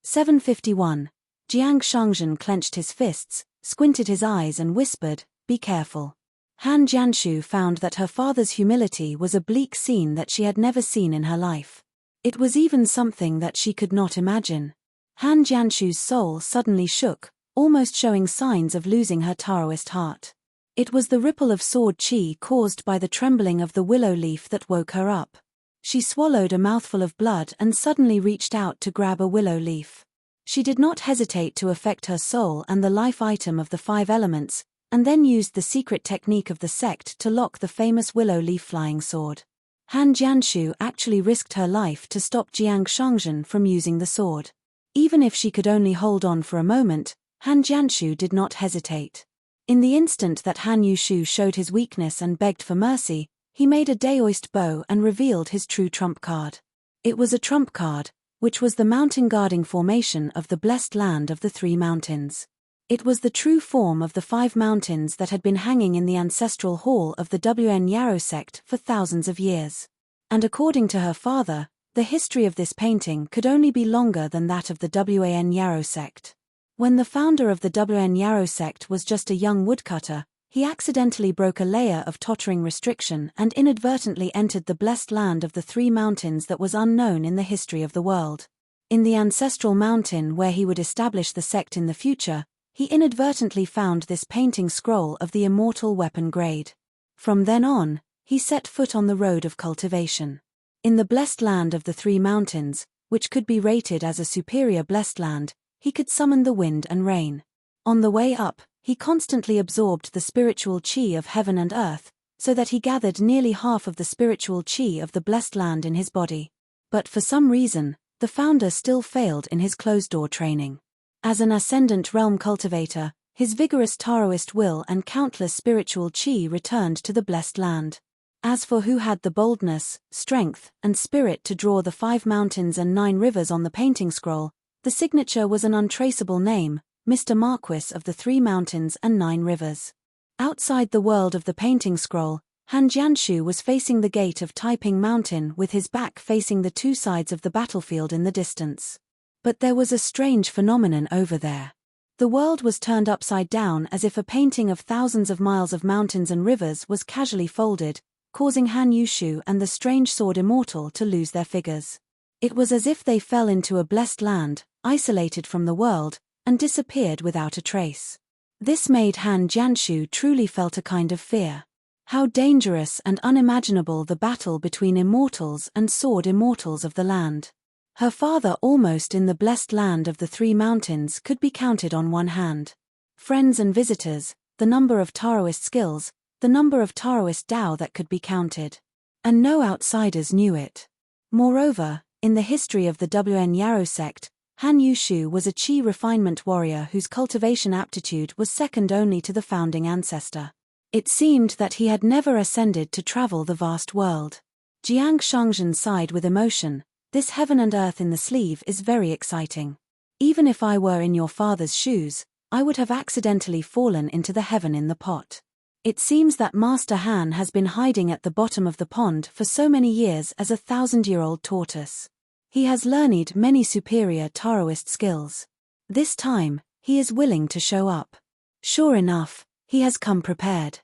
751. Jiang Shangzhen clenched his fists, squinted his eyes and whispered, "Be careful." Han Jianshu found that her father's humility was a bleak scene that she had never seen in her life. It was even something that she could not imagine. Han Jianshu's soul suddenly shook, almost showing signs of losing her Taoist heart. It was the ripple of sword qi caused by the trembling of the willow leaf that woke her up. She swallowed a mouthful of blood and suddenly reached out to grab a willow leaf. She did not hesitate to affect her soul and the life item of the 5 elements, and then used the secret technique of the sect to lock the famous willow leaf flying sword. Han Jianshu actually risked her life to stop Jiang Shangzhen from using the sword. Even if she could only hold on for a moment, Han Jianshu did not hesitate. In the instant that Han Yushu showed his weakness and begged for mercy, he made a Daoist bow and revealed his true trump card. It was a trump card, which was the mountain guarding formation of the blessed land of the 3 mountains. It was the true form of the 5 mountains that had been hanging in the ancestral hall of the Wn Yarrow sect for thousands of years. And according to her father, the history of this painting could only be longer than that of the Wan Yarrow sect. When the founder of the Wn Yarrow sect was just a young woodcutter, he accidentally broke a layer of tottering restriction and inadvertently entered the blessed land of the 3 mountains that was unknown in the history of the world. In the ancestral mountain where he would establish the sect in the future, he inadvertently found this painting scroll of the immortal weapon grade. From then on, he set foot on the road of cultivation. In the blessed land of the 3 mountains, which could be rated as a superior blessed land, he could summon the wind and rain. On the way up, he constantly absorbed the spiritual qi of heaven and earth, so that he gathered nearly half of the spiritual qi of the blessed land in his body. But for some reason, the founder still failed in his closed-door training. As an ascendant realm cultivator, his vigorous Taoist will and countless spiritual qi returned to the blessed land. As for who had the boldness, strength, and spirit to draw the 5 mountains and 9 rivers on the painting scroll, the signature was an untraceable name, Mr. Marquis of the 3 mountains and 9 rivers. Outside the world of the painting scroll, Han Jianshu was facing the gate of Taiping Mountain with his back facing the 2 sides of the battlefield in the distance. But there was a strange phenomenon over there. The world was turned upside down as if a painting of thousands of miles of mountains and rivers was casually folded, causing Han Yushu and the strange sword immortal to lose their figures. It was as if they fell into a blessed land, isolated from the world, and disappeared without a trace. This made Han Jianshu truly felt a kind of fear. How dangerous and unimaginable the battle between immortals and sword immortals of the land. Her father almost in the blessed land of the 3 mountains could be counted on one hand. Friends and visitors, the number of Taoist skills, the number of Taoist Tao that could be counted. And no outsiders knew it. Moreover, in the history of the Wn Yarrow sect, Han Yushu was a qi refinement warrior whose cultivation aptitude was second only to the founding ancestor. It seemed that he had never ascended to travel the vast world. Jiang Shangzhen sighed with emotion. This heaven and earth in the sleeve is very exciting. Even if I were in your father's shoes, I would have accidentally fallen into the heaven in the pot. It seems that Master Han has been hiding at the bottom of the pond for so many years as a 1,000-year-old tortoise. He has learned many superior Taoist skills. This time, he is willing to show up. Sure enough, he has come prepared.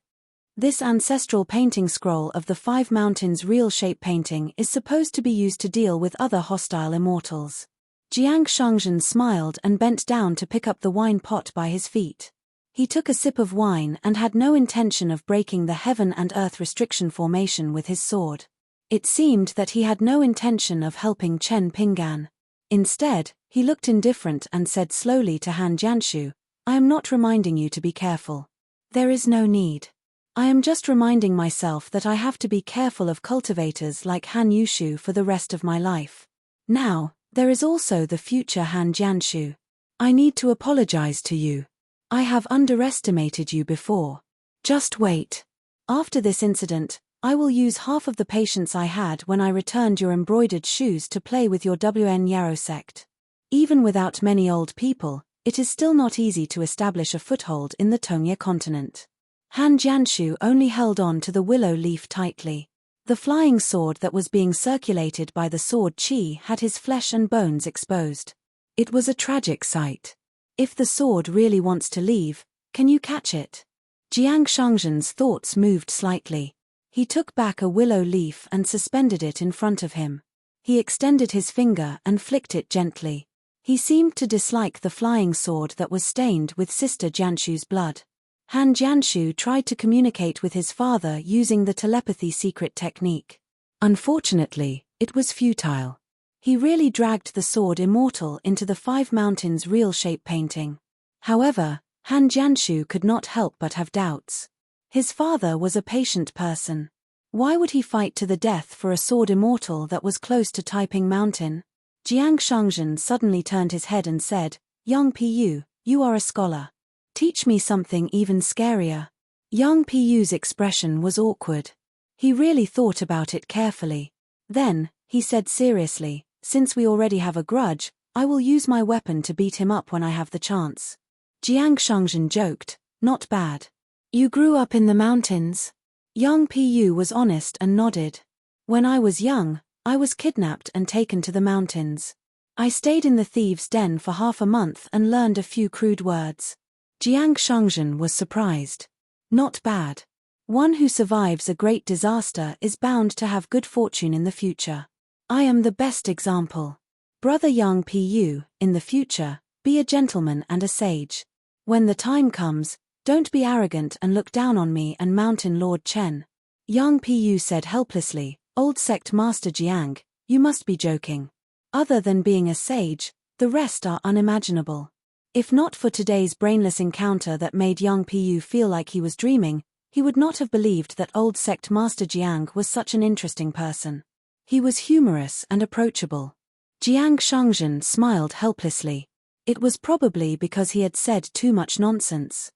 This ancestral painting scroll of the 5 mountains real shape painting is supposed to be used to deal with other hostile immortals. Jiang Shangzhen smiled and bent down to pick up the wine pot by his feet. He took a sip of wine and had no intention of breaking the heaven and earth restriction formation with his sword. It seemed that he had no intention of helping Chen Pinggan. Instead, he looked indifferent and said slowly to Han Jianshu, "I am not reminding you to be careful. There is no need. I am just reminding myself that I have to be careful of cultivators like Han Yushu for the rest of my life. Now, there is also the future Han Jianshu. I need to apologize to you. I have underestimated you before. Just wait. After this incident, I will use half of the patience I had when I returned your embroidered shoes to play with your Wn Yarrow sect. Even without many old people, it is still not easy to establish a foothold in the Tongye continent." Han Jianshu only held on to the willow leaf tightly. The flying sword that was being circulated by the sword qi had his flesh and bones exposed. It was a tragic sight. If the sword really wants to leave, can you catch it? Jiang Shangzhen's thoughts moved slightly. He took back a willow leaf and suspended it in front of him. He extended his finger and flicked it gently. He seemed to dislike the flying sword that was stained with Sister Jianshu's blood. Han Jianshu tried to communicate with his father using the telepathy secret technique. Unfortunately, it was futile. He really dragged the sword immortal into the Five Mountains real shape painting. However, Han Jianshu could not help but have doubts. His father was a patient person. Why would he fight to the death for a sword immortal that was close to Taiping Mountain? Jiang Shangzhen suddenly turned his head and said, "Young Pu, you are a scholar. Teach me something even scarier." Young Pu's expression was awkward. He really thought about it carefully. Then, he said seriously, "Since we already have a grudge, I will use my weapon to beat him up when I have the chance." Jiang Shangzhen joked, "Not bad. You grew up in the mountains?" Young Pu was honest and nodded. "When I was young, I was kidnapped and taken to the mountains. I stayed in the thieves' den for half a month and learned a few crude words." Jiang Shangzhen was surprised. Not bad. One who survives a great disaster is bound to have good fortune in the future. I am the best example. Brother Young Pu, in the future, be a gentleman and a sage. When the time comes, don't be arrogant and look down on me and Mountain Lord Chen. Young Pu said helplessly, "Old sect Master Jiang, you must be joking. Other than being a sage, the rest are unimaginable." If not for today's brainless encounter that made Young Pu feel like he was dreaming, he would not have believed that old sect Master Jiang was such an interesting person. He was humorous and approachable. Jiang Shangzhen smiled helplessly. It was probably because he had said too much nonsense.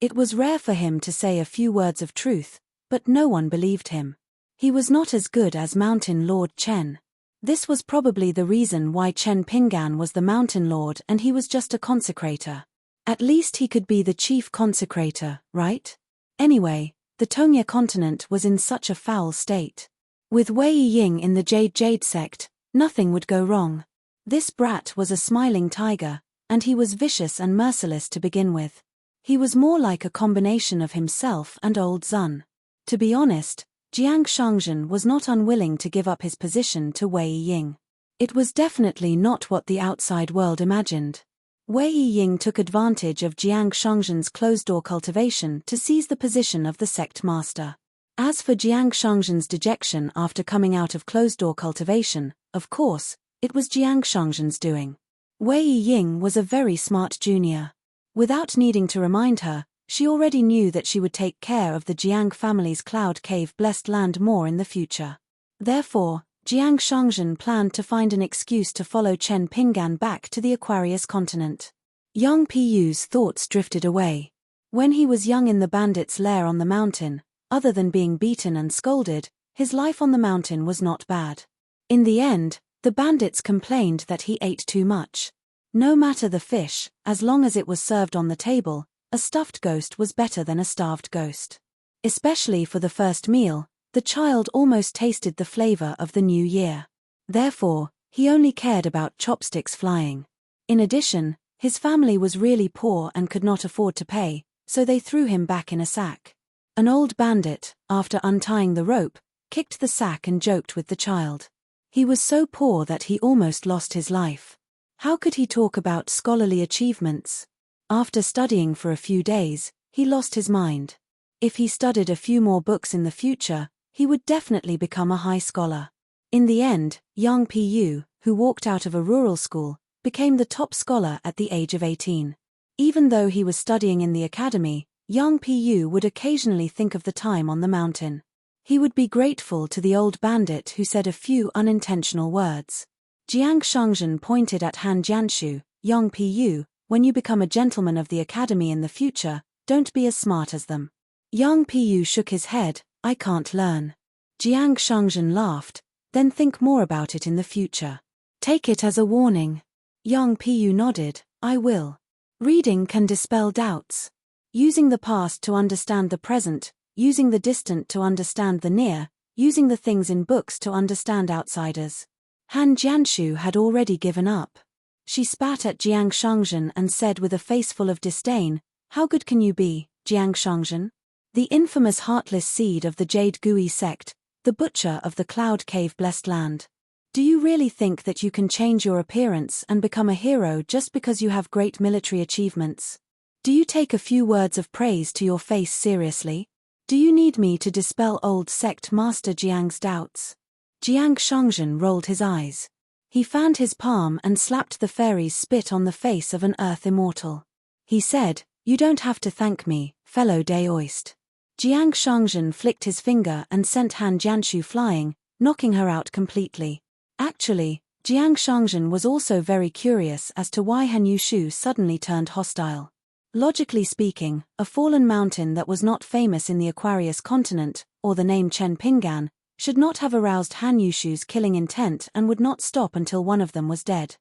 It was rare for him to say a few words of truth, but no one believed him. He was not as good as Mountain Lord Chen. This was probably the reason why Chen Pinggan was the Mountain Lord and he was just a consecrator. At least he could be the chief consecrator, right? Anyway, the Tongya continent was in such a foul state. With Wei Ying in the Jade sect, nothing would go wrong. This brat was a smiling tiger, and he was vicious and merciless to begin with. He was more like a combination of himself and old Zun. To be honest, Jiang Shangzhen was not unwilling to give up his position to Wei Ying. It was definitely not what the outside world imagined. Wei Ying took advantage of Jiang Shangzhen's closed-door cultivation to seize the position of the sect master. As for Jiang Shangzhen's dejection after coming out of closed-door cultivation, of course, it was Jiang Shangzhen's doing. Wei Ying was a very smart junior. Without needing to remind her, she already knew that she would take care of the Jiang family's Cloud Cave blessed land more in the future. Therefore, Jiang Shangzhen planned to find an excuse to follow Chen Pinggan back to the Aquarius continent. Young Pu's thoughts drifted away. When he was young in the bandits' lair on the mountain, other than being beaten and scolded, his life on the mountain was not bad. In the end, the bandits complained that he ate too much. No matter the fish, as long as it was served on the table, a stuffed ghost was better than a starved ghost. Especially for the first meal, the child almost tasted the flavor of the new year. Therefore, he only cared about chopsticks flying. In addition, his family was really poor and could not afford to pay, so they threw him back in a sack. An old bandit, after untying the rope, kicked the sack and joked with the child. He was so poor that he almost lost his life. How could he talk about scholarly achievements? After studying for a few days, he lost his mind. If he studied a few more books in the future, he would definitely become a high scholar. In the end, young Pu, who walked out of a rural school, became the top scholar at the age of 18. Even though he was studying in the academy, young Pu would occasionally think of the time on the mountain. He would be grateful to the old bandit who said a few unintentional words. Jiang Shangzhen pointed at Han Jianshu, "Young Pu, when you become a gentleman of the academy in the future, don't be as smart as them." Young Pu shook his head, "I can't learn." Jiang Shangzhen laughed, "Then think more about it in the future. Take it as a warning." Young Pu nodded, "I will. Reading can dispel doubts. Using the past to understand the present, using the distant to understand the near, using the things in books to understand outsiders." Han Jianshu had already given up. She spat at Jiang Shangzhen and said with a face full of disdain, "How good can you be, Jiang Shangzhen? The infamous heartless seed of the Jade Gui sect, the butcher of the Cloud Cave blessed land. Do you really think that you can change your appearance and become a hero just because you have great military achievements? Do you take a few words of praise to your face seriously? Do you need me to dispel old sect master Jiang's doubts?" Jiang Shangzhen rolled his eyes. He fanned his palm and slapped the fairy's spit on the face of an earth immortal. He said, "You don't have to thank me, fellow Daoist." Jiang Shangzhen flicked his finger and sent Han Jianshu flying, knocking her out completely. Actually, Jiang Shangzhen was also very curious as to why Han Yushu suddenly turned hostile. Logically speaking, a fallen mountain that was not famous in the Aquarius continent, or the name Chen Pingan, should not have aroused Han Yushu's killing intent and would not stop until one of them was dead.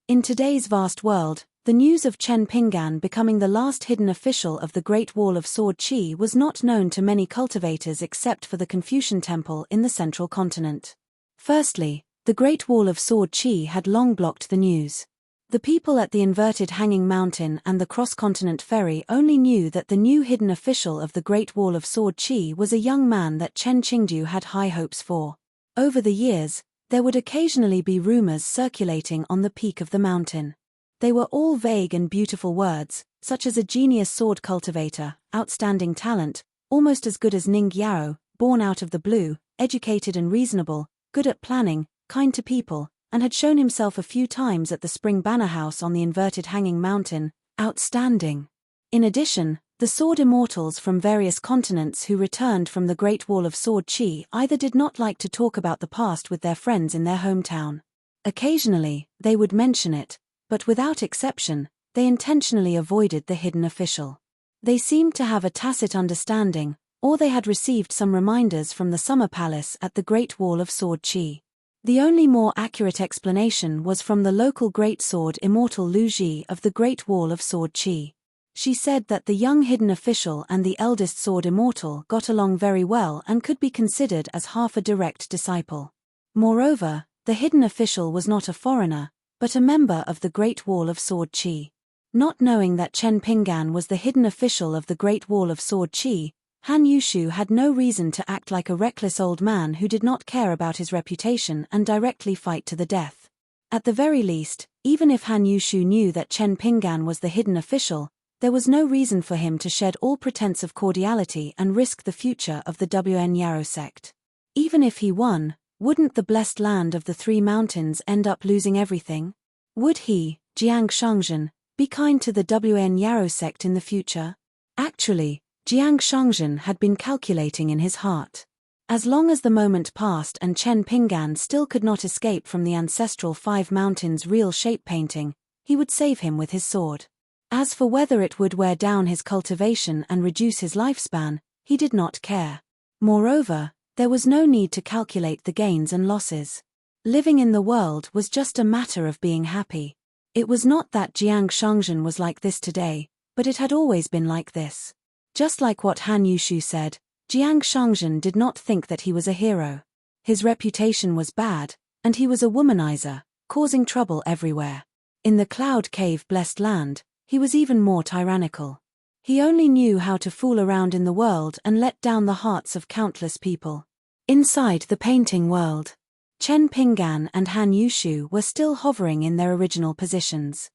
In today's vast world, the news of Chen Pingan becoming the last hidden official of the Great Wall of Sword Qi was not known to many cultivators except for the Confucian Temple in the central continent. Firstly, the Great Wall of Sword Qi had long blocked the news. The people at the inverted hanging mountain and the cross-continent ferry only knew that the new hidden official of the Great Wall of Sword Qi was a young man that Chen Qingdu had high hopes for. Over the years, there would occasionally be rumors circulating on the peak of the mountain. They were all vague and beautiful words, such as a genius sword cultivator, outstanding talent, almost as good as Ning Yao, born out of the blue, educated and reasonable, good at planning, kind to people, and had shown himself a few times at the Spring Banner House on the inverted hanging mountain, outstanding. In addition, the sword immortals from various continents who returned from the Great Wall of Sword Qi either did not like to talk about the past with their friends in their hometown. Occasionally, they would mention it, but without exception, they intentionally avoided the hidden official. They seemed to have a tacit understanding, or they had received some reminders from the Summer Palace at the Great Wall of Sword Qi. The only more accurate explanation was from the local greatsword immortal Lu Ji of the Great Wall of Sword Qi. She said that the young hidden official and the eldest sword immortal got along very well and could be considered as half a direct disciple. Moreover, the hidden official was not a foreigner, but a member of the Great Wall of Sword Qi. Not knowing that Chen Pingan was the hidden official of the Great Wall of Sword Qi, Han Yushu had no reason to act like a reckless old man who did not care about his reputation and directly fight to the death. At the very least, even if Han Yushu knew that Chen Pingan was the hidden official, there was no reason for him to shed all pretense of cordiality and risk the future of the WN Yarrow sect. Even if he won, wouldn't the blessed land of the Three Mountains end up losing everything? Would he, Jiang Shangzhen, be kind to the WN Yarrow sect in the future? Actually, Jiang Shangzhen had been calculating in his heart. As long as the moment passed and Chen Pingan still could not escape from the ancestral Five Mountains real shape painting, he would save him with his sword. As for whether it would wear down his cultivation and reduce his lifespan, he did not care. Moreover, there was no need to calculate the gains and losses. Living in the world was just a matter of being happy. It was not that Jiang Shangzhen was like this today, but it had always been like this. Just like what Han Yushu said, Jiang Shangzhen did not think that he was a hero. His reputation was bad, and he was a womanizer, causing trouble everywhere. In the Cloud Cave blessed land, he was even more tyrannical. He only knew how to fool around in the world and let down the hearts of countless people. Inside the painting world, Chen Pingan and Han Yushu were still hovering in their original positions.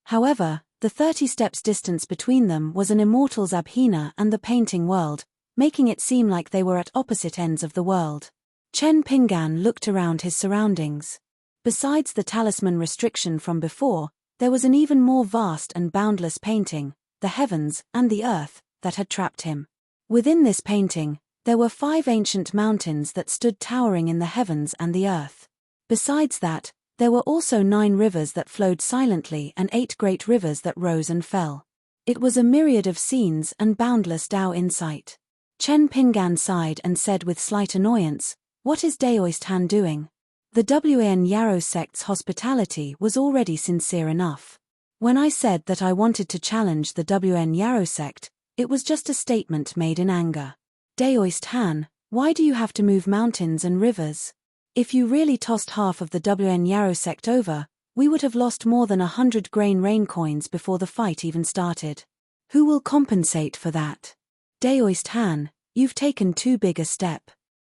However, the 30 steps distance between them was an immortal's abhina and the painting world, making it seem like they were at opposite ends of the world. Chen Pingan looked around his surroundings. Besides the talisman restriction from before, there was an even more vast and boundless painting, the heavens and the earth, that had trapped him. Within this painting, there were 5 ancient mountains that stood towering in the heavens and the earth. Besides that, there were also 9 rivers that flowed silently and 8 great rivers that rose and fell. It was a myriad of scenes and boundless Tao insight. Chen Pingan sighed and said with slight annoyance, "What is Daoist Han doing?" The WN Yarrow sect's hospitality was already sincere enough. When I said that I wanted to challenge the WN Yarrow sect, it was just a statement made in anger. Daoist Han, why do you have to move mountains and rivers? If you really tossed half of the WN Yarrow sect over, We would have lost more than 100 grain rain coins before the fight even started. Who will compensate for that? Daoist Han, you've taken too big a step.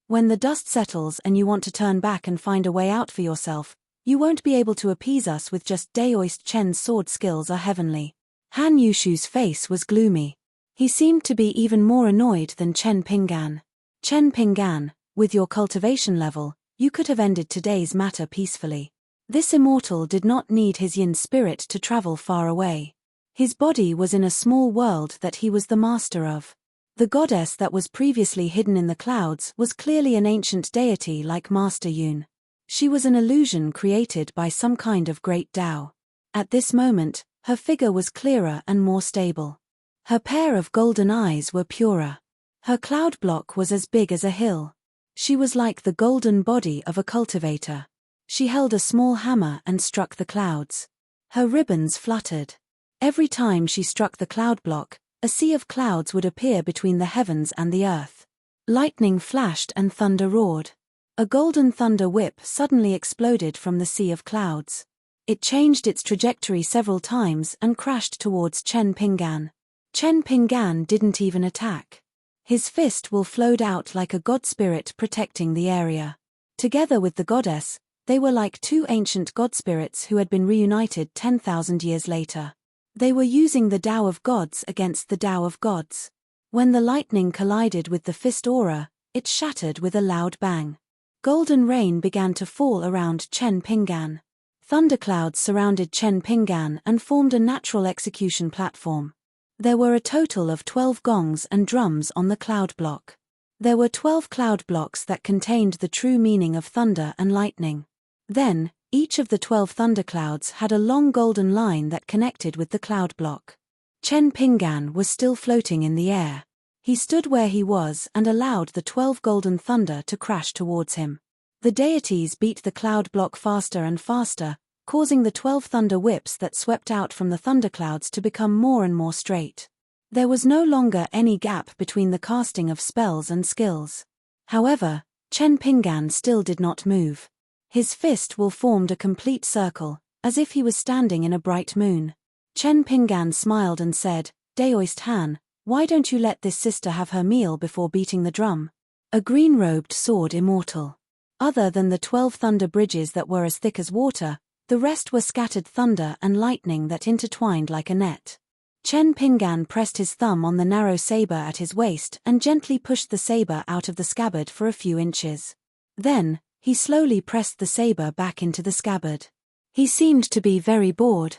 When the dust settles and you want to turn back and find a way out for yourself, you won't be able to appease us with just Daoist Chen's sword skills are heavenly. Han Yushu's face was gloomy. He seemed to be even more annoyed than Chen Pinggan. Chen Pinggan, with your cultivation level, you could have ended today's matter peacefully. This immortal did not need his yin spirit to travel far away. His body was in a small world that he was the master of. The goddess that was previously hidden in the clouds was clearly an ancient deity like Master Yun. She was an illusion created by some kind of great Tao. At this moment, her figure was clearer and more stable. Her pair of golden eyes were purer. Her cloud block was as big as a hill. She was like the golden body of a cultivator. She held a small hammer and struck the clouds. Her ribbons fluttered. Every time she struck the cloud block, a sea of clouds would appear between the heavens and the earth. Lightning flashed and thunder roared. A golden thunder whip suddenly exploded from the sea of clouds. It changed its trajectory several times and crashed towards Chen Pinggan. Chen Pinggan didn't even attack. His fist will flowed out like a god spirit protecting the area. Together with the goddess, they were like two ancient god spirits who had been reunited 10,000 years later. They were using the Tao of gods against the Tao of gods. When the lightning collided with the fist aura, it shattered with a loud bang. Golden rain began to fall around Chen Pinggan. Thunderclouds surrounded Chen Pinggan and formed a natural execution platform. There were a total of 12 gongs and drums on the cloud block. There were 12 cloud blocks that contained the true meaning of thunder and lightning. Then, each of the 12 thunderclouds had a long golden line that connected with the cloud block. Chen Pinggan was still floating in the air. He stood where he was and allowed the 12 golden thunder to crash towards him. The deities beat the cloud block faster and faster, causing the 12 thunder whips that swept out from the thunderclouds to become more and more straight. There was no longer any gap between the casting of spells and skills. However, Chen Pinggan still did not move. His fist will formed a complete circle, as if he was standing in a bright moon. Chen Pinggan smiled and said, "Daoist Han, why don't you let this sister have her meal before beating the drum?" A green-robed sword immortal. Other than the 12 thunder bridges that were as thick as water, the rest were scattered thunder and lightning that intertwined like a net. Chen Pinggan pressed his thumb on the narrow saber at his waist and gently pushed the saber out of the scabbard for a few inches. Then, he slowly pressed the saber back into the scabbard. He seemed to be very bored.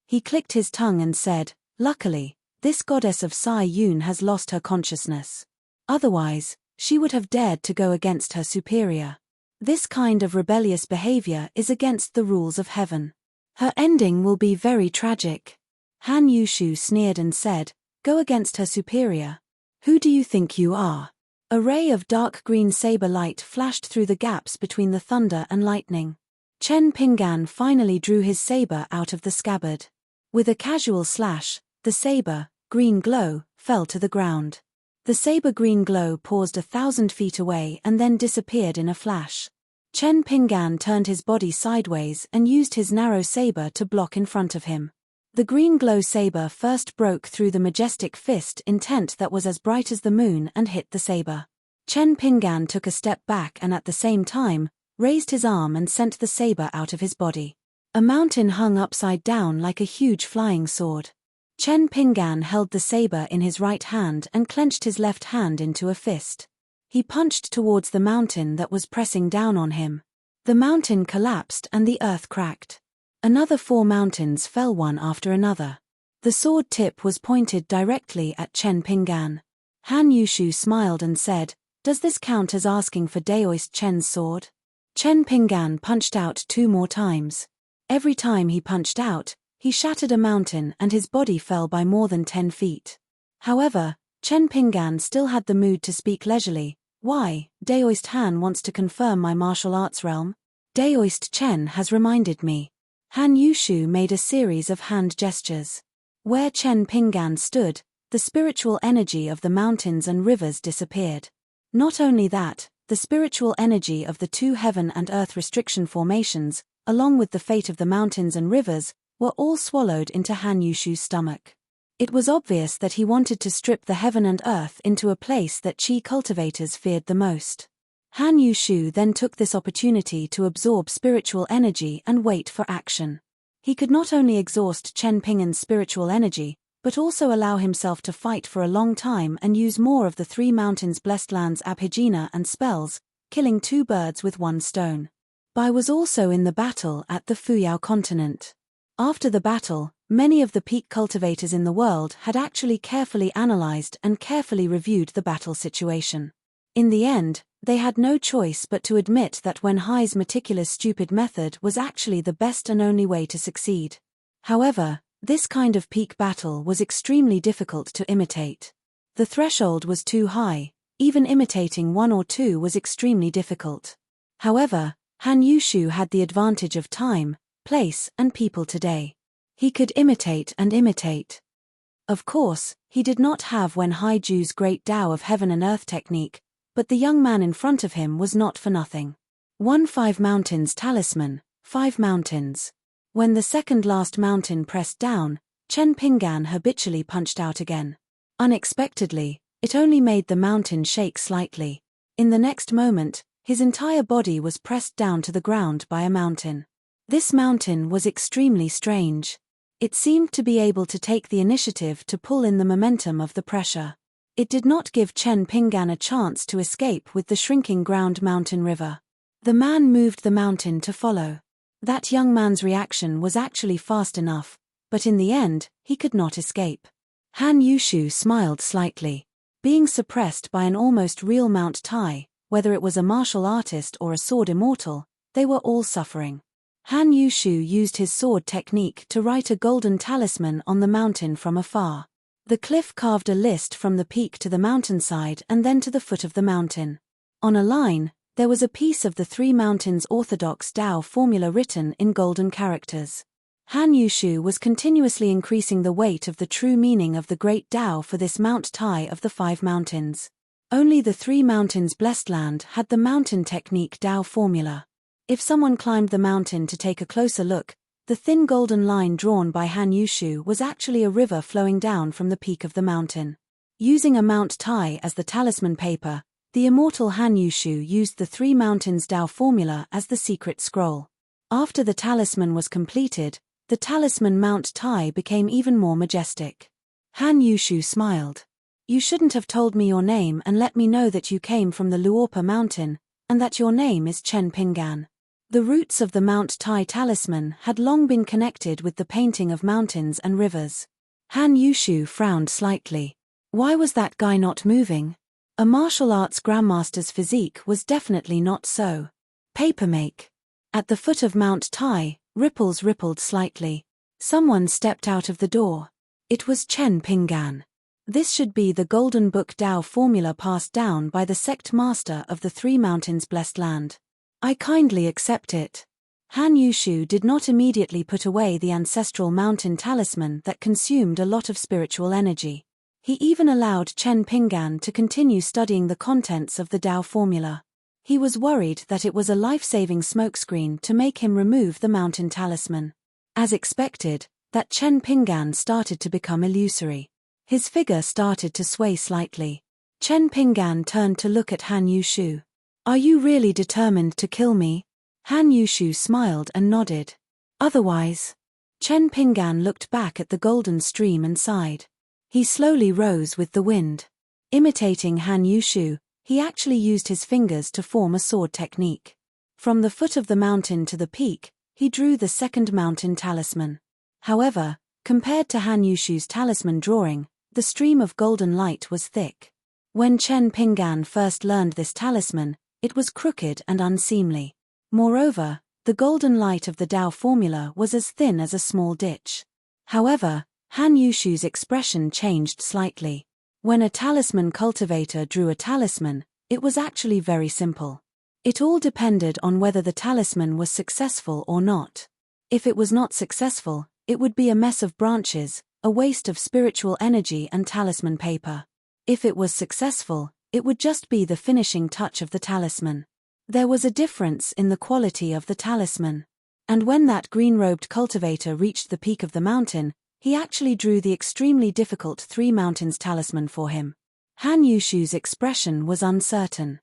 He clicked his tongue and said, "Luckily, this goddess of Sai Yun has lost her consciousness. Otherwise, she would have dared to go against her superior. This kind of rebellious behavior is against the rules of heaven. Her ending will be very tragic." Han Yushu sneered and said, "Go against her superior? Who do you think you are?" A ray of dark green saber light flashed through the gaps between the thunder and lightning. Chen Pinggan finally drew his saber out of the scabbard. With a casual slash, the saber, green glow, fell to the ground. The saber green glow paused 1,000 feet away and then disappeared in a flash. Chen Pinggan turned his body sideways and used his narrow saber to block in front of him. The green glow saber first broke through the majestic fist intent that was as bright as the moon and hit the saber. Chen Pinggan took a step back and at the same time, raised his arm and sent the saber out of his body. A mountain hung upside down like a huge flying sword. Chen Pinggan held the saber in his right hand and clenched his left hand into a fist. He punched towards the mountain that was pressing down on him. The mountain collapsed and the earth cracked. Another 4 mountains fell one after another. The sword tip was pointed directly at Chen Pinggan. Han Yushu smiled and said, "Does this count as asking for Daoist Chen's sword?" Chen Pinggan punched out 2 more times. Every time he punched out, he shattered a mountain and his body fell by more than 10 feet. However, Chen Pinggan still had the mood to speak leisurely. "Why, Daoist Han wants to confirm my martial arts realm? Daoist Chen has reminded me." Han Yushu made a series of hand gestures. Where Chen Pinggan stood, the spiritual energy of the mountains and rivers disappeared. Not only that, the spiritual energy of the 2 heaven and earth restriction formations, along with the fate of the mountains and rivers, were all swallowed into Han Yushu's stomach. It was obvious that he wanted to strip the heaven and earth into a place that Qi cultivators feared the most. Han Yushu then took this opportunity to absorb spiritual energy and wait for action. He could not only exhaust Chen Ping'an's spiritual energy, but also allow himself to fight for a long time and use more of the Three Mountains Blessed Land's abhijna and spells, killing two birds with one stone. Bai was also in the battle at the Fuyao continent. After the battle, many of the peak cultivators in the world had actually carefully analyzed and carefully reviewed the battle situation. In the end, they had no choice but to admit that Wen Hai's meticulous stupid method was actually the best and only way to succeed. However, this kind of peak battle was extremely difficult to imitate. The threshold was too high, even imitating one or two was extremely difficult. However, Han Yushu had the advantage of time, place, and people today. He could imitate and imitate. Of course, he did not have Wen Haiju's great Tao of heaven and earth technique, but the young man in front of him was not for nothing. 5 mountains talisman, 5 mountains. When the second last mountain pressed down, Chen Ping'an habitually punched out again. Unexpectedly, it only made the mountain shake slightly. In the next moment, his entire body was pressed down to the ground by a mountain. This mountain was extremely strange. It seemed to be able to take the initiative to pull in the momentum of the pressure. It did not give Chen Ping'an a chance to escape with the shrinking ground mountain river. The man moved the mountain to follow. That young man's reaction was actually fast enough, but in the end, he could not escape. Han Yushu smiled slightly. Being suppressed by an almost real Mount Tai, whether it was a martial artist or a sword immortal, they were all suffering. Han Yushu used his sword technique to write a golden talisman on the mountain from afar. The cliff carved a list from the peak to the mountainside and then to the foot of the mountain. On a line, there was a piece of the Three Mountains orthodox Tao formula written in golden characters. Han Yushu was continuously increasing the weight of the true meaning of the great Tao for this Mount Tai of the 5 mountains. Only the Three Mountains Blessed Land had the mountain technique Tao formula. If someone climbed the mountain to take a closer look, the thin golden line drawn by Han Yushu was actually a river flowing down from the peak of the mountain. Using a Mount Tai as the talisman paper, the immortal Han Yushu used the Three Mountains Tao formula as the secret scroll. After the talisman was completed, the talisman Mount Tai became even more majestic. Han Yushu smiled. "You shouldn't have told me your name and let me know that you came from the Luopa mountain, and that your name is Chen Ping'an." The roots of the Mount Tai talisman had long been connected with the painting of mountains and rivers. Han Yushu frowned slightly. Why was that guy not moving? A martial arts grandmaster's physique was definitely not so. Papermake. At the foot of Mount Tai, ripples rippled slightly. Someone stepped out of the door. It was Chen Ping'an. This should be the Golden Book Tao formula passed down by the sect master of the Three Mountains Blessed Land. "I kindly accept it." Han Yushu did not immediately put away the ancestral mountain talisman that consumed a lot of spiritual energy. He even allowed Chen Ping'an to continue studying the contents of the Tao formula. He was worried that it was a life-saving smokescreen to make him remove the mountain talisman. As expected, that Chen Ping'an started to become illusory. His figure started to sway slightly. Chen Ping'an turned to look at Han Yushu. "Are you really determined to kill me?" Han Yushu smiled and nodded. "Otherwise." Chen Ping'an looked back at the golden stream and sighed. He slowly rose with the wind. Imitating Han Yushu, he actually used his fingers to form a sword technique. From the foot of the mountain to the peak, he drew the second mountain talisman. However, compared to Han Yushu's talisman drawing, the stream of golden light was thick. When Chen Ping'an first learned this talisman, it was crooked and unseemly. Moreover, the golden light of the Tao formula was as thin as a small ditch. However, Han Yushu's expression changed slightly. When a talisman cultivator drew a talisman, it was actually very simple. It all depended on whether the talisman was successful or not. If it was not successful, it would be a mess of branches, a waste of spiritual energy and talisman paper. If it was successful, it would just be the finishing touch of the talisman. There was a difference in the quality of the talisman. And when that green-robed cultivator reached the peak of the mountain, he actually drew the extremely difficult Three Mountains talisman for him. Han Yushu's expression was uncertain.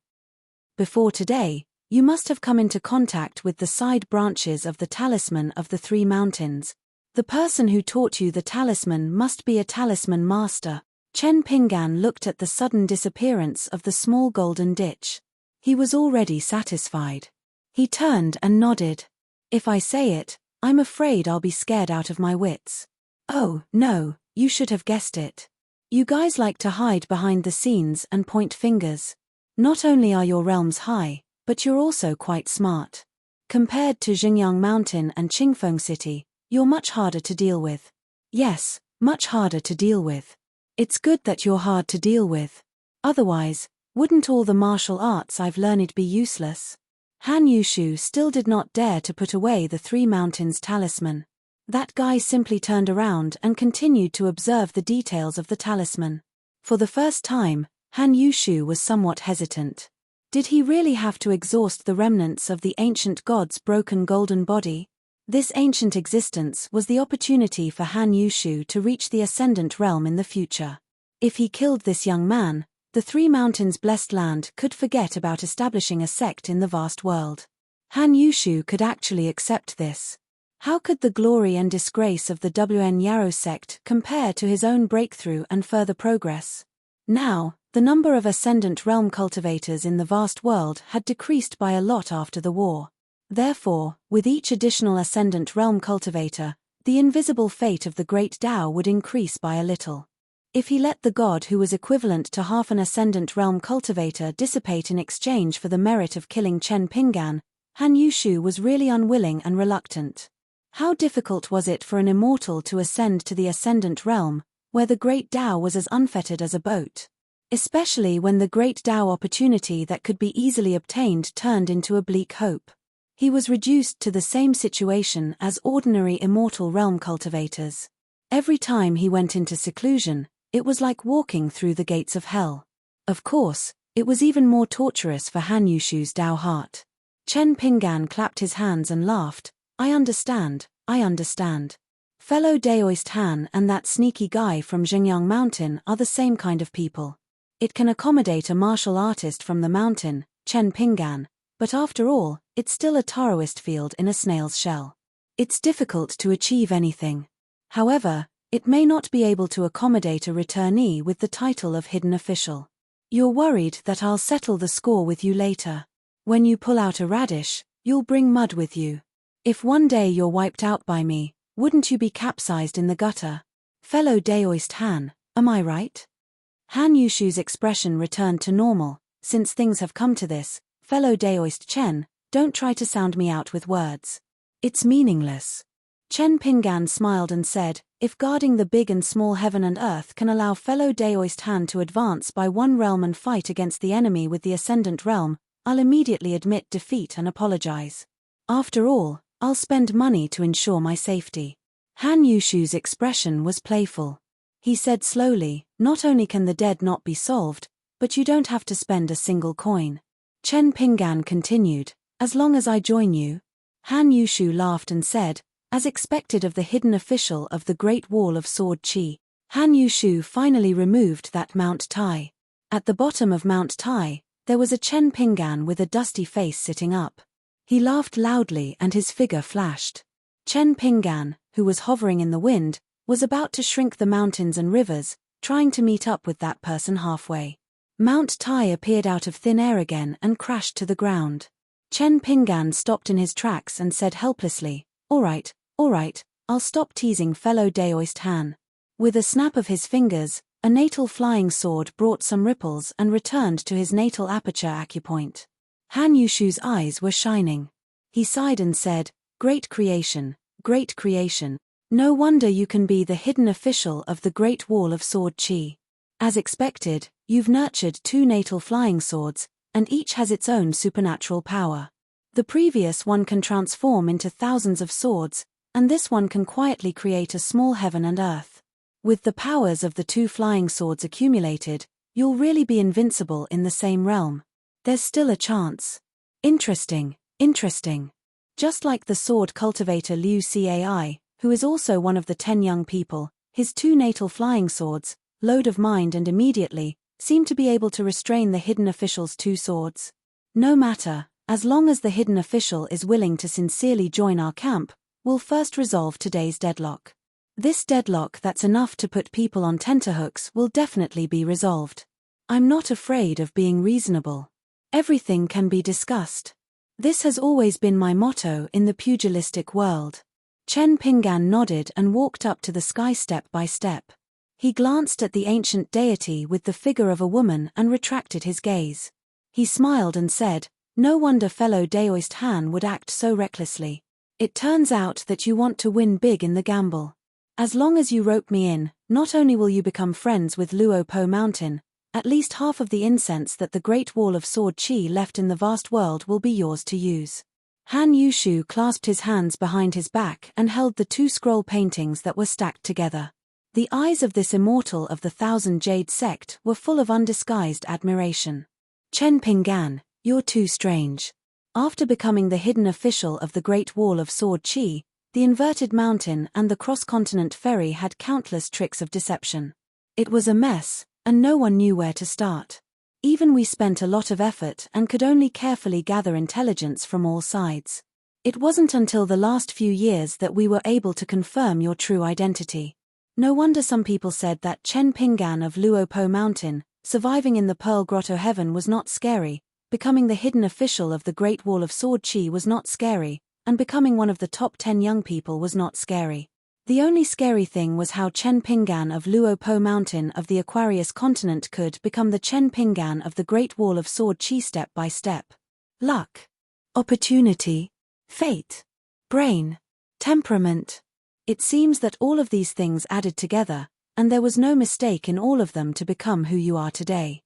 Before today, you must have come into contact with the side branches of the talisman of the Three Mountains. The person who taught you the talisman must be a talisman master. Chen Pinggan looked at the sudden disappearance of the small golden ditch. He was already satisfied. He turned and nodded. If I say it, I'm afraid I'll be scared out of my wits. Oh, no, you should have guessed it. You guys like to hide behind the scenes and point fingers. Not only are your realms high, but you're also quite smart. Compared to Xingyang Mountain and Qingfeng City, you're much harder to deal with. Yes, much harder to deal with. It's good that you're hard to deal with. Otherwise, wouldn't all the martial arts I've learned be useless? Han Yushu still did not dare to put away the Three Mountains talisman. That guy simply turned around and continued to observe the details of the talisman. For the first time, Han Yushu was somewhat hesitant. Did he really have to exhaust the remnants of the ancient god's broken golden body? This ancient existence was the opportunity for Han Yushu to reach the Ascendant Realm in the future. If he killed this young man, the Three Mountains blessed land could forget about establishing a sect in the vast world. Han Yushu could actually accept this. How could the glory and disgrace of the WN Yarrow sect compare to his own breakthrough and further progress? Now, the number of Ascendant Realm cultivators in the vast world had decreased by a lot after the war. Therefore, with each additional Ascendant Realm cultivator, the invisible fate of the Great Tao would increase by a little. If he let the god who was equivalent to half an Ascendant Realm cultivator dissipate in exchange for the merit of killing Chen Pinggan, Han Yushu was really unwilling and reluctant. How difficult was it for an immortal to ascend to the Ascendant Realm, where the Great Tao was as unfettered as a boat? Especially when the Great Tao opportunity that could be easily obtained turned into a bleak hope. He was reduced to the same situation as ordinary immortal realm cultivators. Every time he went into seclusion, it was like walking through the gates of hell. Of course, it was even more torturous for Han Yushu's Tao heart. Chen Pinggan clapped his hands and laughed. I understand. Fellow Daoist Han and that sneaky guy from Xingyang Mountain are the same kind of people. It can accommodate a martial artist from the mountain, Chen Pinggan, but after all, it's still a Taoist field in a snail's shell. It's difficult to achieve anything. However, it may not be able to accommodate a returnee with the title of hidden official. You're worried that I'll settle the score with you later. When you pull out a radish, you'll bring mud with you. If one day you're wiped out by me, wouldn't you be capsized in the gutter? Fellow Daoist Han, am I right? Han Yushu's expression returned to normal. Since things have come to this, fellow Daoist Chen, don't try to sound me out with words. It's meaningless. Chen Pinggan smiled and said, if guarding the big and small heaven and earth can allow fellow Daoist Han to advance by one realm and fight against the enemy with the Ascendant Realm, I'll immediately admit defeat and apologize. After all, I'll spend money to ensure my safety. Han Yushu's expression was playful. He said slowly, not only can the dead not be solved, but you don't have to spend a single coin. Chen Pinggan continued, as long as I join you. Han Yushu laughed and said, as expected of the hidden official of the Great Wall of Sword Qi, Han Yushu finally removed that Mount Tai. At the bottom of Mount Tai, there was a Chen Pinggan with a dusty face sitting up. He laughed loudly and his figure flashed. Chen Pinggan, who was hovering in the wind, was about to shrink the mountains and rivers, trying to meet up with that person halfway. Mount Tai appeared out of thin air again and crashed to the ground. Chen Pinggan stopped in his tracks and said helplessly, all right, I'll stop teasing fellow Daoist Han. With a snap of his fingers, a natal flying sword brought some ripples and returned to his natal aperture acupoint. Han Yushu's eyes were shining. He sighed and said, great creation. No wonder you can be the hidden official of the Great Wall of Sword Qi. As expected, you've nurtured 2 natal flying swords, and each has its own supernatural power. The previous one can transform into thousands of swords, and this one can quietly create a small heaven and earth. With the powers of the 2 flying swords accumulated, you'll really be invincible in the same realm. There's still a chance. Interesting. Just like the sword cultivator Liu Cai, who is also one of the 10 young people, his 2 natal flying swords, Load of Mind and Immediately, seem to be able to restrain the hidden official's 2 swords. No matter, as long as the hidden official is willing to sincerely join our camp, we'll first resolve today's deadlock. This deadlock that's enough to put people on tenterhooks will definitely be resolved. I'm not afraid of being reasonable. Everything can be discussed. This has always been my motto in the pugilistic world. Chen Pinggan nodded and walked up to the sky step by step. He glanced at the ancient deity with the figure of a woman and retracted his gaze. He smiled and said, "No wonder fellow Daoist Han would act so recklessly. It turns out that you want to win big in the gamble. As long as you rope me in, not only will you become friends with Luo Po Mountain, at least half of the incense that the Great Wall of Sword Qi left in the vast world will be yours to use." Han Yushu clasped his hands behind his back and held the 2 scroll paintings that were stacked together. The eyes of this immortal of the Thousand Jade sect were full of undisguised admiration. "Chen Pinggan, you're too strange." After becoming the hidden official of the Great Wall of Sword Qi, the Inverted Mountain and the cross-continent ferry had countless tricks of deception. It was a mess, and no one knew where to start. Even we spent a lot of effort and could only carefully gather intelligence from all sides. It wasn't until the last few years that we were able to confirm your true identity. No wonder some people said that Chen Pinggan of Luo Po Mountain, surviving in the Pearl Grotto Heaven was not scary, becoming the hidden official of the Great Wall of Sword Qi was not scary, and becoming one of the top 10 young people was not scary. The only scary thing was how Chen Pinggan of Luo Po Mountain of the Aquarius continent could become the Chen Pinggan of the Great Wall of Sword Qi step by step. Luck, opportunity, fate, brain, temperament. It seems that all of these things added together, and there was no mistake in all of them to become who you are today.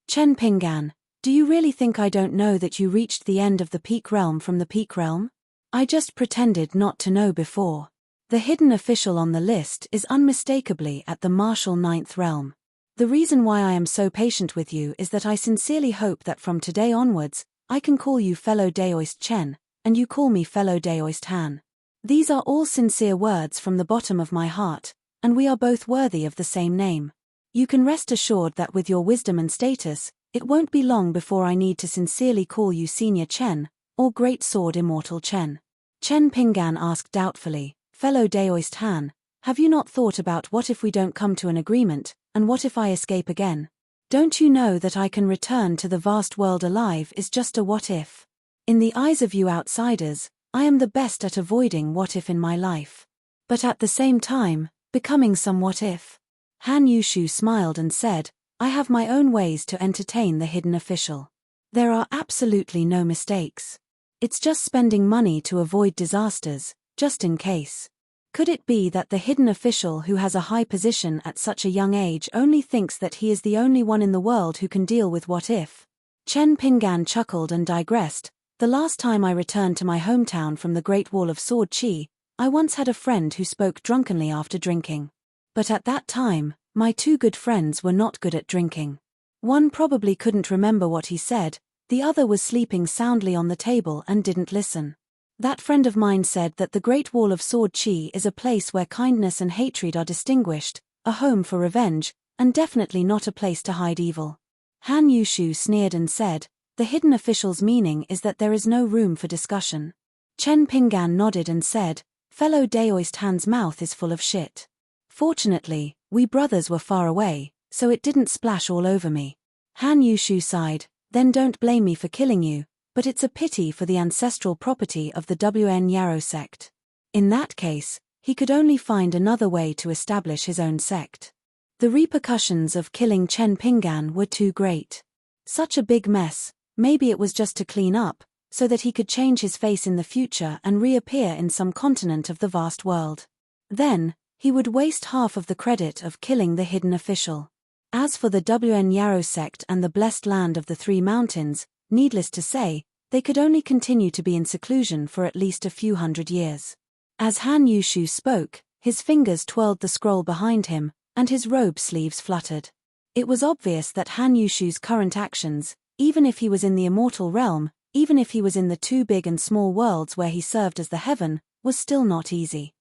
Chen Pinggan, do you really think I don't know that you reached the end of the Peak Realm from the Peak Realm? I just pretended not to know before. The hidden official on the list is unmistakably at the martial 9th realm. The reason why I am so patient with you is that I sincerely hope that from today onwards, I can call you fellow Daoist Chen, and you call me fellow Daoist Han. These are all sincere words from the bottom of my heart, and we are both worthy of the same name. You can rest assured that with your wisdom and status, it won't be long before I need to sincerely call you Senior Chen, or Great Sword Immortal Chen. Chen Pinggan asked doubtfully, "Fellow Daoist Han, have you not thought about what if we don't come to an agreement, and what if I escape again? Don't you know that I can return to the vast world alive is just a what if? In the eyes of you outsiders, I am the best at avoiding what if in my life. But at the same time, becoming some what if." Han Yushu smiled and said, "I have my own ways to entertain the hidden official. There are absolutely no mistakes. It's just spending money to avoid disasters, just in case. Could it be that the hidden official who has a high position at such a young age only thinks that he is the only one in the world who can deal with what if?" Chen Pinggan chuckled and digressed. "The last time I returned to my hometown from the Great Wall of Sword Qi, I once had a friend who spoke drunkenly after drinking. But at that time, my 2 good friends were not good at drinking. One probably couldn't remember what he said, the other was sleeping soundly on the table and didn't listen. That friend of mine said that the Great Wall of Sword Qi is a place where kindness and hatred are distinguished, a home for revenge, and definitely not a place to hide evil." Han Yushu sneered and said, "The hidden official's meaning is that there is no room for discussion." Chen Pinggan nodded and said, "Fellow Daoist Han's mouth is full of shit. Fortunately, we brothers were far away, so it didn't splash all over me." Han Yushu sighed, "Then don't blame me for killing you, but it's a pity for the ancestral property of the WN Yarrow sect." In that case, he could only find another way to establish his own sect. The repercussions of killing Chen Pinggan were too great. Such a big mess, maybe it was just to clean up, so that he could change his face in the future and reappear in some continent of the vast world. Then, he would waste half of the credit of killing the hidden official. As for the WN Yarrow sect and the blessed land of the 3 mountains, needless to say, they could only continue to be in seclusion for at least a few hundred years. As Han Yushu spoke, his fingers twirled the scroll behind him, and his robe sleeves fluttered. It was obvious that Han Yushu's current actions, even if he was in the immortal realm, even if he was in the two big and small worlds where he served as the heaven, was still not easy.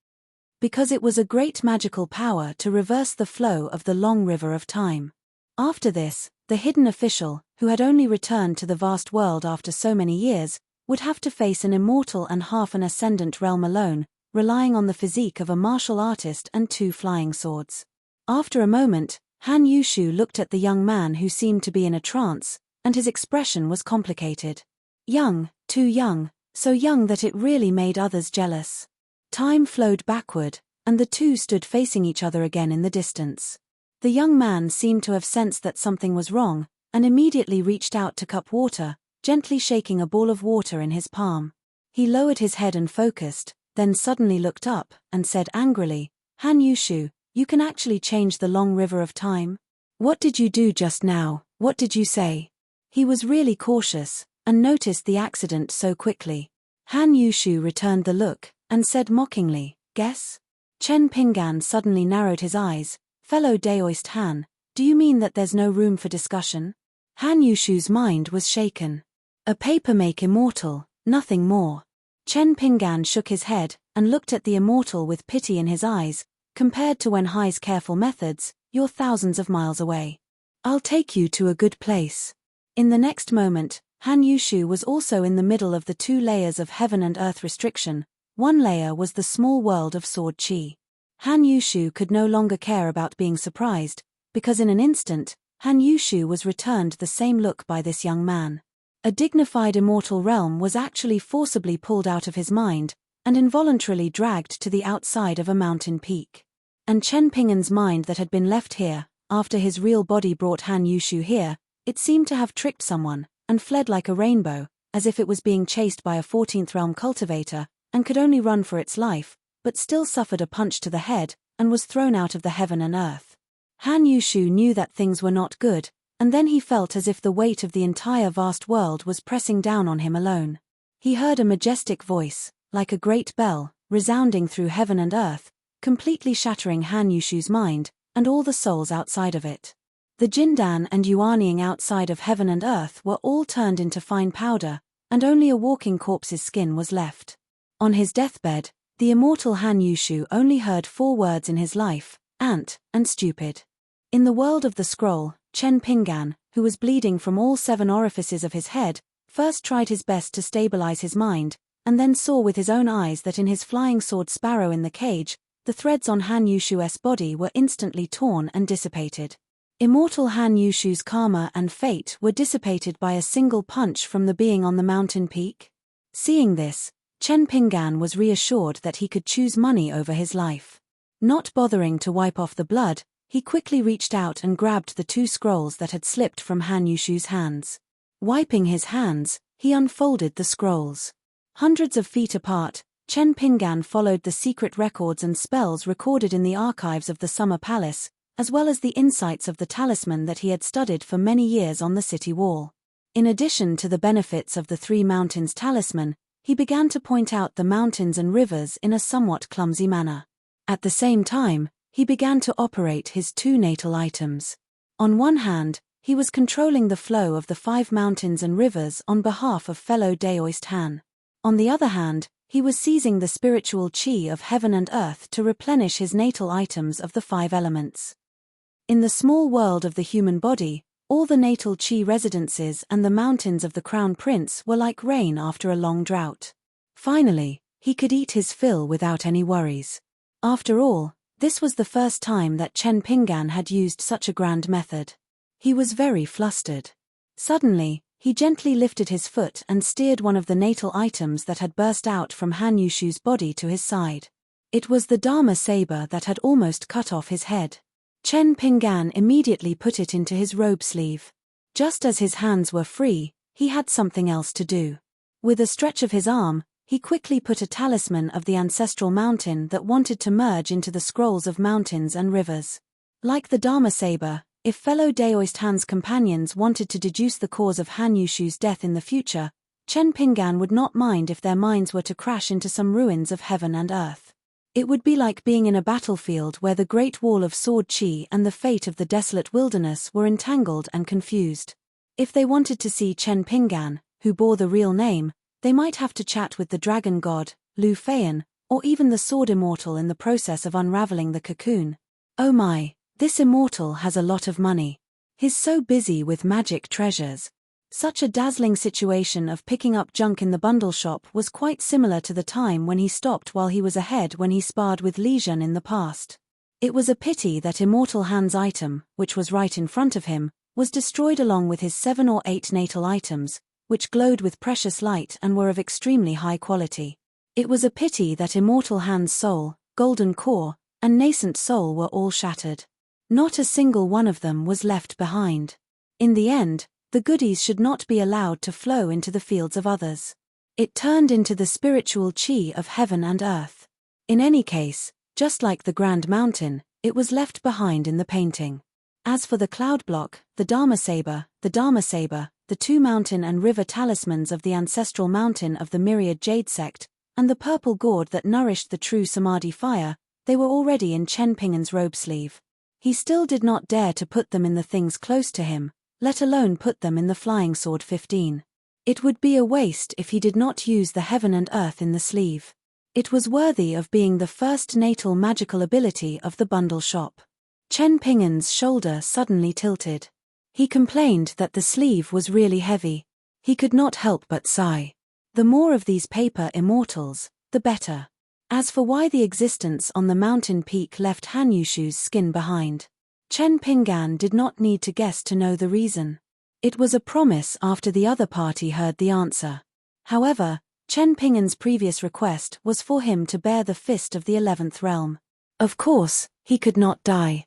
Because it was a great magical power to reverse the flow of the long river of time. After this, the hidden official, who had only returned to the vast world after so many years, would have to face an immortal and half an ascendant realm alone, relying on the physique of a martial artist and 2 flying swords. After a moment, Han Yushu looked at the young man who seemed to be in a trance, and his expression was complicated. Young, too young, so young that it really made others jealous. Time flowed backward, and the two stood facing each other again in the distance. The young man seemed to have sensed that something was wrong, and immediately reached out to cup water, gently shaking a ball of water in his palm. He lowered his head and focused, then suddenly looked up, and said angrily, "Han Yushu, you can actually change the long river of time? What did you do just now? What did you say?" He was really cautious, and noticed the accident so quickly. Han Yushu returned the look, and said mockingly, "Guess?" Chen Pingan suddenly narrowed his eyes. "Fellow Daoist Han, do you mean that there's no room for discussion?" Han Yushu's mind was shaken. A paper make immortal, nothing more. Chen Pingan shook his head, and looked at the immortal with pity in his eyes. "Compared to Wen Hai's careful methods, you're thousands of miles away. I'll take you to a good place." In the next moment, Han Yushu was also in the middle of the 2 layers of heaven and earth restriction. One layer was the small world of sword chi. Han Yushu could no longer care about being surprised, because in an instant, Han Yushu was returned the same look by this young man. A dignified immortal realm was actually forcibly pulled out of his mind, and involuntarily dragged to the outside of a mountain peak. And Chen Pingan's mind that had been left here, after his real body brought Han Yushu here, it seemed to have tricked someone, and fled like a rainbow, as if it was being chased by a 14th realm cultivator, and could only run for its life, but still suffered a punch to the head, and was thrown out of the heaven and earth. Han Yushu knew that things were not good, and then he felt as if the weight of the entire vast world was pressing down on him alone. He heard a majestic voice, like a great bell, resounding through heaven and earth, completely shattering Han Yushu's mind, and all the souls outside of it. The Jindan and Yuanying outside of heaven and earth were all turned into fine powder, and only a walking corpse's skin was left. On his deathbed, the immortal Han Yushu only heard 4 words in his life: ant, and stupid. In the world of the scroll, Chen Pingan, who was bleeding from all 7 orifices of his head, first tried his best to stabilize his mind, and then saw with his own eyes that in his flying sword sparrow in the cage, the threads on Han Yushu's body were instantly torn and dissipated. Immortal Han Yushu's karma and fate were dissipated by a single punch from the being on the mountain peak. Seeing this, Chen Pingan was reassured that he could choose money over his life. Not bothering to wipe off the blood, he quickly reached out and grabbed the 2 scrolls that had slipped from Han Yushu's hands. Wiping his hands, he unfolded the scrolls. Hundreds of feet apart, Chen Pingan followed the secret records and spells recorded in the archives of the Summer Palace, as well as the insights of the talisman that he had studied for many years on the city wall. In addition to the benefits of the 3 mountains talisman, he began to point out the mountains and rivers in a somewhat clumsy manner. At the same time, he began to operate his 2 natal items. On one hand, he was controlling the flow of the 5 mountains and rivers on behalf of fellow Daoist Han. On the other hand, he was seizing the spiritual chi of heaven and earth to replenish his natal items of the 5 elements. In the small world of the human body, all the natal chi residences and the mountains of the Crown Prince were like rain after a long drought. Finally, he could eat his fill without any worries. After all, this was the first time that Chen Pingan had used such a grand method. He was very flustered. Suddenly, he gently lifted his foot and steered one of the natal items that had burst out from Han Yushu's body to his side. It was the Dharma saber that had almost cut off his head. Chen Pingan immediately put it into his robe sleeve. Just as his hands were free, he had something else to do. With a stretch of his arm, he quickly put a talisman of the ancestral mountain that wanted to merge into the scrolls of mountains and rivers. Like the Dharma saber, if fellow Daoist Han's companions wanted to deduce the cause of Han Yushu's death in the future, Chen Pingan would not mind if their minds were to crash into some ruins of heaven and earth. It would be like being in a battlefield where the great wall of sword chi and the fate of the desolate wilderness were entangled and confused. If they wanted to see Chen Pingan, who bore the real name, they might have to chat with the dragon god, Lu Feyan, or even the sword immortal in the process of unraveling the cocoon. Oh my, this immortal has a lot of money. He's so busy with magic treasures. Such a dazzling situation of picking up junk in the bundle shop was quite similar to the time when he stopped while he was ahead when he sparred with Li Jun in the past. It was a pity that Immortal Han's item, which was right in front of him, was destroyed along with his 7 or 8 natal items, which glowed with precious light and were of extremely high quality. It was a pity that Immortal Han's soul, golden core, and nascent soul were all shattered. Not a single one of them was left behind. In the end, the goodies should not be allowed to flow into the fields of others. It turned into the spiritual chi of heaven and earth. In any case, just like the Grand Mountain, it was left behind in the painting. As for the cloud block, the Dharma saber, the 2 mountain and river talismans of the ancestral mountain of the myriad jade sect, and the purple gourd that nourished the true Samadhi fire, they were already in Chen Pingan's robe sleeve. He still did not dare to put them in the things close to him, let alone put them in the flying sword 15. It would be a waste if he did not use the heaven and earth in the sleeve. It was worthy of being the first natal magical ability of the bundle shop. Chen Pingan's shoulder suddenly tilted. He complained that the sleeve was really heavy. He could not help but sigh. The more of these paper immortals, the better. As for why the existence on the mountain peak left Han Yushu's skin behind, Chen Pingan did not need to guess to know the reason. It was a promise after the other party heard the answer. However, Chen Pingan's previous request was for him to bear the fist of the 11th realm. Of course, he could not die.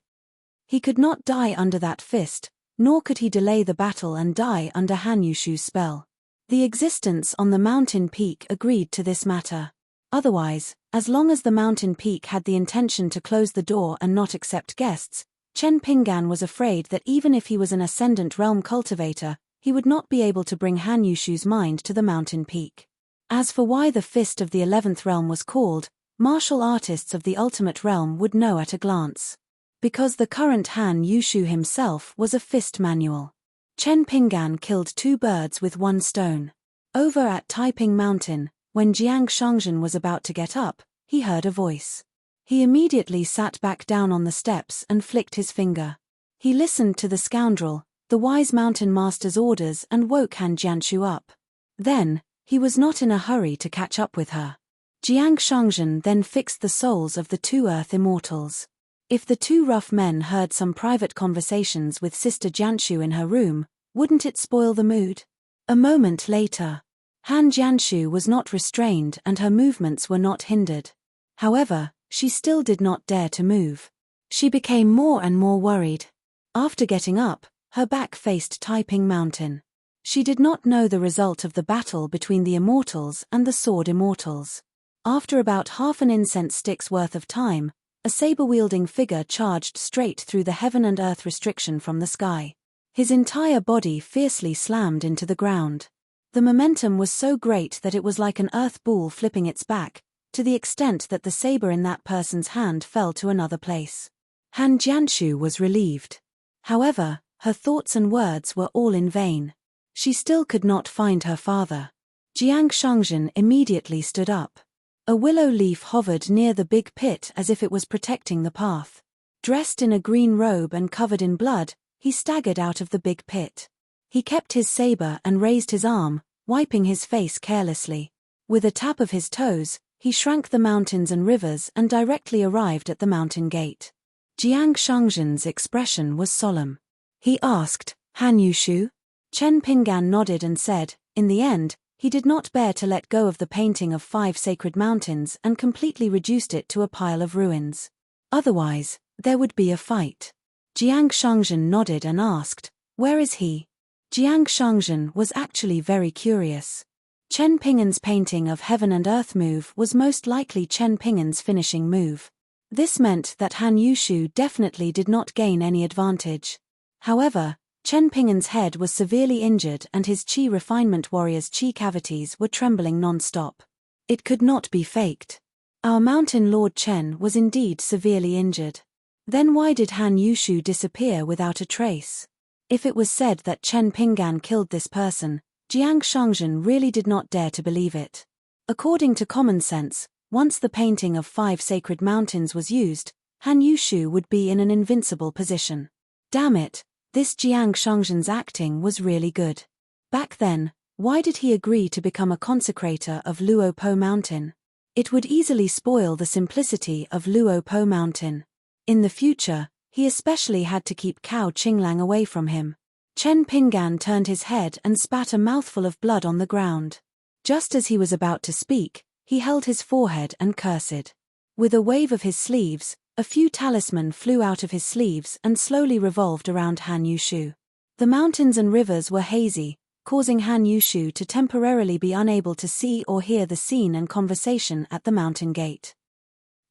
He could not die under that fist, nor could he delay the battle and die under Han Yushu's spell. The existence on the mountain peak agreed to this matter. Otherwise, as long as the mountain peak had the intention to close the door and not accept guests, Chen Pingan was afraid that even if he was an ascendant realm cultivator, he would not be able to bring Han Yushu's mind to the mountain peak. As for why the Fist of the 11th Realm was called, martial artists of the ultimate realm would know at a glance. Because the current Han Yushu himself was a fist manual. Chen Pingan killed 2 birds with 1 stone. Over at Taiping Mountain, when Jiang Shangzhen was about to get up, he heard a voice. He immediately sat back down on the steps and flicked his finger. He listened to the scoundrel, the wise mountain master's orders and woke Han Jianshu up. Then, he was not in a hurry to catch up with her. Jiang Shangzhen then fixed the souls of the 2 earth immortals. If the 2 rough men heard some private conversations with Sister Jianshu in her room, wouldn't it spoil the mood? A moment later, Han Jianshu was not restrained and her movements were not hindered. However, she still did not dare to move. She became more and more worried. After getting up, her back faced Taiping Mountain. She did not know the result of the battle between the immortals and the sword immortals. After about half an incense stick's worth of time, a saber-wielding figure charged straight through the heaven and earth restriction from the sky. His entire body fiercely slammed into the ground. The momentum was so great that it was like an earth ball flipping its back, to the extent that the saber in that person's hand fell to another place. Han Jianshu was relieved. However, her thoughts and words were all in vain. She still could not find her father. Jiang Shangzhen immediately stood up. A willow leaf hovered near the big pit as if it was protecting the path. Dressed in a green robe and covered in blood, he staggered out of the big pit. He kept his saber and raised his arm, wiping his face carelessly. With a tap of his toes, he shrank the mountains and rivers and directly arrived at the mountain gate. Jiang Shangzhen's expression was solemn. He asked, "Han Yushu?" Chen Pingan nodded and said, in the end, he did not bear to let go of the painting of 5 sacred mountains and completely reduced it to a pile of ruins. Otherwise, there would be a fight. Jiang Shangzhen nodded and asked, "Where is he?" Jiang Shangzhen was actually very curious. Chen Pingan's painting of heaven and earth move was most likely Chen Pingan's finishing move. This meant that Han Yushu definitely did not gain any advantage. However, Chen Pingan's head was severely injured and his Qi refinement warrior's Qi cavities were trembling non-stop. It could not be faked. Our mountain lord Chen was indeed severely injured. Then why did Han Yushu disappear without a trace? If it was said that Chen Pingan killed this person, Jiang Shangzhen really did not dare to believe it. According to common sense, once the painting of 5 sacred mountains was used, Han Yushu would be in an invincible position. Damn it, this Jiang Shangzhen's acting was really good. Back then, why did he agree to become a consecrator of Luo Po Mountain? It would easily spoil the simplicity of Luo Po Mountain. In the future, he especially had to keep Cao Qinglang away from him. Chen Pinggan turned his head and spat a mouthful of blood on the ground. Just as he was about to speak, he held his forehead and cursed. With a wave of his sleeves, a few talisman flew out of his sleeves and slowly revolved around Han Yushu. The mountains and rivers were hazy, causing Han Yushu to temporarily be unable to see or hear the scene and conversation at the mountain gate.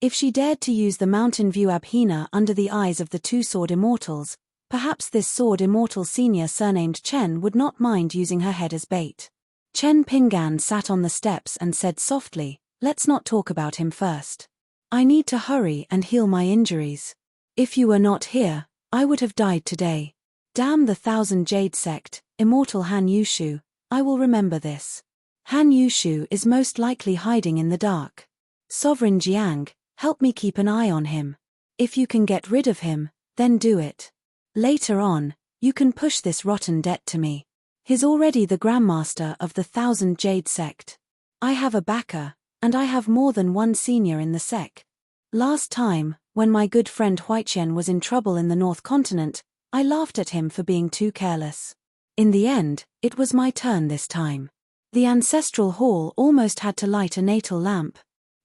If she dared to use the mountain view Abhina under the eyes of the 2 sword immortals, perhaps this sword immortal senior surnamed Chen would not mind using her head as bait. Chen Pinggan sat on the steps and said softly, "Let's not talk about him first. I need to hurry and heal my injuries. If you were not here, I would have died today. Damn the 1000 Jade sect, immortal Han Yushu, I will remember this. Han Yushu is most likely hiding in the dark. Sovereign Jiang, help me keep an eye on him. If you can get rid of him, then do it. Later on, you can push this rotten debt to me. He's already the Grandmaster of the 1000 Jade sect. I have a backer, and I have more than one senior in the sect. Last time, when my good friend Huaiqian was in trouble in the North Continent, I laughed at him for being too careless. In the end, it was my turn this time. The ancestral hall almost had to light a natal lamp.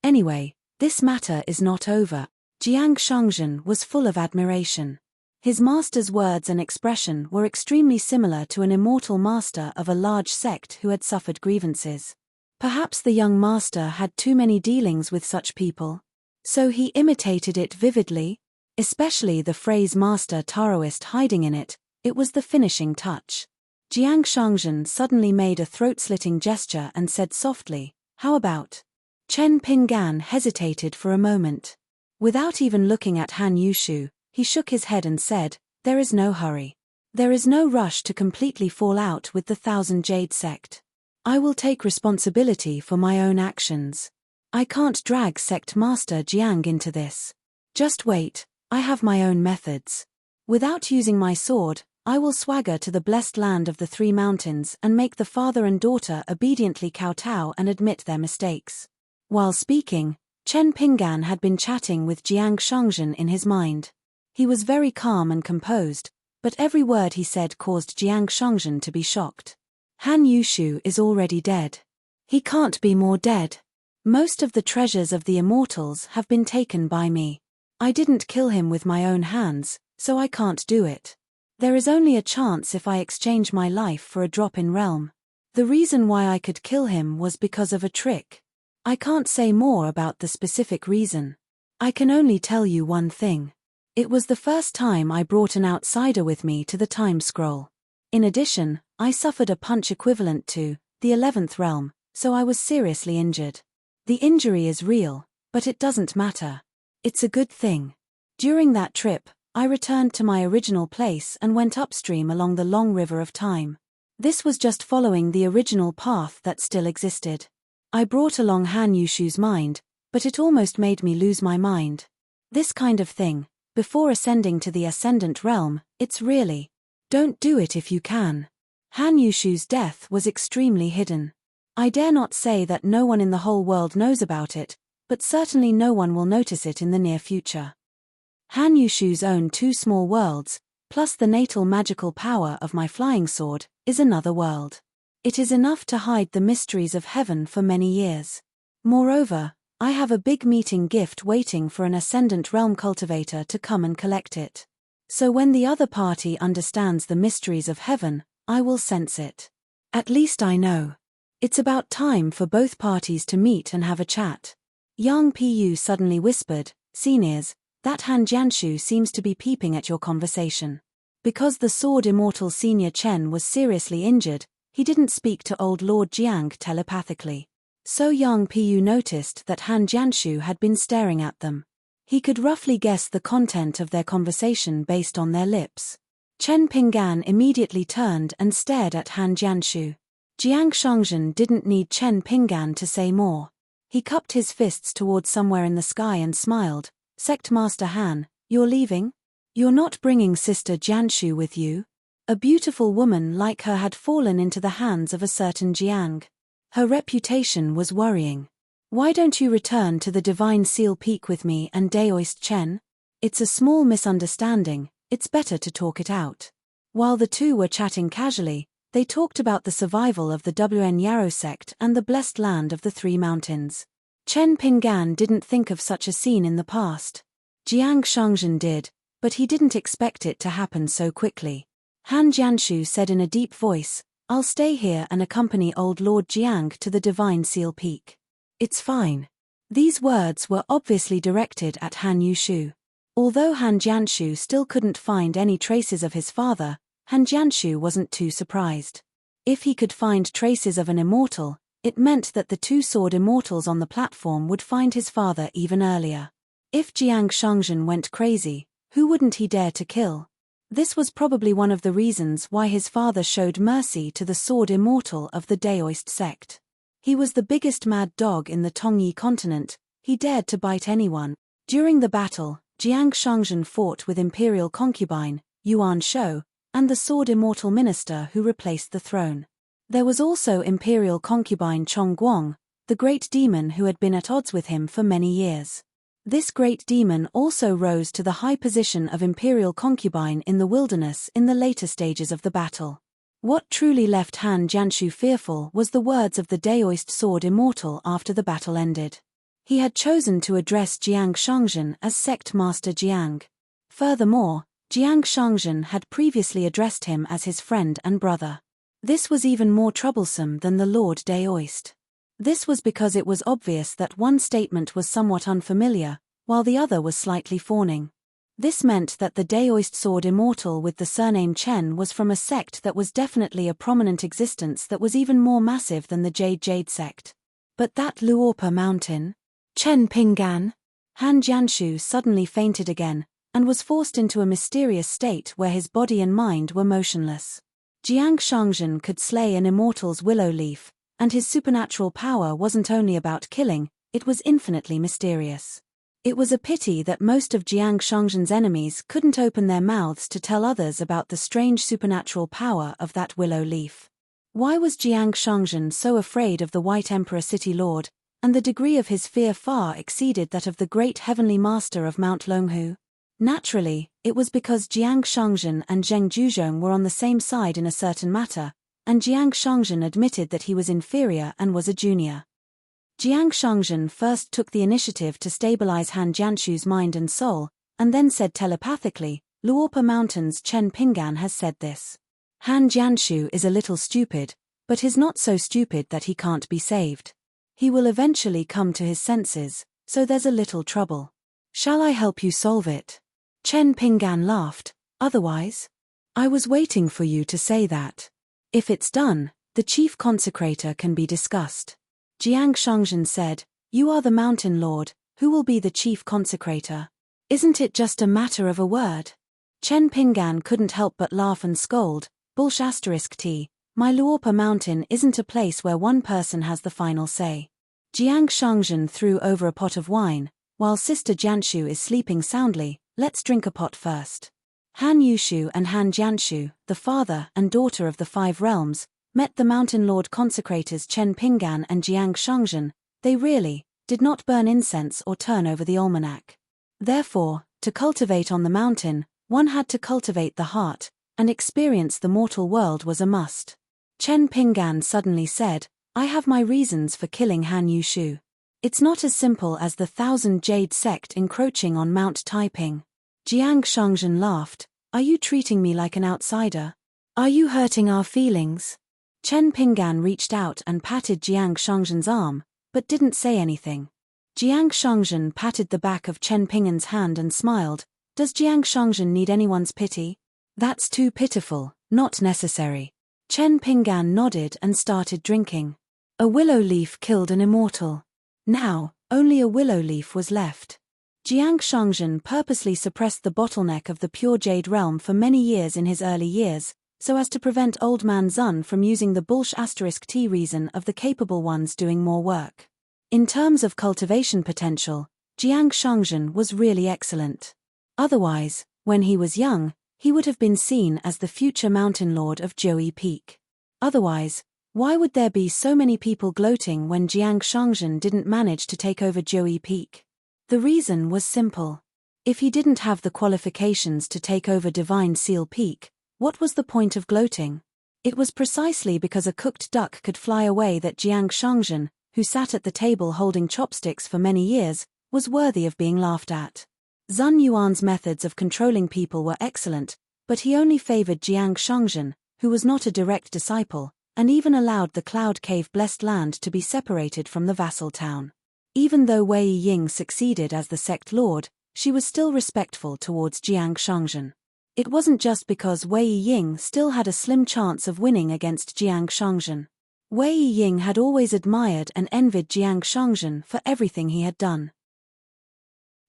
Anyway, this matter is not over." Jiang Shangzhen was full of admiration. His master's words and expression were extremely similar to an immortal master of a large sect who had suffered grievances. Perhaps the young master had too many dealings with such people. So he imitated it vividly, especially the phrase master Taoist hiding in it. It was the finishing touch. Jiang Shangzhen suddenly made a throat-slitting gesture and said softly, "How about?" Chen Pinggan hesitated for a moment. Without even looking at Han Yushu, he shook his head and said, "There is no hurry. There is no rush to completely fall out with the 1000 Jade sect. I will take responsibility for my own actions. I can't drag sect master Jiang into this. Just wait, I have my own methods. Without using my sword, I will swagger to the blessed land of the 3 mountains and make the father and daughter obediently kowtow and admit their mistakes." While speaking, Chen Pinggan had been chatting with Jiang Shangzhen in his mind. He was very calm and composed, but every word he said caused Jiang Shangzhen to be shocked. Han Yushu is already dead. He can't be more dead. Most of the treasures of the immortals have been taken by me. I didn't kill him with my own hands, so I can't do it. There is only a chance if I exchange my life for a drop in realm. The reason why I could kill him was because of a trick. I can't say more about the specific reason. I can only tell you one thing. It was the first time I brought an outsider with me to the time scroll. In addition, I suffered a punch equivalent to the 11th realm, so I was seriously injured. The injury is real, but it doesn't matter. It's a good thing. During that trip, I returned to my original place and went upstream along the long river of time. This was just following the original path that still existed. I brought along Han Yushu's mind, but it almost made me lose my mind. This kind of thing, before ascending to the ascendant realm, it's really. Don't do it if you can. Han Yushu's death was extremely hidden. I dare not say that no one in the whole world knows about it, but certainly no one will notice it in the near future. Han Yushu's own 2 small worlds, plus the natal magical power of my flying sword, is another world. It is enough to hide the mysteries of heaven for many years. Moreover, I have a big meeting gift waiting for an ascendant realm cultivator to come and collect it. So when the other party understands the mysteries of heaven, I will sense it. At least I know. It's about time for both parties to meet and have a chat. Yang Pu suddenly whispered, "Seniors, that Han Jianshu seems to be peeping at your conversation." Because the sword immortal senior Chen was seriously injured, he didn't speak to old Lord Jiang telepathically. So Yang Pu noticed that Han Jianshu had been staring at them. He could roughly guess the content of their conversation based on their lips. Chen Pinggan immediately turned and stared at Han Jianshu. Jiang Shangzhen didn't need Chen Pinggan to say more. He cupped his fists towards somewhere in the sky and smiled. Sect Master Han, you're leaving? You're not bringing Sister Jianshu with you? A beautiful woman like her had fallen into the hands of a certain Jiang. Her reputation was worrying. Why don't you return to the Divine Seal Peak with me and Daoist Chen? It's a small misunderstanding, it's better to talk it out. While the two were chatting casually, they talked about the survival of the WN Yarrow sect and the blessed land of the Three Mountains. Chen Pinggan didn't think of such a scene in the past. Jiang Shangzhen did, but he didn't expect it to happen so quickly. Han Jianshu said in a deep voice, I'll stay here and accompany old Lord Jiang to the Divine Seal Peak. It's fine. These words were obviously directed at Han Yushu. Although Han Jianshu still couldn't find any traces of his father, Han Jianshu wasn't too surprised. If he could find traces of an immortal, it meant that the two sword immortals on the platform would find his father even earlier. If Jiang Shangzhen went crazy, who wouldn't he dare to kill? This was probably one of the reasons why his father showed mercy to the sword immortal of the Daoist sect. He was the biggest mad dog in the Tongyi continent, he dared to bite anyone. During the battle, Jiang Shangzhen fought with imperial concubine, Yuan Shou, and the sword immortal minister who replaced the throne. There was also imperial concubine Chong Guang, the great demon who had been at odds with him for many years. This great demon also rose to the high position of imperial concubine in the wilderness in the later stages of the battle. What truly left Han Jianshu fearful was the words of the Daoist sword immortal after the battle ended. He had chosen to address Jiang Shangzhen as Sect Master Jiang. Furthermore, Jiang Shangzhen had previously addressed him as his friend and brother. This was even more troublesome than the Lord Daoist. This was because it was obvious that one statement was somewhat unfamiliar, while the other was slightly fawning. This meant that the Daoist sword immortal with the surname Chen was from a sect that was definitely a prominent existence that was even more massive than the Jade sect. But that Luorpa mountain? Chen Pinggan? Han Jianshu suddenly fainted again, and was forced into a mysterious state where his body and mind were motionless. Jiang Shangzhen could slay an immortal's willow leaf, and his supernatural power wasn't only about killing, it was infinitely mysterious. It was a pity that most of Jiang Shangzhen's enemies couldn't open their mouths to tell others about the strange supernatural power of that willow leaf. Why was Jiang Shangzhen so afraid of the White Emperor City Lord, and the degree of his fear far exceeded that of the great heavenly master of Mount Longhu? Naturally, it was because Jiang Shangzhen and Zheng Juzhong were on the same side in a certain matter, and Jiang Shangzhen admitted that he was inferior and was a junior. Jiang Shangzhen first took the initiative to stabilize Han Jianshu's mind and soul, and then said telepathically, Luorpa Mountain's Chen Pinggan has said this. Han Jianshu is a little stupid, but he's not so stupid that he can't be saved. He will eventually come to his senses, so there's a little trouble. Shall I help you solve it? Chen Pinggan laughed. Otherwise? I was waiting for you to say that. If it's done, the chief consecrator can be discussed. Jiang Shangzhen said, You are the mountain lord, who will be the chief consecrator? Isn't it just a matter of a word? Chen Pinggan couldn't help but laugh and scold, T, my Luorpa mountain isn't a place where one person has the final say. Jiang Shangzhen threw over a pot of wine, while Sister Jianshu is sleeping soundly, let's drink a pot first. Han Yushu and Han Jianshu, the father and daughter of the Five Realms, met the Mountain Lord consecrators Chen Pinggan and Jiang Shangzhen. They really did not burn incense or turn over the almanac. Therefore, to cultivate on the mountain, one had to cultivate the heart, and experience the mortal world was a must. Chen Pinggan suddenly said, I have my reasons for killing Han Yushu. It's not as simple as the Thousand Jade sect encroaching on Mount Taiping. Jiang Shangzhen laughed, Are you treating me like an outsider? Are you hurting our feelings? Chen Pinggan reached out and patted Jiang Shangzhen's arm, but didn't say anything. Jiang Shangzhen patted the back of Chen Pinggan's hand and smiled, Does Jiang Shangzhen need anyone's pity? That's too pitiful, not necessary. Chen Pinggan nodded and started drinking. A willow leaf killed an immortal. Now, only a willow leaf was left. Jiang Shangzhen purposely suppressed the bottleneck of the pure jade realm for many years in his early years, so as to prevent Old Man Zun from using the **T reason of the capable ones doing more work. In terms of cultivation potential, Jiang Shangzhen was really excellent. Otherwise, when he was young, he would have been seen as the future mountain lord of Zhouyi Peak. Otherwise, why would there be so many people gloating when Jiang Shangzhen didn't manage to take over Zhouyi Peak? The reason was simple. If he didn't have the qualifications to take over Divine Seal Peak, what was the point of gloating? It was precisely because a cooked duck could fly away that Jiang Shangzhen, who sat at the table holding chopsticks for many years, was worthy of being laughed at. Zun Yuan's methods of controlling people were excellent, but he only favored Jiang Shangzhen, who was not a direct disciple, and even allowed the Cloud Cave blessed land to be separated from the vassal town. Even though Wei Ying succeeded as the sect lord, she was still respectful towards Jiang Shangzhen. It wasn't just because Wei Ying still had a slim chance of winning against Jiang Shangzhen. Wei Ying had always admired and envied Jiang Shangzhen for everything he had done.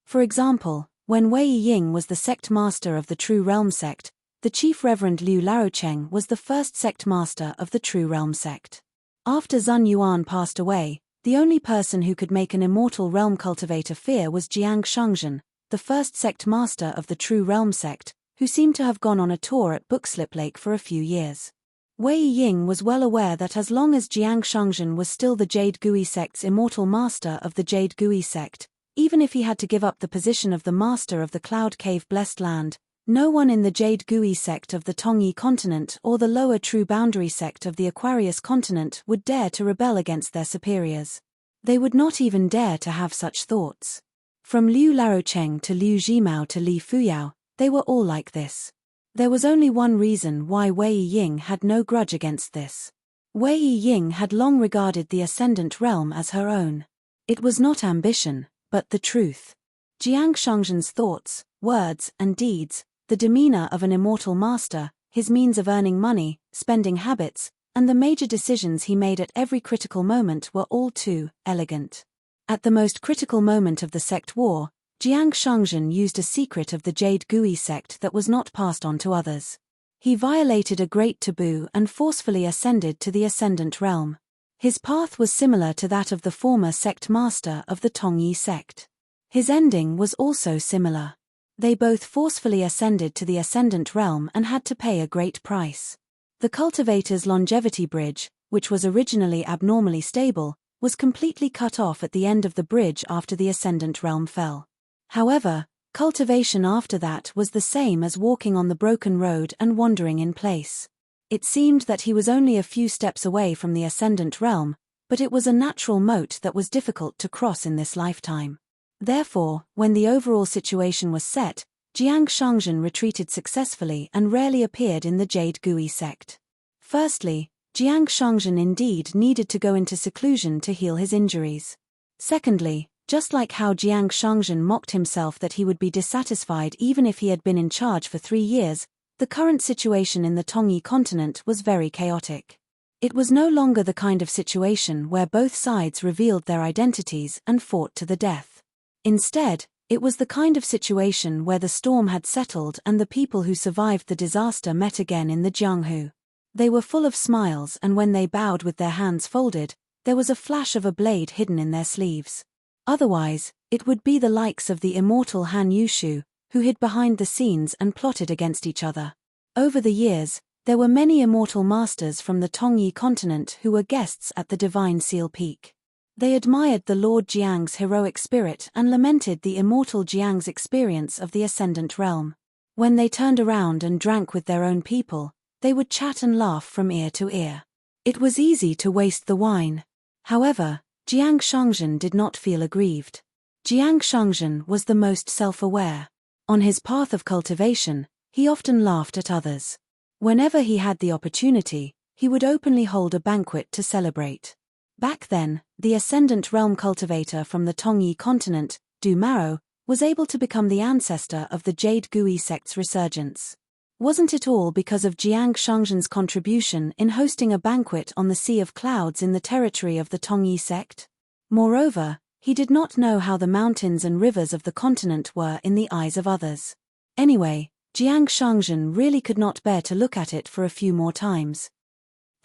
For example, when Wei Ying was the sect master of the True Realm sect, the Chief Reverend Liu Laocheng was the first sect master of the True Realm sect. After Zun Yuan passed away, the only person who could make an immortal realm cultivator fear was Jiang Shangzhen, the first sect master of the True Realm sect, who seemed to have gone on a tour at Bookslip Lake for a few years. Wei Ying was well aware that as long as Jiang Shangzhen was still the Jade Gui sect's immortal master of the Jade Gui sect, even if he had to give up the position of the master of the Cloud Cave blessed land, no one in the Jade Gui sect of the Tongyi continent or the lower True Boundary sect of the Aquarius continent would dare to rebel against their superiors. They would not even dare to have such thoughts. From Liu Laocheng to Liu Zhimao to Li Fuyao, they were all like this. There was only one reason why Wei Ying had no grudge against this. Wei Ying had long regarded the Ascendant Realm as her own. It was not ambition, but the truth. Jiang Shangzhen's thoughts, words, and deeds, the demeanor of an immortal master, his means of earning money, spending habits, and the major decisions he made at every critical moment were all too elegant. At the most critical moment of the sect war, Jiang Shangzhen used a secret of the Jade Gui sect that was not passed on to others. He violated a great taboo and forcefully ascended to the Ascendant Realm. His path was similar to that of the former sect master of the Tongyi sect. His ending was also similar. They both forcefully ascended to the Ascendant Realm and had to pay a great price. The cultivator's longevity bridge, which was originally abnormally stable, was completely cut off at the end of the bridge after the Ascendant Realm fell. However, cultivation after that was the same as walking on the broken road and wandering in place. It seemed that he was only a few steps away from the Ascendant Realm, but it was a natural moat that was difficult to cross in this lifetime. Therefore, when the overall situation was set, Jiang Shangzhen retreated successfully and rarely appeared in the Jade Gui sect. Firstly, Jiang Shangzhen indeed needed to go into seclusion to heal his injuries. Secondly, just like how Jiang Shangzhen mocked himself that he would be dissatisfied even if he had been in charge for 3 years, the current situation in the Tongyi continent was very chaotic. It was no longer the kind of situation where both sides revealed their identities and fought to the death. Instead, it was the kind of situation where the storm had settled and the people who survived the disaster met again in the Jianghu. They were full of smiles, and when they bowed with their hands folded, there was a flash of a blade hidden in their sleeves. Otherwise, it would be the likes of the immortal Han Yushu, who hid behind the scenes and plotted against each other. Over the years, there were many immortal masters from the Tongyi continent who were guests at the Divine Seal Peak. They admired the Lord Jiang's heroic spirit and lamented the immortal Jiang's experience of the Ascendant Realm. When they turned around and drank with their own people, they would chat and laugh from ear to ear. It was easy to waste the wine. However, Jiang Shangzhen did not feel aggrieved. Jiang Shangzhen was the most self-aware. On his path of cultivation, he often laughed at others. Whenever he had the opportunity, he would openly hold a banquet to celebrate. Back then, the Ascendant Realm cultivator from the Tongyi continent, Du Maro, was able to become the ancestor of the Jade Gui sect's resurgence. Wasn't it all because of Jiang Shangzhen's contribution in hosting a banquet on the Sea of Clouds in the territory of the Tongyi sect? Moreover, he did not know how the mountains and rivers of the continent were in the eyes of others. Anyway, Jiang Shangzhen really could not bear to look at it for a few more times.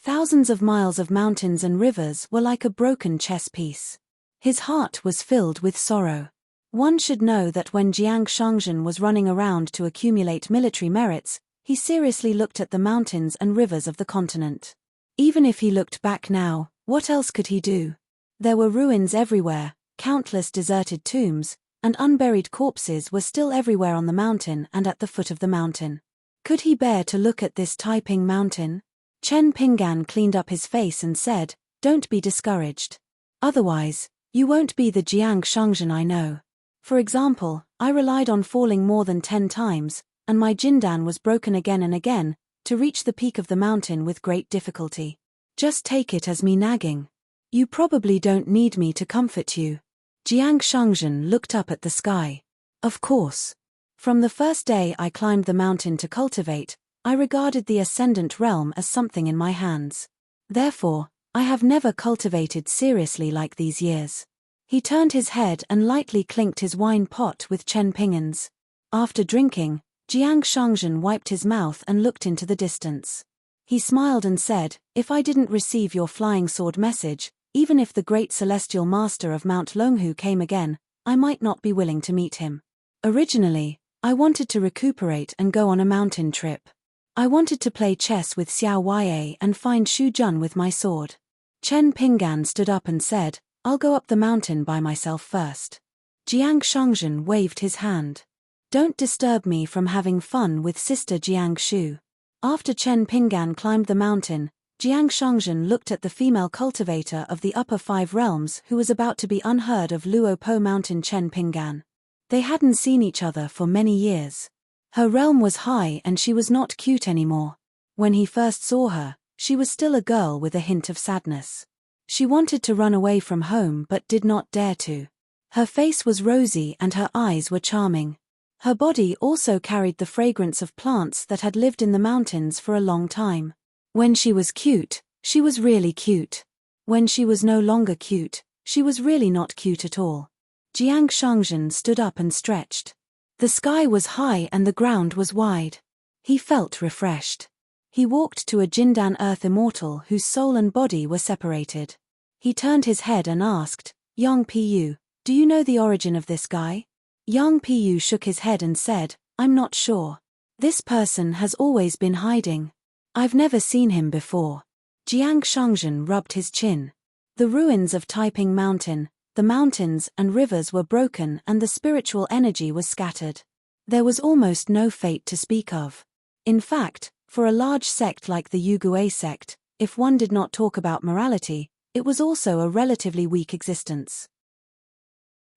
Thousands of miles of mountains and rivers were like a broken chess piece. His heart was filled with sorrow. One should know that when Jiang Shangzhen was running around to accumulate military merits, he seriously looked at the mountains and rivers of the continent. Even if he looked back now, what else could he do? There were ruins everywhere, countless deserted tombs, and unburied corpses were still everywhere on the mountain and at the foot of the mountain. Could he bear to look at this Taiping mountain? Chen Pinggan cleaned up his face and said, "Don't be discouraged. Otherwise, you won't be the Jiang Shangzhen I know. For example, I relied on falling more than 10 times, and my jindan was broken again and again, to reach the peak of the mountain with great difficulty. Just take it as me nagging. You probably don't need me to comfort you." Jiang Shangzhen looked up at the sky. "Of course. From the first day I climbed the mountain to cultivate, I regarded the ascendant realm as something in my hands. Therefore, I have never cultivated seriously like these years." He turned his head and lightly clinked his wine pot with Chen Pinggan's. After drinking, Jiang Shangzhen wiped his mouth and looked into the distance. He smiled and said, "If I didn't receive your flying sword message, even if the great celestial master of Mount Longhu came again, I might not be willing to meet him. Originally, I wanted to recuperate and go on a mountain trip. I wanted to play chess with Xiao Ye and find Xu Jun with my sword." Chen Pinggan stood up and said, "I'll go up the mountain by myself first." Jiang Shangzhen waved his hand. "Don't disturb me from having fun with Sister Jiang Shu." After Chen Pinggan climbed the mountain, Jiang Shangzhen looked at the female cultivator of the upper 5 realms who was about to be unheard of Luo Po Mountain Chen Pinggan. They hadn't seen each other for many years. Her realm was high and she was not cute anymore. When he first saw her, she was still a girl with a hint of sadness. She wanted to run away from home but did not dare to. Her face was rosy and her eyes were charming. Her body also carried the fragrance of plants that had lived in the mountains for a long time. When she was cute, she was really cute. When she was no longer cute, she was really not cute at all. Jiang Shangzhen stood up and stretched. The sky was high and the ground was wide. He felt refreshed. He walked to a Jindan Earth Immortal whose soul and body were separated. He turned his head and asked, "Yang Pu, do you know the origin of this guy?" Yang Pu shook his head and said, "I'm not sure. This person has always been hiding. I've never seen him before." Jiang Shangzhen rubbed his chin. The ruins of Taiping Mountain, the mountains and rivers were broken and the spiritual energy was scattered. There was almost no fate to speak of. In fact, for a large sect like the Yugui sect, if one did not talk about morality, it was also a relatively weak existence.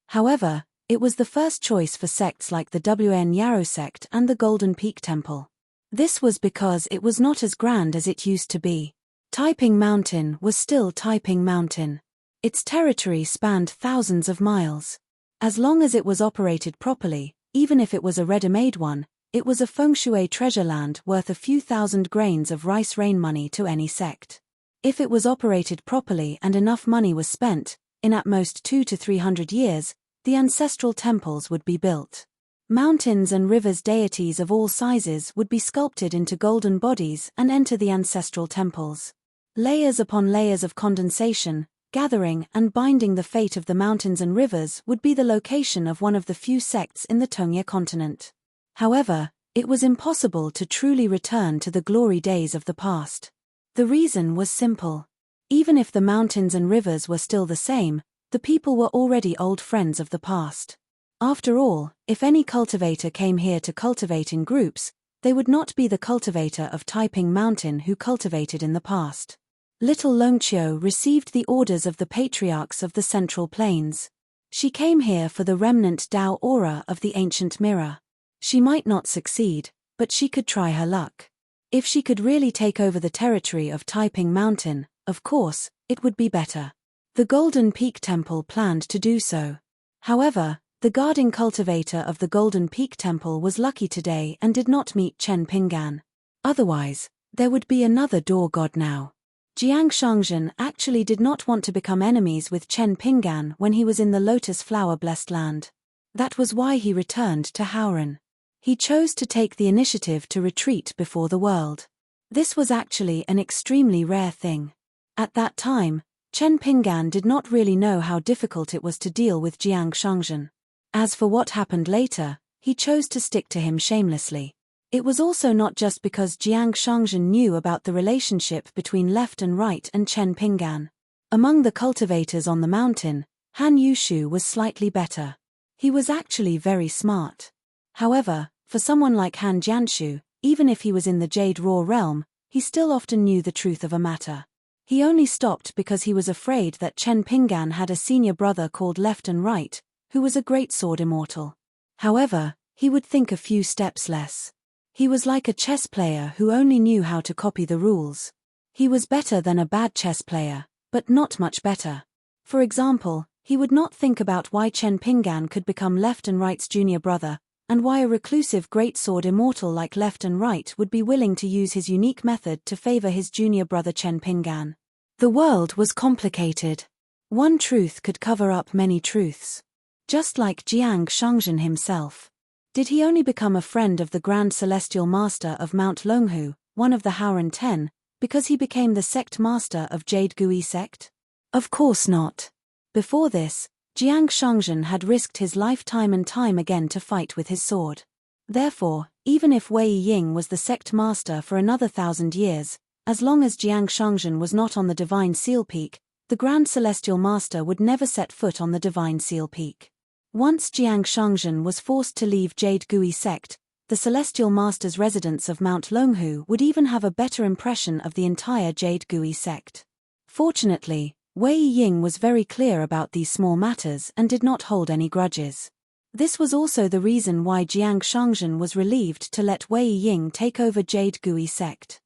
However, it was the first choice for sects like the Wn Yarrow sect and the Golden Peak Temple. This was because it was not as grand as it used to be. Taiping Mountain was still Taiping Mountain. Its territory spanned thousands of miles. As long as it was operated properly, even if it was a ready-made one, it was a feng shui treasure land worth a few thousand grains of rice rain money to any sect. If it was operated properly and enough money was spent, in at most 200 to 300 years, the ancestral temples would be built. Mountains and rivers deities of all sizes would be sculpted into golden bodies and enter the ancestral temples. Layers upon layers of condensation, gathering and binding the fate of the mountains and rivers would be the location of one of the few sects in the Tongya continent. However, it was impossible to truly return to the glory days of the past. The reason was simple. Even if the mountains and rivers were still the same, the people were already old friends of the past. After all, if any cultivator came here to cultivate in groups, they would not be the cultivator of Taiping Mountain who cultivated in the past. Little Longqiu received the orders of the patriarchs of the Central Plains. She came here for the remnant Dao aura of the ancient mirror. She might not succeed, but she could try her luck. If she could really take over the territory of Taiping Mountain, of course, it would be better. The Golden Peak Temple planned to do so. However, the guarding cultivator of the Golden Peak Temple was lucky today and did not meet Chen Pinggan. Otherwise, there would be another door god now. Jiang Shangzhen actually did not want to become enemies with Chen Pinggan when he was in the Lotus Flower Blessed Land. That was why he returned to Howran. He chose to take the initiative to retreat before the world. This was actually an extremely rare thing. At that time, Chen Pinggan did not really know how difficult it was to deal with Jiang Shangzhen. As for what happened later, he chose to stick to him shamelessly. It was also not just because Jiang Shangzhen knew about the relationship between left and right and Chen Pinggan. Among the cultivators on the mountain, Han Yushu was slightly better. He was actually very smart. However, for someone like Han Jianshu, even if he was in the Jade Raw realm, he still often knew the truth of a matter. He only stopped because he was afraid that Chen Pinggan had a senior brother called Left and Right, who was a great sword immortal. However, he would think a few steps less. He was like a chess player who only knew how to copy the rules. He was better than a bad chess player, but not much better. For example, he would not think about why Chen Pinggan could become Left and Right's junior brother, and why a reclusive greatsword immortal like Left and Right would be willing to use his unique method to favor his junior brother Chen Pinggan. The world was complicated. One truth could cover up many truths. Just like Jiang Shangzhen himself. Did he only become a friend of the Grand Celestial Master of Mount Longhu, one of the Howran Ten, because he became the sect master of Jade Gui sect? Of course not. Before this, Jiang Shangzhen had risked his life time and time again to fight with his sword. Therefore, even if Wei Ying was the sect master for another 1,000 years, as long as Jiang Shangzhen was not on the Divine Seal Peak, the Grand Celestial Master would never set foot on the Divine Seal Peak. Once Jiang Shangzhen was forced to leave Jade Gui sect, the Celestial Master's residence of Mount Longhu would even have a better impression of the entire Jade Gui sect. Fortunately, Wei Ying was very clear about these small matters and did not hold any grudges. This was also the reason why Jiang Shangzhen was relieved to let Wei Ying take over Jade Gui sect.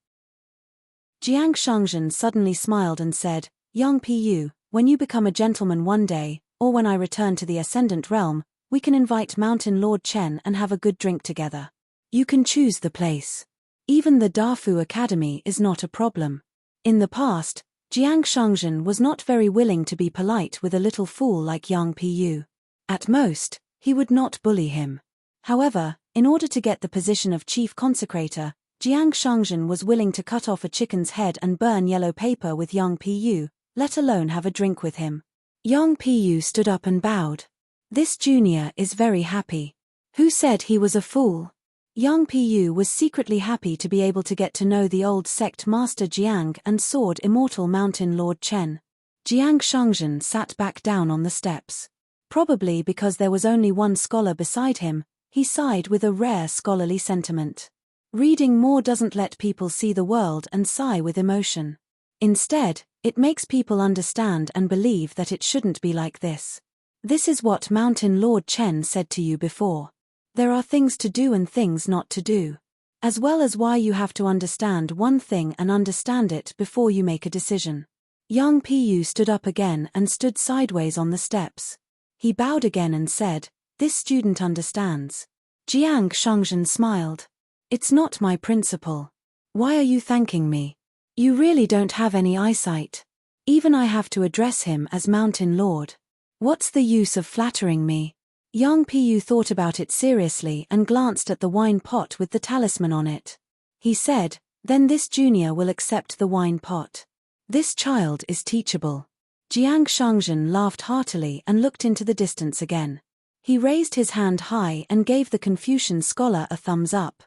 Jiang Shangzhen suddenly smiled and said, "Yang Pu, when you become a gentleman one day, or when I return to the Ascendant Realm, we can invite Mountain Lord Chen and have a good drink together. You can choose the place. Even the Dafu Academy is not a problem." In the past, Jiang Shangzhen was not very willing to be polite with a little fool like Yang Pu. At most, he would not bully him. However, in order to get the position of chief consecrator, Jiang Shangzhen was willing to cut off a chicken's head and burn yellow paper with Yang Pu, let alone have a drink with him. Yang Pu stood up and bowed. "This junior is very happy. Who said he was a fool?" Yang Pu was secretly happy to be able to get to know the old sect master Jiang and sword immortal Mountain Lord Chen. Jiang Shangzhen sat back down on the steps. Probably because there was only one scholar beside him, he sighed with a rare scholarly sentiment. Reading more doesn't let people see the world and sigh with emotion. Instead, it makes people understand and believe that it shouldn't be like this. This is what Mountain Lord Chen said to you before. There are things to do and things not to do. As well as why you have to understand one thing and understand it before you make a decision. Yang Pu stood up again and stood sideways on the steps. He bowed again and said, "This student understands." Jiang Shangzhen smiled. "It's not my principle. Why are you thanking me? You really don't have any eyesight. Even I have to address him as Mountain Lord. What's the use of flattering me?" Yang Pu thought about it seriously and glanced at the wine pot with the talisman on it. He said, "Then this junior will accept the wine pot. This child is teachable." Jiang Shangzhen laughed heartily and looked into the distance again. He raised his hand high and gave the Confucian scholar a thumbs up.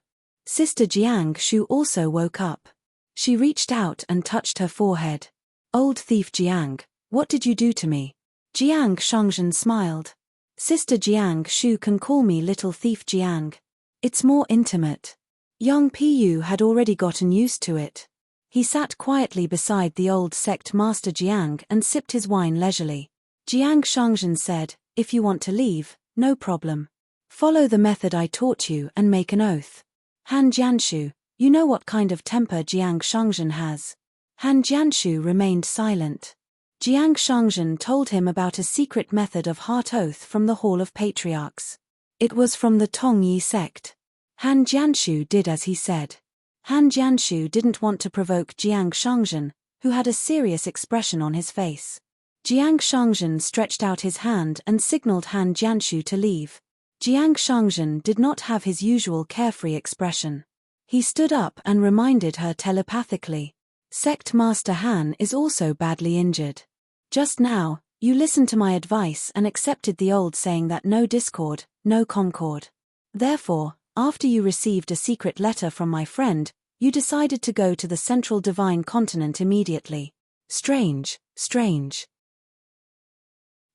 Sister Jiang Shu also woke up. She reached out and touched her forehead. "Old thief Jiang, what did you do to me?" Jiang Shangzhen smiled. "Sister Jiang Shu can call me Little Thief Jiang. It's more intimate." Yang Pu had already gotten used to it. He sat quietly beside the old sect master Jiang and sipped his wine leisurely. Jiang Shangzhen said, "If you want to leave, no problem. Follow the method I taught you and make an oath." Han Jianshu, you know what kind of temper Jiang Shangzhen has. Han Jianshu remained silent. Jiang Shangzhen told him about a secret method of heart oath from the Hall of Patriarchs. It was from the Tongyi sect. Han Jianshu did as he said. Han Jianshu didn't want to provoke Jiang Shangzhen, who had a serious expression on his face. Jiang Shangzhen stretched out his hand and signaled Han Jianshu to leave. Jiang Shangzhen did not have his usual carefree expression. He stood up and reminded her telepathically. Sect Master Han is also badly injured. Just now, you listened to my advice and accepted the old saying that no discord, no concord. Therefore, after you received a secret letter from my friend, you decided to go to the central divine continent immediately. Strange, strange.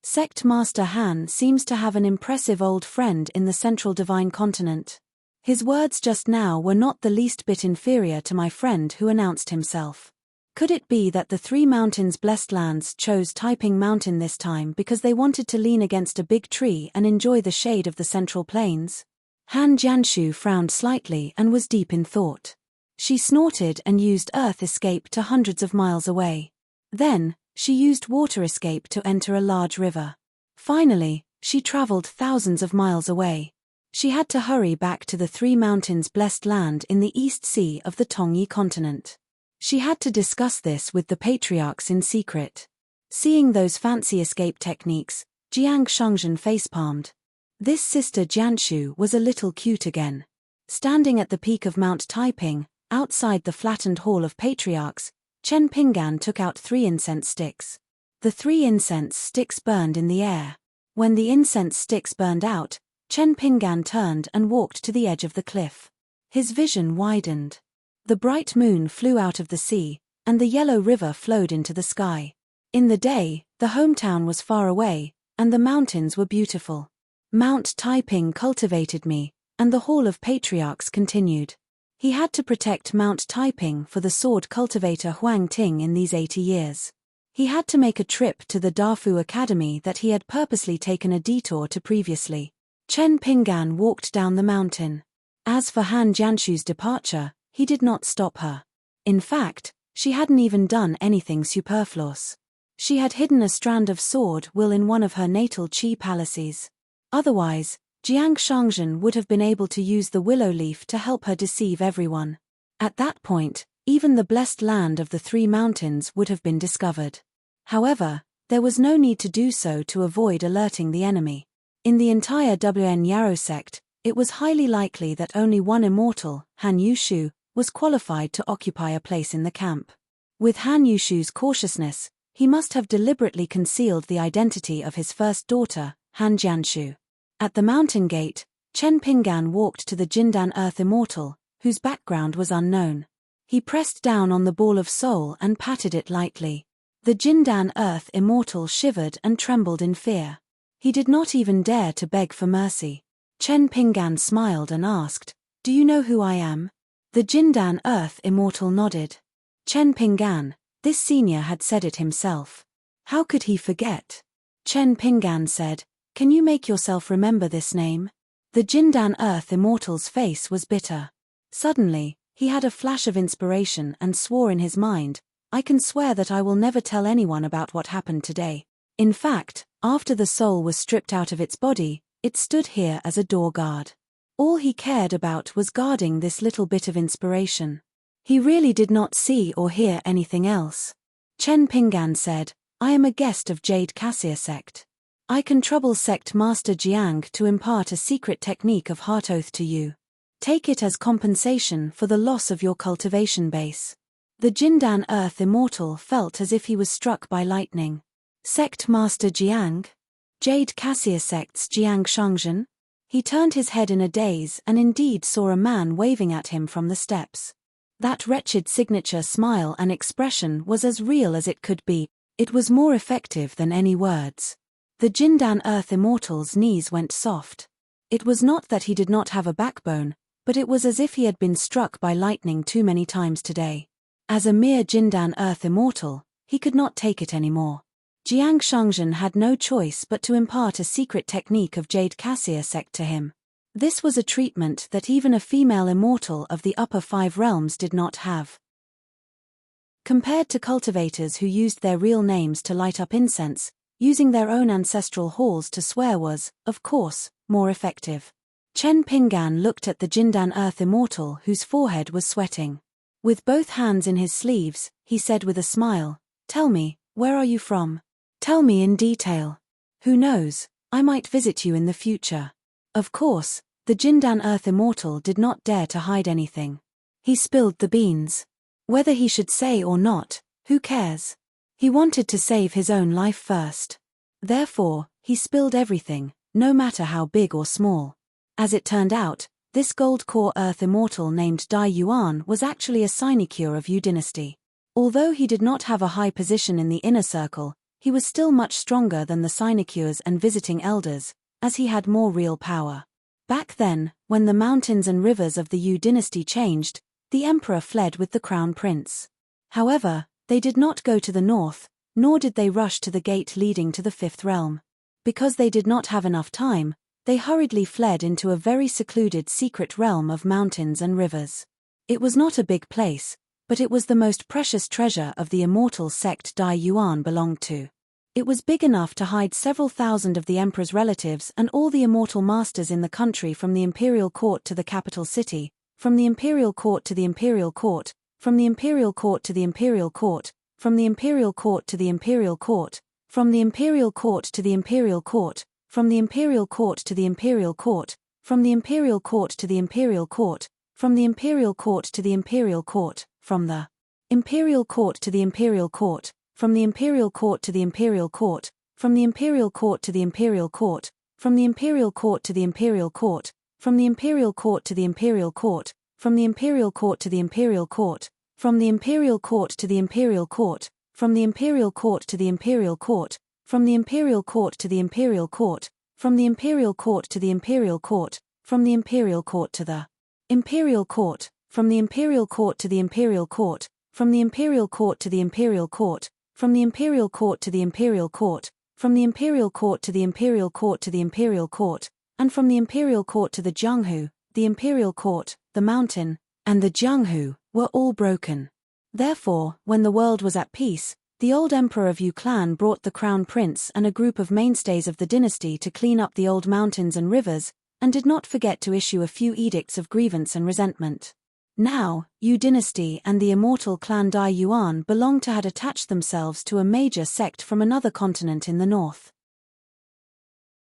Sect Master Han seems to have an impressive old friend in the central divine continent. His words just now were not the least bit inferior to my friend who announced himself. Could it be that the three mountains blessed lands chose Taiping Mountain this time because they wanted to lean against a big tree and enjoy the shade of the central plains? Han Jianshu frowned slightly and was deep in thought. She snorted and used earth escape to hundreds of miles away. Then, she used water escape to enter a large river. Finally, she traveled thousands of miles away. She had to hurry back to the three mountains blessed land in the East Sea of the Tongyi continent. She had to discuss this with the patriarchs in secret. Seeing those fancy escape techniques, Jiang Shangzhen facepalmed. This sister Jianshu was a little cute again. Standing at the peak of Mount Taiping, outside the flattened hall of patriarchs, Chen Pinggan took out 3 incense sticks. The 3 incense sticks burned in the air. When the incense sticks burned out, Chen Pinggan turned and walked to the edge of the cliff. His vision widened. The bright moon flew out of the sea, and the yellow river flowed into the sky. In the day, the hometown was far away, and the mountains were beautiful. Mount Taiping cultivated me, and the Hall of Patriarchs continued. He had to protect Mount Taiping for the sword cultivator Huang Ting in these 80 years. He had to make a trip to the Dafu Academy that he had purposely taken a detour to previously. Chen Pinggan walked down the mountain. As for Han Jianshu's departure, he did not stop her. In fact, she hadn't even done anything superfluous. She had hidden a strand of sword will in one of her natal Qi palaces. Otherwise, Jiang Shangzhen would have been able to use the willow leaf to help her deceive everyone. At that point, even the blessed land of the 3 mountains would have been discovered. However, there was no need to do so to avoid alerting the enemy. In the entire WN Yarrow sect, it was highly likely that only one immortal, Han Yushu, was qualified to occupy a place in the camp. With Han Yushu's cautiousness, he must have deliberately concealed the identity of his first daughter, Han Jianshu. At the mountain gate, Chen Pinggan walked to the Jindan Earth Immortal, whose background was unknown. He pressed down on the ball of soul and patted it lightly. The Jindan Earth Immortal shivered and trembled in fear. He did not even dare to beg for mercy. Chen Pinggan smiled and asked, "Do you know who I am?" The Jindan Earth Immortal nodded. Chen Pinggan, this senior had said it himself. How could he forget? Chen Pinggan said, "Can you make yourself remember this name?" The Jindan Earth Immortal's face was bitter. Suddenly, he had a flash of inspiration and swore in his mind, "I can swear that I will never tell anyone about what happened today." In fact, after the soul was stripped out of its body, it stood here as a door guard. All he cared about was guarding this little bit of inspiration. He really did not see or hear anything else. Chen Pinggan said, "I am a guest of Jade Cassia sect. I can trouble Sect Master Jiang to impart a secret technique of heart oath to you. Take it as compensation for the loss of your cultivation base." The Jindan Earth Immortal felt as if he was struck by lightning. Sect Master Jiang? Jade Cassia sect's Jiang Shangzhen? He turned his head in a daze and indeed saw a man waving at him from the steps. That wretched signature smile and expression was as real as it could be. It was more effective than any words. The Jindan Earth Immortal's knees went soft. It was not that he did not have a backbone, but it was as if he had been struck by lightning too many times today. As a mere Jindan Earth Immortal, he could not take it anymore. Jiang Shangzhen had no choice but to impart a secret technique of Jade Cassia sect to him. This was a treatment that even a female immortal of the upper 5 realms did not have. Compared to cultivators who used their real names to light up incense, using their own ancestral halls to swear was, of course, more effective. Chen Pinggan looked at the Jindan Earth Immortal whose forehead was sweating. With both hands in his sleeves, he said with a smile, "Tell me, where are you from? Tell me in detail. Who knows, I might visit you in the future." Of course, the Jindan Earth Immortal did not dare to hide anything. He spilled the beans. Whether he should say or not, who cares? He wanted to save his own life first. Therefore, he spilled everything, no matter how big or small. As it turned out, this gold core Earth Immortal named Dai Yuan was actually a sinecure of Yu dynasty. Although he did not have a high position in the inner circle, he was still much stronger than the sinecures and visiting elders, as he had more real power. Back then, when the mountains and rivers of the Yu dynasty changed, the emperor fled with the crown prince. However, they did not go to the north, nor did they rush to the gate leading to the fifth realm. Because they did not have enough time, they hurriedly fled into a very secluded secret realm of mountains and rivers. It was not a big place, but it was the most precious treasure of the immortal sect Dai Yuan belonged to. It was big enough to hide several thousand of the emperor's relatives and all the immortal masters in the country, from the imperial court to the capital city, from the imperial court to the imperial court, from the imperial court to the imperial court, from the imperial court to the imperial court, from the imperial court to the imperial court, from the imperial court to the imperial court, from the imperial court to the imperial court, from the imperial court to the imperial court, from the imperial court to the imperial court, from the imperial court to the imperial court, from the imperial court to the imperial court, from the imperial court to the imperial court, from the imperial court to the imperial court, from the imperial court to the imperial court, from the imperial court to the imperial court, from the imperial court to the imperial court, from the imperial court to the imperial court, from the imperial court to the imperial court, from the imperial court to the imperial court, from the imperial court to the imperial court, from the imperial court to the imperial court, from the imperial court to the imperial court, from the imperial court to the imperial court to the imperial court, and from the imperial court to the Jianghu, the imperial court, the mountain, and the Jianghu, were all broken. Therefore, when the world was at peace, the old emperor of Yu clan brought the crown prince and a group of mainstays of the dynasty to clean up the old mountains and rivers, and did not forget to issue a few edicts of grievance and resentment. Now, Yu dynasty and the immortal clan Dai Yuan belonged to had attached themselves to a major sect from another continent in the north.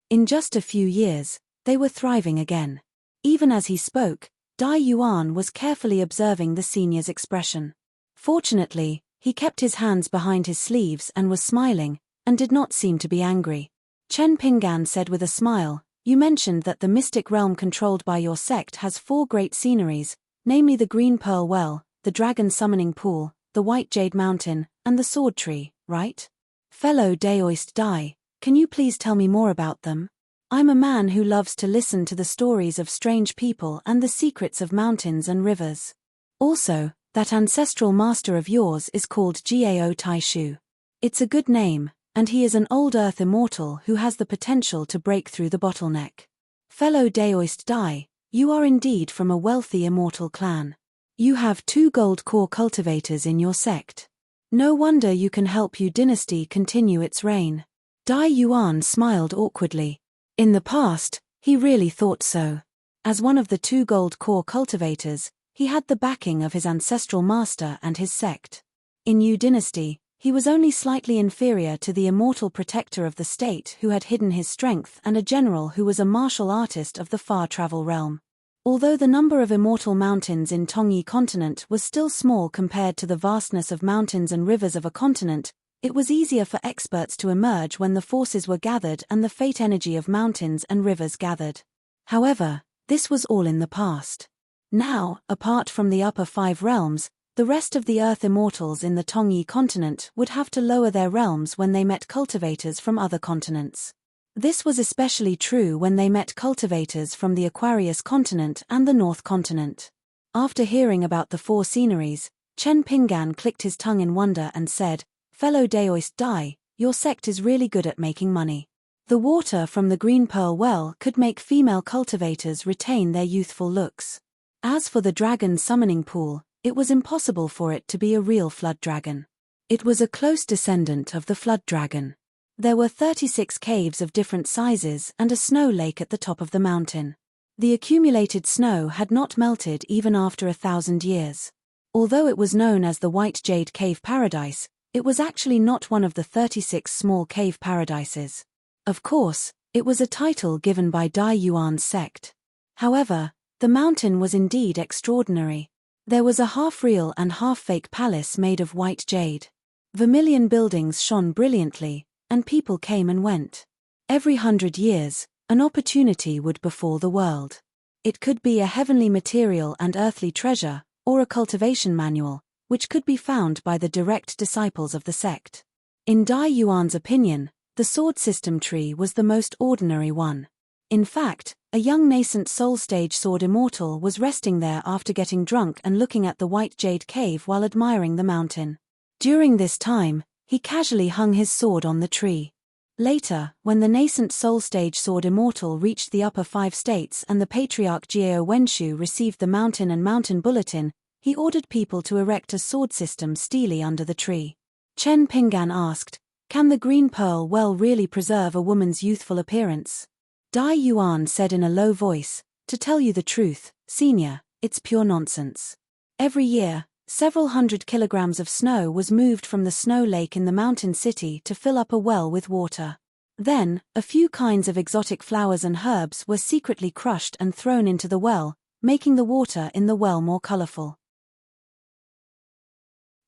In just a few years, they were thriving again. Even as he spoke, Dai Yuan was carefully observing the senior's expression. Fortunately, he kept his hands behind his sleeves and was smiling, and did not seem to be angry. Chen Pinggan said with a smile, "You mentioned that the mystic realm controlled by your sect has 4 great sceneries, namely the Green Pearl Well, the Dragon Summoning Pool, the White Jade Mountain, and the Sword Tree, right? Fellow Daoist Dai, can you please tell me more about them? I'm a man who loves to listen to the stories of strange people and the secrets of mountains and rivers. Also, that ancestral master of yours is called Gao Taishu. It's a good name, and he is an old earth immortal who has the potential to break through the bottleneck. Fellow Daoist Dai, you are indeed from a wealthy immortal clan. You have 2 gold core cultivators in your sect. No wonder you can help Yu dynasty continue its reign." Dai Yuan smiled awkwardly. In the past, he really thought so. As one of the 2 gold core cultivators, he had the backing of his ancestral master and his sect. In Yu dynasty, he was only slightly inferior to the immortal protector of the state who had hidden his strength and a general who was a martial artist of the far travel realm. Although the number of immortal mountains in Tongyi continent was still small compared to the vastness of mountains and rivers of a continent, it was easier for experts to emerge when the forces were gathered and the fate energy of mountains and rivers gathered. However, this was all in the past. Now, apart from the upper 5 realms, the rest of the Earth Immortals in the Tongyi continent would have to lower their realms when they met cultivators from other continents. This was especially true when they met cultivators from the Aquarius continent and the North continent. After hearing about the 4 sceneries, Chen Pinggan clicked his tongue in wonder and said, "Fellow Daoist Dai, your sect is really good at making money. The water from the Green Pearl Well could make female cultivators retain their youthful looks. As for the Dragon Summoning Pool, it was impossible for it to be a real flood dragon. It was a close descendant of the flood dragon. There were 36 caves of different sizes and a snow lake at the top of the mountain. The accumulated snow had not melted even after 1,000 years. Although it was known as the White Jade Cave Paradise, it was actually not one of the 36 small cave paradises. Of course, It was a title given by Dai Yuan's sect. However, the mountain was indeed extraordinary. There was a half-real and half-fake palace made of white jade. Vermilion buildings shone brilliantly, and people came and went. Every 100 years, an opportunity would befall the world. It could be a heavenly material and earthly treasure, or a cultivation manual, which could be found by the direct disciples of the sect. In Dai Yuan's opinion, the sword system tree was the most ordinary one. In fact, a young nascent soul-stage sword immortal was resting there after getting drunk and looking at the white jade cave while admiring the mountain. During this time, he casually hung his sword on the tree. Later, when the nascent soul-stage sword immortal reached the upper 5 states and the patriarch Jiao Wenshu received the mountain and mountain bulletin, he ordered people to erect a sword system stele under the tree. Chen Pinggan asked, "Can the green pearl well really preserve a woman's youthful appearance?" Dai Yuan said in a low voice, "To tell you the truth, senior, it's pure nonsense. Every year, several hundred kilograms of snow was moved from the snow lake in the mountain city to fill up a well with water. Then, a few kinds of exotic flowers and herbs were secretly crushed and thrown into the well, making the water in the well more colorful.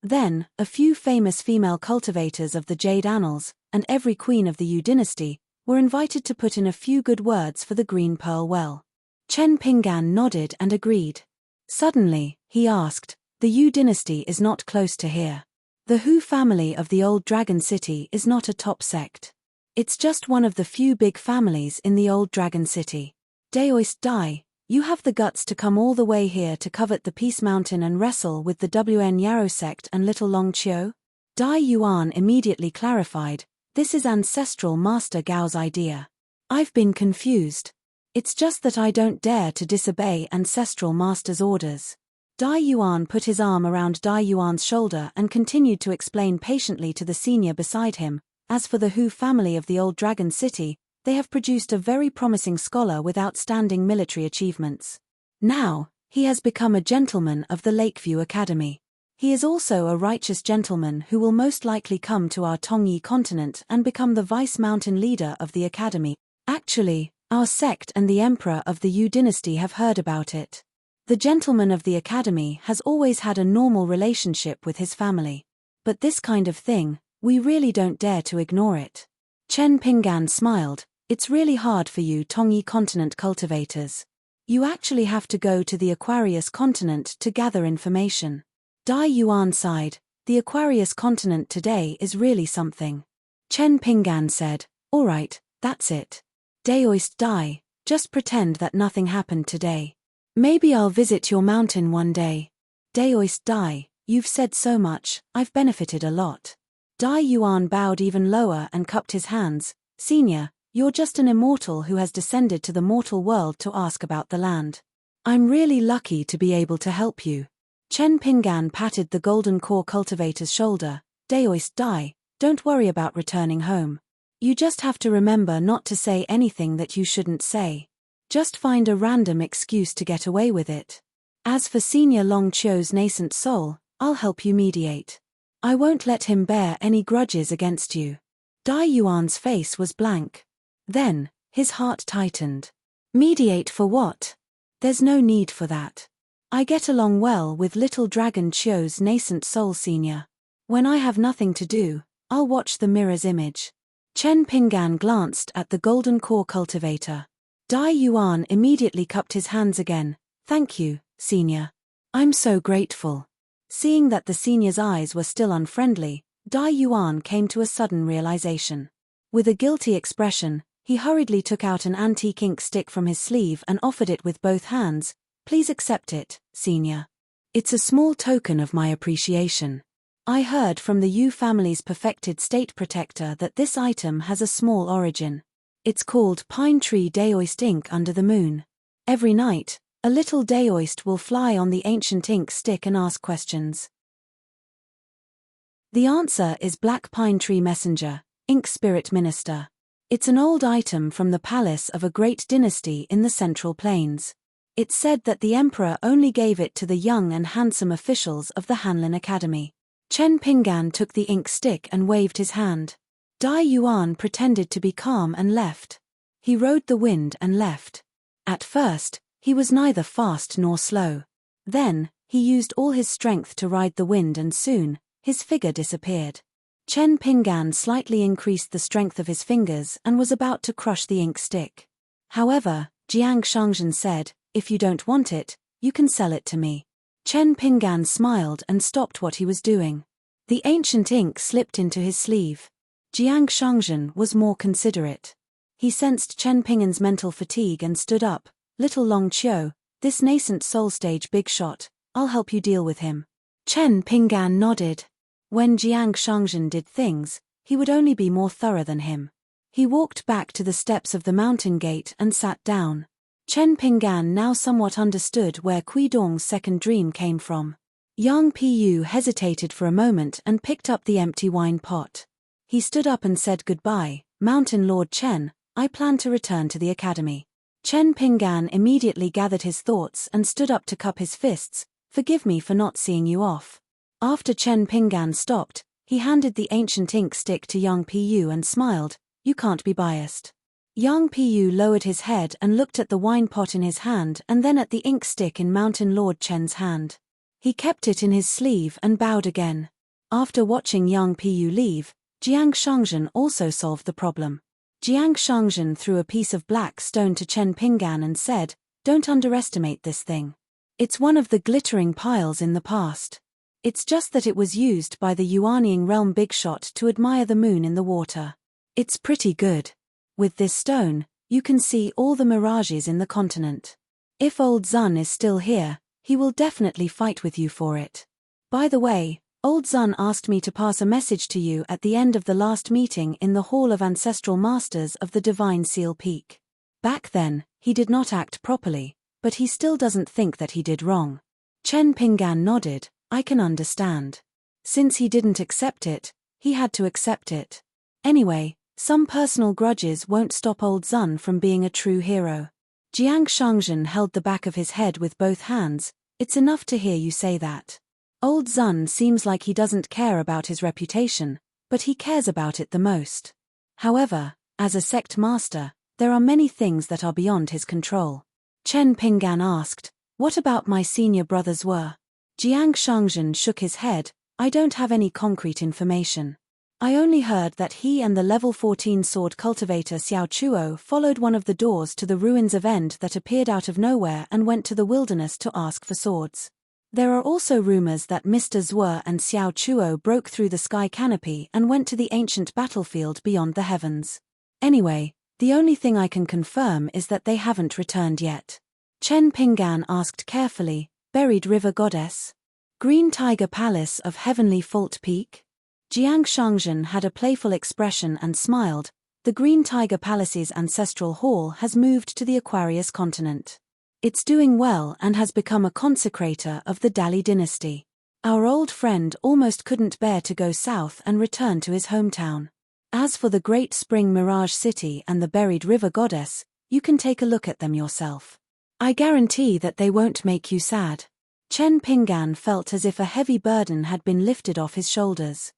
Then, a few famous female cultivators of the Jade Annals, and every queen of the Yu dynasty, were invited to put in a few good words for the green pearl well." Chen Pinggan nodded and agreed. Suddenly, he asked, "The Yu dynasty is not close to here. The Hu family of the old Dragon City is not a top sect. It's just one of the few big families in the old Dragon City. Daoist Dai, you have the guts to come all the way here to covet the Peace Mountain and wrestle with the WN Yarrow sect and little Long Chiu?" Dai Yuan immediately clarified, "This is ancestral Master Gao's idea. I've been confused. It's just that I don't dare to disobey ancestral master's orders." Dai Yuan put his arm around Dai Yuan's shoulder and continued to explain patiently to the senior beside him, "As for the Hu family of the old Dragon City, they have produced a very promising scholar with outstanding military achievements. Now, he has become a gentleman of the Lakeview Academy. He is also a righteous gentleman who will most likely come to our Tongyi continent and become the vice-mountain leader of the academy. Actually, our sect and the emperor of the Yu dynasty have heard about it. The gentleman of the academy has always had a normal relationship with his family. But this kind of thing, we really don't dare to ignore it." Chen Pinggan smiled, "It's really hard for you Tongyi continent cultivators. You actually have to go to the Aquarius continent to gather information." Dai Yuan sighed, "The Aquarius continent today is really something." Chen Pinggan said, "All right, that's it. Daoist Dai, just pretend that nothing happened today. Maybe I'll visit your mountain one day. Daoist Dai, you've said so much, I've benefited a lot." Dai Yuan bowed even lower and cupped his hands, "Senior, you're just an immortal who has descended to the mortal world to ask about the land. I'm really lucky to be able to help you." Chen Pinggan patted the golden core cultivator's shoulder, "Daoist Dai, don't worry about returning home. You just have to remember not to say anything that you shouldn't say. Just find a random excuse to get away with it. As for Senior Long Chiu's nascent soul, I'll help you mediate. I won't let him bear any grudges against you." Dai Yuan's face was blank. Then, his heart tightened. "Mediate for what? There's no need for that. I get along well with little Dragon Chiu's nascent soul senior. When I have nothing to do, I'll watch the mirror's image." Chen Pinggan glanced at the golden core cultivator. Dai Yuan immediately cupped his hands again, "Thank you, senior. I'm so grateful." Seeing that the senior's eyes were still unfriendly, Dai Yuan came to a sudden realization. With a guilty expression, he hurriedly took out an antique ink stick from his sleeve and offered it with both hands. "Please accept it, senior. It's a small token of my appreciation. I heard from the Yu family's perfected state protector that this item has a small origin. It's called Pine Tree Daoist Ink under the moon. Every night, a little Daoist will fly on the ancient ink stick and ask questions. The answer is Black Pine Tree Messenger, Ink Spirit Minister. It's an old item from the palace of a great dynasty in the Central Plains. It's said that the emperor only gave it to the young and handsome officials of the Hanlin Academy." Chen Pinggan took the ink stick and waved his hand. Dai Yuan pretended to be calm and left. He rode the wind and left. At first, he was neither fast nor slow. Then, he used all his strength to ride the wind and soon, his figure disappeared. Chen Pinggan slightly increased the strength of his fingers and was about to crush the ink stick. However, Jiang Shangzhen said, "If you don't want it, you can sell it to me." Chen Pinggan smiled and stopped what he was doing. The ancient ink slipped into his sleeve. Jiang Shangzhen was more considerate. He sensed Chen Pinggan's mental fatigue and stood up. "Little Long Qiu, this nascent soul stage big shot, I'll help you deal with him." Chen Pinggan nodded. When Jiang Shangzhen did things, he would only be more thorough than him. He walked back to the steps of the mountain gate and sat down. Chen Pinggan now somewhat understood where Kuidong's second dream came from. Yang Pu hesitated for a moment and picked up the empty wine pot. He stood up and said goodbye. "Mountain Lord Chen, I plan to return to the academy." Chen Pinggan immediately gathered his thoughts and stood up to cup his fists. "Forgive me for not seeing you off." After Chen Pinggan stopped, he handed the ancient ink stick to Yang Pu and smiled. "You can't be biased." Yang Pu lowered his head and looked at the wine pot in his hand and then at the ink stick in Mountain Lord Chen's hand. He kept it in his sleeve and bowed again. After watching Yang Pu leave, Jiang Shangzhen also solved the problem. Jiang Shangzhen threw a piece of black stone to Chen Pinggan and said, "Don't underestimate this thing. It's one of the glittering piles in the past. It's just that it was used by the Yuanying realm big shot to admire the moon in the water. It's pretty good. With this stone, you can see all the mirages in the continent. If Old Zun is still here, he will definitely fight with you for it. By the way, Old Zun asked me to pass a message to you at the end of the last meeting in the Hall of Ancestral Masters of the Divine Seal Peak. Back then, he did not act properly, but he still doesn't think that he did wrong." Chen Pinggan nodded. "I can understand. Since he didn't accept it, he had to accept it. Anyway, some personal grudges won't stop Old Zun from being a true hero." Jiang Shangzhen held the back of his head with both hands. "It's enough to hear you say that. Old Zun seems like he doesn't care about his reputation, but he cares about it the most. However, as a sect master, there are many things that are beyond his control." Chen Pinggan asked, "What about my senior brother's were?" Jiang Shangzhen shook his head. "I don't have any concrete information. I only heard that he and the level 14 sword cultivator Xiao Chuo followed one of the doors to the ruins of End that appeared out of nowhere and went to the wilderness to ask for swords. There are also rumors that Mr. Zhuo and Xiao Chuo broke through the sky canopy and went to the ancient battlefield beyond the heavens. Anyway, the only thing I can confirm is that they haven't returned yet." Chen Pinggan asked carefully, "Buried River Goddess? Green Tiger Palace of Heavenly Fault Peak?" Jiang Shangzhen had a playful expression and smiled. "The Green Tiger Palace's ancestral hall has moved to the Aquarius continent. It's doing well and has become a consecrator of the Dali dynasty. Our old friend almost couldn't bear to go south and return to his hometown. As for the Great Spring Mirage City and the Buried River Goddess, you can take a look at them yourself. I guarantee that they won't make you sad." Chen Pinggan felt as if a heavy burden had been lifted off his shoulders.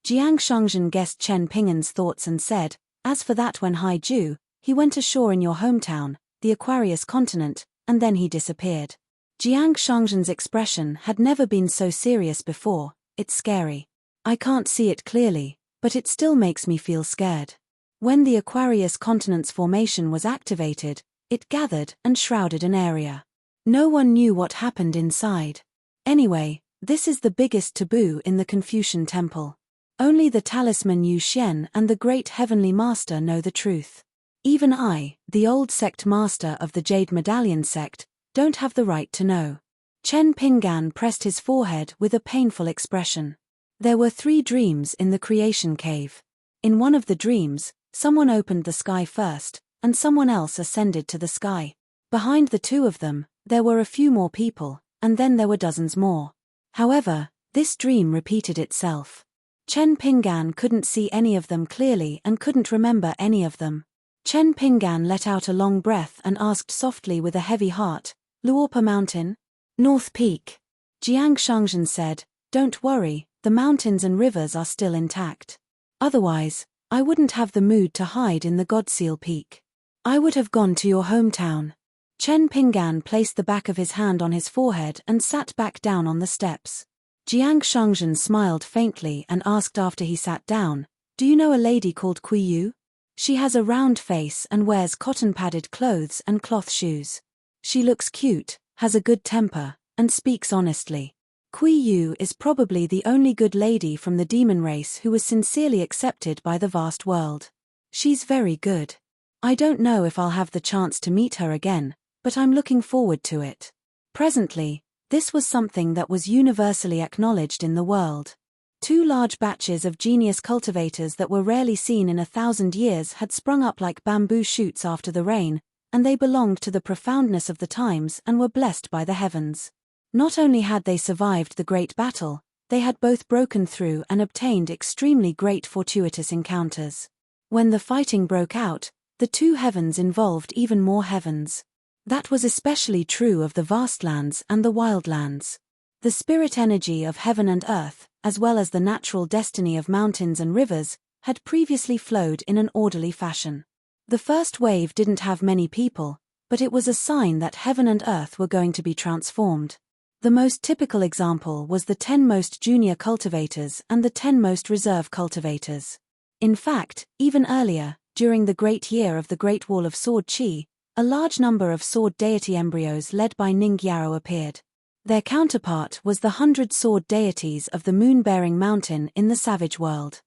Jiang Shangzhen guessed Chen Pinggan's thoughts and said, "As for that, when Haiju, he went ashore in your hometown, the Aquarius continent, and then he disappeared." Jiang Shangzhen's expression had never been so serious before. "It's scary. I can't see it clearly, but it still makes me feel scared. When the Aquarius continent's formation was activated, it gathered and shrouded an area. No one knew what happened inside. Anyway, this is the biggest taboo in the Confucian temple. Only the talisman Yu Xian and the great heavenly master know the truth. Even I, the old sect master of the Jade Medallion sect, don't have the right to know." Chen Pinggan pressed his forehead with a painful expression. There were 3 dreams in the creation cave. In one of the dreams, someone opened the sky first, and someone else ascended to the sky. Behind the 2 of them, there were a few more people, and then there were dozens more. However, this dream repeated itself. Chen Pinggan couldn't see any of them clearly and couldn't remember any of them. Chen Pinggan let out a long breath and asked softly with a heavy heart, "Luopa Mountain? North Peak?" Jiang Shangzhen said, "Don't worry, the mountains and rivers are still intact. Otherwise, I wouldn't have the mood to hide in the Godseal Peak. I would have gone to your hometown. Chen Pinggan placed the back of his hand on his forehead and sat back down on the steps. Jiang Shangzhen smiled faintly and asked after he sat down, "Do you know a lady called Kui Yu? She has a round face and wears cotton-padded clothes and cloth shoes. She looks cute, has a good temper, and speaks honestly. Kui Yu is probably the only good lady from the demon race who was sincerely accepted by the vast world. She's very good. I don't know if I'll have the chance to meet her again, but I'm looking forward to it." Presently, this was something that was universally acknowledged in the world. 2 large batches of genius cultivators that were rarely seen in 1,000 years had sprung up like bamboo shoots after the rain, and they belonged to the profoundness of the times and were blessed by the heavens. Not only had they survived the great battle, they had both broken through and obtained extremely great fortuitous encounters. When the fighting broke out, the 2 heavens involved even more heavens. That was especially true of the vastlands and the wildlands. The spirit energy of heaven and earth, as well as the natural destiny of mountains and rivers, had previously flowed in an orderly fashion. The first wave didn't have many people, but it was a sign that heaven and earth were going to be transformed. The most typical example was the 10 most junior cultivators and the 10 most reserve cultivators. In fact, even earlier, during the great year of the Great Wall of Sword Qi, a large number of sword deity embryos led by Ning Yao appeared. Their counterpart was the 100 sword deities of the moon-bearing mountain in the savage world.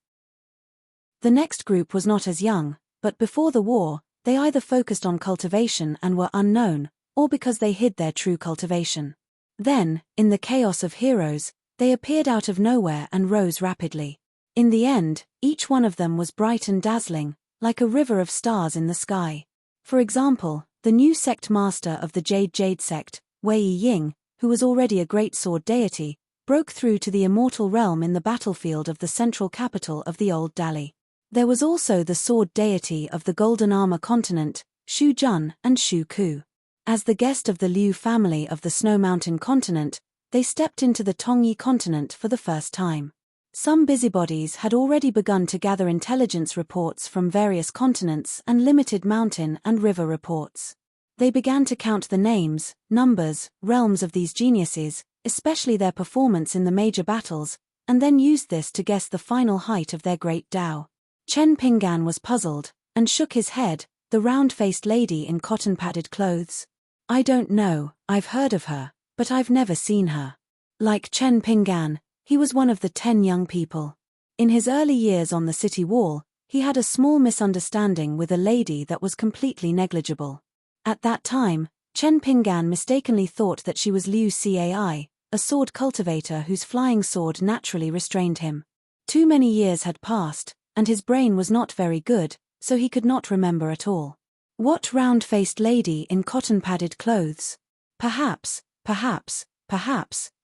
The next group was not as young, but before the war, they either focused on cultivation and were unknown, or because they hid their true cultivation. Then, in the chaos of heroes, they appeared out of nowhere and rose rapidly. In the end, each one of them was bright and dazzling, like a river of stars in the sky. For example, the new sect master of the Jade sect, Wei Ying, who was already a great sword deity, broke through to the immortal realm in the battlefield of the central capital of the Old Dali. There was also the sword deity of the Golden Armor continent, Shu Jun and Shu Ku. As the guest of the Liu family of the Snow Mountain continent, they stepped into the Tongyi continent for the first time. Some busybodies had already begun to gather intelligence reports from various continents and limited mountain and river reports. They began to count the names, numbers, realms of these geniuses, especially their performance in the major battles, and then used this to guess the final height of their great Tao. Chen Pinggan was puzzled, and shook his head, the round-faced lady in cotton-padded clothes. "I don't know, I've heard of her, but I've never seen her." Like Chen Pinggan, he was one of the 10 young people. In his early years on the city wall, he had a small misunderstanding with a lady that was completely negligible. At that time, Chen Pinggan mistakenly thought that she was Liu Cai, a sword cultivator whose flying sword naturally restrained him. Too many years had passed, and his brain was not very good, so he could not remember at all. What round-faced lady in cotton-padded clothes? Perhaps,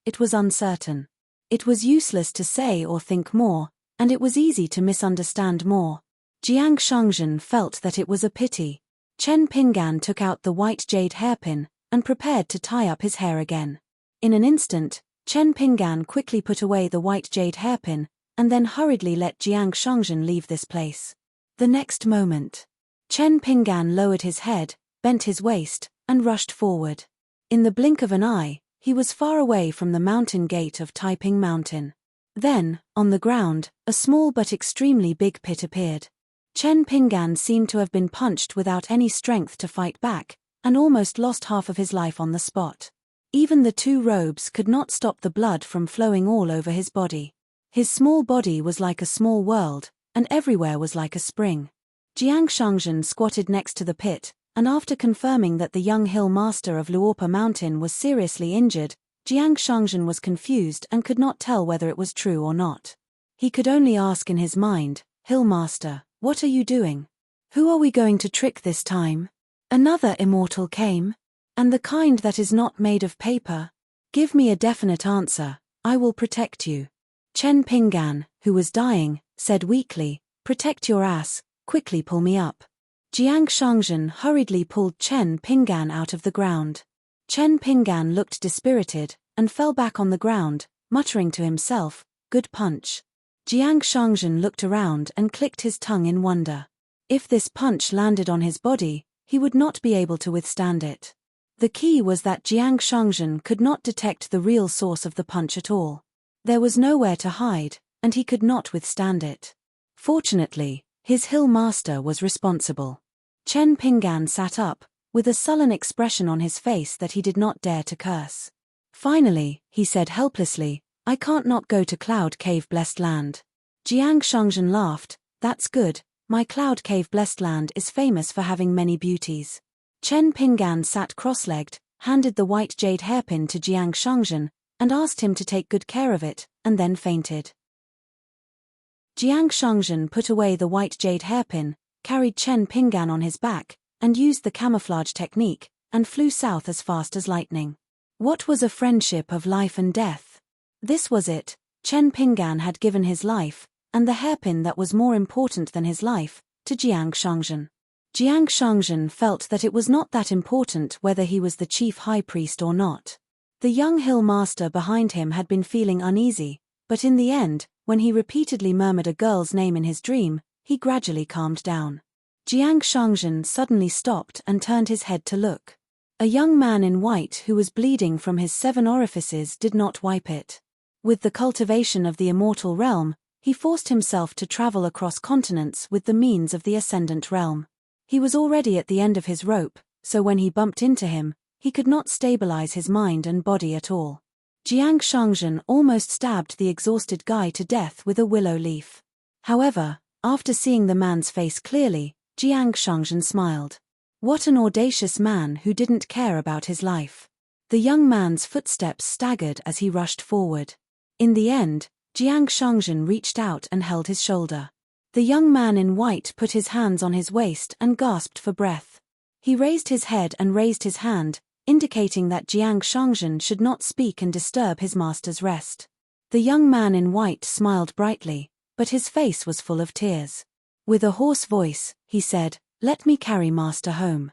it was uncertain. It was useless to say or think more, and it was easy to misunderstand more. Jiang Shangzhen felt that it was a pity. Chen Pinggan took out the white jade hairpin, and prepared to tie up his hair again. In an instant, Chen Pinggan quickly put away the white jade hairpin, and then hurriedly let Jiang Shangzhen leave this place. The next moment, Chen Pinggan lowered his head, bent his waist, and rushed forward. In the blink of an eye, he was far away from the mountain gate of Taiping Mountain. Then, on the ground, a small but extremely big pit appeared. Chen Pinggan seemed to have been punched without any strength to fight back, and almost lost half of his life on the spot. Even the 2 robes could not stop the blood from flowing all over his body. His small body was like a small world, and everywhere was like a spring. Jiang Shangzhen squatted next to the pit, and after confirming that the young hill master of Luopa Mountain was seriously injured, Jiang Shangzhen was confused and could not tell whether it was true or not. He could only ask in his mind, "Hill master, what are you doing? Who are we going to trick this time? Another immortal came? And the kind that is not made of paper? Give me a definite answer, I will protect you." Chen Pinggan, who was dying, said weakly, "Protect your ass, quickly pull me up." Jiang Shangzhen hurriedly pulled Chen Pinggan out of the ground. Chen Pinggan looked dispirited, and fell back on the ground, muttering to himself, "Good punch." Jiang Shangzhen looked around and clicked his tongue in wonder. If this punch landed on his body, he would not be able to withstand it. The key was that Jiang Shangzhen could not detect the real source of the punch at all. There was nowhere to hide, and he could not withstand it. Fortunately, his hill master was responsible. Chen Pinggan sat up, with a sullen expression on his face that he did not dare to curse. Finally, he said helplessly, "I can't not go to Cloud Cave Blessed Land." Jiang Shangzhen laughed, "That's good, my Cloud Cave Blessed Land is famous for having many beauties." Chen Pinggan sat cross-legged, handed the white jade hairpin to Jiang Shangzhen, and asked him to take good care of it, and then fainted. Jiang Shangzhen put away the white jade hairpin, carried Chen Pinggan on his back, and used the camouflage technique, and flew south as fast as lightning. What was a friendship of life and death? This was it. Chen Pinggan had given his life, and the hairpin that was more important than his life, to Jiang Shangzhen. Jiang Shangzhen felt that it was not that important whether he was the chief high priest or not. The young hill master behind him had been feeling uneasy, but in the end, when he repeatedly murmured a girl's name in his dream, he gradually calmed down. Jiang Shangzhen suddenly stopped and turned his head to look. A young man in white who was bleeding from his 7 orifices did not wipe it. With the cultivation of the immortal realm, he forced himself to travel across continents with the means of the ascendant realm. He was already at the end of his rope, so when he bumped into him, he could not stabilize his mind and body at all. Jiang Shangzhen almost stabbed the exhausted guy to death with a willow leaf. However, after seeing the man's face clearly, Jiang Shangzhen smiled. What an audacious man who didn't care about his life. The young man's footsteps staggered as he rushed forward. In the end, Jiang Shangzhen reached out and held his shoulder. The young man in white put his hands on his waist and gasped for breath. He raised his head and raised his hand, indicating that Jiang Shangzhen should not speak and disturb his master's rest. The young man in white smiled brightly, but his face was full of tears. With a hoarse voice, he said, "Let me carry master home."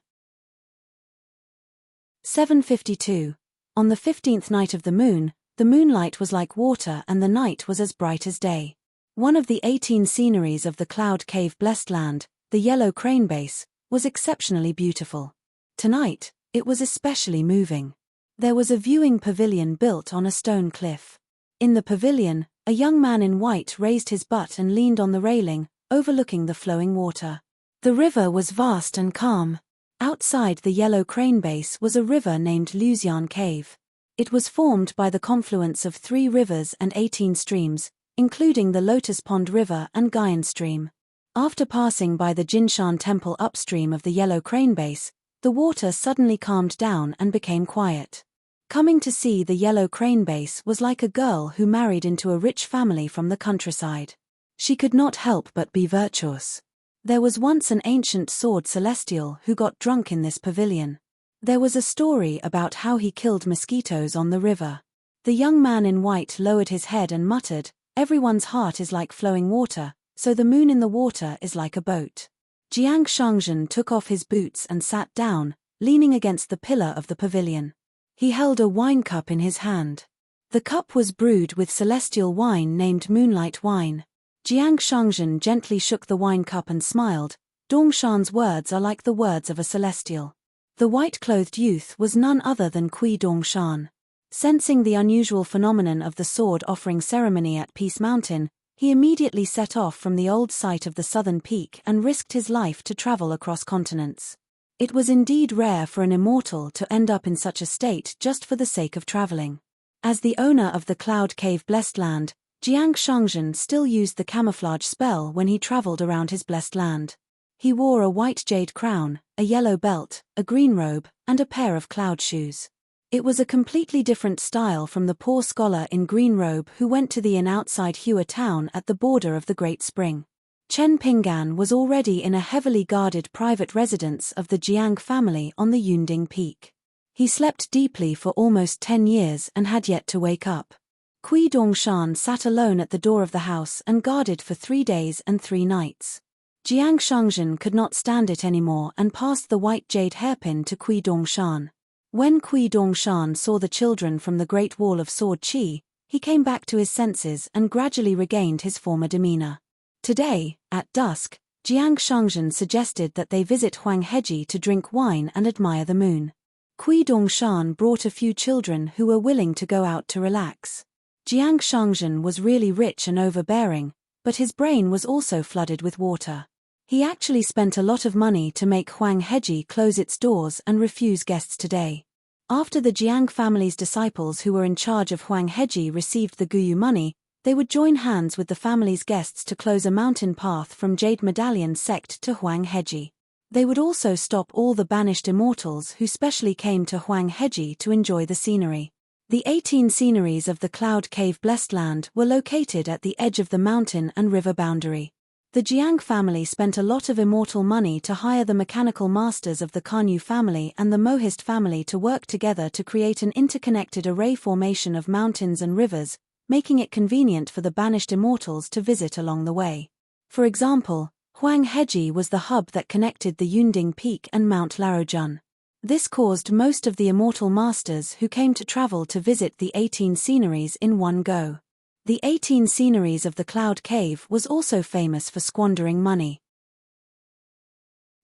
7:52. On the 15th night of the moonlight was like water and the night was as bright as day. One of the 18 sceneries of the Cloud Cave Blessed Land, the yellow crane base, was exceptionally beautiful. Tonight, it was especially moving. There was a viewing pavilion built on a stone cliff. In the pavilion, a young man in white raised his butt and leaned on the railing, overlooking the flowing water. The river was vast and calm. Outside the yellow crane base was a river named Luxian Cave. It was formed by the confluence of 3 rivers and 18 streams, including the Lotus Pond River and Gaian Stream. After passing by the Jinshan Temple upstream of the yellow crane base, the water suddenly calmed down and became quiet. Coming to see the yellow crane base was like a girl who married into a rich family from the countryside. She could not help but be virtuous. There was once an ancient sword celestial who got drunk in this pavilion. There was a story about how he killed mosquitoes on the river. The young man in white lowered his head and muttered, "Everyone's heart is like flowing water, so the moon in the water is like a boat." Jiang Shangzhen took off his boots and sat down, leaning against the pillar of the pavilion. He held a wine cup in his hand. The cup was brewed with celestial wine named moonlight wine. Jiang Shangzhen gently shook the wine cup and smiled. Dongshan's words are like the words of a celestial. The white-clothed youth was none other than Kui Dongshan. Sensing the unusual phenomenon of the sword offering ceremony at Peace Mountain, he immediately set off from the old site of the southern peak and risked his life to travel across continents. It was indeed rare for an immortal to end up in such a state just for the sake of traveling. As the owner of the Cloud Cave Blessed Land, Jiang Shangzhen still used the camouflage spell when he traveled around his blessed land. He wore a white jade crown, a yellow belt, a green robe, and a pair of cloud shoes. It was a completely different style from the poor scholar in green robe who went to the inn outside Hua town at the border of the Great Spring. Chen Pinggan was already in a heavily guarded private residence of the Jiang family on the Yunding Peak. He slept deeply for almost 10 years and had yet to wake up. Kui Dongshan sat alone at the door of the house and guarded for 3 days and 3 nights. Jiang Shangzhen could not stand it anymore and passed the white jade hairpin to Kui Dongshan. When Kui Dongshan saw the children from the Great Wall of Sword Chi, he came back to his senses and gradually regained his former demeanor. Today, at dusk, Jiang Shangzhen suggested that they visit Huang Heji to drink wine and admire the moon. Kui Dongshan brought a few children who were willing to go out to relax. Jiang Shangzhen was really rich and overbearing, but his brain was also flooded with water. He actually spent a lot of money to make Huang Heji close its doors and refuse guests today. After the Jiang family's disciples who were in charge of Huang Heji received the Guyu money, they would join hands with the family's guests to close a mountain path from Jade Medallion sect to Huang Heji. They would also stop all the banished immortals who specially came to Huang Heji to enjoy the scenery. The 18 sceneries of the Cloud Cave Blessed Land were located at the edge of the mountain and river boundary. The Jiang family spent a lot of immortal money to hire the mechanical masters of the Kanyu family and the Mohist family to work together to create an interconnected array formation of mountains and rivers, making it convenient for the banished immortals to visit along the way. For example, Huang Heji was the hub that connected the Yunding Peak and Mount Larojun. This caused most of the immortal masters who came to travel to visit the 18 sceneries in one go. The 18 sceneries of the Cloud Cave was also famous for squandering money.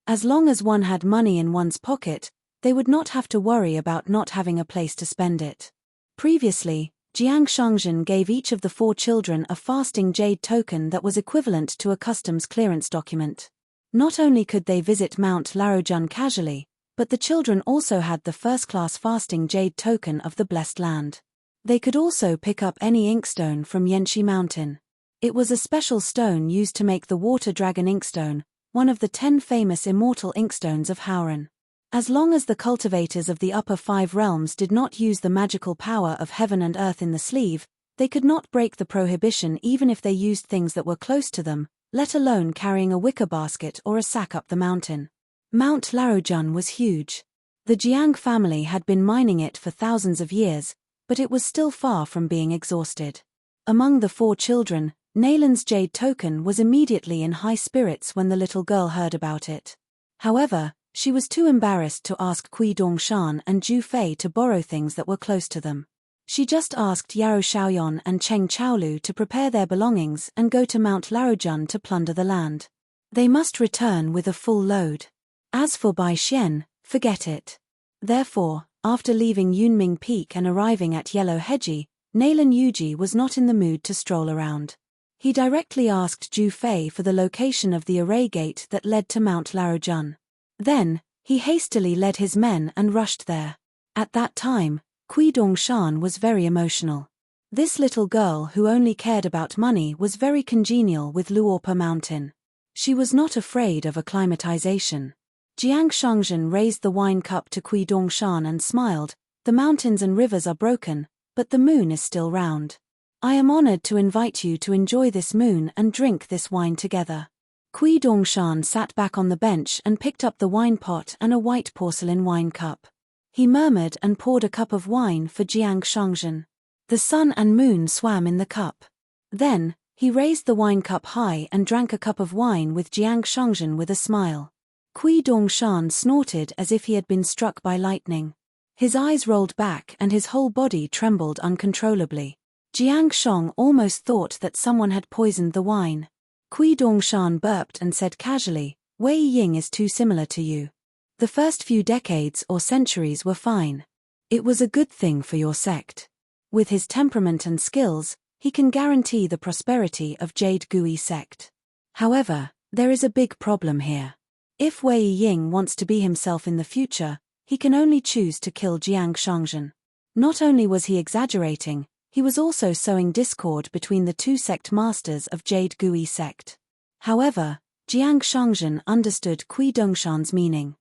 As long as one had money in one's pocket, they would not have to worry about not having a place to spend it. Previously, Jiang Shangzhen gave each of the 4 children a fasting jade token that was equivalent to a customs clearance document. Not only could they visit Mount Larojun casually, but the children also had the first-class fasting jade token of the Blessed Land. They could also pick up any inkstone from Yanxi Mountain. It was a special stone used to make the water dragon inkstone, one of the 10 famous immortal inkstones of Howran. As long as the cultivators of the upper 5 realms did not use the magical power of heaven and earth in the sleeve, they could not break the prohibition even if they used things that were close to them, let alone carrying a wicker basket or a sack up the mountain. Mount Larojun was huge. The Jiang family had been mining it for thousands of years, but it was still far from being exhausted. Among the 4 children, Naylan's jade token was immediately in high spirits when the little girl heard about it. However, she was too embarrassed to ask Kui Dongshan and Zhu Fei to borrow things that were close to them. She just asked Yaro Xiaoyan and Cheng Chaolu to prepare their belongings and go to Mount Larojun to plunder the land. They must return with a full load. As for Bai Xian, forget it. Therefore, after leaving Yunming Peak and arriving at Yellow Heji, Naylan Yuji was not in the mood to stroll around. He directly asked Zhu Fei for the location of the array gate that led to Mount Larojun. Then, he hastily led his men and rushed there. At that time, Kui Dongshan was very emotional. This little girl who only cared about money was very congenial with Luorpa Mountain. She was not afraid of acclimatization. Jiang Shangzhen raised the wine cup to Kui Dongshan and smiled. The mountains and rivers are broken, but the moon is still round. I am honored to invite you to enjoy this moon and drink this wine together. Kui Dongshan sat back on the bench and picked up the wine pot and a white porcelain wine cup. He murmured and poured a cup of wine for Jiang Shangzhen. The sun and moon swam in the cup. Then, he raised the wine cup high and drank a cup of wine with Jiang Shangzhen with a smile. Kui Dongshan snorted as if he had been struck by lightning. His eyes rolled back and his whole body trembled uncontrollably. Jiang Shang almost thought that someone had poisoned the wine. Kui Dongshan burped and said casually, Wei Ying is too similar to you. The first few decades or centuries were fine. It was a good thing for your sect. With his temperament and skills, he can guarantee the prosperity of Jade Gui sect. However, there is a big problem here. If Wei Ying wants to be himself in the future, he can only choose to kill Jiang Shangzhen. Not only was he exaggerating, he was also sowing discord between the 2 sect masters of Jade Gui sect. However, Jiang Shangzhen understood Kui Dongshan's meaning.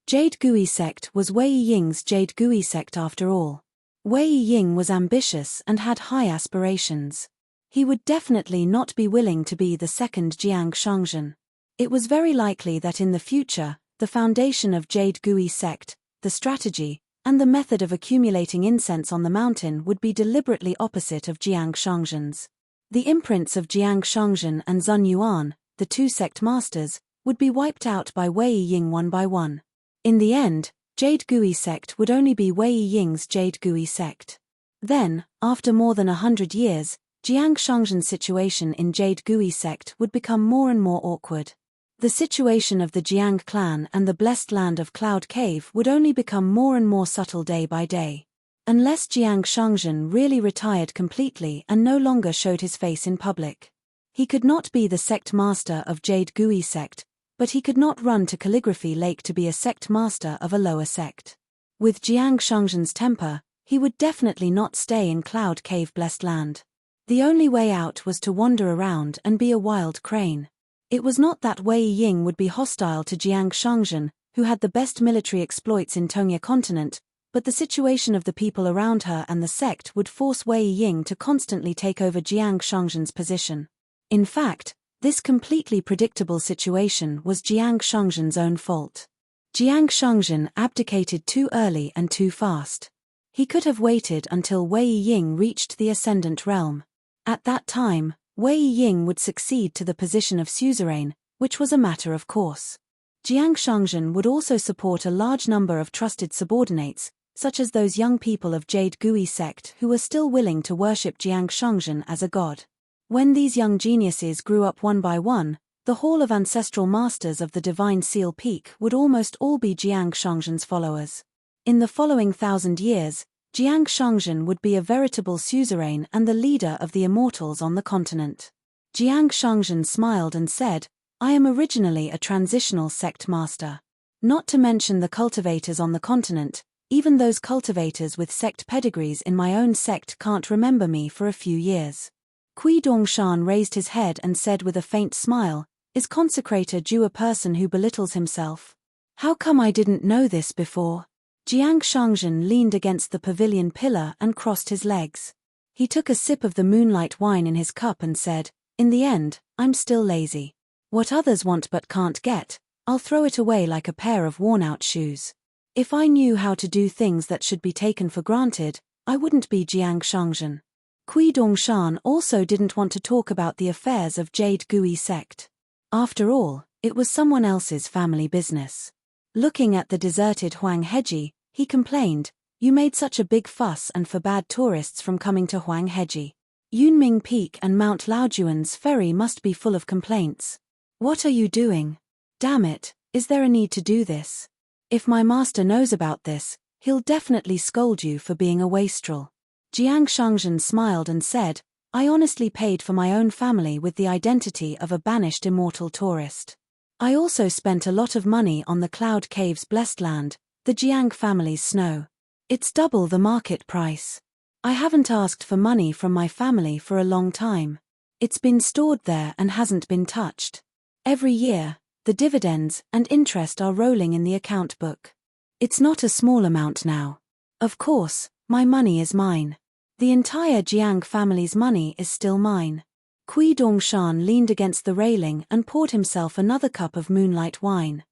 Jade Gui sect was Wei Ying's Jade Gui sect after all. Wei Ying was ambitious and had high aspirations. He would definitely not be willing to be the second Jiang Shangzhen. It was very likely that in the future, the foundation of Jade Gui sect, the strategy, and the method of accumulating incense on the mountain would be deliberately opposite of Jiang Shangzhen's. The imprints of Jiang Shangzhen and Zun Yuan, the 2 sect masters, would be wiped out by Wei Ying one by one. In the end, Jade Gui sect would only be Wei Ying's Jade Gui sect. Then, after more than 100 years, Jiang Shangzhen's situation in Jade Gui sect would become more and more awkward. The situation of the Jiang clan and the blessed land of Cloud Cave would only become more and more subtle day by day. Unless Jiang Shangzhen really retired completely and no longer showed his face in public. He could not be the sect master of Jade Gui sect, but he could not run to Calligraphy Lake to be a sect master of a lower sect. With Jiang Shangzhen's temper, he would definitely not stay in Cloud Cave blessed land. The only way out was to wander around and be a wild crane. It was not that Wei Ying would be hostile to Jiang Shangzhen, who had the best military exploits in Tongya continent, but the situation of the people around her and the sect would force Wei Ying to constantly take over Jiang Shangzhen's position. In fact, this completely predictable situation was Jiang Shangzhen's own fault. Jiang Shangzhen abdicated too early and too fast. He could have waited until Wei Ying reached the Ascendant Realm. At that time, Wei Ying would succeed to the position of suzerain, which was a matter of course. Jiang Shangzhen would also support a large number of trusted subordinates, such as those young people of Jade Gui sect who were still willing to worship Jiang Shangzhen as a god. When these young geniuses grew up one by one, the Hall of Ancestral Masters of the Divine Seal Peak would almost all be Jiang Shangzhen's followers. In the following 1,000 years, Jiang Shangzhen would be a veritable suzerain and the leader of the immortals on the continent. Jiang Shangzhen smiled and said, "I am originally a transitional sect master. Not to mention the cultivators on the continent, even those cultivators with sect pedigrees in my own sect can't remember me for a few years." Kui Dongshan raised his head and said with a faint smile, "Is Consecrator Ju a person who belittles himself? How come I didn't know this before?" Jiang Shangzhen leaned against the pavilion pillar and crossed his legs. He took a sip of the moonlight wine in his cup and said, "In the end, I'm still lazy. What others want but can't get, I'll throw it away like a pair of worn-out shoes. If I knew how to do things that should be taken for granted, I wouldn't be Jiang Shangzhen." Kui Dongshan also didn't want to talk about the affairs of Jade Gui sect. After all, it was someone else's family business. Looking at the deserted Huang Heji, he complained, "You made such a big fuss and forbade tourists from coming to Huang Heji. Yunming Peak and Mount Laojuan's ferry must be full of complaints. What are you doing? Damn it, is there a need to do this? If my master knows about this, he'll definitely scold you for being a wastrel." Jiang Shangzhen smiled and said, "I honestly paid for my own family with the identity of a banished immortal tourist. I also spent a lot of money on the Cloud Cave's blessed land, the Jiang family's snow. It's double the market price. I haven't asked for money from my family for a long time. It's been stored there and hasn't been touched. Every year, the dividends and interest are rolling in the account book. It's not a small amount now. Of course, my money is mine. The entire Jiang family's money is still mine." Kui Dongshan leaned against the railing and poured himself another cup of moonlight wine.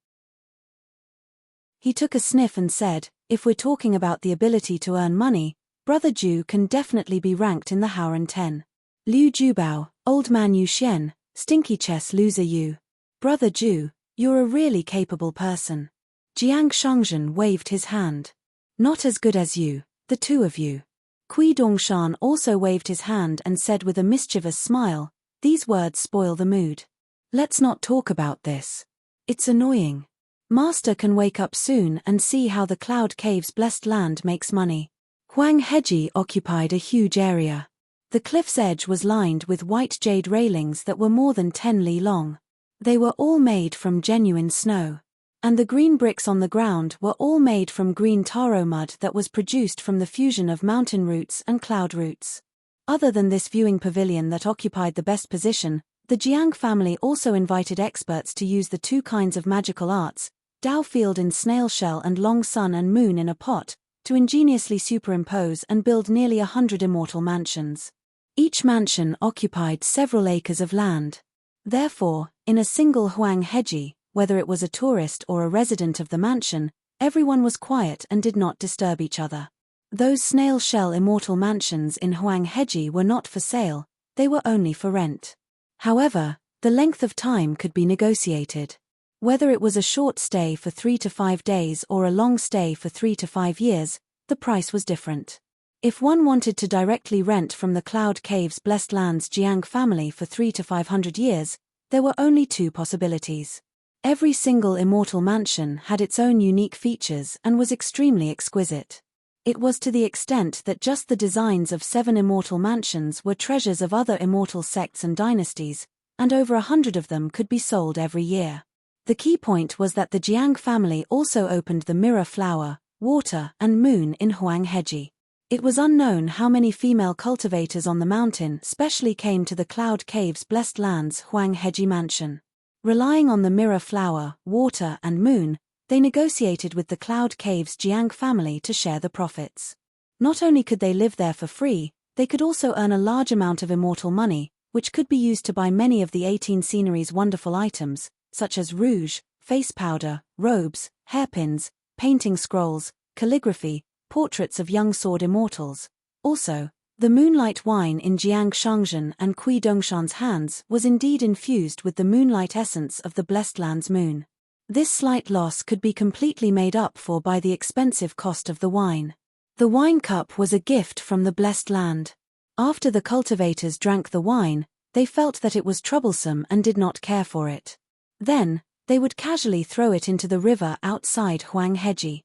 He took a sniff and said, "If we're talking about the ability to earn money, Brother Ju can definitely be ranked in the Howren 10. Liu Jubao, Old Man Yu Xian, Stinky Chess Loser Yu. Brother Ju, you're a really capable person." Jiang Shangzhen waved his hand. "Not as good as you, the two of you." Kui Dongshan also waved his hand and said with a mischievous smile, "These words spoil the mood. Let's not talk about this. It's annoying. Master can wake up soon and see how the Cloud Cave's blessed land makes money." Huang Heji occupied a huge area. The cliff's edge was lined with white jade railings that were more than 10 li long. They were all made from genuine snow. And the green bricks on the ground were all made from green taro mud that was produced from the fusion of mountain roots and cloud roots. Other than this viewing pavilion that occupied the best position, the Jiang family also invited experts to use the two kinds of magical arts, Dao Field in snail shell and Long Sun and Moon in a pot, to ingeniously superimpose and build nearly 100 immortal mansions. Each mansion occupied several acres of land. Therefore, in a single Huang Heji, whether it was a tourist or a resident of the mansion, everyone was quiet and did not disturb each other. Those snail shell immortal mansions in Huang Heji were not for sale, they were only for rent. However, the length of time could be negotiated. Whether it was a short stay for 3 to 5 days or a long stay for 3 to 5 years, the price was different. If one wanted to directly rent from the Cloud Cave's Blessed Land's Jiang family for 300 to 500 years, there were only two possibilities. Every single immortal mansion had its own unique features and was extremely exquisite. It was to the extent that just the designs of 7 immortal mansions were treasures of other immortal sects and dynasties, and over 100 of them could be sold every year. The key point was that the Jiang family also opened the mirror flower, water, and moon in Huangheji. It was unknown how many female cultivators on the mountain specially came to the Cloud Cave's Blessed Land's Huangheji mansion. Relying on the mirror flower, water, and moon, they negotiated with the Cloud Cave's Jiang family to share the profits. Not only could they live there for free, they could also earn a large amount of immortal money, which could be used to buy many of the 18 scenery's wonderful items, such as rouge, face powder, robes, hairpins, painting scrolls, calligraphy, portraits of young sword immortals. Also, the moonlight wine in Jiang Shangzhen and Kui Dongshan's hands was indeed infused with the moonlight essence of the Blessed Land's moon. This slight loss could be completely made up for by the expensive cost of the wine. The wine cup was a gift from the Blessed Land. After the cultivators drank the wine, they felt that it was troublesome and did not care for it. Then, they would casually throw it into the river outside Huangheji.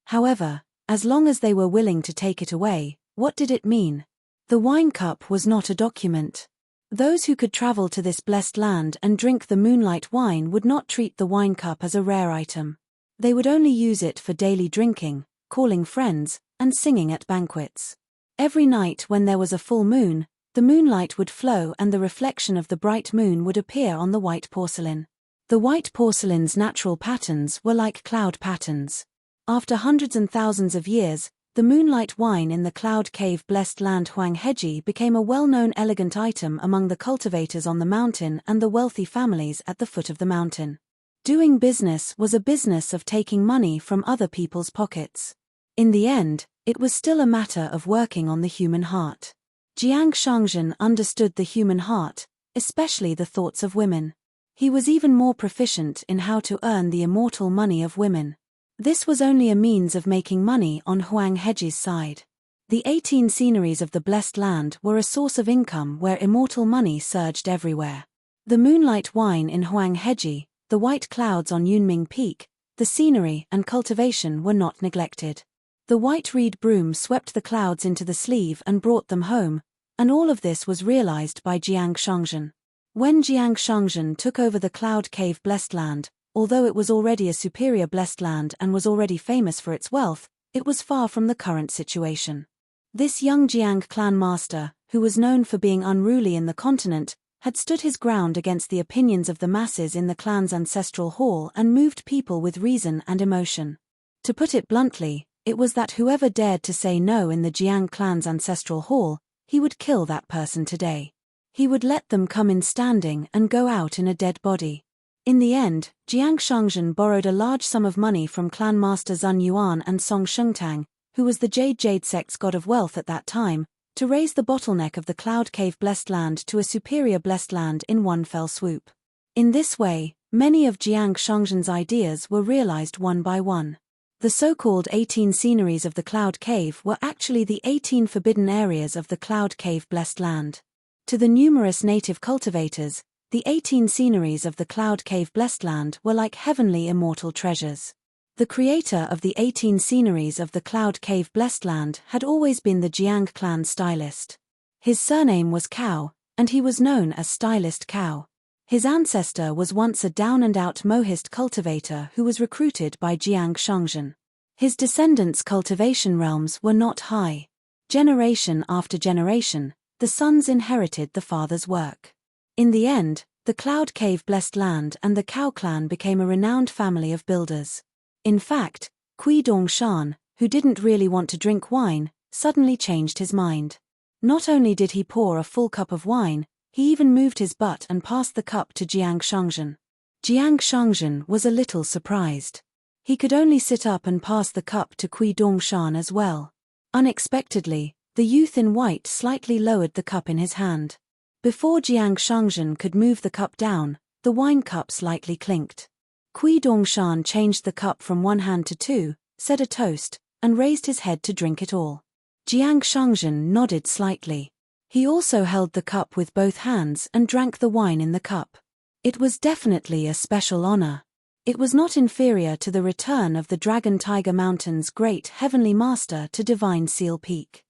However, as long as they were willing to take it away, what did it mean? The wine cup was not a document. Those who could travel to this blessed land and drink the moonlight wine would not treat the wine cup as a rare item. They would only use it for daily drinking, calling friends, and singing at banquets. Every night when there was a full moon, the moonlight would flow and the reflection of the bright moon would appear on the white porcelain. The white porcelain's natural patterns were like cloud patterns. After hundreds and thousands of years, the moonlight wine in the Cloud Cave Blessed Land Huangheji became a well-known elegant item among the cultivators on the mountain and the wealthy families at the foot of the mountain. Doing business was a business of taking money from other people's pockets. In the end, it was still a matter of working on the human heart. Jiang Shangzhen understood the human heart, especially the thoughts of women. He was even more proficient in how to earn the immortal money of women. This was only a means of making money on Huangheji's side. The 18 sceneries of the Blessed Land were a source of income where immortal money surged everywhere. The moonlight wine in Huangheji, the white clouds on Yunming Peak, the scenery and cultivation were not neglected. The white reed broom swept the clouds into the sleeve and brought them home, and all of this was realized by Jiang Shangzhen. When Jiang Shangzhen took over the Cloud Cave Blessed Land, although it was already a superior blessed land and was already famous for its wealth, it was far from the current situation. This young Jiang clan master, who was known for being unruly in the continent, had stood his ground against the opinions of the masses in the clan's ancestral hall and moved people with reason and emotion. To put it bluntly, it was that whoever dared to say no in the Jiang clan's ancestral hall, he would kill that person today. He would let them come in standing and go out in a dead body. In the end, Jiang Shangzhen borrowed a large sum of money from clan master Zun Yuan and Song Shengtang, who was the Jade sect's god of wealth at that time, to raise the bottleneck of the Cloud Cave Blessed Land to a superior blessed land in one fell swoop. In this way, many of Jiang Shangzhen's ideas were realized one by one. The so-called 18 sceneries of the Cloud Cave were actually the 18 forbidden areas of the Cloud Cave Blessed Land. To the numerous native cultivators, the 18 sceneries of the Cloud Cave Blessed Land were like heavenly immortal treasures. The creator of the 18 sceneries of the Cloud Cave Blessed Land had always been the Jiang clan stylist. His surname was Cao, and he was known as Stylist Cao. His ancestor was once a down-and-out Mohist cultivator who was recruited by Jiang Shangzhen. His descendants' cultivation realms were not high. Generation after generation, the sons inherited the father's work. In the end, the Cloud Cave Blessed Land and the Cao clan became a renowned family of builders. In fact, Kui Dongshan, who didn't really want to drink wine, suddenly changed his mind. Not only did he pour a full cup of wine, he even moved his butt and passed the cup to Jiang Shangzhen. Jiang Shangzhen was a little surprised. He could only sit up and pass the cup to Kui Dongshan as well. Unexpectedly, the youth in white slightly lowered the cup in his hand. Before Jiang Shangzhen could move the cup down, the wine cup slightly clinked. Kui Dongshan changed the cup from one hand to two, said a toast, and raised his head to drink it all. Jiang Shangzhen nodded slightly. He also held the cup with both hands and drank the wine in the cup. It was definitely a special honor. It was not inferior to the return of the Dragon Tiger Mountain's great heavenly master to Divine Seal Peak.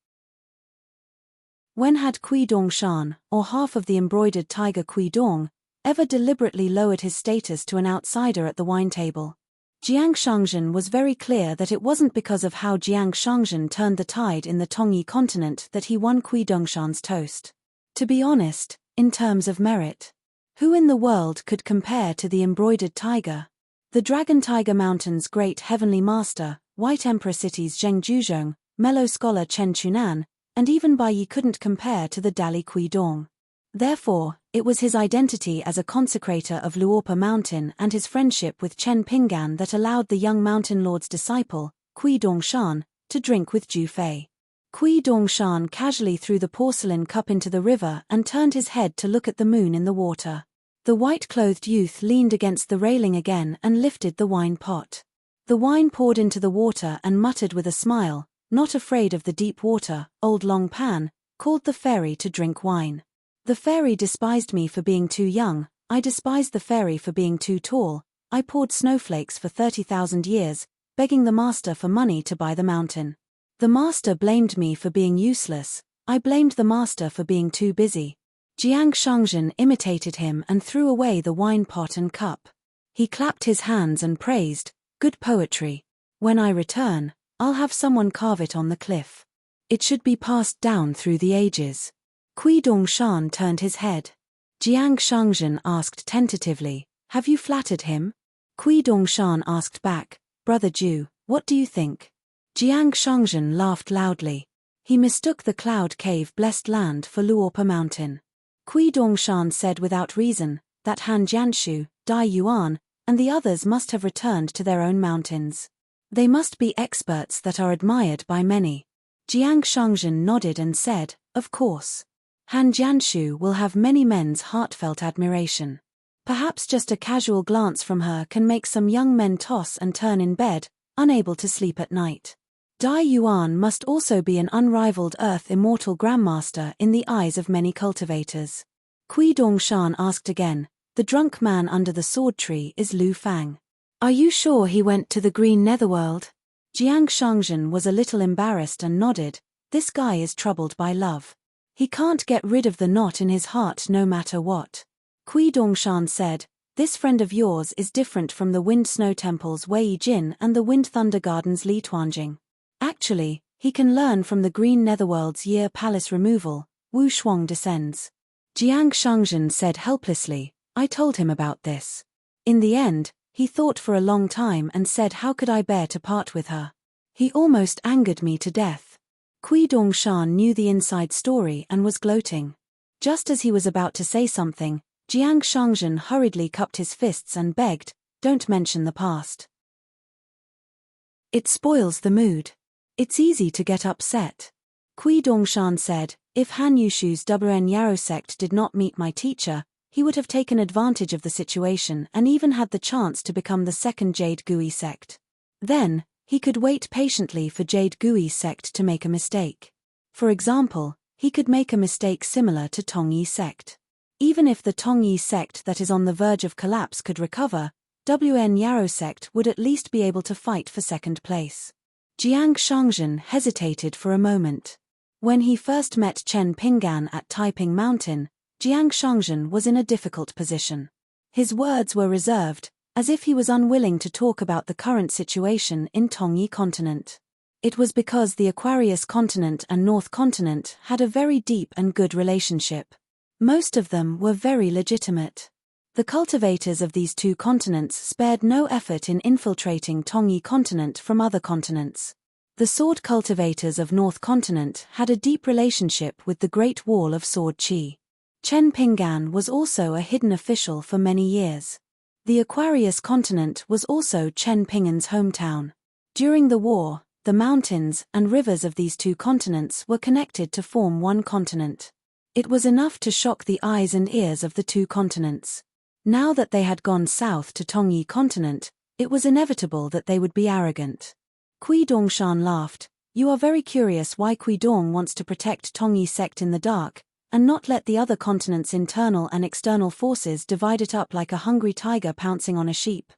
When had Kui Dongshan, or half of the embroidered tiger Kui Dong, ever deliberately lowered his status to an outsider at the wine table? Jiang Shangzhen was very clear that it wasn't because of how Jiang Shangzhen turned the tide in the Tongyi continent that he won Kui Dongshan's toast. To be honest, in terms of merit, who in the world could compare to the embroidered tiger? The Dragon Tiger Mountain's great heavenly master, White Emperor City's Zheng Juzhong, mellow scholar Chen Chunan, and even Bai Yi couldn't compare to the Dali Kui Dong. Therefore, it was his identity as a consecrator of Luopa Mountain and his friendship with Chen Pinggan that allowed the young mountain lord's disciple, Kui Dongshan, to drink with Ju Fei. Kui Dongshan casually threw the porcelain cup into the river and turned his head to look at the moon in the water. The white-clothed youth leaned against the railing again and lifted the wine pot. The wine poured into the water and muttered with a smile, not afraid of the deep water, old Long Pan, called the fairy to drink wine. The fairy despised me for being too young, I despised the fairy for being too tall, I poured snowflakes for 30,000 years, begging the master for money to buy the mountain. The master blamed me for being useless, I blamed the master for being too busy. Jiang Shangzhen imitated him and threw away the wine pot and cup. He clapped his hands and praised, "Good poetry. When I return, I'll have someone carve it on the cliff. It should be passed down through the ages." Kui Dongshan turned his head. Jiang Shangzhen asked tentatively, "Have you flattered him?" Kui Dongshan asked back, "Brother Ju, what do you think?" Jiang Shangzhen laughed loudly. He mistook the cloud cave-blessed land for Luopa Mountain. Kui Dongshan said without reason, that Han Jianshu, Dai Yuan, and the others must have returned to their own mountains. They must be experts that are admired by many. Jiang Shangzhen nodded and said, "Of course. Han Jianshu will have many men's heartfelt admiration. Perhaps just a casual glance from her can make some young men toss and turn in bed, unable to sleep at night. Dai Yuan must also be an unrivaled earth immortal grandmaster in the eyes of many cultivators." Kui Dongshan asked again, "The drunk man under the sword tree is Lu Fang. Are you sure he went to the green netherworld?" Jiang Shangzhen was a little embarrassed and nodded. This guy is troubled by love. He can't get rid of the knot in his heart no matter what. Kui Dongshan said, "This friend of yours is different from the Wind Snow Temple's Wei Jin and the Wind Thunder Garden's Li Tuanjing. Actually, he can learn from the Green Netherworld's Year Palace removal, Wu Shuang descends." Jiang Shangzhen said helplessly, "I told him about this. In the end, he thought for a long time and said how could I bear to part with her. He almost angered me to death." Kui Dongshan knew the inside story and was gloating. Just as he was about to say something, Jiang Shangzhen hurriedly cupped his fists and begged, "Don't mention the past. It spoils the mood. It's easy to get upset." Kui Dongshan said, "If Han Yushu's WN Yarrow sect did not meet my teacher, he would have taken advantage of the situation and even had the chance to become the second Jade Gui sect. Then, he could wait patiently for Jade Gui's sect to make a mistake. For example, he could make a mistake similar to Tongyi sect. Even if the Tongyi sect that is on the verge of collapse could recover, WN Yarrow sect would at least be able to fight for second place." Jiang Shangzhen hesitated for a moment. When he first met Chen Pinggan at Taiping Mountain, Jiang Shangzhen was in a difficult position. His words were reserved, as if he was unwilling to talk about the current situation in Tongyi continent. It was because the Aquarius continent and North continent had a very deep and good relationship. Most of them were very legitimate. The cultivators of these two continents spared no effort in infiltrating Tongyi continent from other continents. The sword cultivators of North continent had a deep relationship with the Great Wall of Sword Qi. Chen Pinggan was also a hidden official for many years. The Aquarius continent was also Chen Pinggan's hometown. During the war, the mountains and rivers of these two continents were connected to form one continent. It was enough to shock the eyes and ears of the two continents. Now that they had gone south to Tongyi continent, it was inevitable that they would be arrogant. Kui Dongshan laughed. You are very curious why Kui Dong wants to protect Tongyi sect in the dark, and not let the other continent's internal and external forces divide it up like a hungry tiger pouncing on a sheep.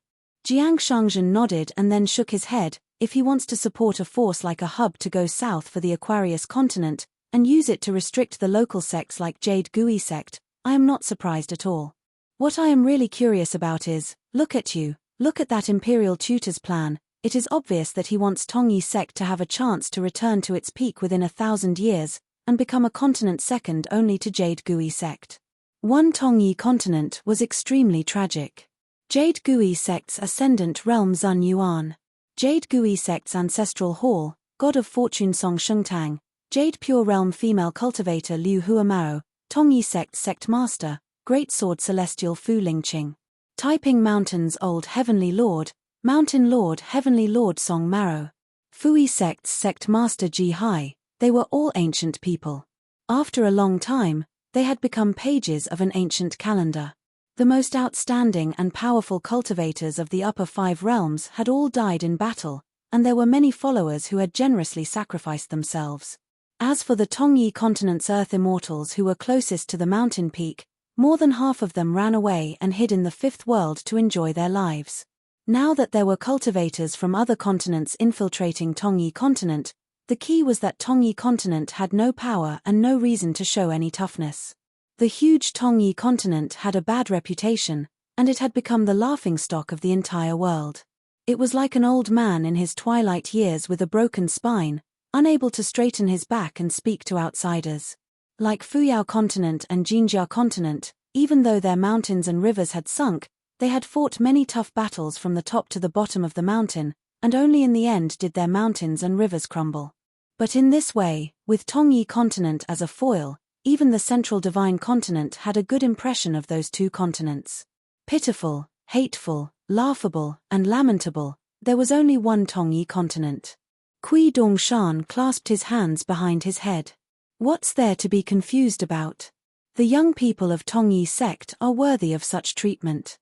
Jiang Shangzhen nodded and then shook his head. If he wants to support a force like a hub to go south for the Aquarius continent, and use it to restrict the local sects like Jade Gui sect, I am not surprised at all. What I am really curious about is, look at that Imperial Tutor's plan. It is obvious that he wants Tongyi sect to have a chance to return to its peak within 1,000 years, and become a continent second only to Jade Gui sect. One Tongyi continent was extremely tragic. Jade Gui sect's ascendant realm Zun Yuan. Jade Gui sect's ancestral hall, god of fortune Song Shengtang. Jade Pure Realm female cultivator Liu Huamao. Tongyi sect's sect master, great sword celestial Fu Lingqing. Taiping Mountain's old heavenly lord, mountain lord heavenly lord Song Maro. Fui sect's sect master Ji Hai. They were all ancient people. After a long time, they had become pages of an ancient calendar. The most outstanding and powerful cultivators of the upper 5 realms had all died in battle, and there were many followers who had generously sacrificed themselves. As for the Tongyi continent's earth immortals who were closest to the mountain peak, more than half of them ran away and hid in the 5th world to enjoy their lives. Now that there were cultivators from other continents infiltrating Tongyi continent, the key was that Tongyi continent had no power and no reason to show any toughness. The huge Tongyi continent had a bad reputation, and it had become the laughingstock of the entire world. It was like an old man in his twilight years with a broken spine, unable to straighten his back and speak to outsiders. Like Fuyao continent and Jinjia continent, even though their mountains and rivers had sunk, they had fought many tough battles from the top to the bottom of the mountain, and only in the end did their mountains and rivers crumble. But in this way, with Tongyi continent as a foil, even the central divine continent had a good impression of those 2 continents. Pitiful, hateful, laughable, and lamentable, there was only one Tongyi continent. Kui Dongshan clasped his hands behind his head. What's there to be confused about? The young people of Tongyi sect are worthy of such treatment.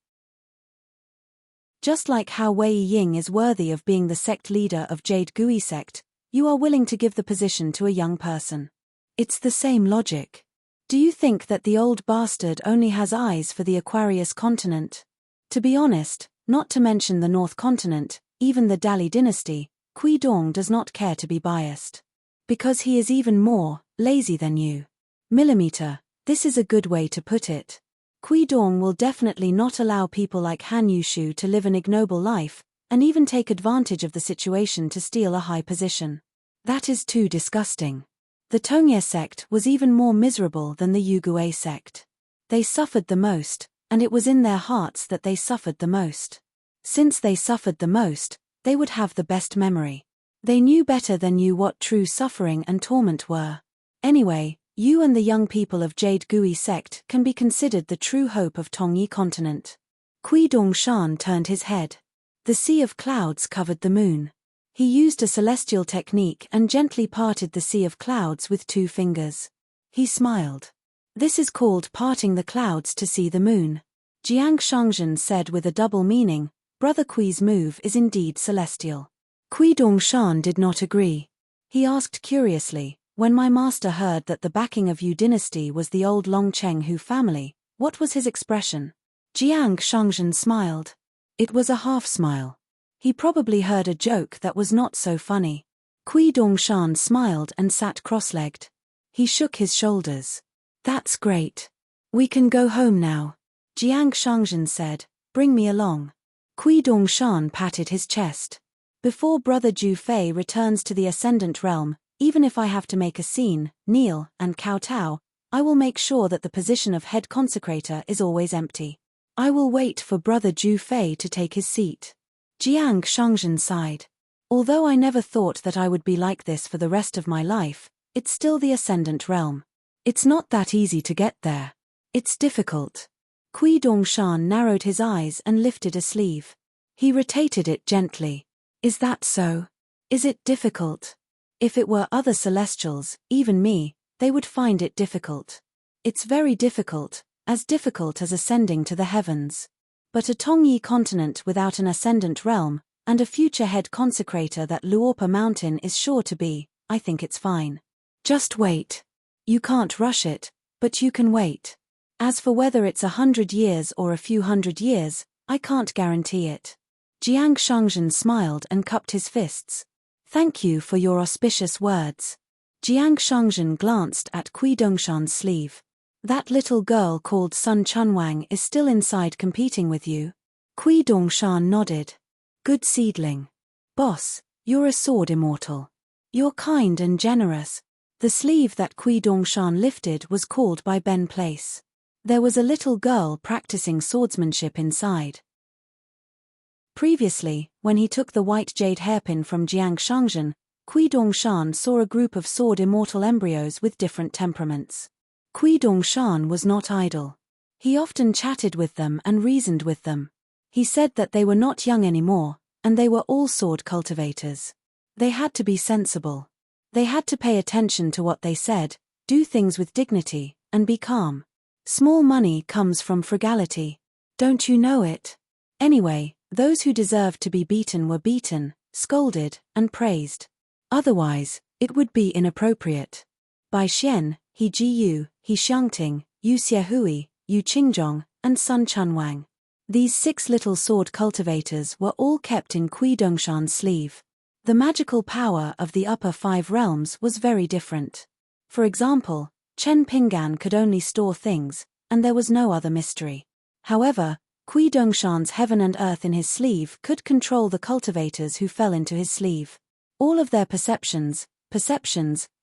Just like how Wei Ying is worthy of being the sect leader of Jade Gui sect, you are willing to give the position to a young person. It's the same logic. Do you think that the old bastard only has eyes for the Aquarius continent? To be honest, not to mention the North continent, even the Dali dynasty, Kui Dong does not care to be biased. Because he is even more lazy than you. Millimeter, this is a good way to put it. Kui Dong will definitely not allow people like Han Yushu to live an ignoble life, and even take advantage of the situation to steal a high position. That is too disgusting. The Tongye sect was even more miserable than the Yugue sect. They suffered the most, and it was in their hearts that they suffered the most. Since they suffered the most, they would have the best memory. They knew better than you what true suffering and torment were. Anyway, you and the young people of Jade Gui sect can be considered the true hope of Tongyi continent. Kui Dongshan turned his head. The sea of clouds covered the moon. He used a celestial technique and gently parted the sea of clouds with 2 fingers. He smiled. This is called parting the clouds to see the moon. Jiang Shangzhen said with a double meaning, Brother Kui's move is indeed celestial. Kui Dongshan did not agree. He asked curiously, when my master heard that the backing of Yu dynasty was the old Longcheng Hu family, what was his expression? Jiang Shangzhen smiled. It was a half smile. He probably heard a joke that was not so funny. Kui Dongshan smiled and sat cross-legged. He shook his shoulders. That's great. We can go home now. Jiang Shangzhen said, bring me along. Kui Dongshan patted his chest. Before Brother Ju Fei returns to the Ascendant Realm, even if I have to make a scene, kneel, and kowtow, I will make sure that the position of head consecrator is always empty. I will wait for Brother Ju Fei to take his seat. Jiang Shangzhen sighed. Although I never thought that I would be like this for the rest of my life, it's still the Ascendant Realm. It's not that easy to get there. It's difficult. Kui Dongshan narrowed his eyes and lifted a sleeve. He rotated it gently. Is that so? Is it difficult? If it were other celestials, even me, they would find it difficult. It's very difficult as ascending to the heavens. But a Tongyi continent without an ascendant realm, and a future head consecrator that Luopa Mountain is sure to be. I think it's fine. Just wait. You can't rush it, but you can wait. As for whether it's 100 years or a few hundred years, I can't guarantee it. Jiang Shangzhen smiled and cupped his fists. Thank you for your auspicious words. Jiang Shangzhen glanced at Kui Dongshan's sleeve. That little girl called Sun Chunwang is still inside competing with you? Kui Dongshan nodded. Good seedling. Boss, you're a sword immortal. You're kind and generous. The sleeve that Kui Dongshan lifted was called by Ben Place. There was a little girl practicing swordsmanship inside. Previously, when he took the white jade hairpin from Jiang Shangzhen, Kui Dongshan saw a group of sword immortal embryos with different temperaments. Kui Dongshan was not idle. He often chatted with them and reasoned with them. He said that they were not young anymore, and they were all sword cultivators. They had to be sensible. They had to pay attention to what they said, do things with dignity, and be calm. Small money comes from frugality. Don't you know it? Anyway, those who deserved to be beaten were beaten, scolded, and praised. Otherwise, it would be inappropriate. Bai Xian, He Jiyu, He Xiangting, Yu Xiehui, Yu Qingjong, and Sun Chunwang. These 6 little sword cultivators were all kept in Kui Dongshan's sleeve. The magical power of the upper 5 realms was very different. For example, Chen Pinggan could only store things, and there was no other mystery. However, Kui Dongshan's heaven and earth in his sleeve could control the cultivators who fell into his sleeve. All of their perceptions,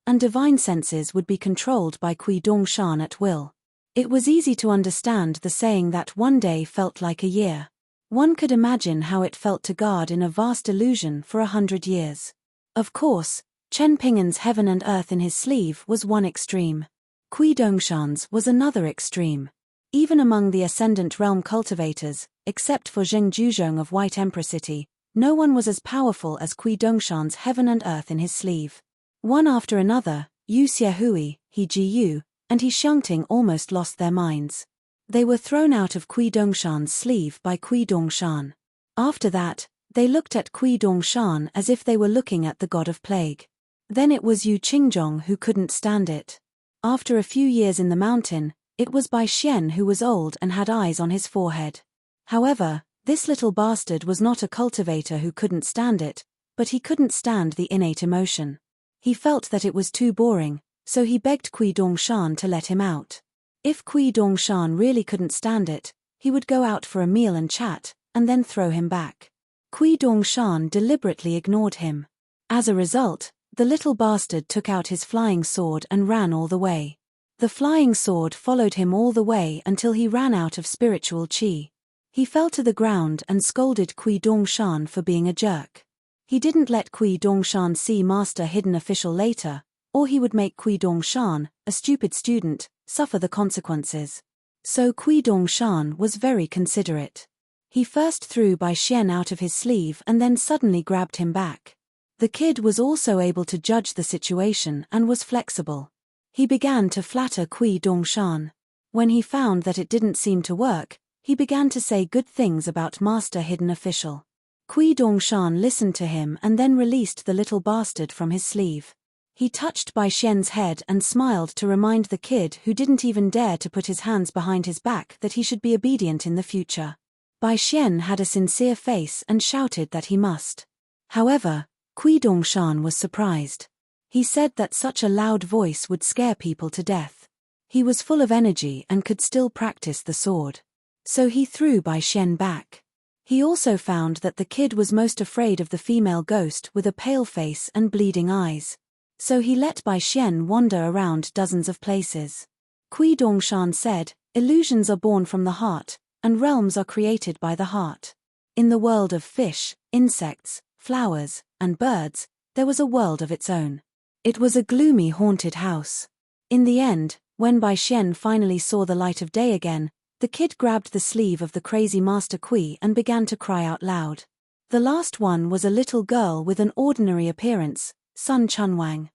and divine senses would be controlled by Kui Dongshan at will. It was easy to understand the saying that one day felt like a year. One could imagine how it felt to guard in a vast illusion for 100 years. Of course, Chen Pinggan's heaven and earth in his sleeve was one extreme. Kui Dongshan's was another extreme. Even among the Ascendant Realm cultivators, except for Zheng Juzhong of White Emperor City, no one was as powerful as Kui Dongshan's heaven and earth in his sleeve. One after another, Yu Xiehui, He Jiyu, and He Xiangting almost lost their minds. They were thrown out of Kui Dongshan's sleeve by Kui Dongshan. After that, they looked at Kui Dongshan as if they were looking at the god of plague. Then it was Yu Qingjong who couldn't stand it. After a few years in the mountain, it was Bai Xian who was old and had eyes on his forehead. However, this little bastard was not a cultivator who couldn't stand it, but he couldn't stand the innate emotion. He felt that it was too boring, so he begged Kui Dongshan to let him out. If Kui Dongshan really couldn't stand it, he would go out for a meal and chat, and then throw him back. Kui Dongshan deliberately ignored him. As a result, the little bastard took out his flying sword and ran all the way. The flying sword followed him all the way until he ran out of spiritual qi. He fell to the ground and scolded Kui Dongshan for being a jerk. He didn't let Kui Dongshan see Master Hidden Official later, or he would make Kui Dongshan, a stupid student, suffer the consequences. So Kui Dongshan was very considerate. He first threw Bai Xian out of his sleeve and then suddenly grabbed him back. The kid was also able to judge the situation and was flexible. He began to flatter Kui Dongshan. When he found that it didn't seem to work, he began to say good things about Master Hidden Official. Kui Dongshan listened to him and then released the little bastard from his sleeve. He touched Bai Xian's head and smiled to remind the kid who didn't even dare to put his hands behind his back that he should be obedient in the future. Bai Xian had a sincere face and shouted that he must. However, Kui Dongshan was surprised. He said that such a loud voice would scare people to death. He was full of energy and could still practice the sword. So he threw Bai Xian back. He also found that the kid was most afraid of the female ghost with a pale face and bleeding eyes. So he let Bai Xian wander around dozens of places. Kui Dongshan said, illusions are born from the heart, and realms are created by the heart. In the world of fish, insects, flowers, and birds, there was a world of its own. It was a gloomy haunted house. In the end, when Bai Xian finally saw the light of day again, the kid grabbed the sleeve of the crazy Master Kui and began to cry out loud. The last one was a little girl with an ordinary appearance, Sun Chunwang.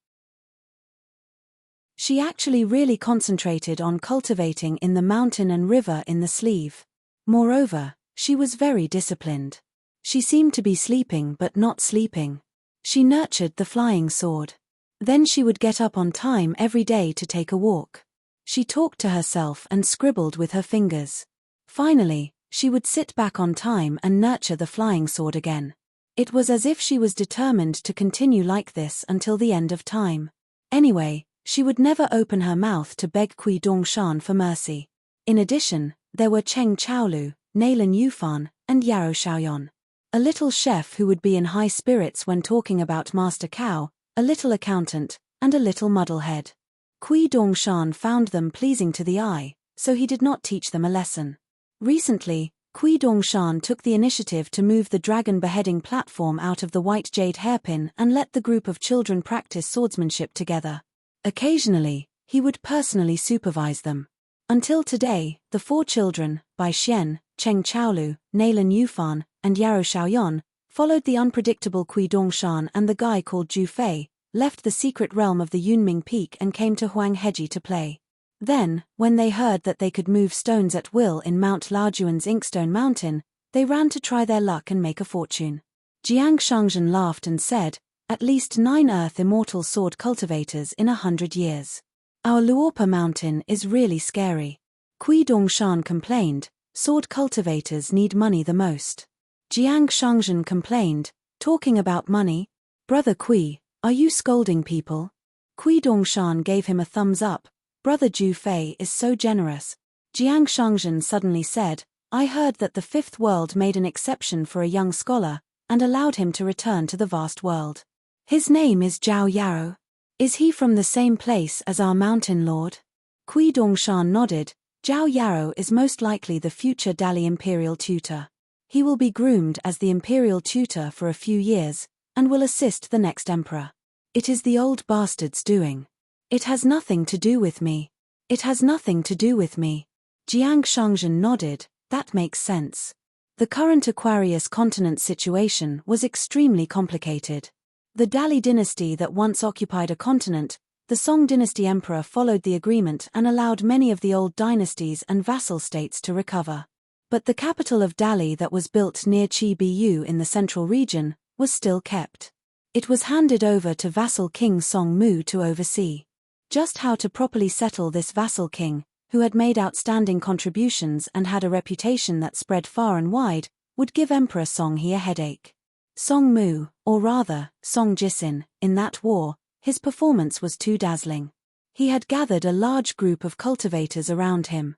She actually really concentrated on cultivating in the mountain and river in the sleeve. Moreover, she was very disciplined. She seemed to be sleeping but not sleeping. She nurtured the flying sword. Then she would get up on time every day to take a walk. She talked to herself and scribbled with her fingers. Finally, she would sit back on time and nurture the flying sword again. It was as if she was determined to continue like this until the end of time. Anyway, she would never open her mouth to beg Kui Dongshan for mercy. In addition, there were Cheng Chaolu, Nailan Yufan, and Yarrow Xiaoyan. A little chef who would be in high spirits when talking about Master Cao, a little accountant, and a little muddlehead. Kui Dongshan found them pleasing to the eye, so he did not teach them a lesson. Recently, Kui Dongshan took the initiative to move the dragon beheading platform out of the white jade hairpin and let the group of children practice swordsmanship together. Occasionally, he would personally supervise them. Until today, the 4 children, Bai Xian, Cheng Chaolu, Nailan Yufan, and Yarrow Xiaoyan, followed the unpredictable Kui Dongshan and the guy called Zhu Fei, left the secret realm of the Yunming Peak and came to Huangheji to play. Then, when they heard that they could move stones at will in Mount Laojuan's Inkstone Mountain, they ran to try their luck and make a fortune. Jiang Shangzhen laughed and said, "At least 9 Earth Immortal Sword cultivators in 100 years. Our Luopa Mountain is really scary." Kui Dongshan complained, "Sword cultivators need money the most." Jiang Shangzhen complained, "Talking about money? Brother Kui, are you scolding people?" Kui Dongshan gave him a thumbs up. "Brother Zhu Fei is so generous." Jiang Shangzhen suddenly said, "I heard that the 5th world made an exception for a young scholar, and allowed him to return to the vast world. His name is Zhao Yarrow. Is he from the same place as our mountain lord?" Kui Dongshan nodded. "Zhao Yarrow is most likely the future Dali imperial tutor. He will be groomed as the imperial tutor for a few years, and will assist the next emperor. It is the old bastard's doing. It has nothing to do with me. It has nothing to do with me." Jiang Shangzhen nodded. "That makes sense." The current Aquarius continent situation was extremely complicated. The Dali dynasty that once occupied a continent, the Song dynasty emperor followed the agreement and allowed many of the old dynasties and vassal states to recover. But the capital of Dali that was built near Chi Bu in the central region was still kept. It was handed over to vassal King Song Mu to oversee. Just how to properly settle this vassal king, who had made outstanding contributions and had a reputation that spread far and wide, would give Emperor Song He a headache. Song Mu, or rather, Song Jisin, in that war, his performance was too dazzling. He had gathered a large group of cultivators around him.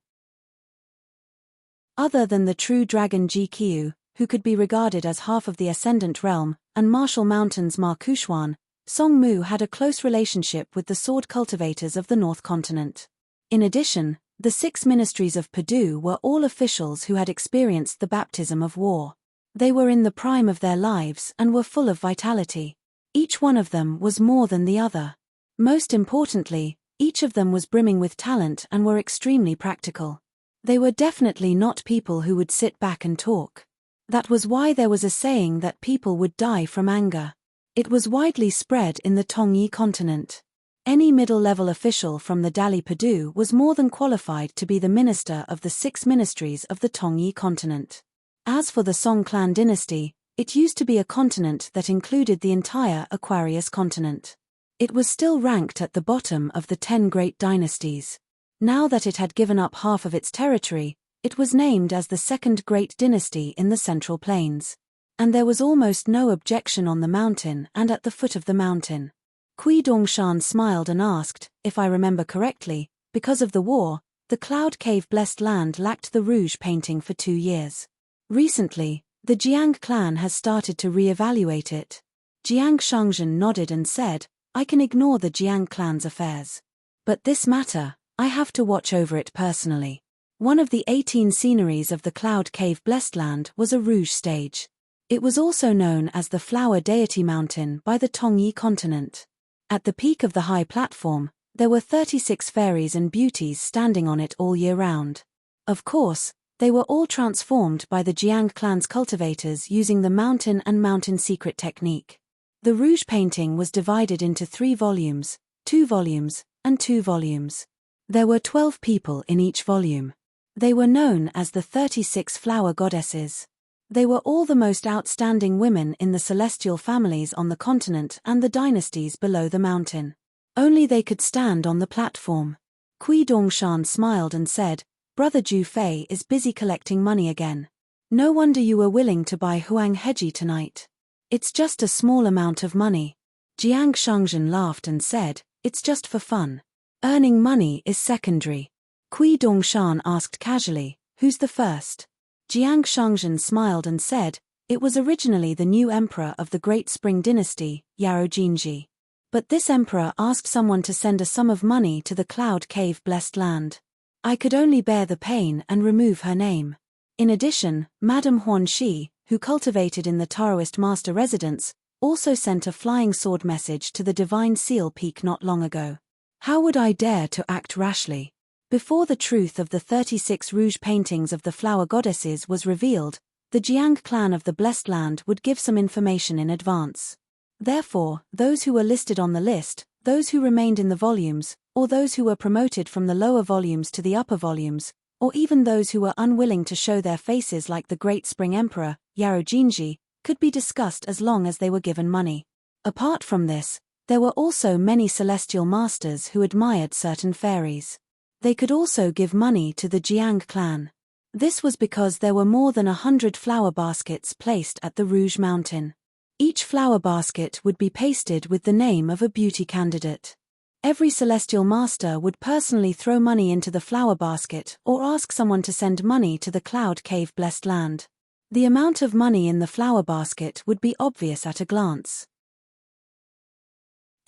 Other than the true dragon Ji Qiu, who could be regarded as half of the Ascendant Realm, and Martial Mountain's Ma Kushuan, Song Mu had a close relationship with the sword cultivators of the North Continent. In addition, the 6 ministries of Padu were all officials who had experienced the baptism of war. They were in the prime of their lives and were full of vitality. Each one of them was more than the other. Most importantly, each of them was brimming with talent and were extremely practical. They were definitely not people who would sit back and talk. That was why there was a saying that people would die from anger. It was widely spread in the Tongyi continent. Any middle-level official from the Dali Padu was more than qualified to be the minister of the 6 ministries of the Tongyi continent. As for the Song clan dynasty, it used to be a continent that included the entire Aquarius continent. It was still ranked at the bottom of the 10 great dynasties. Now that it had given up half of its territory, it was named as the 2nd great dynasty in the Central Plains. And there was almost no objection on the mountain and at the foot of the mountain. Kui Dongshan smiled and asked, "If I remember correctly, because of the war, the Cloud Cave Blessed Land lacked the rouge painting for 2 years. Recently, the Jiang clan has started to re-evaluate it." Jiang Shangzhen nodded and said, "I can ignore the Jiang clan's affairs. But this matter, I have to watch over it personally." One of the 18 sceneries of the Cloud Cave Blessed Land was a rouge stage. It was also known as the Flower Deity Mountain by the Tongyi continent. At the peak of the high platform, there were 36 fairies and beauties standing on it all year round. Of course, they were all transformed by the Jiang clan's cultivators using the mountain and mountain secret technique. The rouge painting was divided into 3 volumes, 2 volumes, and 2 volumes. There were 12 people in each volume. They were known as the 36 flower goddesses. They were all the most outstanding women in the celestial families on the continent and the dynasties below the mountain. Only they could stand on the platform. Kui Dongshan smiled and said, "Brother Ju Fei is busy collecting money again. No wonder you were willing to buy Huang Heji tonight. It's just a small amount of money." Jiang Shangzhen laughed and said, "It's just for fun. Earning money is secondary." Kui Dongshan asked casually, "Who's the first?" Jiang Shangzhen smiled and said, "It was originally the new emperor of the Great Spring Dynasty, Yarou Jinji. But this emperor asked someone to send a sum of money to the Cloud Cave Blessed Land. I could only bear the pain and remove her name. In addition, Madame Huan Shi, who cultivated in the Taoist master residence, also sent a flying sword message to the Divine Seal Peak not long ago. How would I dare to act rashly?" Before the truth of the 36 rouge paintings of the flower goddesses was revealed, the Jiang clan of the Blessed Land would give some information in advance. Therefore, those who were listed on the list, those who remained in the volumes, or those who were promoted from the lower volumes to the upper volumes, or even those who were unwilling to show their faces like the Great Spring Emperor, Yarou Jinji, could be discussed as long as they were given money. Apart from this, there were also many celestial masters who admired certain fairies. They could also give money to the Jiang clan. This was because there were more than 100 flower baskets placed at the Rouge Mountain. Each flower basket would be pasted with the name of a beauty candidate. Every celestial master would personally throw money into the flower basket or ask someone to send money to the Cloud Cave Blessed Land. The amount of money in the flower basket would be obvious at a glance.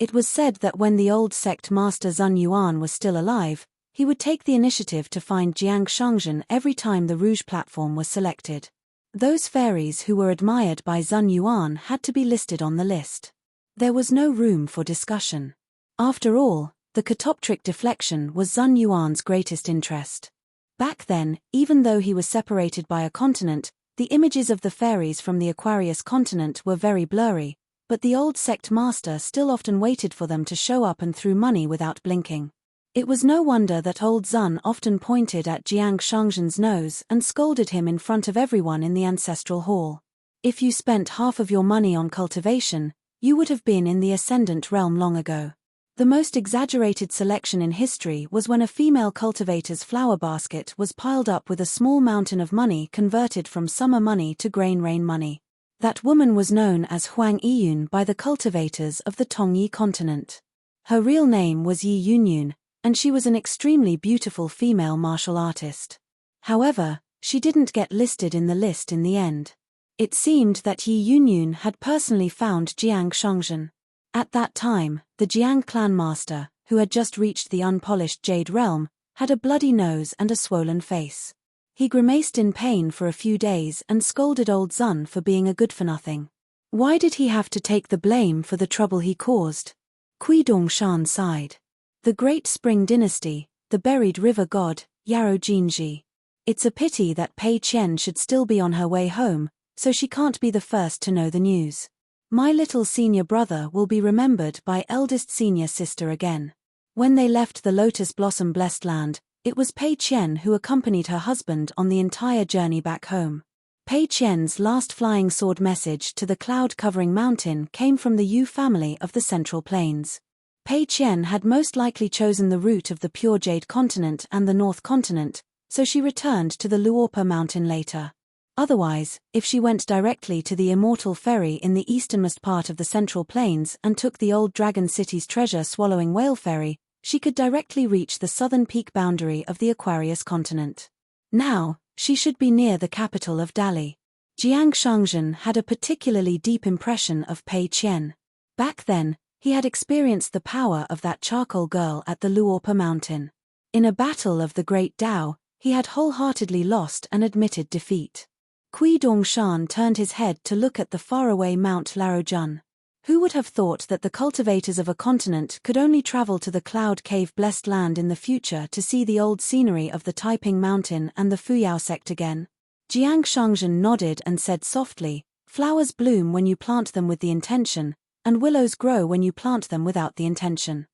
It was said that when the old sect master Zun Yuan was still alive, he would take the initiative to find Jiang Shangzhen every time the Rouge platform was selected. Those fairies who were admired by Zun Yuan had to be listed on the list. There was no room for discussion. After all, the catoptric deflection was Zun Yuan's greatest interest. Back then, even though he was separated by a continent, the images of the fairies from the Aquarius continent were very blurry, but the old sect master still often waited for them to show up and threw money without blinking. It was no wonder that old Zun often pointed at Jiang Shangzhen's nose and scolded him in front of everyone in the ancestral hall. If you spent half of your money on cultivation, you would have been in the ascendant realm long ago. The most exaggerated selection in history was when a female cultivator's flower basket was piled up with a small mountain of money converted from summer money to grain rain money. That woman was known as Huang Yiyun by the cultivators of the Tongyi continent. Her real name was Yi Yunyun, and she was an extremely beautiful female martial artist. However, she didn't get listed in the list in the end. It seemed that Yi Yunyun had personally found Jiang Shangzhen. At that time, the Jiang clan master, who had just reached the unpolished Jade realm, had a bloody nose and a swollen face. He grimaced in pain for a few days and scolded old Zun for being a good-for-nothing. Why did he have to take the blame for the trouble he caused? Kui Dongshan sighed. The Great Spring Dynasty, the buried river god, Yarou Jinji. It's a pity that Pei Qian should still be on her way home, so she can't be the first to know the news. My little senior brother will be remembered by eldest senior sister again. When they left the Lotus Blossom Blessed Land, it was Pei Qian who accompanied her husband on the entire journey back home. Pei Qian's last flying sword message to the cloud-covering mountain came from the Yu family of the Central Plains. Pei Qian had most likely chosen the route of the Pure Jade continent and the North continent, so she returned to the Luopa mountain later. Otherwise, if she went directly to the Immortal Ferry in the easternmost part of the Central Plains and took the old Dragon City's treasure-swallowing whale ferry, she could directly reach the southern peak boundary of the Aquarius continent. Now, she should be near the capital of Dali. Jiang Shangzhen had a particularly deep impression of Pei Qian. Back then, he had experienced the power of that charcoal girl at the Luopa mountain. In a battle of the Great Tao, he had wholeheartedly lost and admitted defeat. Kui Dongshan turned his head to look at the faraway Mount Larojun. Who would have thought that the cultivators of a continent could only travel to the Cloud Cave Blessed Land in the future to see the old scenery of the Taiping Mountain and the Fuyao sect again? Jiang Shangzhen nodded and said softly, "Flowers bloom when you plant them with the intention, and willows grow when you plant them without the intention."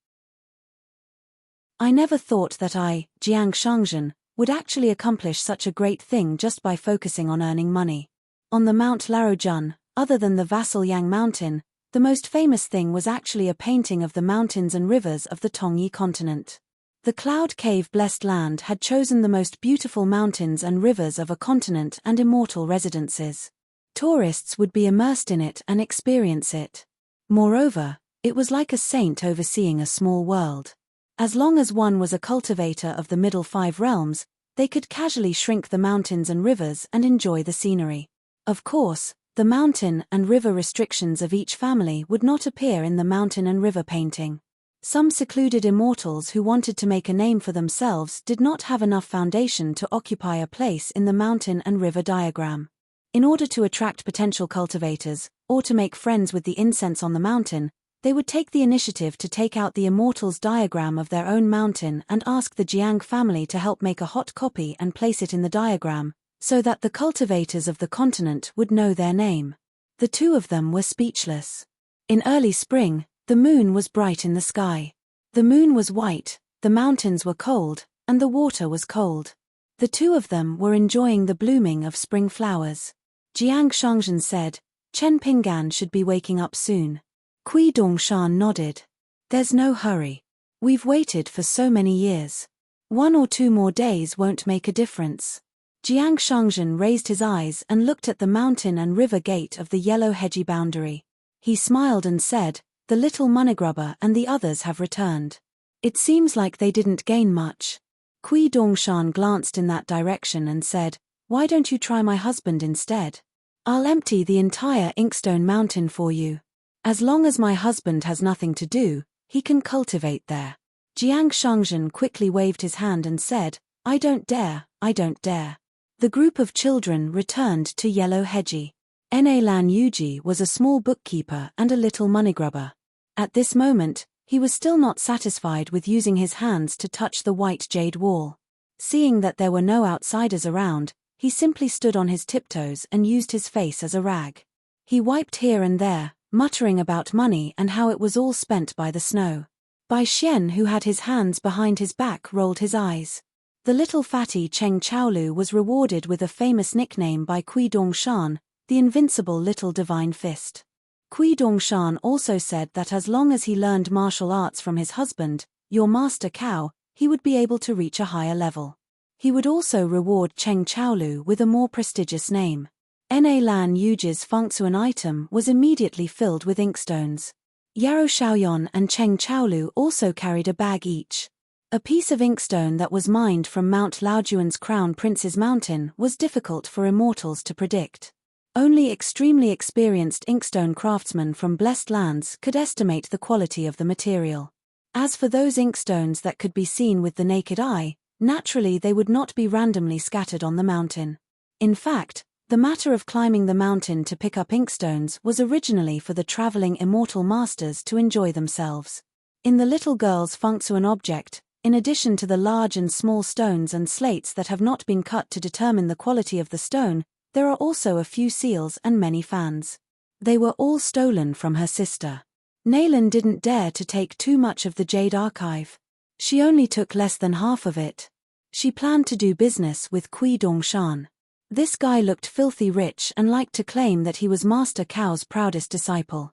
I never thought that I, Jiang Shangzhen, would actually accomplish such a great thing just by focusing on earning money. On the Mount Larojun, other than the Vassal Yang Mountain, the most famous thing was actually a painting of the mountains and rivers of the Tongyi continent. The Cloud Cave Blessed Land had chosen the most beautiful mountains and rivers of a continent and immortal residences. Tourists would be immersed in it and experience it. Moreover, it was like a saint overseeing a small world. As long as one was a cultivator of the middle 5 realms, they could casually shrink the mountains and rivers and enjoy the scenery. Of course, the mountain and river restrictions of each family would not appear in the mountain and river painting. Some secluded immortals who wanted to make a name for themselves did not have enough foundation to occupy a place in the mountain and river diagram. In order to attract potential cultivators, or to make friends with the incense on the mountain, they would take the initiative to take out the immortal's diagram of their own mountain and ask the Jiang family to help make a hot copy and place it in the diagram, so that the cultivators of the continent would know their name. The two of them were speechless. In early spring, the moon was bright in the sky. The moon was white, the mountains were cold, and the water was cold. The two of them were enjoying the blooming of spring flowers. Jiang Shangzhen said, "Chen Pinggan should be waking up soon." Kui Dongshan nodded. "There's no hurry. We've waited for so many years. 1 or 2 more days won't make a difference." Jiang Shangzhen raised his eyes and looked at the mountain and river gate of the yellow hedgy boundary. He smiled and said, "The little moneygrubber and the others have returned. It seems like they didn't gain much." Kui Dongshan glanced in that direction and said, "Why don't you try my husband instead? I'll empty the entire Inkstone Mountain for you. As long as my husband has nothing to do, he can cultivate there." Jiang Shangzhen quickly waved his hand and said, "I don't dare, I don't dare." The group of children returned to Yellow Hedgie. Lan Yuji was a small bookkeeper and a little moneygrubber. At this moment, he was still not satisfied with using his hands to touch the white jade wall. Seeing that there were no outsiders around, he simply stood on his tiptoes and used his face as a rag. He wiped here and there, muttering about money and how it was all spent by the snow. Bai Xian, who had his hands behind his back, rolled his eyes. The little fatty Cheng Chaolu was rewarded with a famous nickname by Kui Dongshan, the invincible little divine fist. Kui Dongshan also said that as long as he learned martial arts from his husband, your master cow, he would be able to reach a higher level. He would also reward Cheng Chaolu with a more prestigious name. Lan Yuji's Fengsuan item was immediately filled with inkstones. Yaro Xiaoyan and Cheng Chaolu also carried a bag each. A piece of inkstone that was mined from Mount Laojuan's Crown Prince's Mountain was difficult for immortals to predict. Only extremely experienced inkstone craftsmen from blessed lands could estimate the quality of the material. As for those inkstones that could be seen with the naked eye, naturally they would not be randomly scattered on the mountain. In fact, the matter of climbing the mountain to pick up inkstones was originally for the traveling immortal masters to enjoy themselves. In the little girl's Fengsuan object, in addition to the large and small stones and slates that have not been cut to determine the quality of the stone, there are also a few seals and many fans. They were all stolen from her sister. Nalan didn't dare to take too much of the Jade Archive. She only took less than half of it. She planned to do business with Kui Dongshan. This guy looked filthy rich and liked to claim that he was Master Cao's proudest disciple.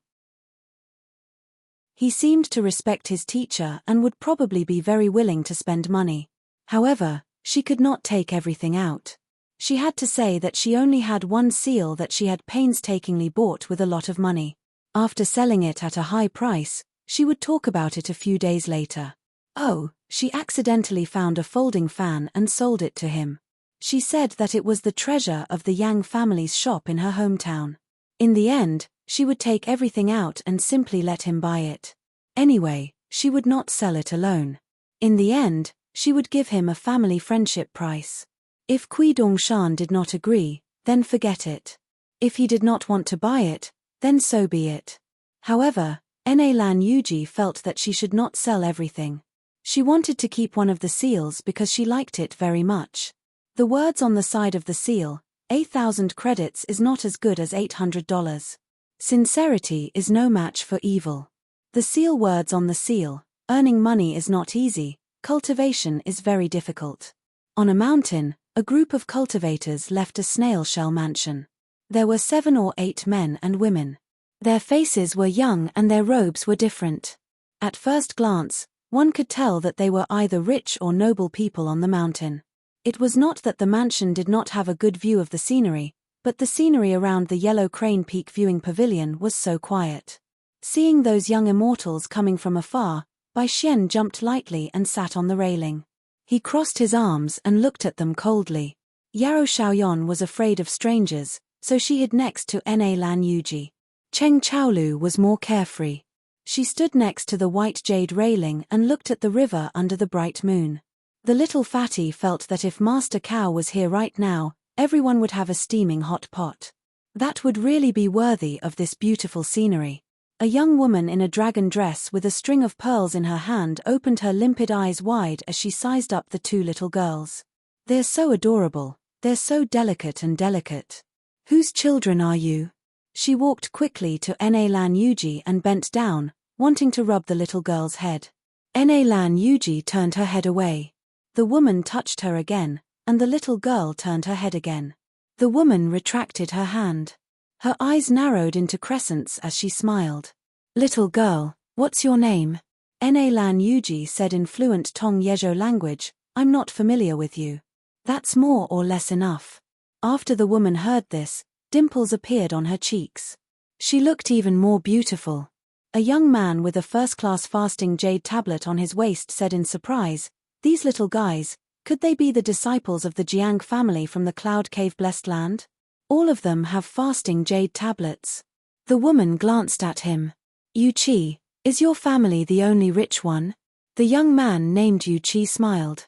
He seemed to respect his teacher and would probably be very willing to spend money. However, she could not take everything out. She had to say that she only had one seal that she had painstakingly bought with a lot of money. After selling it at a high price, she would talk about it a few days later. Oh, she accidentally found a folding fan and sold it to him. She said that it was the treasure of the Yang family's shop in her hometown. In the end, she would take everything out and simply let him buy it. Anyway, she would not sell it alone. In the end, she would give him a family friendship price. If Kui Dongshan did not agree, then forget it. If he did not want to buy it, then so be it. However, Lan Yuji felt that she should not sell everything. She wanted to keep one of the seals because she liked it very much. The words on the side of the seal, 8,000 credits is not as good as $800. Sincerity is no match for evil. The seal words on the seal, earning money is not easy, cultivation is very difficult. On a mountain, a group of cultivators left a snail shell mansion. There were 7 or 8 men and women. Their faces were young and their robes were different. At first glance, one could tell that they were either rich or noble people on the mountain. It was not that the mansion did not have a good view of the scenery, but the scenery around the Yellow Crane Peak viewing pavilion was so quiet. Seeing those young immortals coming from afar, Bai Xian jumped lightly and sat on the railing. He crossed his arms and looked at them coldly. Yarou Xiaoyan was afraid of strangers, so she hid next to Na Lan Yuji. Cheng Chaolu was more carefree. She stood next to the white jade railing and looked at the river under the bright moon. The little fatty felt that if Master Cow was here right now, everyone would have a steaming hot pot. That would really be worthy of this beautiful scenery. A young woman in a dragon dress with a string of pearls in her hand opened her limpid eyes wide as she sized up the 2 little girls. They're so adorable, they're so delicate and delicate. Whose children are you? She walked quickly to Na Lan Yuji and bent down, wanting to rub the little girl's head. Na Lan Yuji turned her head away. The woman touched her again, and the little girl turned her head again. The woman retracted her hand. Her eyes narrowed into crescents as she smiled. Little girl, what's your name? Na Lan Yuji said in fluent Tong Yezhou language, I'm not familiar with you. That's more or less enough. After the woman heard this, dimples appeared on her cheeks. She looked even more beautiful. A young man with a first-class fasting jade tablet on his waist said in surprise, these little guys, could they be the disciples of the Jiang family from the Cloud Cave Blessed Land? All of them have fasting jade tablets. The woman glanced at him. Yu Qi, is your family the only rich one? The young man named Yu Qi smiled.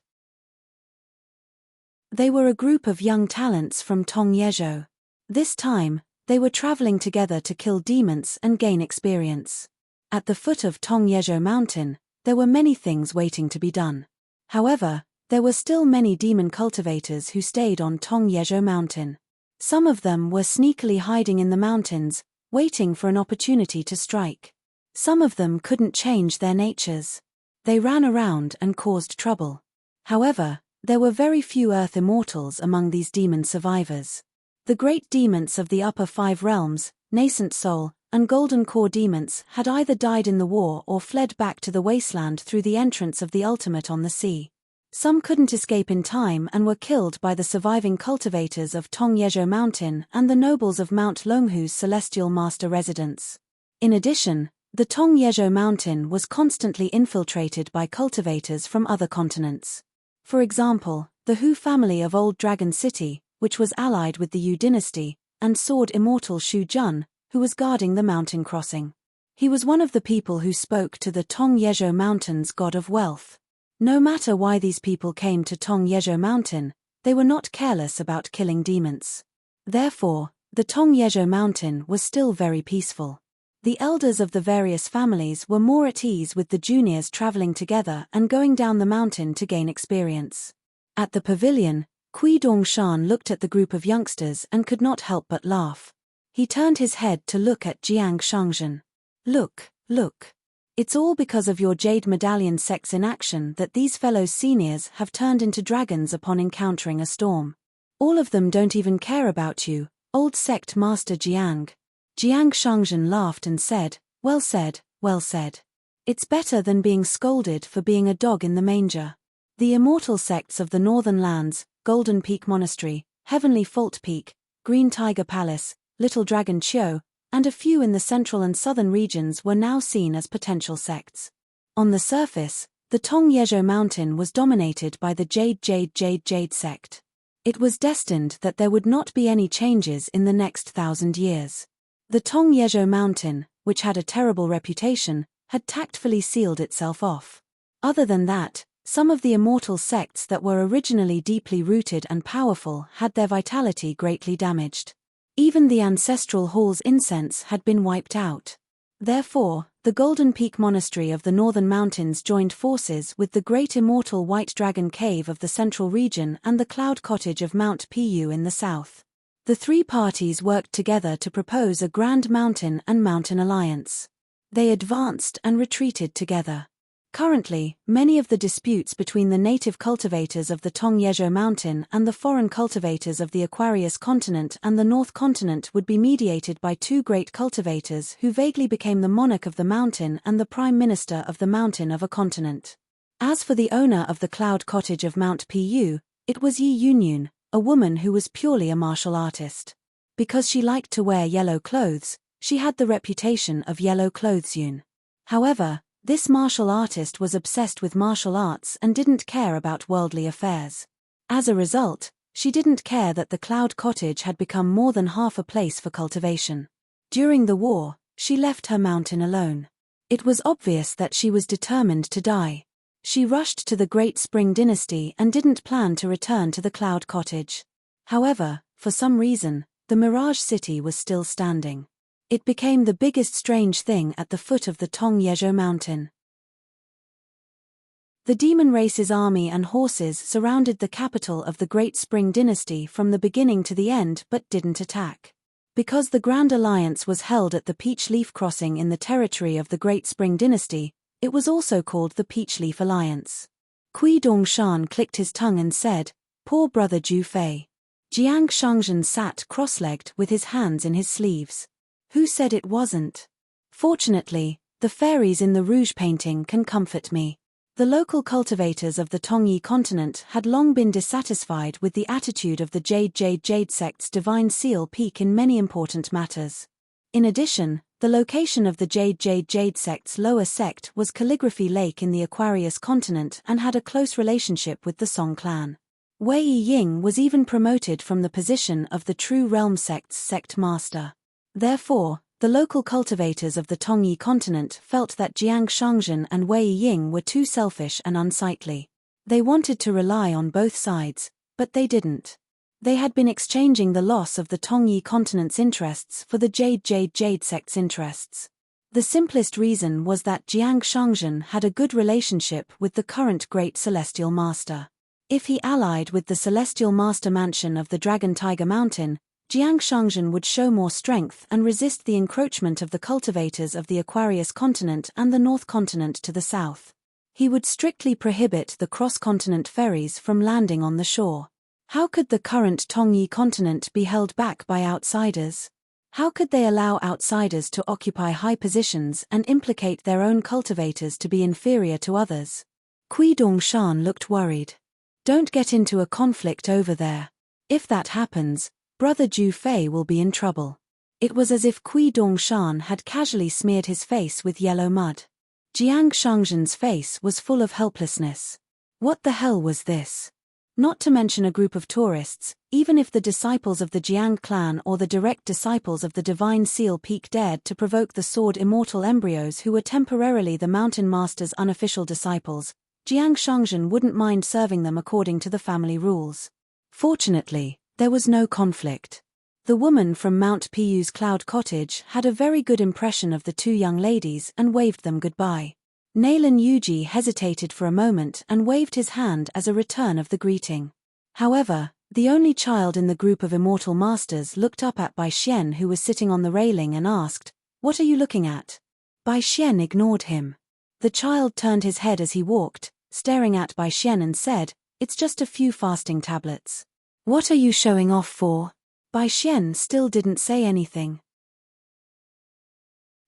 They were a group of young talents from Tong Yezhou. This time, they were traveling together to kill demons and gain experience. At the foot of Tong Yezhou Mountain, there were many things waiting to be done. However, there were still many demon cultivators who stayed on Tong Yezhou Mountain. Some of them were sneakily hiding in the mountains, waiting for an opportunity to strike. Some of them couldn't change their natures. They ran around and caused trouble. However, there were very few Earth immortals among these demon survivors. The great demons of the upper 5 realms, Nascent Soul, and Golden Core demons had either died in the war or fled back to the wasteland through the entrance of the ultimate on the sea. Some couldn't escape in time and were killed by the surviving cultivators of Tong Yezhou Mountain and the nobles of Mount Longhu's Celestial Master residence. In addition, the Tong Yezhou Mountain was constantly infiltrated by cultivators from other continents. For example, the Hu family of Old Dragon City, which was allied with the Yu dynasty, and Sword Immortal Shu Jun, who was guarding the mountain crossing. He was one of the people who spoke to the Tong Yezhou Mountain's god of wealth. No matter why these people came to Tong Yezhou Mountain, they were not careless about killing demons. Therefore, the Tong Yezhou Mountain was still very peaceful. The elders of the various families were more at ease with the juniors traveling together and going down the mountain to gain experience. At the pavilion, Kui Dongshan looked at the group of youngsters and could not help but laugh. He turned his head to look at Jiang Shangzhen. Look. It's all because of your Jade Medallion sects in action that these fellow seniors have turned into dragons upon encountering a storm. All of them don't even care about you, old sect master Jiang. Jiang Shangzhen laughed and said, well said. It's better than being scolded for being a dog in the manger. The immortal sects of the Northern Lands, Golden Peak Monastery, Heavenly Fault Peak, Green Tiger Palace, Little Dragon Chiu, and a few in the central and southern regions were now seen as potential sects. On the surface, the Tong Yezhou Mountain was dominated by the Jade sect. It was destined that there would not be any changes in the next 1,000 years. The Tong Yezhou Mountain, which had a terrible reputation, had tactfully sealed itself off. Other than that, some of the immortal sects that were originally deeply rooted and powerful had their vitality greatly damaged. Even the ancestral hall's incense had been wiped out. Therefore, the Golden Peak Monastery of the Northern Mountains joined forces with the great immortal White Dragon Cave of the Central Region and the Cloud Cottage of Mount Pu in the south. The 3 parties worked together to propose a grand mountain and mountain alliance. They advanced and retreated together. Currently, many of the disputes between the native cultivators of the Tongyejo Mountain and the foreign cultivators of the Aquarius continent and the North continent would be mediated by two great cultivators who vaguely became the monarch of the mountain and the prime minister of the mountain of a continent. As for the owner of the cloud cottage of Mount Pu, it was Yi Yunyun, a woman who was purely a martial artist. Because she liked to wear yellow clothes, she had the reputation of Yellow Clothes Yun. However, this martial artist was obsessed with martial arts and didn't care about worldly affairs. As a result, she didn't care that the cloud cottage had become more than half a place for cultivation. During the war, she left her mountain alone. It was obvious that she was determined to die. She rushed to the Great Spring Dynasty and didn't plan to return to the cloud cottage. However, for some reason, the Mirage City was still standing. It became the biggest strange thing at the foot of the Tongyejo Mountain. The demon race's army and horses surrounded the capital of the Great Spring Dynasty from the beginning to the end but didn't attack. Because the Grand Alliance was held at the Peach Leaf Crossing in the territory of the Great Spring Dynasty, it was also called the Peach Leaf Alliance. Kui Dongshan clicked his tongue and said, "Poor brother Ju Fei." Jiang Shangzhen sat cross-legged with his hands in his sleeves. Who said it wasn't? Fortunately, the fairies in the rouge painting can comfort me. The local cultivators of the Tongyi continent had long been dissatisfied with the attitude of the Jade sect's divine seal peak in many important matters. In addition, the location of the Jade sect's lower sect was Calligraphy Lake in the Aquarius continent and had a close relationship with the Song clan. Wei Ying was even promoted from the position of the True Realm sect's sect master. Therefore, the local cultivators of the Tongyi continent felt that Jiang Shangzhen and Wei Ying were too selfish and unsightly. They wanted to rely on both sides, but they didn't. They had been exchanging the loss of the Tongyi continent's interests for the Jade sect's interests. The simplest reason was that Jiang Shangzhen had a good relationship with the current Great Celestial Master. If he allied with the Celestial Master Mansion of the Dragon Tiger Mountain, Jiang Shangzhen would show more strength and resist the encroachment of the cultivators of the Aquarius continent and the North continent to the south. He would strictly prohibit the cross-continent ferries from landing on the shore. How could the current Tongyi continent be held back by outsiders? How could they allow outsiders to occupy high positions and implicate their own cultivators to be inferior to others? Kui Dongshan looked worried. Don't get into a conflict over there. If that happens, Brother Ju Fei will be in trouble. It was as if Kui Dongshan had casually smeared his face with yellow mud. Jiang Shangzhen's face was full of helplessness. What the hell was this? Not to mention a group of tourists, even if the disciples of the Jiang clan or the direct disciples of the Divine Seal Peak dared to provoke the sword immortal embryos who were temporarily the Mountain Master's unofficial disciples, Jiang Shangzhen wouldn't mind serving them according to the family rules. Fortunately, there was no conflict. The woman from Mount Pu's cloud cottage had a very good impression of the two young ladies and waved them goodbye. Naylan Yuji hesitated for a moment and waved his hand as a return of the greeting. However, the only child in the group of immortal masters looked up at Bai Xian, who was sitting on the railing, and asked, "What are you looking at?" Bai Xian ignored him. The child turned his head as he walked, staring at Bai Xian, and said, "It's just a few fasting tablets." "What are you showing off for?" Bai Xian still didn't say anything.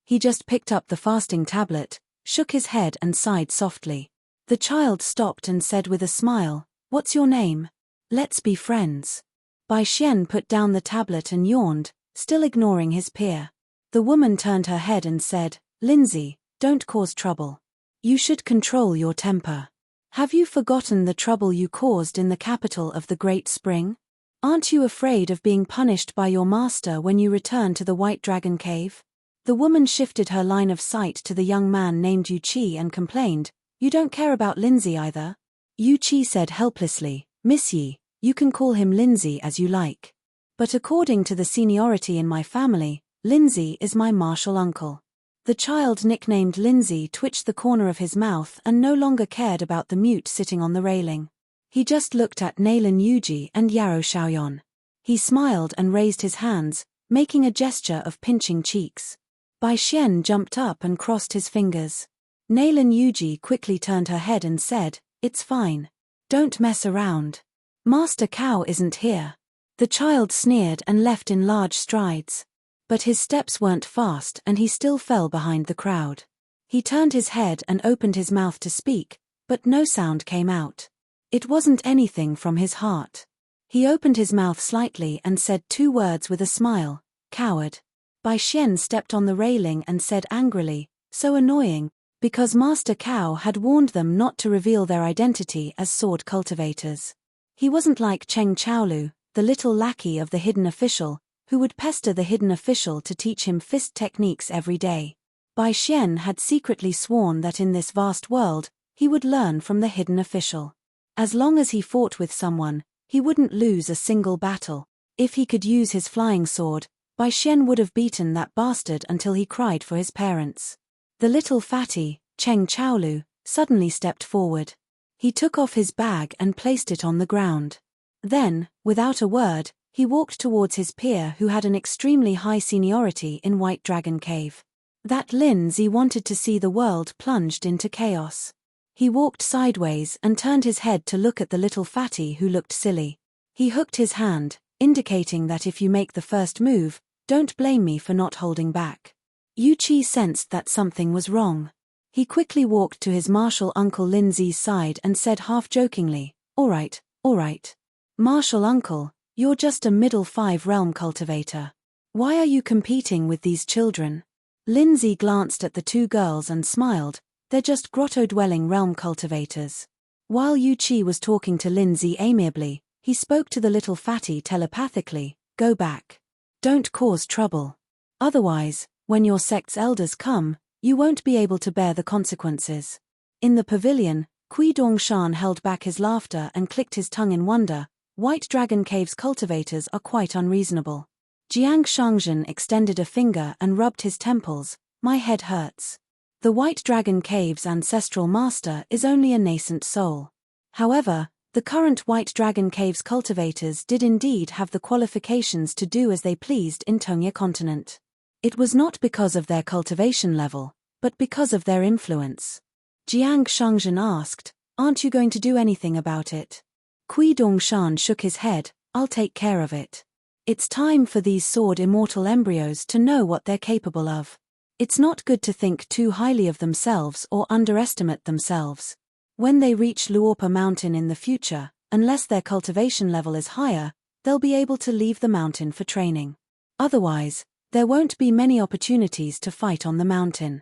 He just picked up the fasting tablet, shook his head and sighed softly. The child stopped and said with a smile, "What's your name? Let's be friends." Bai Xian put down the tablet and yawned, still ignoring his peer. The woman turned her head and said, "Lindsay, don't cause trouble. You should control your temper. Have you forgotten the trouble you caused in the capital of the Great Spring? Aren't you afraid of being punished by your master when you return to the White Dragon Cave?" The woman shifted her line of sight to the young man named Yu Qi and complained, "You don't care about Lindsay either?" Yu Qi said helplessly, "Miss Yi, you can call him Lindsay as you like. But according to the seniority in my family, Lindsay is my martial uncle." The child nicknamed Lindsay twitched the corner of his mouth and no longer cared about the mute sitting on the railing. He just looked at Naylan Yuji and Yaro Xiaoyan. He smiled and raised his hands, making a gesture of pinching cheeks. Bai Xian jumped up and crossed his fingers. Nalan Yuji quickly turned her head and said, "It's fine. Don't mess around. Master Cow isn't here." The child sneered and left in large strides. But his steps weren't fast and he still fell behind the crowd. He turned his head and opened his mouth to speak, but no sound came out. It wasn't anything from his heart. He opened his mouth slightly and said 2 words with a smile, "Coward." Bai Xian stepped on the railing and said angrily, "So annoying," because Master Cow had warned them not to reveal their identity as sword cultivators. He wasn't like Cheng Chaolu, the little lackey of the hidden official, who would pester the hidden official to teach him fist techniques every day. Bai Xian had secretly sworn that in this vast world, he would learn from the hidden official. As long as he fought with someone, he wouldn't lose a single battle. If he could use his flying sword, Bai Xian would have beaten that bastard until he cried for his parents. The little fatty, Cheng Chaolu, suddenly stepped forward. He took off his bag and placed it on the ground. Then, without a word, he walked towards his peer who had an extremely high seniority in White Dragon Cave. That Lin Zi wanted to see the world plunged into chaos. He walked sideways and turned his head to look at the little fatty who looked silly. He hooked his hand, indicating that if you make the first move, don't blame me for not holding back. Yu Qi sensed that something was wrong. He quickly walked to his martial uncle Lin Zi's side and said half-jokingly, all right. Martial uncle, you're just a middle 5 realm cultivator. Why are you competing with these children? Lin Zi glanced at the 2 girls and smiled, they're just grotto-dwelling realm cultivators. While Yu Qi was talking to Lin Zi amiably, he spoke to the little fatty telepathically, go back. Don't cause trouble. Otherwise, when your sect's elders come, you won't be able to bear the consequences. In the pavilion, Kui Dongshan held back his laughter and clicked his tongue in wonder. White Dragon Cave's cultivators are quite unreasonable. Jiang Shangzhen extended a finger and rubbed his temples, my head hurts. The White Dragon Cave's ancestral master is only a nascent soul. However, the current White Dragon Cave's cultivators did indeed have the qualifications to do as they pleased in Tongya continent. It was not because of their cultivation level, but because of their influence. Jiang Shangzhen asked, aren't you going to do anything about it? Kui Dongshan shook his head, I'll take care of it. It's time for these sword immortal embryos to know what they're capable of. It's not good to think too highly of themselves or underestimate themselves. When they reach Luopa Mountain in the future, unless their cultivation level is higher, they'll be able to leave the mountain for training. Otherwise, there won't be many opportunities to fight on the mountain.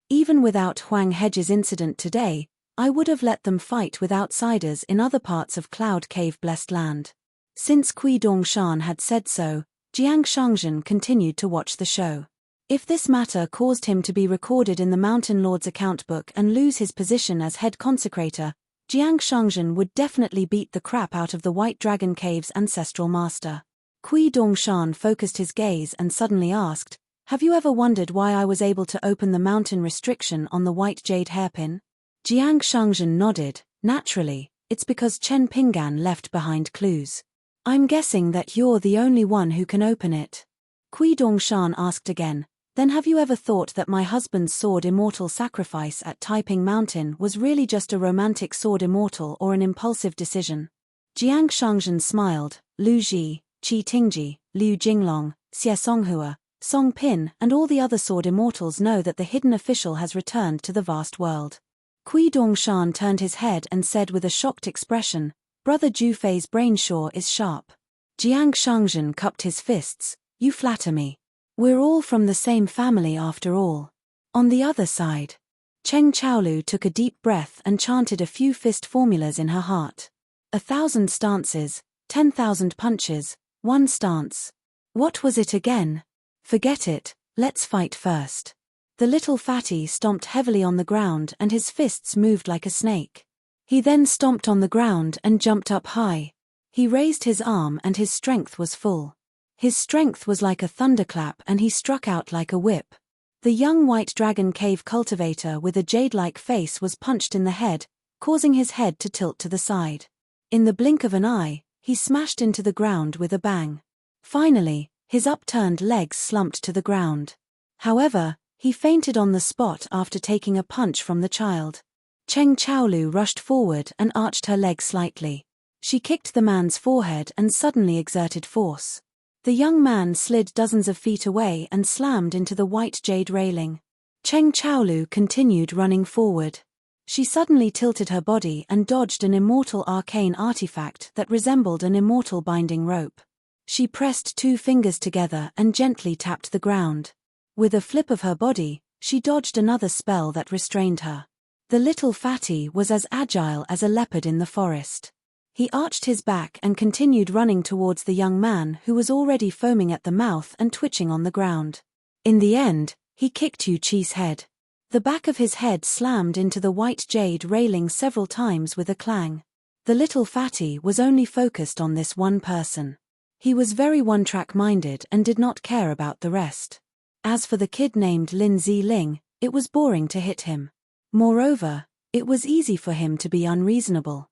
Even without Huang Hedge's incident today, I would have let them fight with outsiders in other parts of Cloud Cave Blessed Land. Since Kui Dongshan had said so, Jiang Shangzhen continued to watch the show. If this matter caused him to be recorded in the Mountain Lord's account book and lose his position as head consecrator, Jiang Shangzhen would definitely beat the crap out of the White Dragon Cave's ancestral master. Kui Dongshan focused his gaze and suddenly asked, have you ever wondered why I was able to open the mountain restriction on the White Jade hairpin? Jiang Shangzhen nodded, naturally, it's because Chen Pinggan left behind clues. I'm guessing that you're the only one who can open it. Kui Dongshan asked again, then have you ever thought that my husband's sword immortal sacrifice at Taiping Mountain was really just a romantic sword immortal or an impulsive decision? Jiang Shangzhen smiled, Lu Ji, Qi Tingji, Liu Jinglong, Xie Songhua, Song Pin and all the other sword immortals know that the hidden official has returned to the vast world. Kui Dongshan turned his head and said with a shocked expression, Brother Jufei's brainshaw is sharp. Jiang Shangzhen cupped his fists, you flatter me. We're all from the same family after all. On the other side, Cheng Chaolu took a deep breath and chanted a few fist formulas in her heart. 1,000 stances, 10,000 punches, 1 stance. What was it again? Forget it, let's fight first. The little fatty stomped heavily on the ground and his fists moved like a snake. He then stomped on the ground and jumped up high. He raised his arm and his strength was full. His strength was like a thunderclap and he struck out like a whip. The young White Dragon Cave cultivator with a jade-like face was punched in the head, causing his head to tilt to the side. In the blink of an eye, he smashed into the ground with a bang. Finally, his upturned legs slumped to the ground. However, He fainted on the spot after taking a punch from the child. Cheng Chaolu rushed forward and arched her legs slightly. She kicked the man's forehead and suddenly exerted force. The young man slid dozens of feet away and slammed into the white jade railing. Cheng Chaolu continued running forward. She suddenly tilted her body and dodged an immortal arcane artifact that resembled an immortal binding rope. She pressed 2 fingers together and gently tapped the ground. With a flip of her body, she dodged another spell that restrained her. The little fatty was as agile as a leopard in the forest. He arched his back and continued running towards the young man who was already foaming at the mouth and twitching on the ground. In the end, he kicked Yu Chi's head. The back of his head slammed into the white jade railing several times with a clang. The little fatty was only focused on this one person. He was very one-track minded and did not care about the rest. As for the kid named Lin Ziling, it was boring to hit him. Moreover, it was easy for him to be unreasonable.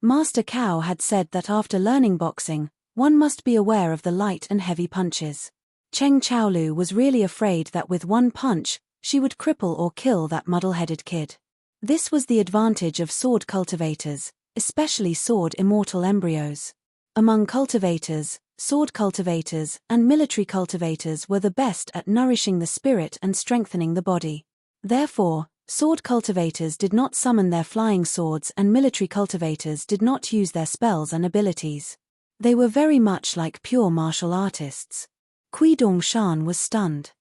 Master Cao had said that after learning boxing, one must be aware of the light and heavy punches. Cheng Chaolu was really afraid that with one punch, she would cripple or kill that muddle-headed kid. This was the advantage of sword cultivators, especially sword immortal embryos. Among cultivators, sword cultivators, and military cultivators were the best at nourishing the spirit and strengthening the body. Therefore, sword cultivators did not summon their flying swords and military cultivators did not use their spells and abilities. They were very much like pure martial artists. Kui Dongshan was stunned.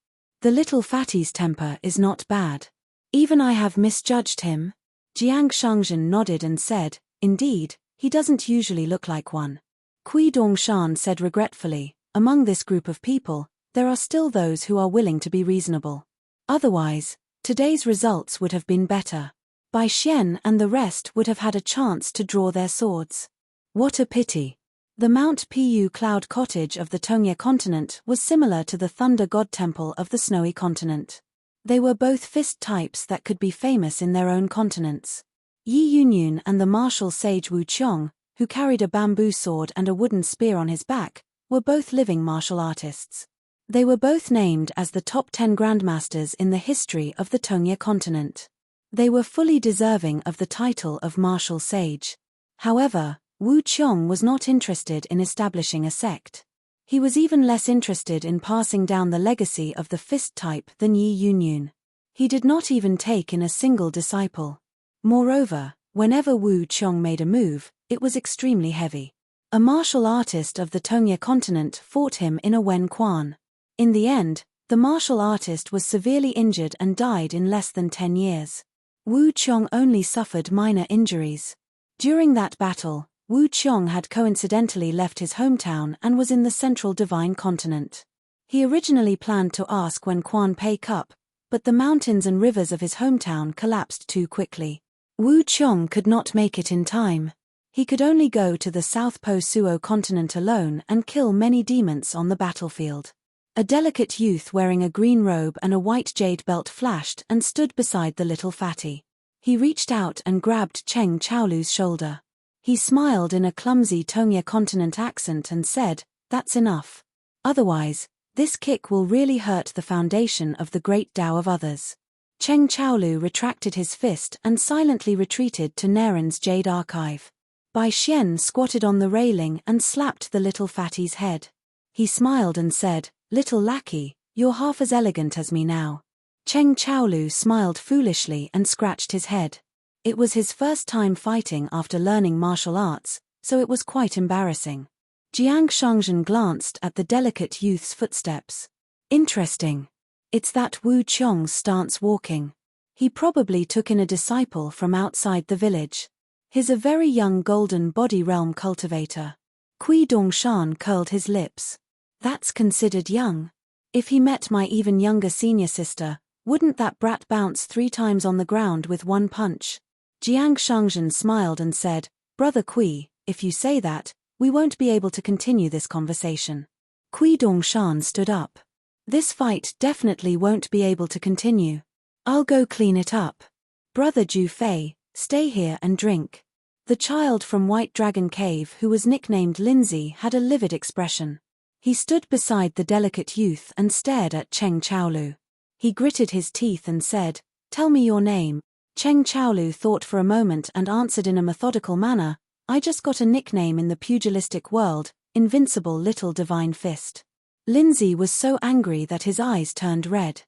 The little fatty's temper is not bad. Even I have misjudged him. Jiang Shangzhen nodded and said, indeed, he doesn't usually look like one. Kui Dongshan said regretfully, among this group of people, there are still those who are willing to be reasonable. Otherwise, today's results would have been better. Bai Xian and the rest would have had a chance to draw their swords. What a pity. The Mount Pu Cloud Cottage of the Tongye continent was similar to the Thunder God Temple of the Snowy continent. They were both fist types that could be famous in their own continents. Yi Yunyun and the martial sage Wu Qiong, who carried a bamboo sword and a wooden spear on his back, were both living martial artists. They were both named as the top 10 grandmasters in the history of the Tongye continent. They were fully deserving of the title of martial sage. However, Wu Qiong was not interested in establishing a sect. He was even less interested in passing down the legacy of the fist type than Yi Yunyun. He did not even take in a single disciple. Moreover, whenever Wu Qiong made a move, it was extremely heavy. A martial artist of the Tongye continent fought him in a Wen Quan. In the end, the martial artist was severely injured and died in less than 10 years. Wu Qiong only suffered minor injuries. During that battle, Wu Qiong had coincidentally left his hometown and was in the central divine continent. He originally planned to ask Wen Quan Pei Cup, but the mountains and rivers of his hometown collapsed too quickly. Wu Qiong could not make it in time. He could only go to the South Po Suo continent alone and kill many demons on the battlefield. A delicate youth wearing a green robe and a white jade belt flashed and stood beside the little fatty. He reached out and grabbed Cheng Chaolu's shoulder. He smiled in a clumsy Tongye continent accent and said, "That's enough. Otherwise, this kick will really hurt the foundation of the great Tao of others." Cheng Chaolu retracted his fist and silently retreated to Naren's jade archive. Bai Xian squatted on the railing and slapped the little fatty's head. He smiled and said, "Little lackey, you're half as elegant as me now." Cheng Chaolu smiled foolishly and scratched his head. It was his first time fighting after learning martial arts, so it was quite embarrassing. Jiang Shangzhen glanced at the delicate youth's footsteps. Interesting. It's that Wu Qiong's stance walking. He probably took in a disciple from outside the village. He's a very young golden body realm cultivator. Kui Dongshan curled his lips. That's considered young. If he met my even younger senior sister, wouldn't that brat bounce 3 times on the ground with one punch? Jiang Shangzhen smiled and said, "Brother Kui, if you say that, we won't be able to continue this conversation." Kui Dongshan stood up. "This fight definitely won't be able to continue. I'll go clean it up. Brother Ju Fei, stay here and drink." The child from White Dragon Cave who was nicknamed Lindsay had a livid expression. He stood beside the delicate youth and stared at Cheng Chaolu. He gritted his teeth and said, "Tell me your name." Cheng Chaolu thought for a moment and answered in a methodical manner, "I just got a nickname in the pugilistic world, Invincible Little Divine Fist." Lindsay was so angry that his eyes turned red.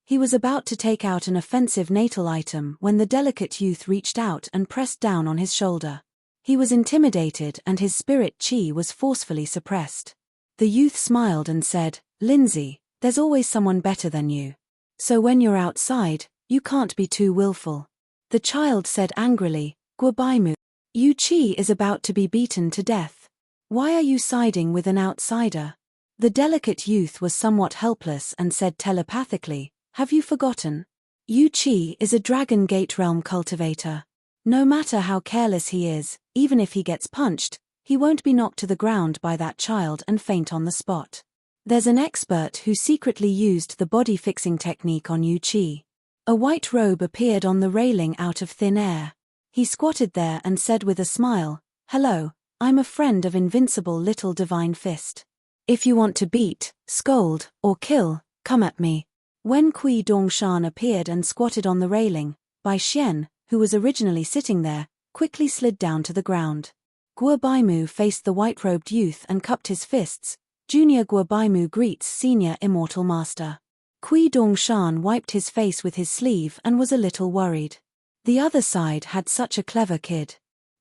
He was about to take out an offensive natal item when the delicate youth reached out and pressed down on his shoulder. He was intimidated and his spirit chi was forcefully suppressed. The youth smiled and said, "Lindsay, there's always someone better than you. So when you're outside, you can't be too willful." The child said angrily, "Guabaimu, Yu Chi is about to be beaten to death. Why are you siding with an outsider?" The delicate youth was somewhat helpless and said telepathically, "Have you forgotten? Yu Chi is a Dragon Gate realm cultivator. No matter how careless he is, even if he gets punched, he won't be knocked to the ground by that child and faint on the spot. There's an expert who secretly used the body-fixing technique on Yu Chi." A white robe appeared on the railing out of thin air. He squatted there and said with a smile, "Hello, I'm a friend of Invincible Little Divine Fist. If you want to beat, scold, or kill, come at me." When Kui Dongshan appeared and squatted on the railing, Bai Xian, who was originally sitting there, quickly slid down to the ground. Guabaimu faced the white-robed youth and cupped his fists. Junior Guabaimu greets Senior Immortal Master. Kui Dongshan wiped his face with his sleeve and was a little worried. The other side had such a clever kid.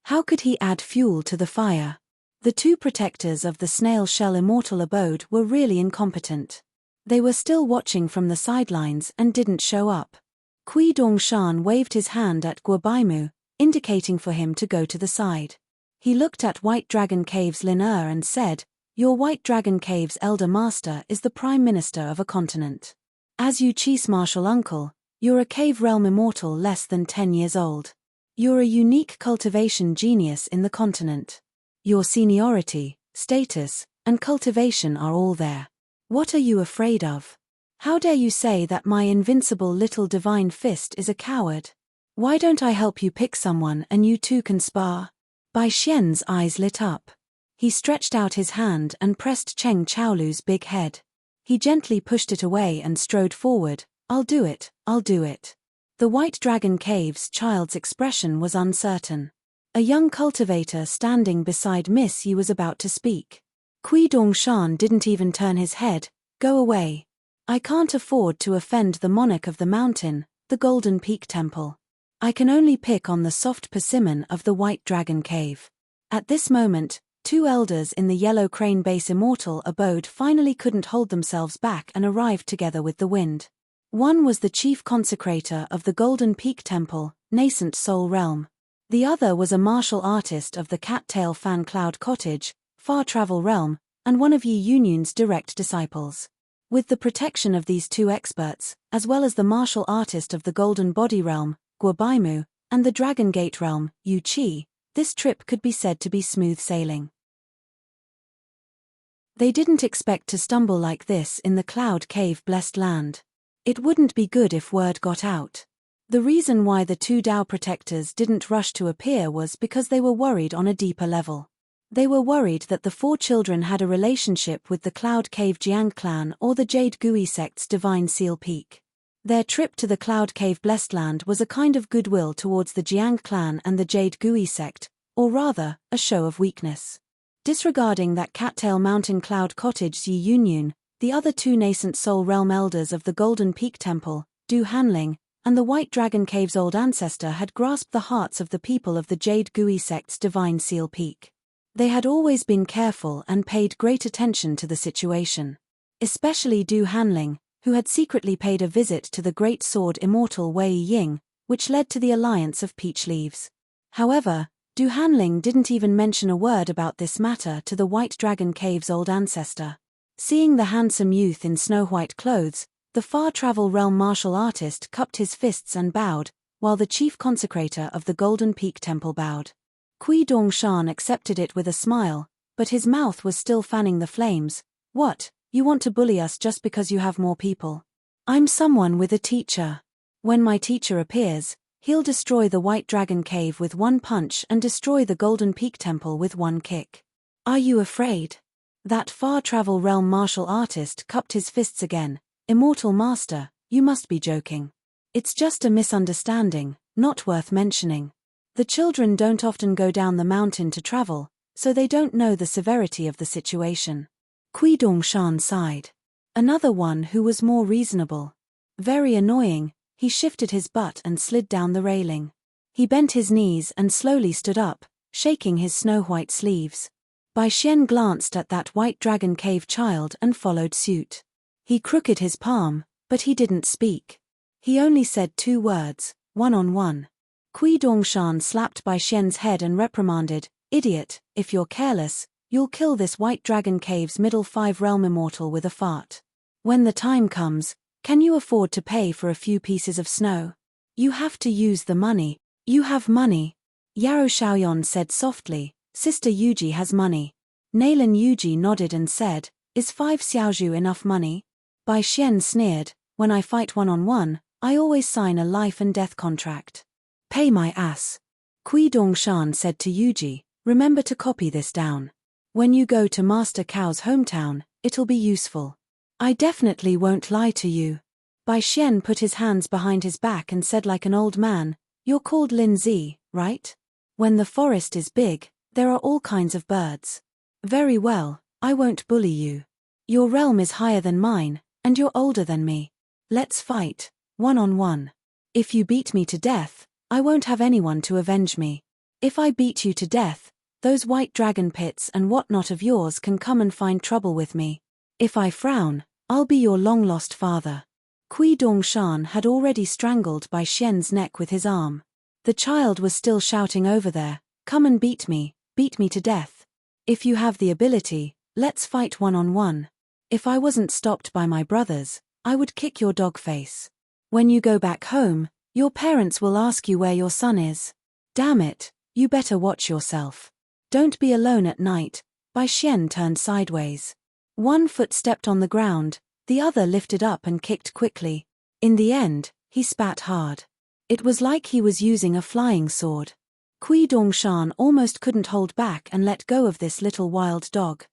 How could he add fuel to the fire? The two protectors of the snail shell immortal abode were really incompetent. They were still watching from the sidelines and didn't show up. Kui Dongshan waved his hand at Guabaimu, indicating for him to go to the side. He looked at White Dragon Cave's Lin and said, "Your White Dragon Cave's elder master is the prime minister of a continent. As Yu Chi's martial uncle, you're a cave realm immortal less than 10 years old. You're a unique cultivation genius in the continent. Your seniority, status, and cultivation are all there. What are you afraid of? How dare you say that my invincible little divine fist is a coward? Why don't I help you pick someone and you two can spar?" Bai Xian's eyes lit up. He stretched out his hand and pressed Cheng Chaolu's big head. He gently pushed it away and strode forward. "I'll do it, I'll do it." The White Dragon Cave's child's expression was uncertain. A young cultivator standing beside Miss Yi was about to speak. Kui Dongshan didn't even turn his head. "Go away. I can't afford to offend the monarch of the mountain, the Golden Peak Temple. I can only pick on the soft persimmon of the White Dragon Cave." At this moment, two elders in the Yellow Crane Base Immortal abode finally couldn't hold themselves back and arrived together with the wind. One was the chief consecrator of the Golden Peak Temple, Nascent Soul Realm. The other was a martial artist of the Cattail Fan Cloud Cottage, Far Travel Realm, and one of Yi Yunyan's direct disciples. With the protection of these two experts, as well as the martial artist of the Golden Body Realm, Guabaimu, and the Dragon Gate Realm, Yu Chi, this trip could be said to be smooth sailing. They didn't expect to stumble like this in the Cloud Cave blessed land. It wouldn't be good if word got out. The reason why the two Dao protectors didn't rush to appear was because they were worried on a deeper level. They were worried that the four children had a relationship with the Cloud Cave Jiang clan or the Jade Gui sect's Divine Seal Peak. Their trip to the Cloud Cave Blessed Land was a kind of goodwill towards the Jiang clan and the Jade Gui sect, or rather, a show of weakness. Disregarding that Cattail Mountain Cloud Cottage's Yi Yunyan, the other two nascent soul realm elders of the Golden Peak Temple, Du Hanling, and the White Dragon Cave's old ancestor had grasped the hearts of the people of the Jade Gui sect's Divine Seal Peak. They had always been careful and paid great attention to the situation. Especially Du Hanling, who had secretly paid a visit to the Great Sword Immortal Wei Ying, which led to the alliance of Peach Leaves. However, Du Hanling didn't even mention a word about this matter to the White Dragon Cave's old ancestor. Seeing the handsome youth in snow-white clothes, the Far Travel Realm martial artist cupped his fists and bowed, while the chief consecrator of the Golden Peak Temple bowed. Kui Dongshan accepted it with a smile, but his mouth was still fanning the flames. "What, you want to bully us just because you have more people? I'm someone with a teacher. When my teacher appears, he'll destroy the White Dragon Cave with one punch and destroy the Golden Peak Temple with one kick. Are you afraid? That far-travel realm martial artist cupped his fists again. Immortal master, you must be joking. It's just a misunderstanding, not worth mentioning. The children don't often go down the mountain to travel, so they don't know the severity of the situation. Kui Dongshan sighed. Another one who was more reasonable. Very annoying, he shifted his butt and slid down the railing. He bent his knees and slowly stood up, shaking his snow-white sleeves. Bai Xian glanced at that white dragon cave child and followed suit. He crooked his palm, but he didn't speak. He only said 2 words, one-on-one. Kui Dongshan slapped Bai Xian's head and reprimanded, "Idiot, if you're careless, you'll kill this white dragon cave's middle 5-realm immortal with a fart. When the time comes, can you afford to pay for a few pieces of snow? You have to use the money. You have money." Yaro Xiaoyan said softly, "Sister Yuji has money." Nalan Yuji nodded and said, "Is 5 xiaozhu enough money?" Bai Xian sneered, "When I fight one-on-one, I always sign a life and death contract." "Pay my ass." Kui Dongshan said to Yuji, "Remember to copy this down. When you go to Master Cao's hometown, it'll be useful." "I definitely won't lie to you." Bai Xian put his hands behind his back and said like an old man, "You're called Lin Zi, right? When the forest is big, there are all kinds of birds. Very well, I won't bully you. Your realm is higher than mine, and you're older than me. Let's fight, one-on-one. If you beat me to death, I won't have anyone to avenge me. If I beat you to death, those white dragon pits and whatnot of yours can come and find trouble with me. If I frown, I'll be your long-lost father." Kui Dongshan had already strangled Bai Xian's neck with his arm. The child was still shouting over there, "Come and beat me to death. If you have the ability, let's fight one-on-one. If I wasn't stopped by my brothers, I would kick your dog face. When you go back home, your parents will ask you where your son is. Damn it, you better watch yourself. Don't be alone at night." Bai Xian turned sideways. One foot stepped on the ground, the other lifted up and kicked quickly. In the end, he spat hard. It was like he was using a flying sword. Kui Dongshan almost couldn't hold back and let go of this little wild dog.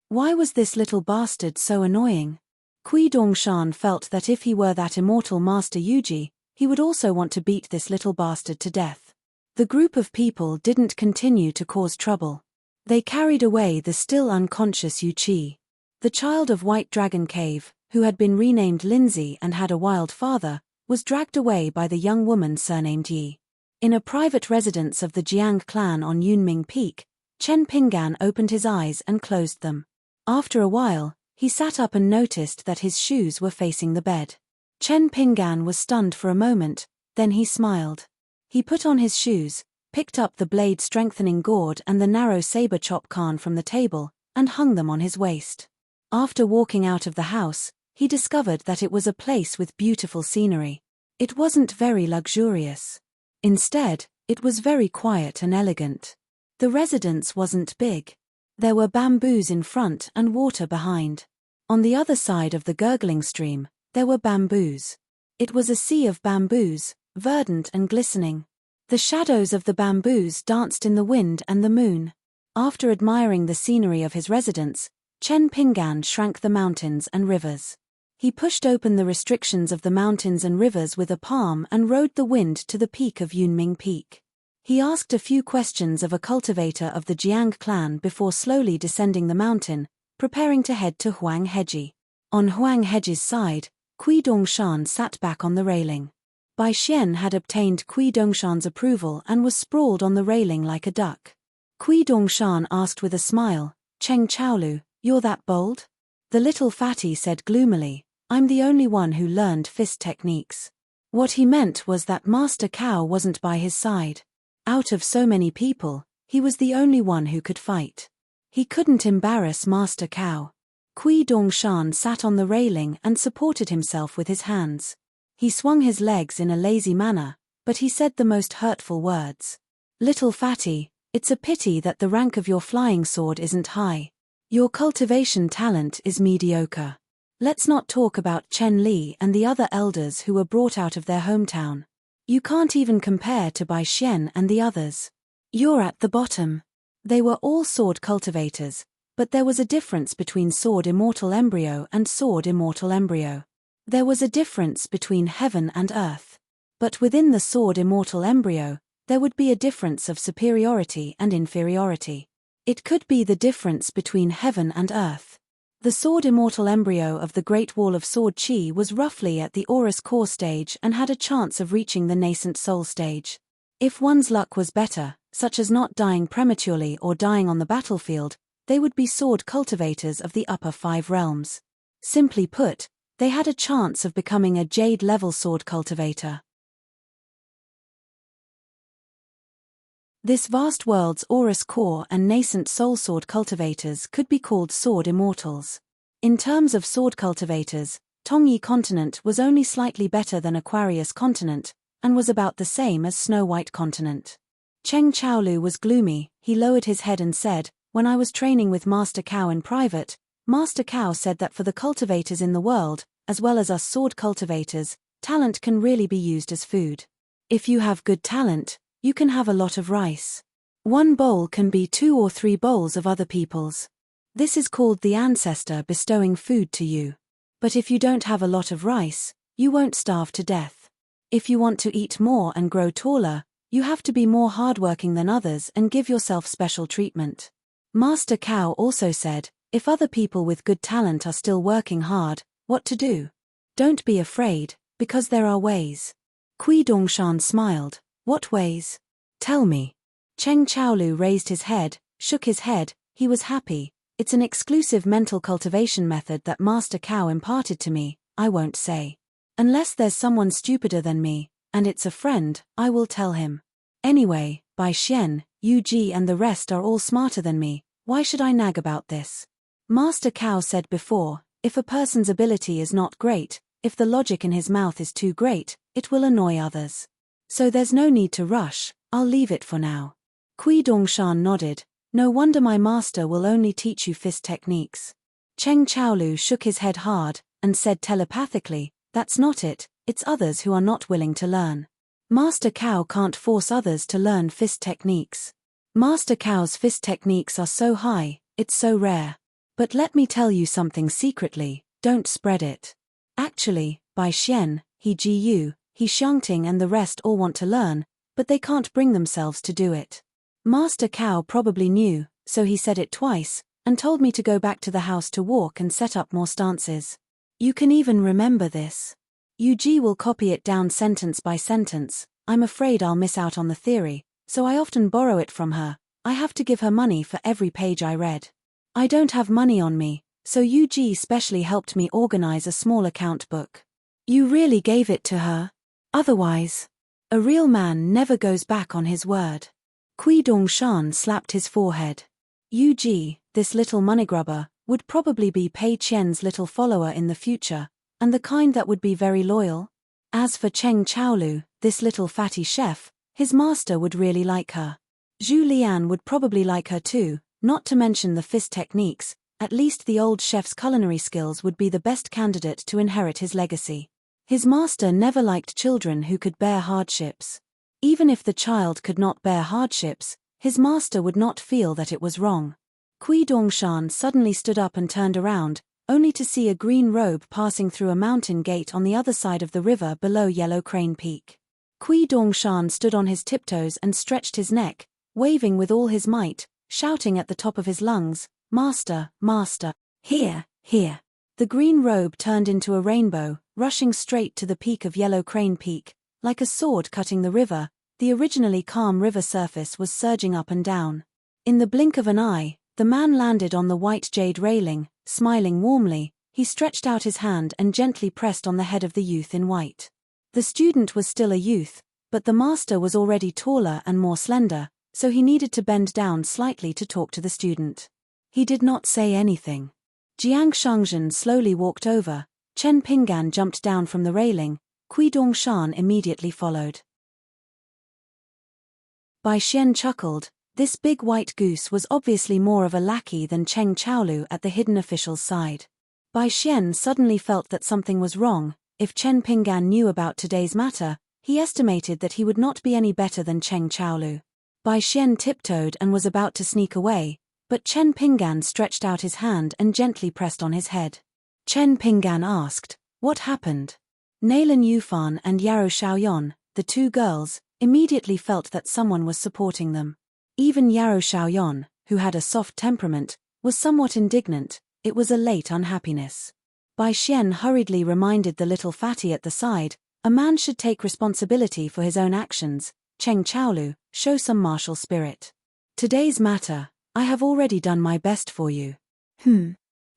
Why was this little bastard so annoying? Kui Dongshan felt that if he were that immortal Master Yuji, he would also want to beat this little bastard to death. The group of people didn't continue to cause trouble. They carried away the still unconscious Yu Qi. The child of White Dragon Cave, who had been renamed Lindsay and had a wild father, was dragged away by the young woman surnamed Yi. In a private residence of the Jiang clan on Yunming Peak, Chen Pinggan opened his eyes and closed them. After a while, he sat up and noticed that his shoes were facing the bed. Chen Pinggan was stunned for a moment, then he smiled. He put on his shoes, picked up the blade-strengthening gourd and the narrow saber chop can from the table, and hung them on his waist. After walking out of the house, he discovered that it was a place with beautiful scenery. It wasn't very luxurious. Instead, it was very quiet and elegant. The residence wasn't big. There were bamboos in front and water behind. On the other side of the gurgling stream, there were bamboos. It was a sea of bamboos, verdant and glistening. The shadows of the bamboos danced in the wind and the moon. After admiring the scenery of his residence, Chen Pinggan shrank the mountains and rivers. He pushed open the restrictions of the mountains and rivers with a palm and rode the wind to the peak of Yunming Peak. He asked a few questions of a cultivator of the Jiang clan before slowly descending the mountain, preparing to head to Huang Heji. On Huang Heji's side, Kui Dongshan sat back on the railing. Bai Xian had obtained Kui Dongshan's approval and was sprawled on the railing like a duck. Kui Dongshan asked with a smile, "Cheng Chaolu, you're that bold?" The little fatty said gloomily, "I'm the only one who learned fist techniques." What he meant was that Master Cao wasn't by his side. Out of so many people, he was the only one who could fight. He couldn't embarrass Master Cao. Kui Dongshan sat on the railing and supported himself with his hands. He swung his legs in a lazy manner, but he said the most hurtful words. "Little fatty, it's a pity that the rank of your flying sword isn't high. Your cultivation talent is mediocre. Let's not talk about Chen Li and the other elders who were brought out of their hometown. You can't even compare to Bai Xian and the others. You're at the bottom." They were all sword cultivators, but there was a difference between sword immortal embryo and sword immortal embryo. There was a difference between heaven and earth. But within the sword immortal embryo, there would be a difference of superiority and inferiority. It could be the difference between heaven and earth. The sword immortal embryo of the Great Wall of Sword Chi was roughly at the Aurus core stage and had a chance of reaching the nascent soul stage. If one's luck was better, such as not dying prematurely or dying on the battlefield, they would be sword cultivators of the upper 5 realms. Simply put, they had a chance of becoming a jade-level sword cultivator. This vast world's Aurus core and nascent soul sword cultivators could be called sword immortals. In terms of sword cultivators, Tongyi continent was only slightly better than Aquarius continent, and was about the same as Snow White continent. Cheng Chaolu was gloomy. He lowered his head and said, "When I was training with Master Cao in private, Master Cao said that for the cultivators in the world, as well as us sword cultivators, talent can really be used as food. If you have good talent, you can have a lot of rice. One bowl can be 2 or 3 bowls of other people's. This is called the ancestor bestowing food to you. But if you don't have a lot of rice, you won't starve to death. If you want to eat more and grow taller, you have to be more hardworking than others and give yourself special treatment." Master Cao also said, if other people with good talent are still working hard, what to do? Don't be afraid, because there are ways. Kui Dongshan smiled. What ways? Tell me. Cheng Chaolu raised his head, shook his head. He was happy. It's an exclusive mental cultivation method that Master Cao imparted to me. I won't say. Unless there's someone stupider than me, and it's a friend, I will tell him. Anyway, Bai Xian, Yu Ji and the rest are all smarter than me. Why should I nag about this? Master Cao said before, if a person's ability is not great, if the logic in his mouth is too great, it will annoy others. So there's no need to rush. I'll leave it for now. Kui Dongshan nodded. No wonder my master will only teach you fist techniques. Cheng Chaolu shook his head hard, and said telepathically, that's not it, it's others who are not willing to learn. Master Cao can't force others to learn fist techniques. Master Cao's fist techniques are so high, it's so rare. But let me tell you something secretly, don't spread it. Actually, Bai Xian, He Ji, He Xiangting and the rest all want to learn, but they can't bring themselves to do it. Master Cao probably knew, so he said it twice, and told me to go back to the house to walk and set up more stances. You can even remember this. Yu Ji will copy it down sentence by sentence. I'm afraid I'll miss out on the theory, so I often borrow it from her. I have to give her money for every page I read. I don't have money on me, so Yu Ji specially helped me organize a small account book. You really gave it to her? Otherwise, a real man never goes back on his word. Kui Dongshan slapped his forehead. Yu Ji, this little moneygrubber, would probably be Pei Qian's little follower in the future, and the kind that would be very loyal. As for Cheng Chaolu, this little fatty chef, his master would really like her. Zhu Lian would probably like her too, not to mention the fist techniques. At least the old chef's culinary skills would be the best candidate to inherit his legacy. His master never liked children who could bear hardships. Even if the child could not bear hardships, his master would not feel that it was wrong. Kui Dongshan suddenly stood up and turned around, only to see a green robe passing through a mountain gate on the other side of the river below Yellow Crane Peak. Kui Dongshan stood on his tiptoes and stretched his neck, waving with all his might, shouting at the top of his lungs, "Master, Master, here, here." The green robe turned into a rainbow, rushing straight to the peak of Yellow Crane Peak. Like a sword cutting the river, the originally calm river surface was surging up and down. In the blink of an eye, the man landed on the white jade railing, smiling warmly. He stretched out his hand and gently pressed on the head of the youth in white. The student was still a youth, but the master was already taller and more slender, so he needed to bend down slightly to talk to the student. He did not say anything. Jiang Shangzhen slowly walked over. Chen Pinggan jumped down from the railing. Kui Dongshan immediately followed. Bai Xian chuckled. This big white goose was obviously more of a lackey than Cheng Chaolu at the hidden official's side. Bai Xian suddenly felt that something was wrong. If Chen Pinggan knew about today's matter, he estimated that he would not be any better than Cheng Chaolu. Bai Xian tiptoed and was about to sneak away, but Chen Pinggan stretched out his hand and gently pressed on his head. Chen Pinggan asked, "What happened?" Nailan Yufan and Yarou Xiaoyan, the two girls, immediately felt that someone was supporting them. Even Yarou Xiaoyan, who had a soft temperament, was somewhat indignant. It was a late unhappiness. Bai Xian hurriedly reminded the little fatty at the side, "A man should take responsibility for his own actions. Cheng Chaolu, show some martial spirit. Today's matter, I have already done my best for you."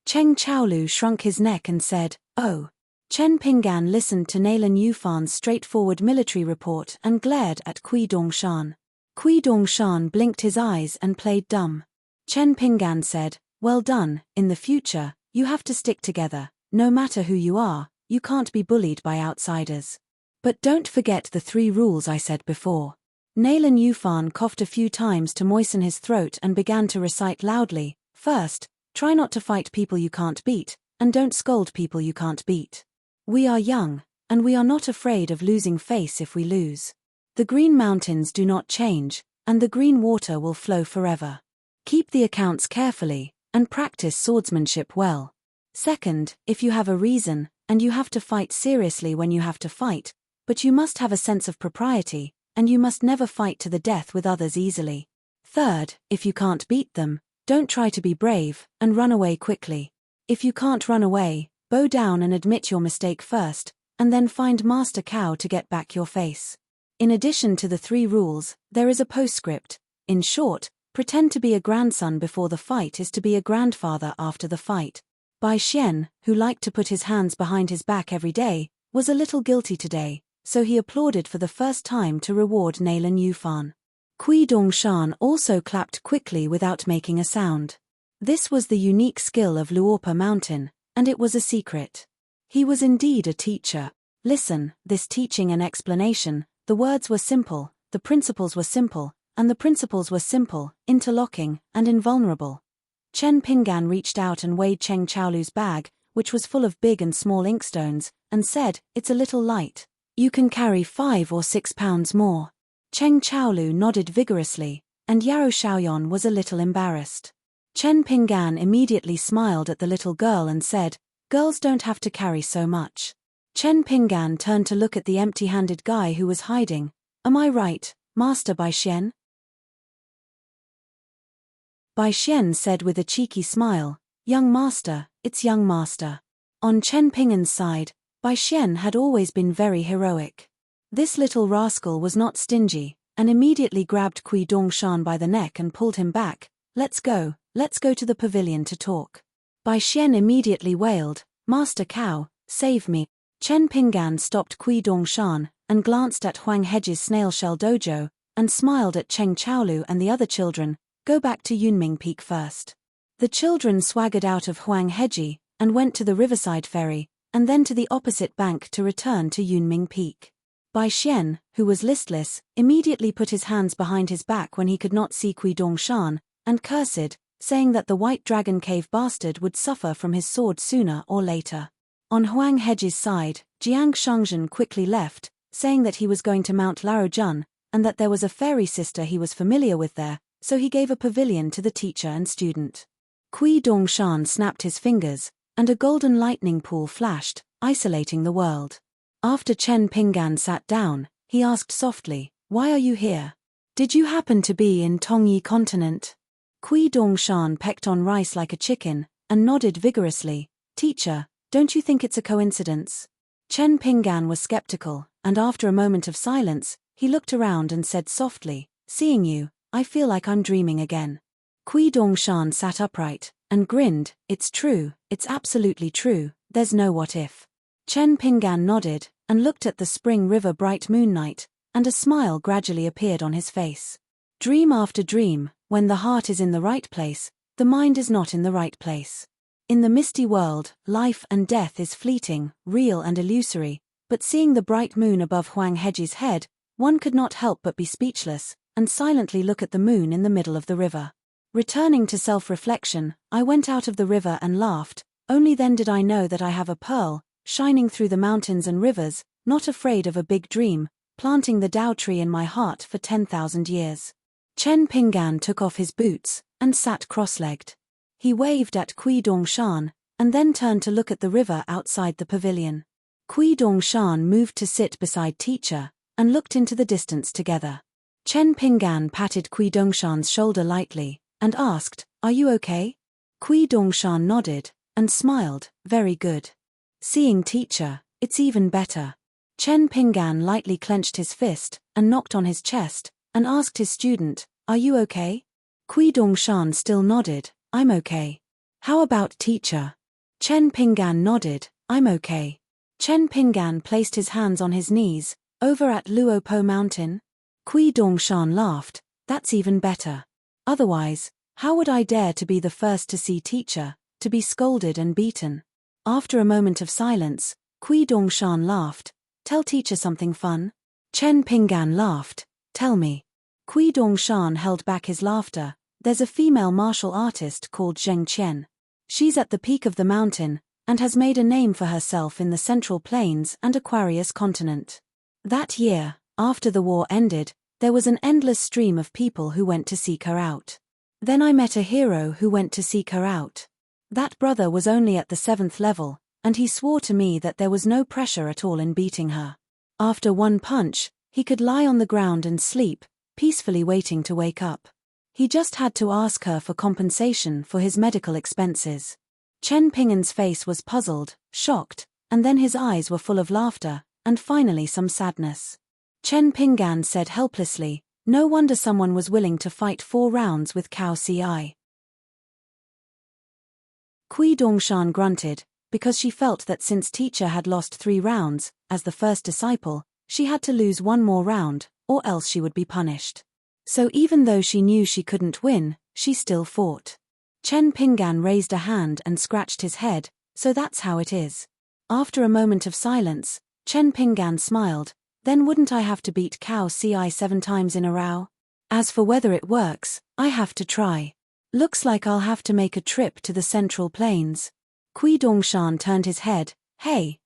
Cheng Chaolu shrunk his neck and said, "Oh." Chen Pinggan listened to Nailan Yufan's straightforward military report and glared at Kui Dongshan. Kui Dongshan blinked his eyes and played dumb. Chen Pinggan said, "Well done. In the future, you have to stick together. No matter who you are, you can't be bullied by outsiders. But don't forget the 3 rules I said before." Nailan Yufan coughed a few times to moisten his throat and began to recite loudly. "First, try not to fight people you can't beat, and don't scold people you can't beat. We are young, and we are not afraid of losing face if we lose. The green mountains do not change, and the green water will flow forever. Keep the accounts carefully, and practice swordsmanship well. Second, if you have a reason, and you have to fight seriously when you have to fight, but you must have a sense of propriety, and you must never fight to the death with others easily. Third, if you can't beat them, don't try to be brave, and run away quickly. If you can't run away, bow down and admit your mistake first, and then find Master Cow to get back your face. In addition to the 3 rules, there is a postscript. In short, pretend to be a grandson before the fight is to be a grandfather after the fight." Bai Xian, who liked to put his hands behind his back every day, was a little guilty today, so he applauded for the first time to reward Nailan Yufan. Kui Dongshan also clapped quickly without making a sound. This was the unique skill of Luopa Mountain, and it was a secret. He was indeed a teacher. Listen, this teaching and explanation, the words were simple, the principles were simple, and the principles were simple, interlocking, and invulnerable. Chen Pinggan reached out and weighed Cheng Chaolu's bag, which was full of big and small inkstones, and said, "It's a little light. You can carry 5 or 6 pounds more." Cheng Chaolu nodded vigorously, and Yarou Xiaoyan was a little embarrassed. Chen Pinggan immediately smiled at the little girl and said, "Girls don't have to carry so much." Chen Pinggan turned to look at the empty-handed guy who was hiding. "Am I right, Master Bai Xian?" Bai Xian said with a cheeky smile, "Young master, it's young master." On Chen Pinggan's side, Bai Xian had always been very heroic. This little rascal was not stingy, and immediately grabbed Kui Dongshan by the neck and pulled him back. Let's go to the pavilion to talk." Bai Xian immediately wailed, "Master Cow, save me." Chen Pinggan stopped Kui Dongshan, and glanced at Huang Heji's snail shell dojo, and smiled at Cheng Chaolu and the other children. "Go back to Yunming Peak first." The children swaggered out of Huang Heji, and went to the riverside ferry, and then to the opposite bank to return to Yunming Peak. Bai Xian, who was listless, immediately put his hands behind his back when he could not see Kui Dongshan, and cursed, saying that the White Dragon Cave bastard would suffer from his sword sooner or later. On Huang Heji's side, Jiang Shangzhen quickly left, saying that he was going to Mount Laorjun, and that there was a fairy sister he was familiar with there, so he gave a pavilion to the teacher and student. Kui Dongshan snapped his fingers, and a golden lightning pool flashed, isolating the world. After Chen Pinggan sat down, he asked softly, "Why are you here? Did you happen to be in Tongyi continent?" Kui Dongshan pecked on rice like a chicken, and nodded vigorously. "Teacher, don't you think it's a coincidence?" Chen Pinggan was skeptical, and after a moment of silence, he looked around and said softly, "Seeing you, I feel like I'm dreaming again." Kui Dongshan sat upright, and grinned. "It's true, it's absolutely true, there's no what if." Chen Pinggan nodded, and looked at the spring river bright moonlight, and a smile gradually appeared on his face. Dream after dream, when the heart is in the right place, the mind is not in the right place. In the misty world, life and death is fleeting, real and illusory, but seeing the bright moon above Huang Heji's head, one could not help but be speechless, and silently look at the moon in the middle of the river. Returning to self-reflection, I went out of the river and laughed. Only then did I know that I have a pearl, shining through the mountains and rivers, not afraid of a big dream, planting the Tao tree in my heart for 10,000 years. Chen Pinggan took off his boots and sat cross-legged. He waved at Kui Dongshan and then turned to look at the river outside the pavilion. Kui Dongshan moved to sit beside teacher and looked into the distance together. Chen Pinggan patted Kui Dongshan's shoulder lightly and asked, "Are you okay?" Kui Dongshan nodded and smiled, "Very good. Seeing teacher, it's even better." Chen Pinggan lightly clenched his fist and knocked on his chest and asked his student, "Are you okay?" Kui Dongshan still nodded, "I'm okay." "How about teacher?" Chen Pinggan nodded, "I'm okay." Chen Pinggan placed his hands on his knees, "Over at Luopo Mountain?" Kui Dongshan laughed, "That's even better. Otherwise, how would I dare to be the first to see teacher, to be scolded and beaten?" After a moment of silence, Kui Dongshan laughed, "Tell teacher something fun." Chen Pinggan laughed, "Tell me." Kui Dongshan held back his laughter. "There's a female martial artist called Zheng Qian. She's at the peak of the mountain and has made a name for herself in the Central Plains and Aquarius continent. That year, after the war ended, there was an endless stream of people who went to seek her out. Then I met a hero who went to seek her out. That brother was only at the 7th level, and he swore to me that there was no pressure at all in beating her. After one punch, he could lie on the ground and sleep, peacefully waiting to wake up. He just had to ask her for compensation for his medical expenses." Chen Pinggan's face was puzzled, shocked, and then his eyes were full of laughter, and finally some sadness. Chen Pinggan said helplessly, "No wonder someone was willing to fight 4 rounds with Cao Ci." Kui Dongshan grunted, because she felt that since teacher had lost 3 rounds, as the first disciple, she had to lose 1 more round, or else she would be punished. So even though she knew she couldn't win, she still fought. Chen Pinggan raised a hand and scratched his head, "So that's how it is." After a moment of silence, Chen Pinggan smiled, "Then wouldn't I have to beat Cao Ci 7 times in a row? As for whether it works, I have to try. Looks like I'll have to make a trip to the Central Plains." Kui Dongshan turned his head, Hey,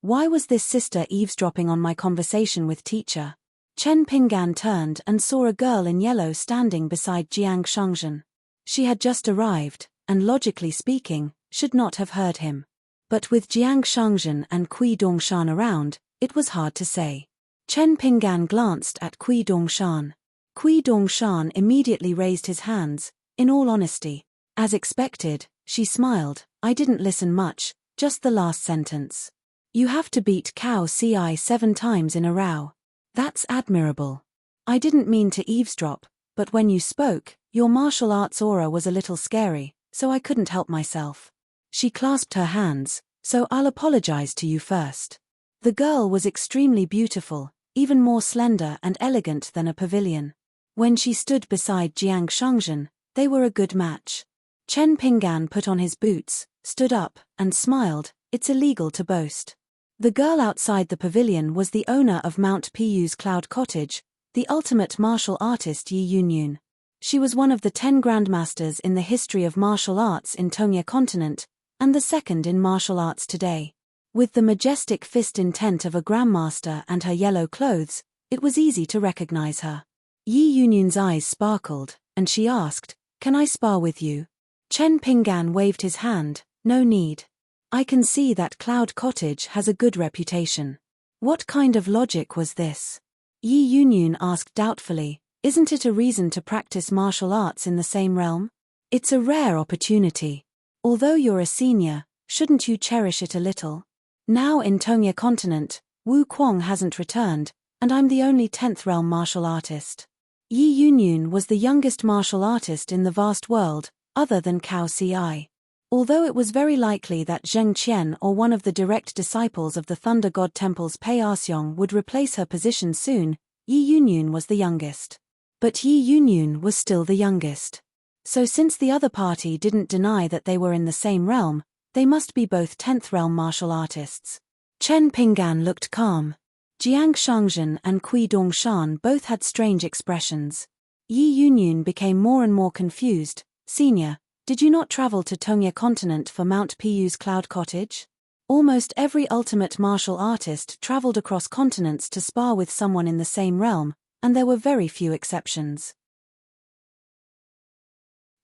why was this sister eavesdropping on my conversation with teacher?" Chen Pinggan turned and saw a girl in yellow standing beside Jiang Shangzhen. She had just arrived, and logically speaking, should not have heard him. But with Jiang Shangzhen and Kui Dongshan around, it was hard to say. Chen Pinggan glanced at Kui Dongshan. Kui Dongshan immediately raised his hands, in all honesty. As expected, she smiled, "I didn't listen much, just the last sentence. You have to beat Cao Ci 7 times in a row. That's admirable. I didn't mean to eavesdrop, but when you spoke, your martial arts aura was a little scary, so I couldn't help myself." She clasped her hands, "So I'll apologize to you first." The girl was extremely beautiful, even more slender and elegant than a pavilion. When she stood beside Jiang Shangzhen, they were a good match. Chen Pinggan put on his boots, stood up, and smiled, "It's illegal to boast." The girl outside the pavilion was the owner of Mount Piyu's Cloud Cottage, the ultimate martial artist Yi Yunyun. She was one of the 10 grandmasters in the history of martial arts in Tongya continent, and the second in martial arts today. With the majestic fist intent of a grandmaster and her yellow clothes, it was easy to recognize her. Yi Yunyun's eyes sparkled, and she asked, "Can I spar with you?" Chen Pinggan waved his hand, "No need. I can see that Cloud Cottage has a good reputation." What kind of logic was this? Yi Yunyun asked doubtfully, "Isn't it a reason to practice martial arts in the same realm? It's a rare opportunity. Although you're a senior, shouldn't you cherish it a little? Now in Tongya continent, Wu Kuang hasn't returned, and I'm the only 10th realm martial artist." Yi Yunyun was the youngest martial artist in the vast world, other than Cao Ci. Although it was very likely that Zheng Qian or one of the direct disciples of the Thunder God Temple's Pei Arseong would replace her position soon, Yi Yunyun was the youngest. But Yi Yunyun was still the youngest. So since the other party didn't deny that they were in the same realm, they must be both 10th realm martial artists. Chen Pinggan looked calm. Jiang Shangzhen and Kui Dongshan both had strange expressions. Yi Yunyun became more and more confused. "Senior, did you not travel to Tongya continent for Mount Piyu's Cloud Cottage?" Almost every ultimate martial artist traveled across continents to spar with someone in the same realm, and there were very few exceptions.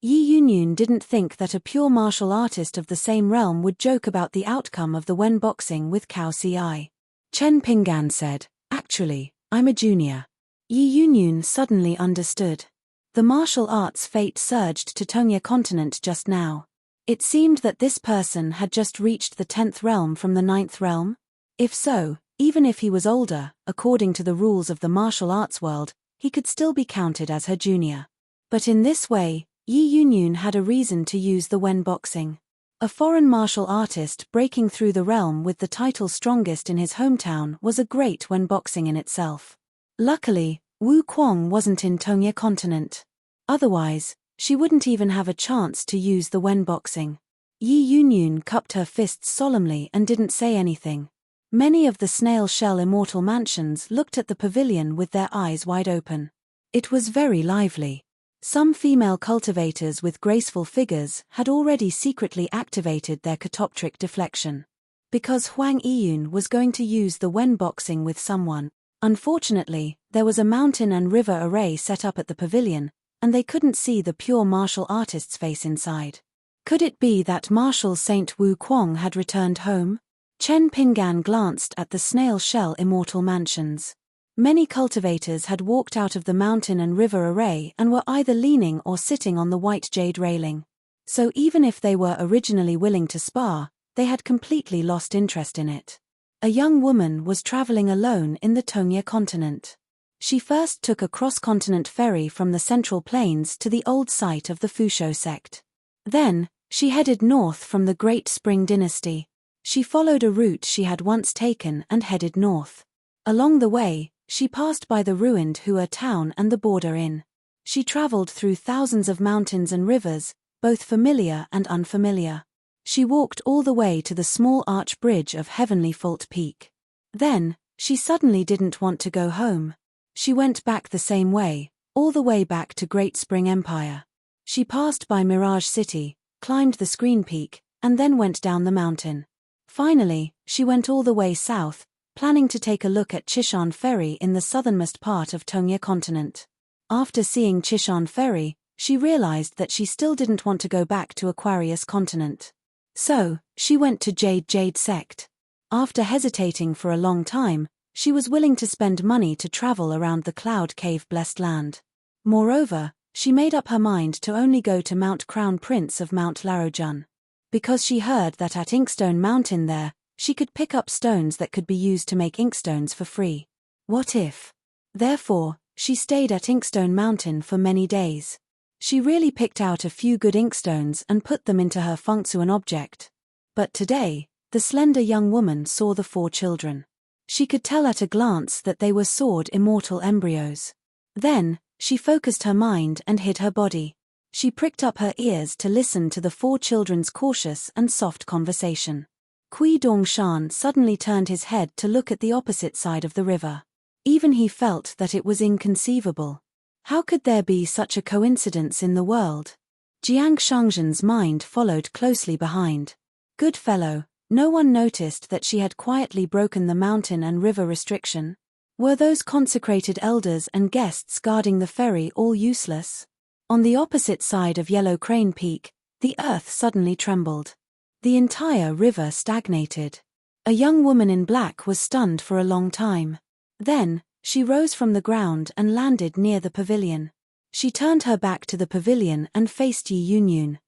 Yi Yunyun didn't think that a pure martial artist of the same realm would joke about the outcome of the Wen boxing with Cao Ci. Chen Pinggan said, "Actually, I'm a junior." Yi Yunyun suddenly understood. The martial arts fate surged to Tongye continent just now. It seemed that this person had just reached the 10th realm from the 9th realm. If so, even if he was older, according to the rules of the martial arts world, he could still be counted as her junior. But in this way, Yi Yunyun had a reason to use the Wen boxing. A foreign martial artist breaking through the realm with the title strongest in his hometown was a great Wen boxing in itself. Luckily, Wu Kuang wasn't in Tongye continent. Otherwise, she wouldn't even have a chance to use the Wen boxing. Yi Yunyun cupped her fists solemnly and didn't say anything. Many of the snail shell immortal mansions looked at the pavilion with their eyes wide open. It was very lively. Some female cultivators with graceful figures had already secretly activated their catoptric deflection. Because Huang Yiyun was going to use the Wen boxing with someone, unfortunately, there was a mountain and river array set up at the pavilion, and they couldn't see the pure martial artist's face inside. Could it be that martial Saint Wu Kuang had returned home? Chen Pinggan glanced at the snail shell immortal mansions. Many cultivators had walked out of the mountain and river array and were either leaning or sitting on the white jade railing. So even if they were originally willing to spar, they had completely lost interest in it. A young woman was traveling alone in the Tongye continent. She first took a cross-continent ferry from the Central Plains to the old site of the Fusho sect. Then, she headed north from the Great Spring Dynasty. She followed a route she had once taken and headed north. Along the way, she passed by the ruined Hua town and the border inn. She traveled through thousands of mountains and rivers, both familiar and unfamiliar. She walked all the way to the small arch bridge of Heavenly Fault Peak. Then, she suddenly didn't want to go home. She went back the same way, all the way back to Great Spring Empire. She passed by Mirage City, climbed the Screen Peak, and then went down the mountain. Finally, she went all the way south, planning to take a look at Chishan Ferry in the southernmost part of Tongye continent. After seeing Chishan Ferry, she realized that she still didn't want to go back to Aquarius continent. So, she went to Jade sect. After hesitating for a long time, she was willing to spend money to travel around the Cloud Cave blessed land. Moreover, she made up her mind to only go to Mount Crown Prince of Mount Larojun. Because she heard that at Inkstone Mountain there, she could pick up stones that could be used to make inkstones for free. What if? Therefore, she stayed at Inkstone Mountain for many days. She really picked out a few good inkstones and put them into her Fengsuan object. But today, the slender young woman saw the 4 children. She could tell at a glance that they were sword immortal embryos. Then, she focused her mind and hid her body. She pricked up her ears to listen to the 4 children's cautious and soft conversation. Kui Dongshan suddenly turned his head to look at the opposite side of the river. Even he felt that it was inconceivable. How could there be such a coincidence in the world? Jiang Shangzhen's mind followed closely behind. Good fellow, no one noticed that she had quietly broken the mountain and river restriction. Were those consecrated elders and guests guarding the ferry all useless? On the opposite side of Yellow Crane Peak, the earth suddenly trembled. The entire river stagnated. A young woman in black was stunned for a long time. Then, she rose from the ground and landed near the pavilion. She turned her back to the pavilion and faced Yi Yunyun.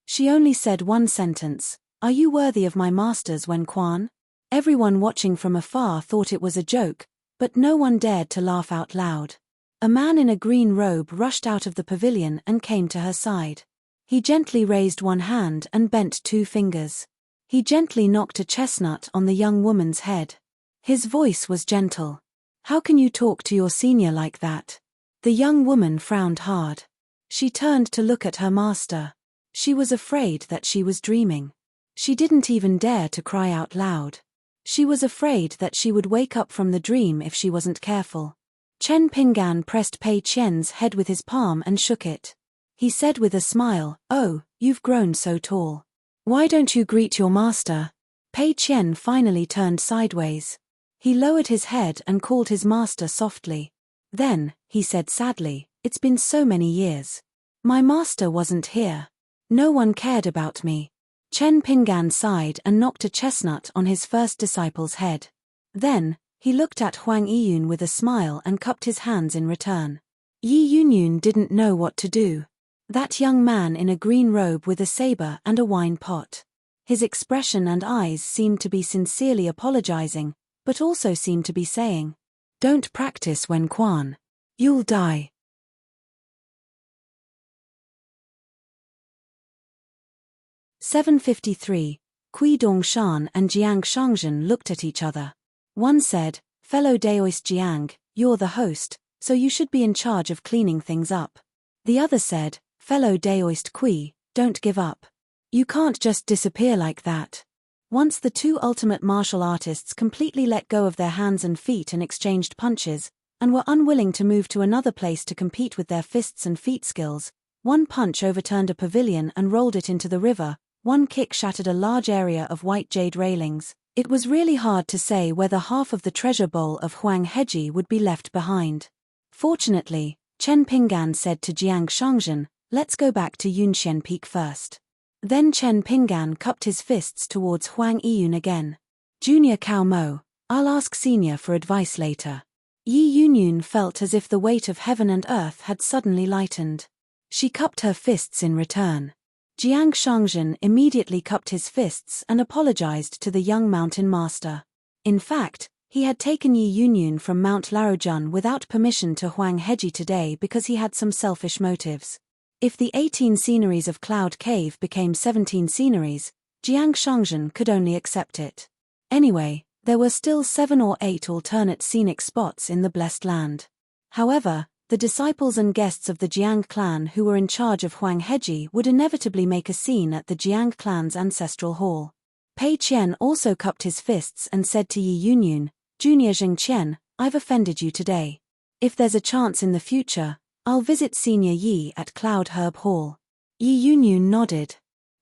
She only said one sentence, "Are you worthy of my masters, Wen Quan?" Everyone watching from afar thought it was a joke, but no one dared to laugh out loud. A man in a green robe rushed out of the pavilion and came to her side. He gently raised one hand and bent 2 fingers. He gently knocked a chestnut on the young woman's head. His voice was gentle. "How can you talk to your senior like that?" The young woman frowned hard. She turned to look at her master. She was afraid that she was dreaming. She didn't even dare to cry out loud. She was afraid that she would wake up from the dream if she wasn't careful. Chen Pinggan pressed Pei Qian's head with his palm and shook it. He said with a smile, "Oh, you've grown so tall. Why don't you greet your master?" Pei Qian finally turned sideways. He lowered his head and called his master softly. Then, he said sadly, "It's been so many years. My master wasn't here. No one cared about me." Chen Pingan sighed and knocked a chestnut on his first disciple's head. Then, he looked at Huang Yiyun with a smile and cupped his hands in return. Yi Yunyun didn't know what to do. That young man in a green robe with a saber and a wine pot. His expression and eyes seemed to be sincerely apologizing, but also seemed to be saying, "Don't practice when Quan. You'll die." (753) Kui Dongshan and Jiang Shangzhen looked at each other. One said, "Fellow Daoist Jiang, you're the host, so you should be in charge of cleaning things up." The other said, "Fellow Daoist Kui, don't give up. You can't just disappear like that." Once the two ultimate martial artists completely let go of their hands and feet and exchanged punches, and were unwilling to move to another place to compete with their fists and feet skills. One punch overturned a pavilion and rolled it into the river, one kick shattered a large area of white jade railings. It was really hard to say whether half of the treasure bowl of Huang Heji would be left behind. Fortunately, Chen Pingan said to Jiang Shangzhen, "Let's go back to Yunxian Peak first." Then Chen Pingan cupped his fists towards Huang Yiyun again. "Junior Cao Mo, I'll ask Senior for advice later." Yi Yunyun felt as if the weight of heaven and earth had suddenly lightened. She cupped her fists in return. Jiang Shangzhen immediately cupped his fists and apologized to the young mountain master. In fact, he had taken Yi Yunyun from Mount Larojun without permission to Huang Heji today because he had some selfish motives. If the 18 sceneries of Cloud Cave became 17 sceneries, Jiang Shangzhen could only accept it. Anyway, there were still 7 or 8 alternate scenic spots in the Blessed Land. However, the disciples and guests of the Jiang clan who were in charge of Huang Heji would inevitably make a scene at the Jiang clan's ancestral hall. Pei Qian also cupped his fists and said to Yi Yunyun, "Junior Zheng Qian, I've offended you today. If there's a chance in the future, I'll visit Senior Yi at Cloud Herb Hall." Yi Yunyun nodded.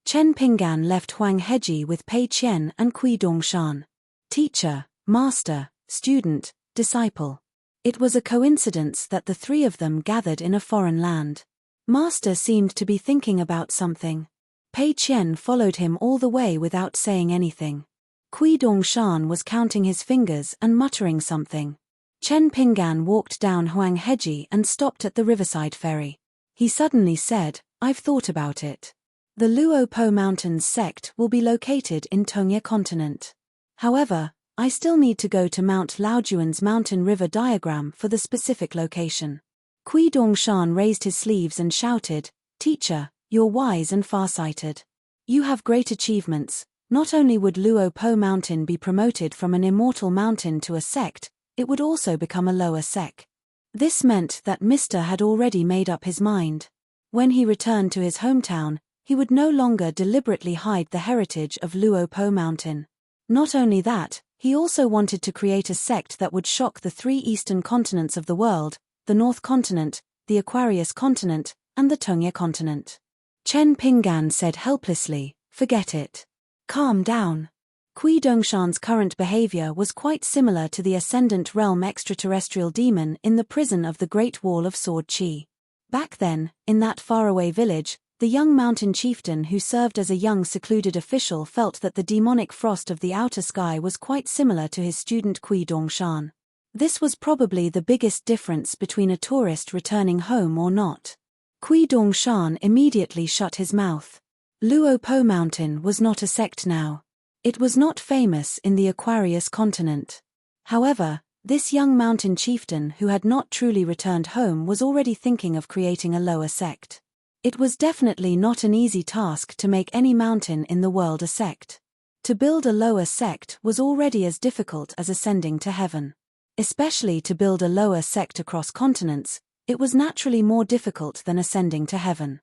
Chen Pingan left Huang Heji with Pei Qian and Kui Dongshan. Teacher, master, student, disciple. It was a coincidence that the three of them gathered in a foreign land. Master seemed to be thinking about something. Pei Qian followed him all the way without saying anything. Kui Dongshan was counting his fingers and muttering something. Chen Pingan walked down Huang Heji and stopped at the riverside ferry. He suddenly said, "I've thought about it. The Luopo Mountains sect will be located in Tongya continent. However, I still need to go to Mount Laojuan's mountain river diagram for the specific location." Kui Dongshan raised his sleeves and shouted, "Teacher, you're wise and farsighted. You have great achievements. Not only would Luopo Mountain be promoted from an immortal mountain to a sect, it would also become a lower sect." This meant that Mr. had already made up his mind. When he returned to his hometown, he would no longer deliberately hide the heritage of Luopo Mountain. Not only that, he also wanted to create a sect that would shock the 3 eastern continents of the world, the North Continent, the Aquarius Continent, and the Tongya Continent. Chen Pingan said helplessly, "Forget it. Calm down." Kui Dongshan's current behavior was quite similar to the Ascendant Realm extraterrestrial demon in the prison of the Great Wall of Sword Chi. Back then, in that faraway village, the young mountain chieftain who served as a young secluded official felt that the demonic frost of the outer sky was quite similar to his student Kui Dongshan. This was probably the biggest difference between a tourist returning home or not. Kui Dongshan immediately shut his mouth. Luopo Mountain was not a sect now. It was not famous in the Aquarius continent. However, this young mountain chieftain who had not truly returned home was already thinking of creating a lower sect. It was definitely not an easy task to make any mountain in the world a sect. To build a lower sect was already as difficult as ascending to heaven. Especially to build a lower sect across continents, it was naturally more difficult than ascending to heaven.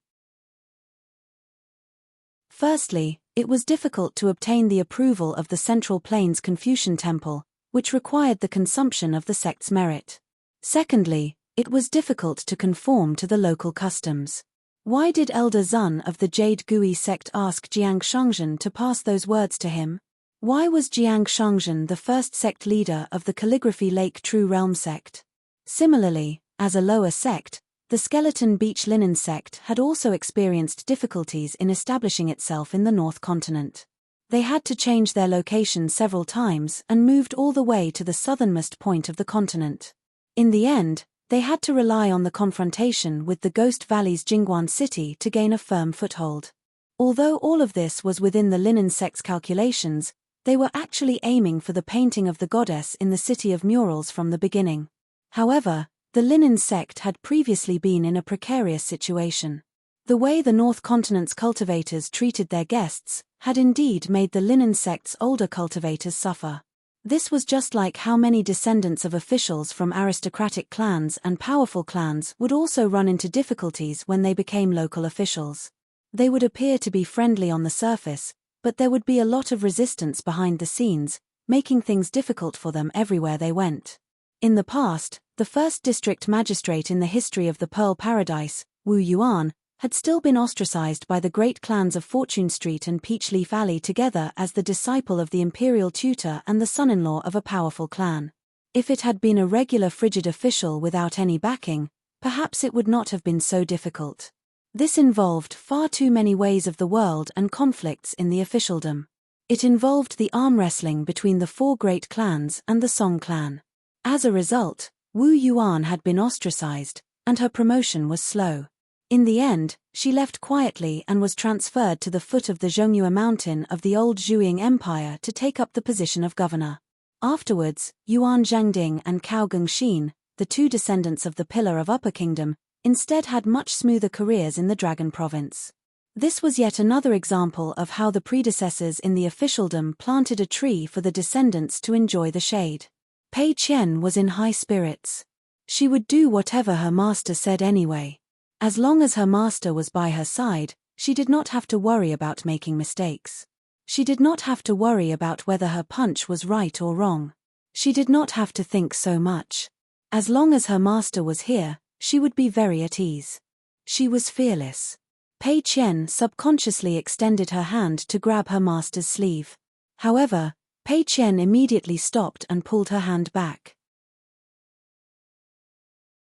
Firstly, it was difficult to obtain the approval of the Central Plains Confucian Temple, which required the consumption of the sect's merit. Secondly, it was difficult to conform to the local customs. Why did Elder Zun of the Jade Gui sect ask Jiang Shangzhen to pass those words to him? Why was Jiang Shangzhen the first sect leader of the Calligraphy Lake True Realm sect? Similarly, as a lower sect, the Skeleton Beach Linen sect had also experienced difficulties in establishing itself in the North Continent. They had to change their location several times and moved all the way to the southernmost point of the continent. In the end, they had to rely on the confrontation with the Ghost Valley's Jingguan city to gain a firm foothold. Although all of this was within the Linen sect's calculations, they were actually aiming for the painting of the goddess in the city of murals from the beginning. However, the Linen sect had previously been in a precarious situation. The way the North Continent's cultivators treated their guests had indeed made the Linen sect's older cultivators suffer. This was just like how many descendants of officials from aristocratic clans and powerful clans would also run into difficulties when they became local officials. They would appear to be friendly on the surface, but there would be a lot of resistance behind the scenes, making things difficult for them everywhere they went. In the past, the first district magistrate in the history of the Pearl Paradise, Wu Yuan, had still been ostracized by the great clans of Fortune Street and Peachleaf Alley together as the disciple of the imperial tutor and the son-in-law of a powerful clan. If it had been a regular frigid official without any backing, perhaps it would not have been so difficult. This involved far too many ways of the world and conflicts in the officialdom. It involved the arm wrestling between the four great clans and the Song clan. As a result, Wu Yuan had been ostracized, and her promotion was slow. In the end, she left quietly and was transferred to the foot of the Zhongyue mountain of the old Zhuiying Empire to take up the position of governor. Afterwards, Yuan Zhangding and Cao Gengxin, the two descendants of the Pillar of Upper Kingdom, instead had much smoother careers in the Dragon Province. This was yet another example of how the predecessors in the officialdom planted a tree for the descendants to enjoy the shade. Pei Qian was in high spirits. She would do whatever her master said anyway. As long as her master was by her side, she did not have to worry about making mistakes. She did not have to worry about whether her punch was right or wrong. She did not have to think so much. As long as her master was here, she would be very at ease. She was fearless. Pei Qian subconsciously extended her hand to grab her master's sleeve. However, Pei Qian immediately stopped and pulled her hand back.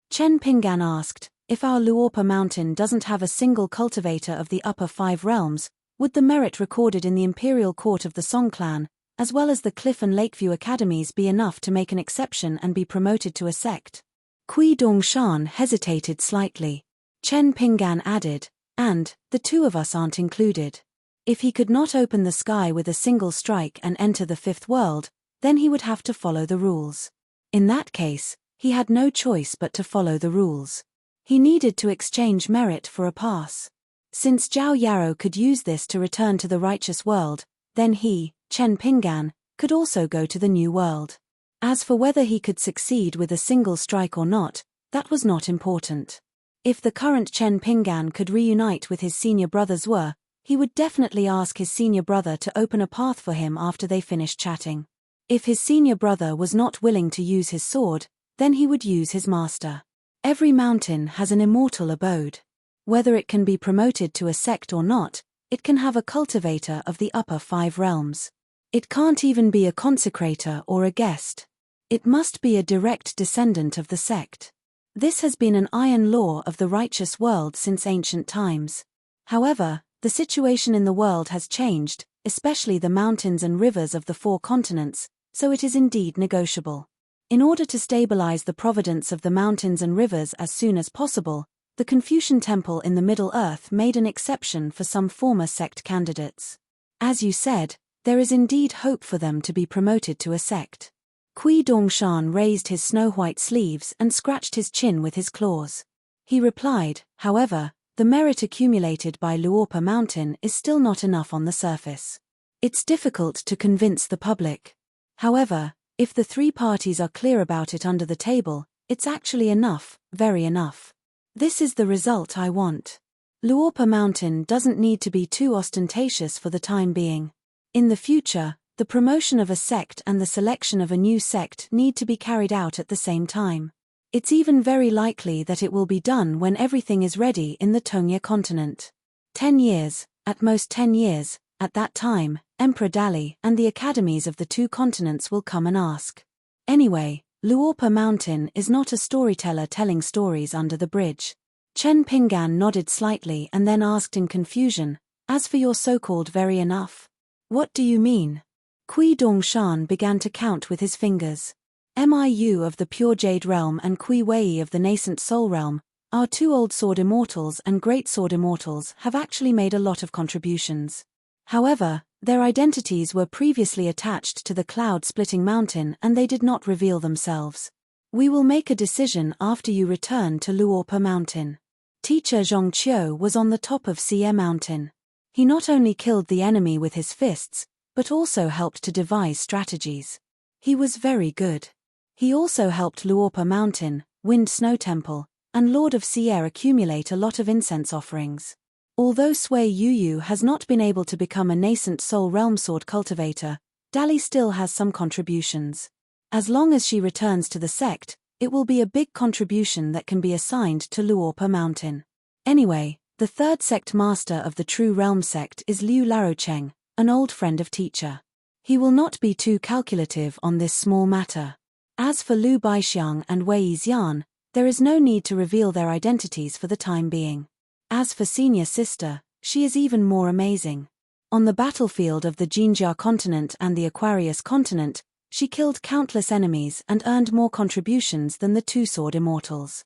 Chen Pinggan asked, if our Luorpa mountain doesn't have a single cultivator of the upper 5 realms, would the merit recorded in the imperial court of the Song clan, as well as the Cliff and Lakeview academies, be enough to make an exception and be promoted to a sect? Kui Dongshan hesitated slightly. Chen Pinggan added, and, the two of us aren't included. If he could not open the sky with a single strike and enter the 5th world, then he would have to follow the rules. In that case, he had no choice but to follow the rules. He needed to exchange merit for a pass. Since Zhao Yarrow could use this to return to the righteous world, then he, Chen Pinggan, could also go to the new world. As for whether he could succeed with a single strike or not, that was not important. If the current Chen Pinggan could reunite with his senior brother Zhuo, he would definitely ask his senior brother to open a path for him after they finished chatting. If his senior brother was not willing to use his sword, then he would use his master. Every mountain has an immortal abode. Whether it can be promoted to a sect or not, it can have a cultivator of the upper 5 realms. It can't even be a consecrator or a guest. It must be a direct descendant of the sect. This has been an iron law of the righteous world since ancient times. However, the situation in the world has changed, especially the mountains and rivers of the 4 continents, so it is indeed negotiable. In order to stabilize the providence of the mountains and rivers as soon as possible, the Confucian Temple in the Middle Earth made an exception for some former sect candidates. As you said, there is indeed hope for them to be promoted to a sect. Kui Dongshan raised his snow-white sleeves and scratched his chin with his claws. He replied, however, the merit accumulated by Luorpa Mountain is still not enough on the surface. It's difficult to convince the public. However, if the 3 parties are clear about it under the table, it's actually enough, very enough. This is the result I want. Luorpa Mountain doesn't need to be too ostentatious for the time being. In the future, the promotion of a sect and the selection of a new sect need to be carried out at the same time. It's even very likely that it will be done when everything is ready in the Tongya continent. 10 years, at most 10 years, At that time, Emperor Dali and the academies of the 2 continents will come and ask. Anyway, Luorpa Mountain is not a storyteller telling stories under the bridge. Chen Pingan nodded slightly and then asked in confusion, as for your so-called very enough? What do you mean? Kui Dongshan began to count with his fingers. Miu of the pure jade realm and Kui Wei of the nascent soul realm, our 2 old sword immortals and great sword immortals have actually made a lot of contributions. However, their identities were previously attached to the cloud-splitting mountain and they did not reveal themselves. We will make a decision after you return to Luorpa Mountain. Teacher Zhongqiu was on the top of Xie Mountain. He not only killed the enemy with his fists, but also helped to devise strategies. He was very good. He also helped Luorpa Mountain, Wind Snow Temple, and Lord of Xie accumulate a lot of incense offerings. Although Sui Yuyu has not been able to become a nascent soul realm sword cultivator, Dali still has some contributions. As long as she returns to the sect, it will be a big contribution that can be assigned to Luorpa Mountain. Anyway, the 3rd sect master of the True Realm sect is Liu Larocheng, an old friend of teacher. He will not be too calculative on this small matter. As for Lu Baixiang and Wei Xian, there is no need to reveal their identities for the time being. As for senior sister, she is even more amazing. On the battlefield of the Jinjia continent and the Aquarius continent, she killed countless enemies and earned more contributions than the 2 sword immortals.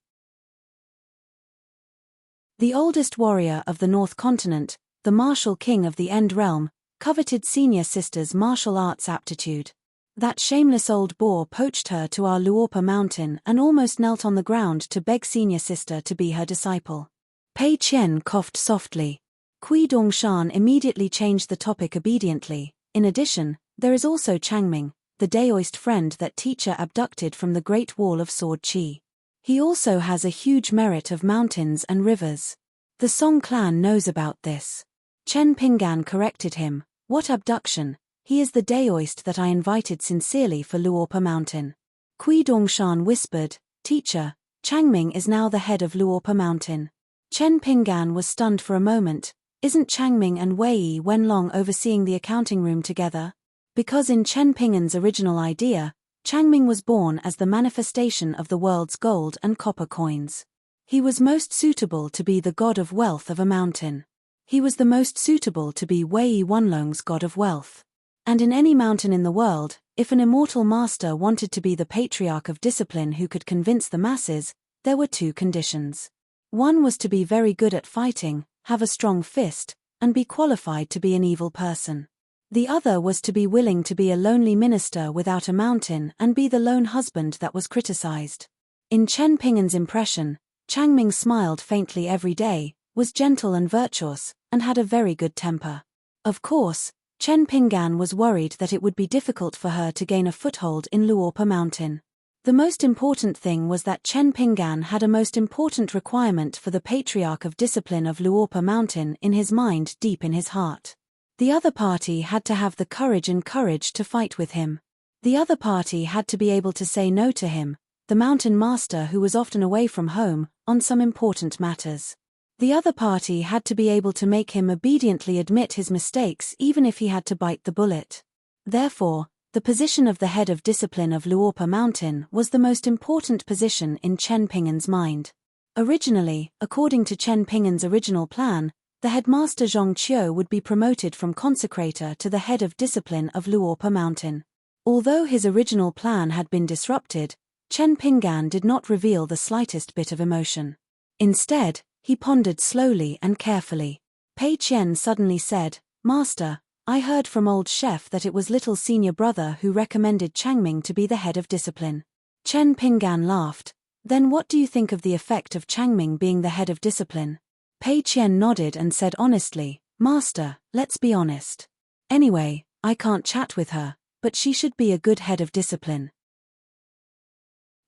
The oldest warrior of the North continent, the martial king of the End realm, coveted senior sister's martial arts aptitude. That shameless old boar poached her to our Luorpa Mountain and almost knelt on the ground to beg senior sister to be her disciple. Pei Qian coughed softly. Kui Dongshan immediately changed the topic obediently. In addition, there is also Changming, the Daoist friend that teacher abducted from the Great Wall of Sword Qi. He also has a huge merit of mountains and rivers. The Song clan knows about this. Chen Pingan corrected him. What abduction? He is the Daoist that I invited sincerely for Luorpa Mountain. Kui Dongshan whispered, Teacher, Changming is now the head of Luorpa Mountain. Chen Pingan was stunned for a moment. Isn't Changming and Wei Wenlong overseeing the accounting room together? Because in Chen Pingan's original idea, Changming was born as the manifestation of the world's gold and copper coins. He was most suitable to be the god of wealth of a mountain. He was the most suitable to be Wei Wenlong's god of wealth. And in any mountain in the world, if an immortal master wanted to be the patriarch of discipline who could convince the masses, there were 2 conditions. One was to be very good at fighting, have a strong fist, and be qualified to be an evil person. The other was to be willing to be a lonely minister without a mountain and be the lone husband that was criticized. In Chen Pingan's impression, Changming smiled faintly every day, was gentle and virtuous, and had a very good temper. Of course, Chen Pingan was worried that it would be difficult for her to gain a foothold in Luorpa Mountain. The most important thing was that Chen Pingan had a most important requirement for the patriarch of discipline of Luorpa Mountain in his mind deep in his heart. The other party had to have the courage to fight with him. The other party had to be able to say no to him, the mountain master who was often away from home, on some important matters. The other party had to be able to make him obediently admit his mistakes even if he had to bite the bullet. Therefore, the position of the head of discipline of Luorpa Mountain was the most important position in Chen Pingan's mind. Originally, according to Chen Pingan's original plan, the headmaster Zhongqiu would be promoted from consecrator to the head of discipline of Luorpa Mountain. Although his original plan had been disrupted, Chen Pingan did not reveal the slightest bit of emotion. Instead, he pondered slowly and carefully. Pei Qian suddenly said, "Master, I heard from old chef that it was little senior brother who recommended Changming to be the head of discipline." Chen Pingan laughed. "Then what do you think of the effect of Changming being the head of discipline?" Pei Qian nodded and said honestly, "Master, let's be honest. Anyway, I can't chat with her, but she should be a good head of discipline.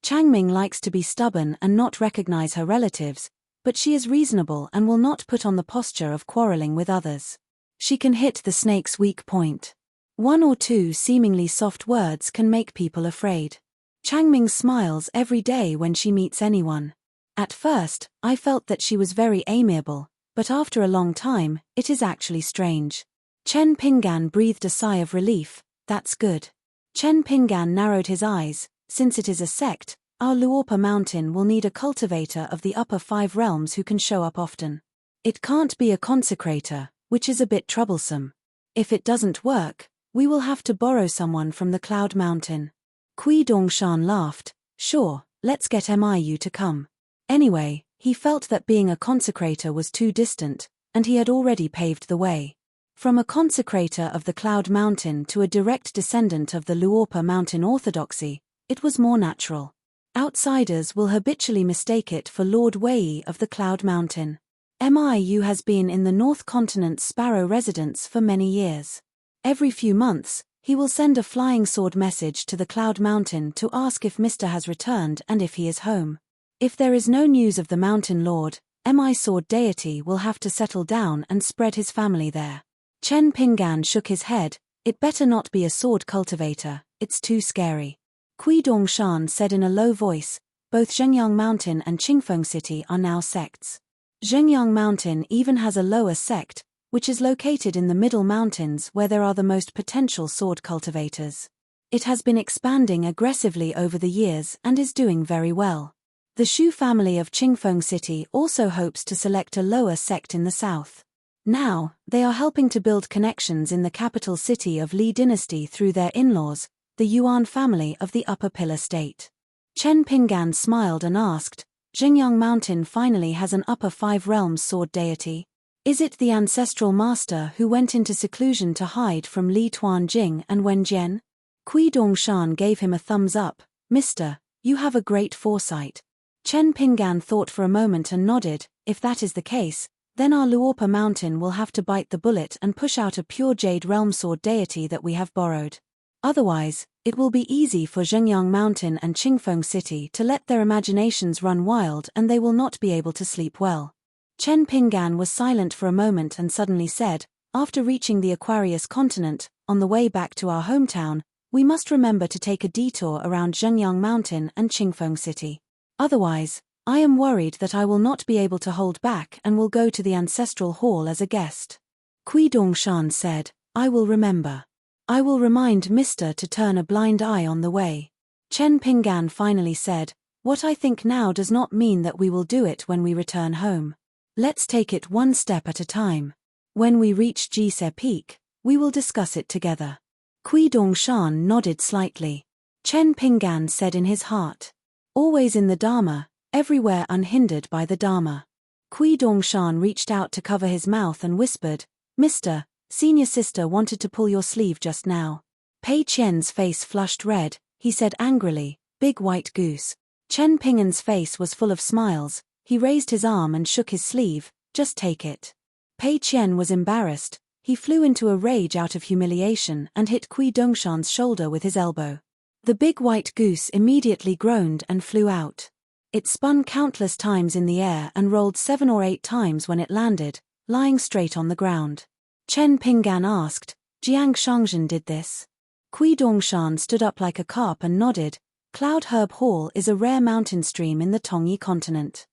Changming likes to be stubborn and not recognize her relatives, but she is reasonable and will not put on the posture of quarreling with others. She can hit the snake's weak point. 1 or 2 seemingly soft words can make people afraid. Changming smiles every day when she meets anyone. At first, I felt that she was very amiable, but after a long time, it is actually strange. Chen Pinggan breathed a sigh of relief. That's good. Chen Pinggan narrowed his eyes. Since it is a sect, our Luopa mountain will need a cultivator of the upper 5 realms who can show up often. It can't be a consecrator, which is a bit troublesome. If it doesn't work, we will have to borrow someone from the Cloud Mountain. Kui Dongshan laughed. Sure, let's get Miu to come. Anyway, he felt that being a consecrator was too distant, and he had already paved the way. From a consecrator of the Cloud Mountain to a direct descendant of the Luopa mountain orthodoxy, it was more natural. Outsiders will habitually mistake it for Lord Wei of the Cloud Mountain. Miu has been in the North Continent's Sparrow residence for many years. Every few months, he will send a flying sword message to the Cloud Mountain to ask if Mr. has returned and if he is home. If there is no news of the Mountain Lord, Mi Sword Deity will have to settle down and spread his family there. Chen Pinggan shook his head. It better not be a sword cultivator, it's too scary. Kui Dongshan said in a low voice, both Zhengyang Mountain and Qingfeng City are now sects. Zhengyang Mountain even has a lower sect, which is located in the middle mountains where there are the most potential sword cultivators. It has been expanding aggressively over the years and is doing very well. The Shu family of Qingfeng City also hopes to select a lower sect in the south. Now, they are helping to build connections in the capital city of Li Dynasty through their in-laws, the Yuan family of the Upper Pillar State. Chen Pinggan smiled and asked, Zhengyang Mountain finally has an Upper 5 Realms sword deity. Is it the ancestral master who went into seclusion to hide from Li Tuanjing and Wen Jian? Kui Dongshan gave him a thumbs up. Mister, you have a great foresight. Chen Pinggan thought for a moment and nodded. If that is the case, then our Luopa mountain will have to bite the bullet and push out a pure Jade Realm sword deity that we have borrowed. Otherwise, it will be easy for Zhengyang Mountain and Qingfeng City to let their imaginations run wild and they will not be able to sleep well. Chen Pinggan was silent for a moment and suddenly said, after reaching the Aquarius continent, on the way back to our hometown, we must remember to take a detour around Zhengyang Mountain and Qingfeng City. Otherwise, I am worried that I will not be able to hold back and will go to the ancestral hall as a guest. Kui Dongshan said, I will remember. I will remind Mr. to turn a blind eye on the way. Chen Pinggan finally said, what I think now does not mean that we will do it when we return home. Let's take it one step at a time. When we reach Jise Peak, we will discuss it together. Kui Dongshan nodded slightly. Chen Pinggan said in his heart, always in the Dharma, everywhere unhindered by the Dharma. Kui Dongshan reached out to cover his mouth and whispered, Mr. Senior sister wanted to pull your sleeve just now. Pei Qian's face flushed red. He said angrily, big white goose. Chen Pinggan's face was full of smiles. He raised his arm and shook his sleeve, just take it. Pei Qian was embarrassed. He flew into a rage out of humiliation and hit Kui Dongshan's shoulder with his elbow. The big white goose immediately groaned and flew out. It spun countless times in the air and rolled 7 or 8 times when it landed, lying straight on the ground. Chen Pinggan asked, Jiang Shangzhen did this? Kui Dongshan stood up like a carp and nodded. Cloud Herb Hall is a rare mountain stream in the Tongyi continent.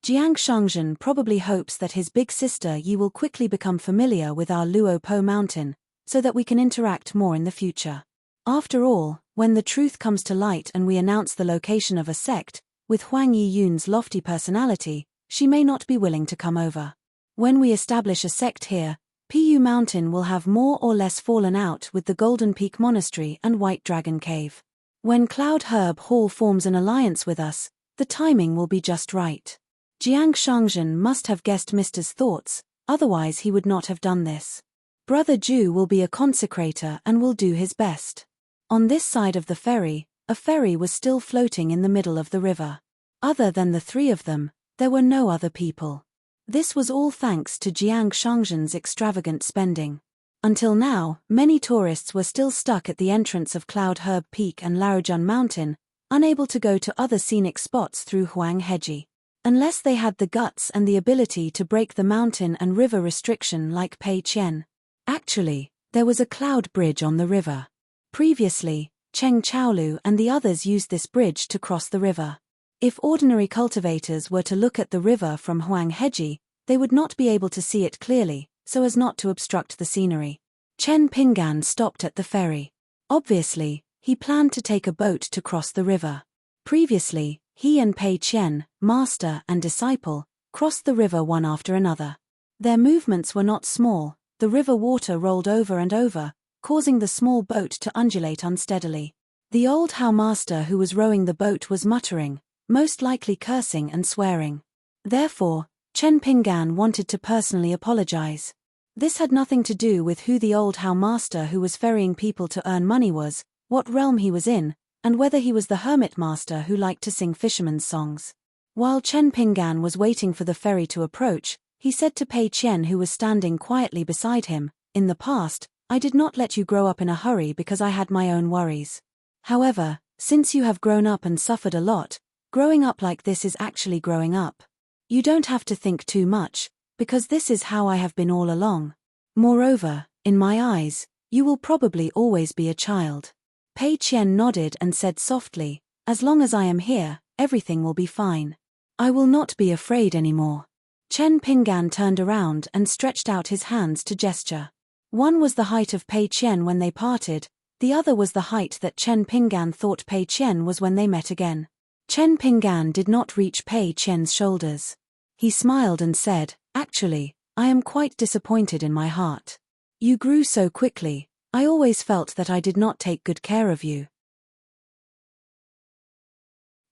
Jiang Shangzhen probably hopes that his big sister Yi will quickly become familiar with our Luo Po mountain, so that we can interact more in the future. After all, when the truth comes to light and we announce the location of a sect, with Huang Yiyun's lofty personality, she may not be willing to come over. When we establish a sect here, Pu Mountain will have more or less fallen out with the Golden Peak Monastery and White Dragon Cave. When Cloud Herb Hall forms an alliance with us, the timing will be just right. Jiang Shangzhen must have guessed Mister's thoughts, otherwise he would not have done this. Brother Ju will be a consecrator and will do his best. On this side of the ferry, a ferry was still floating in the middle of the river. Other than the 3 of them, there were no other people. This was all thanks to Jiang Shangzhen's extravagant spending. Until now, many tourists were still stuck at the entrance of Cloud Herb Peak and Laojun Mountain, unable to go to other scenic spots through Huang Heji. Unless they had the guts and the ability to break the mountain and river restriction like Pei Qian. Actually, there was a cloud bridge on the river. Previously, Cheng Chaolu and the others used this bridge to cross the river. If ordinary cultivators were to look at the river from Huang Heji, They would not be able to see it clearly, so as not to obstruct the scenery. Chen Pinggan stopped at the ferry. Obviously, he planned to take a boat to cross the river. Previously, he and Pei Qian, master and disciple, crossed the river one after another. Their movements were not small. The river water rolled over and over, causing the small boat to undulate unsteadily. The old Hao master who was rowing the boat was muttering, most likely cursing and swearing. Therefore, Chen Pinggan wanted to personally apologize. This had nothing to do with who the old Hao master who was ferrying people to earn money was, what realm he was in, and whether he was the hermit master who liked to sing fishermen's songs. While Chen Pinggan was waiting for the ferry to approach, he said to Pei Qian, who was standing quietly beside him, "In the past, I did not let you grow up in a hurry because I had my own worries. However, since you have grown up and suffered a lot, growing up like this is actually growing up. You don't have to think too much, because this is how I have been all along. Moreover, in my eyes, you will probably always be a child." Pei Qian nodded and said softly, "As long as I am here, everything will be fine. I will not be afraid anymore." Chen Pinggan turned around and stretched out his hands to gesture. One was the height of Pei Qian when they parted, the other was the height that Chen Pinggan thought Pei Qian was when they met again. Chen Pinggan did not reach Pei Qian's shoulders. He smiled and said, "Actually, I am quite disappointed in my heart. You grew so quickly. I always felt that I did not take good care of you.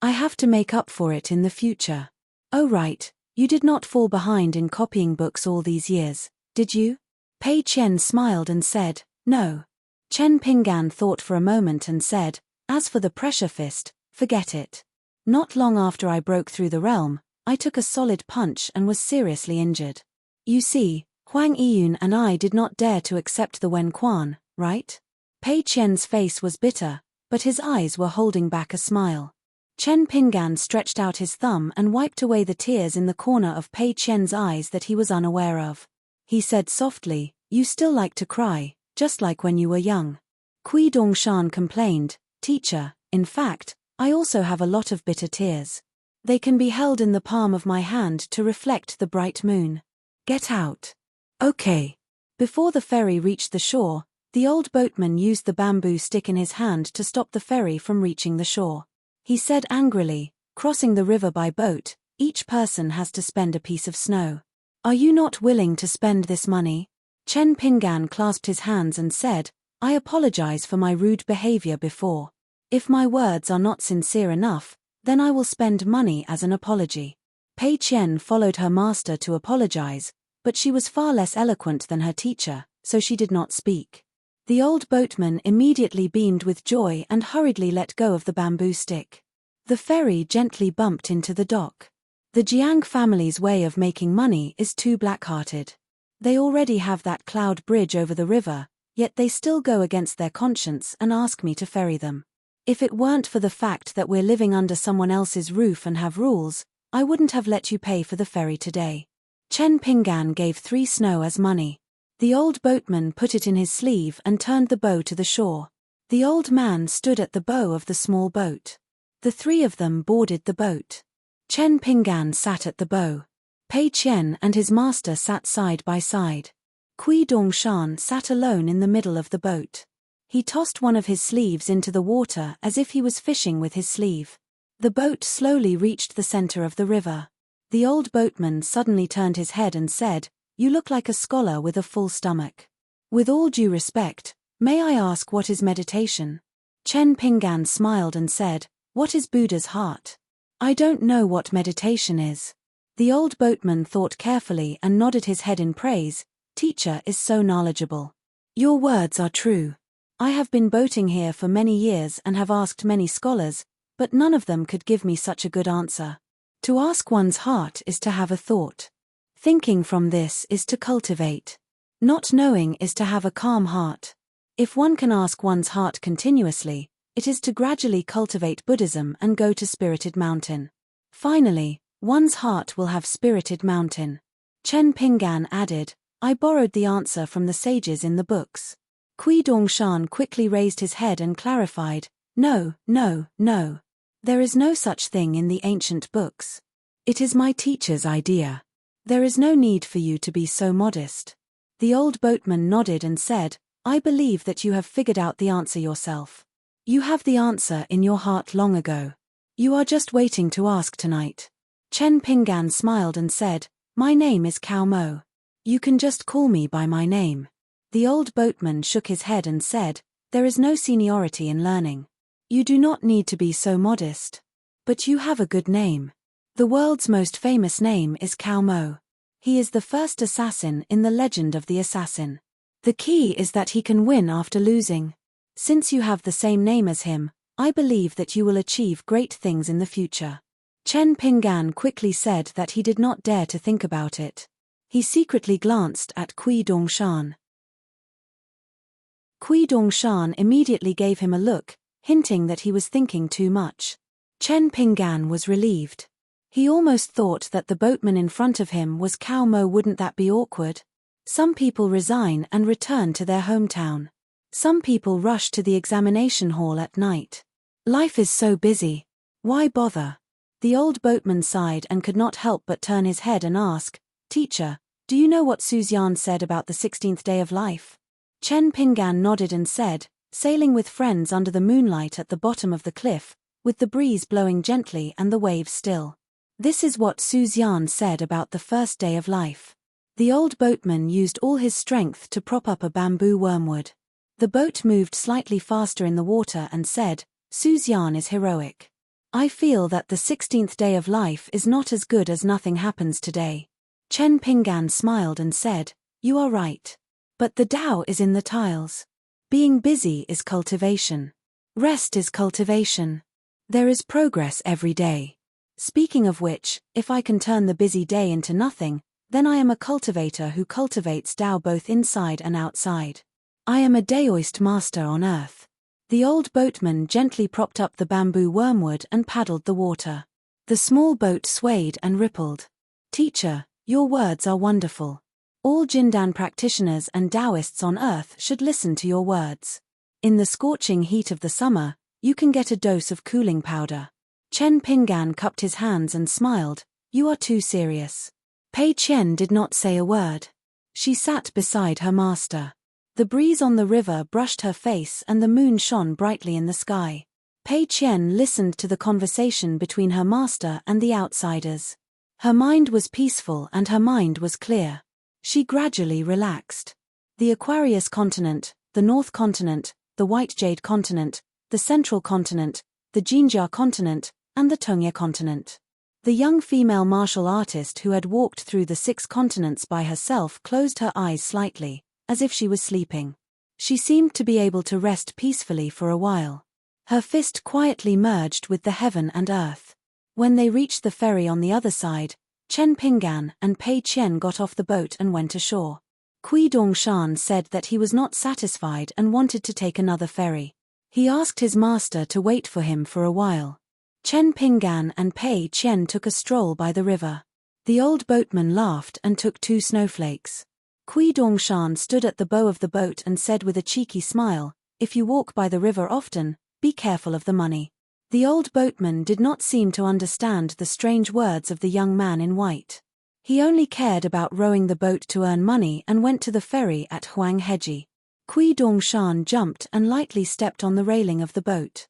I have to make up for it in the future." "Oh right, you did not fall behind in copying books all these years, did you?" Pei Qian smiled and said, "No." Chen Pinggan thought for a moment and said, "As for the pressure fist, forget it. Not long after I broke through the realm, I took a solid punch and was seriously injured. You see, Huang Yiyun and I did not dare to accept the Wen Quan, right?" Pei Qian's face was bitter, but his eyes were holding back a smile. Chen Pinggan stretched out his thumb and wiped away the tears in the corner of Pei Qian's eyes that he was unaware of. He said softly, "You still like to cry, just like when you were young." Kui Dongshan complained, "Teacher, in fact, I also have a lot of bitter tears. They can be held in the palm of my hand to reflect the bright moon. Get out." "Okay." Before the ferry reached the shore, the old boatman used the bamboo stick in his hand to stop the ferry from reaching the shore. He said angrily, "Crossing the river by boat, each person has to spend a piece of snow. Are you not willing to spend this money?" Chen Pinggan clasped his hands and said, "I apologize for my rude behavior before. If my words are not sincere enough, then I will spend money as an apology." Pei Qian followed her master to apologize, but she was far less eloquent than her teacher, so she did not speak. The old boatman immediately beamed with joy and hurriedly let go of the bamboo stick. The ferry gently bumped into the dock. The Jiang family's way of making money is too black-hearted. They already have that cloud bridge over the river, yet they still go against their conscience and ask me to ferry them. If it weren't for the fact that we're living under someone else's roof and have rules, I wouldn't have let you pay for the ferry today." Chen Pinggan gave 3 snow as money. The old boatman put it in his sleeve and turned the bow to the shore. The old man stood at the bow of the small boat. The 3 of them boarded the boat. Chen Pinggan sat at the bow. Pei Qian and his master sat side by side. Kui Dongshan sat alone in the middle of the boat. He tossed one of his sleeves into the water as if he was fishing with his sleeve. The boat slowly reached the center of the river. The old boatman suddenly turned his head and said, "You look like a scholar with a full stomach. With all due respect, may I ask what is meditation?" Chen Pinggan smiled and said, "What is Buddha's heart?" "I don't know what meditation is." The old boatman thought carefully and nodded his head in praise. "Teacher is so knowledgeable. Your words are true. I have been boating here for many years and have asked many scholars, but none of them could give me such a good answer. To ask one's heart is to have a thought. Thinking from this is to cultivate. Not knowing is to have a calm heart. If one can ask one's heart continuously, it is to gradually cultivate Buddhism and go to Spirited Mountain. Finally, one's heart will have Spirited Mountain." Chen Pinggan added, "I borrowed the answer from the sages in the books." Kui Dongshan quickly raised his head and clarified, "No, no, no. There is no such thing in the ancient books. It is my teacher's idea. There is no need for you to be so modest. The old boatman nodded and said, I believe that you have figured out the answer yourself. You have the answer in your heart long ago. You are just waiting to ask tonight. Chen Pinggan smiled and said, My name is Cao Mo. You can just call me by my name. The old boatman shook his head and said, There is no seniority in learning. You do not need to be so modest. But you have a good name. The world's most famous name is Cao Mo. He is the first assassin in the legend of the assassin. The key is that he can win after losing. Since you have the same name as him, I believe that you will achieve great things in the future. Chen Pinggan quickly said that he did not dare to think about it. He secretly glanced at Kui Dongshan. Kui Dongshan immediately gave him a look, hinting that he was thinking too much. Chen Pinggan was relieved. He almost thought that the boatman in front of him was Cao Mo. Wouldn't that be awkward? Some people resign and return to their hometown. Some people rush to the examination hall at night. Life is so busy. Why bother? The old boatman sighed and could not help but turn his head and ask, Teacher, do you know what Suzanne said about the 16th day of life? Chen Pinggan nodded and said, Sailing with friends under the moonlight at the bottom of the cliff, with the breeze blowing gently and the waves still. This is what Suzanne said about the first day of life. The old boatman used all his strength to prop up a bamboo wormwood. The boat moved slightly faster in the water and said, Suzanne is heroic. I feel that the 16th day of life is not as good as nothing happens today. Chen Pinggan smiled and said, You are right. But the Tao is in the tiles. Being busy is cultivation. Rest is cultivation. There is progress every day. Speaking of which, if I can turn the busy day into nothing, then I am a cultivator who cultivates Tao both inside and outside. I am a Daoist master on earth. The old boatman gently propped up the bamboo wormwood and paddled the water. The small boat swayed and rippled. Teacher, your words are wonderful. All Jindan practitioners and Taoists on earth should listen to your words. In the scorching heat of the summer, you can get a dose of cooling powder. Chen Pinggan cupped his hands and smiled, You are too serious. Pei Qian did not say a word. She sat beside her master. The breeze on the river brushed her face and the moon shone brightly in the sky. Pei Qian listened to the conversation between her master and the outsiders. Her mind was peaceful and her mind was clear. She gradually relaxed. The Aquarius continent, the North continent, the White Jade continent, the Central continent, the Jinjia continent, and the Tongya continent. The young female martial artist who had walked through the 6 continents by herself closed her eyes slightly, as if she was sleeping. She seemed to be able to rest peacefully for a while. Her fist quietly merged with the heaven and earth. When they reached the ferry on the other side, Chen Pinggan and Pei Qian got off the boat and went ashore. Kui Dongshan said that he was not satisfied and wanted to take another ferry. He asked his master to wait for him for a while. Chen Pinggan and Pei Qian took a stroll by the river. The old boatman laughed and took 2 snowflakes. Kui Dongshan stood at the bow of the boat and said with a cheeky smile, If you walk by the river often, be careful of the money. The old boatman did not seem to understand the strange words of the young man in white. He only cared about rowing the boat to earn money and went to the ferry at Huangheji. Kui Dongshan jumped and lightly stepped on the railing of the boat.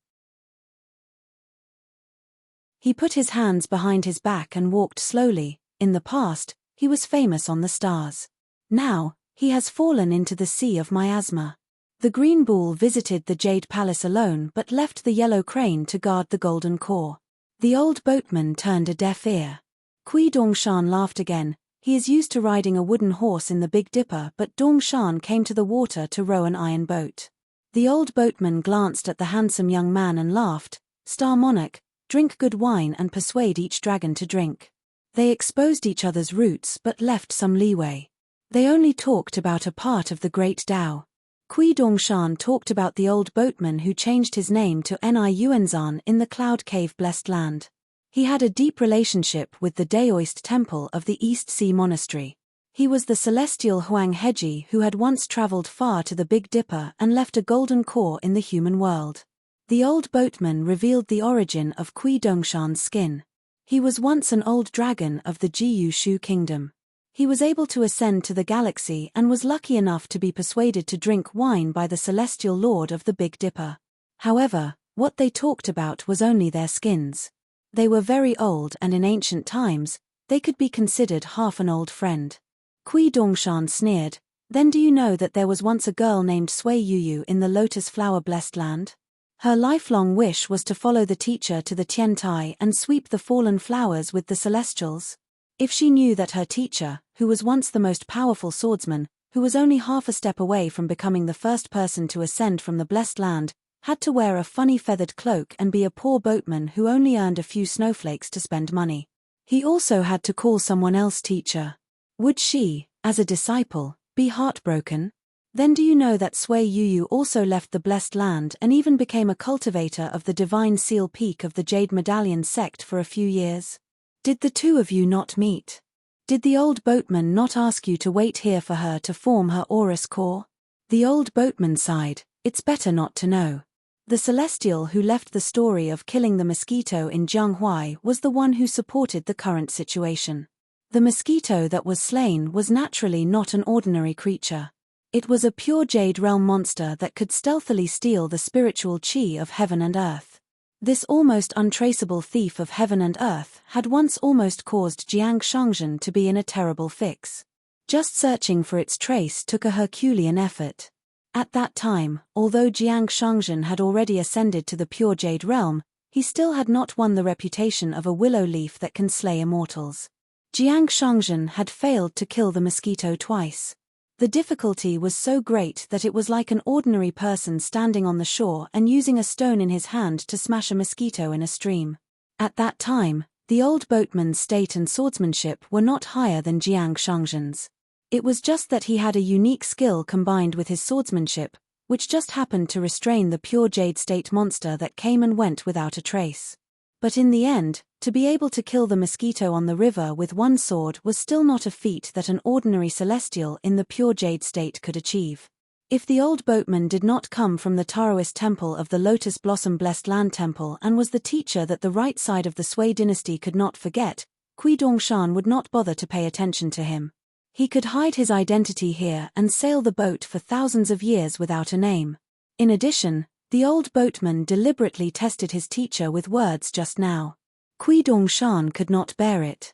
He put his hands behind his back and walked slowly. In the past, he was famous on the stars. Now, he has fallen into the sea of miasma. The green bull visited the Jade Palace alone but left the yellow crane to guard the golden core. The old boatman turned a deaf ear. Kui Dongshan laughed again. He is used to riding a wooden horse in the Big Dipper, but Dongshan came to the water to row an iron boat. The old boatman glanced at the handsome young man and laughed, Star Monarch, drink good wine and persuade each dragon to drink. They exposed each other's roots but left some leeway. They only talked about a part of the great Tao. Kui Dongshan talked about the old boatman who changed his name to Ni Yuanzan in the Cloud Cave Blessed Land. He had a deep relationship with the Daoist temple of the East Sea Monastery. He was the celestial Huangheji who had once traveled far to the Big Dipper and left a golden core in the human world. The old boatman revealed the origin of Kui Dongshan's skin. He was once an old dragon of the Jiyu Shu kingdom. He was able to ascend to the galaxy and was lucky enough to be persuaded to drink wine by the celestial lord of the Big Dipper. However, what they talked about was only their skins. They were very old, and in ancient times, they could be considered half an old friend. Kui Dongshan sneered, "Then do you know that there was once a girl named Sui Yuyu in the lotus flower-blessed land? Her lifelong wish was to follow the teacher to the Tiantai and sweep the fallen flowers with the celestials. If she knew that her teacher, who was once the most powerful swordsman, who was only half a step away from becoming the first person to ascend from the blessed land, had to wear a funny feathered cloak and be a poor boatman who only earned a few snowflakes to spend money. He also had to call someone else teacher. Would she, as a disciple, be heartbroken? Then do you know that Sui Yuyu also left the blessed land and even became a cultivator of the divine seal peak of the Jade Medallion sect for a few years? Did the two of you not meet? Did the old boatman not ask you to wait here for her to form her Aurus core?" The old boatman sighed, "It's better not to know." The celestial who left the story of killing the mosquito in Jianghuai was the one who supported the current situation. The mosquito that was slain was naturally not an ordinary creature. It was a pure jade realm monster that could stealthily steal the spiritual chi of heaven and earth. This almost untraceable thief of heaven and earth had once almost caused Jiang Shangzhen to be in a terrible fix. Just searching for its trace took a Herculean effort. At that time, although Jiang Shangzhen had already ascended to the pure jade realm, he still had not won the reputation of a willow leaf that can slay immortals. Jiang Shangzhen had failed to kill the mosquito twice. The difficulty was so great that it was like an ordinary person standing on the shore and using a stone in his hand to smash a mosquito in a stream. At that time, the old boatman's state and swordsmanship were not higher than Jiang Shangzhen's. It was just that he had a unique skill combined with his swordsmanship, which just happened to restrain the pure jade state monster that came and went without a trace. But in the end, to be able to kill the mosquito on the river with one sword was still not a feat that an ordinary celestial in the pure jade state could achieve. If the old boatman did not come from the Taoist temple of the Lotus Blossom Blessed Land Temple and was the teacher that the right side of the Sui dynasty could not forget, Kui Dongshan would not bother to pay attention to him. He could hide his identity here and sail the boat for thousands of years without a name. In addition, the old boatman deliberately tested his teacher with words just now. Kui Dongshan could not bear it.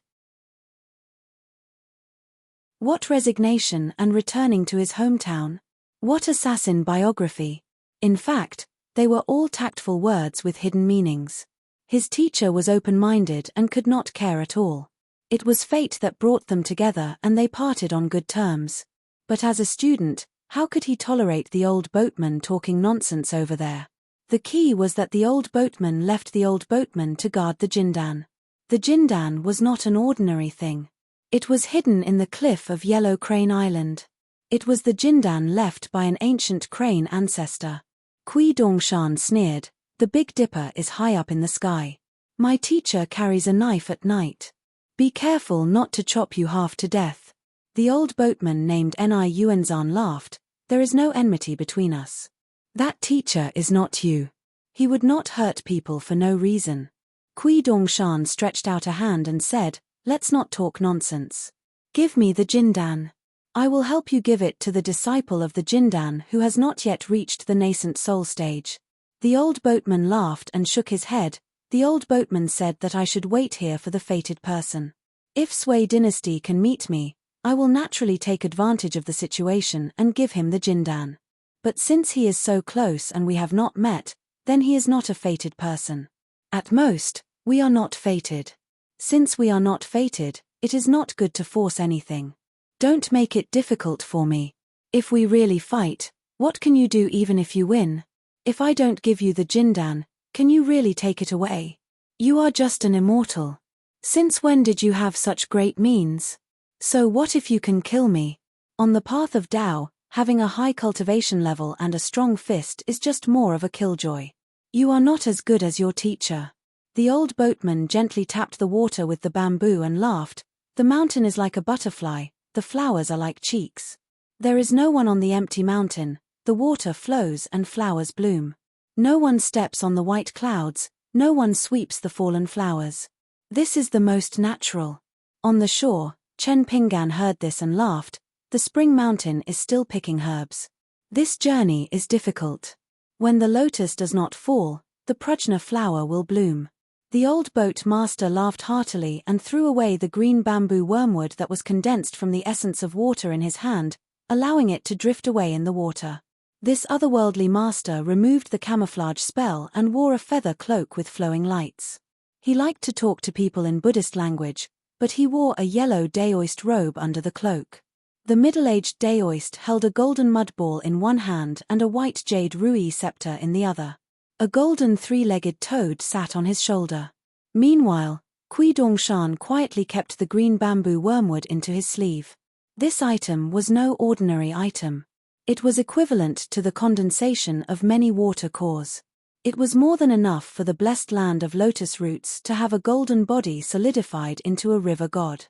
What resignation and returning to his hometown. What assassin biography. In fact, they were all tactful words with hidden meanings. His teacher was open-minded and could not care at all. It was fate that brought them together and they parted on good terms. But as a student, how could he tolerate the old boatman talking nonsense over there? The key was that the old boatman left the old boatman to guard the Jindan. The Jindan was not an ordinary thing. It was hidden in the cliff of Yellow Crane Island. It was the Jindan left by an ancient crane ancestor. Kui Dongshan sneered, "The Big Dipper is high up in the sky. My teacher carries a knife at night. Be careful not to chop you half to death." The old boatman named Ni Yuanzan laughed, "There is no enmity between us. That teacher is not you. He would not hurt people for no reason." Kui Dongshan stretched out a hand and said, "Let's not talk nonsense. Give me the Jindan. I will help you give it to the disciple of the Jindan who has not yet reached the nascent soul stage." The old boatman laughed and shook his head. The old boatman said that I should wait here for the fated person. If Sui dynasty can meet me, I will naturally take advantage of the situation and give him the Jindan. But since he is so close and we have not met, then he is not a fated person. At most, we are not fated. Since we are not fated, it is not good to force anything. Don't make it difficult for me. If we really fight, what can you do even if you win? If I don't give you the Jindan, can you really take it away? You are just an immortal. Since when did you have such great means? So what if you can kill me? On the path of Tao, having a high cultivation level and a strong fist is just more of a killjoy. You are not as good as your teacher. The old boatman gently tapped the water with the bamboo and laughed. The mountain is like a butterfly, the flowers are like cheeks. There is no one on the empty mountain, the water flows and flowers bloom. No one steps on the white clouds, no one sweeps the fallen flowers. This is the most natural. On the shore, Chen Pinggan heard this and laughed. The spring mountain is still picking herbs. This journey is difficult. When the lotus does not fall, the prajna flower will bloom. The old boat master laughed heartily and threw away the green bamboo wormwood that was condensed from the essence of water in his hand, allowing it to drift away in the water. This otherworldly master removed the camouflage spell and wore a feather cloak with flowing lights. He liked to talk to people in Buddhist language, but he wore a yellow daoist robe under the cloak. The middle-aged daoist held a golden mud ball in one hand and a white jade rui scepter in the other. A golden three-legged toad sat on his shoulder. Meanwhile, Kui Dongshan quietly kept the green bamboo wormwood into his sleeve. This item was no ordinary item. It was equivalent to the condensation of many water cores. It was more than enough for the blessed land of lotus roots to have a golden body solidified into a river god.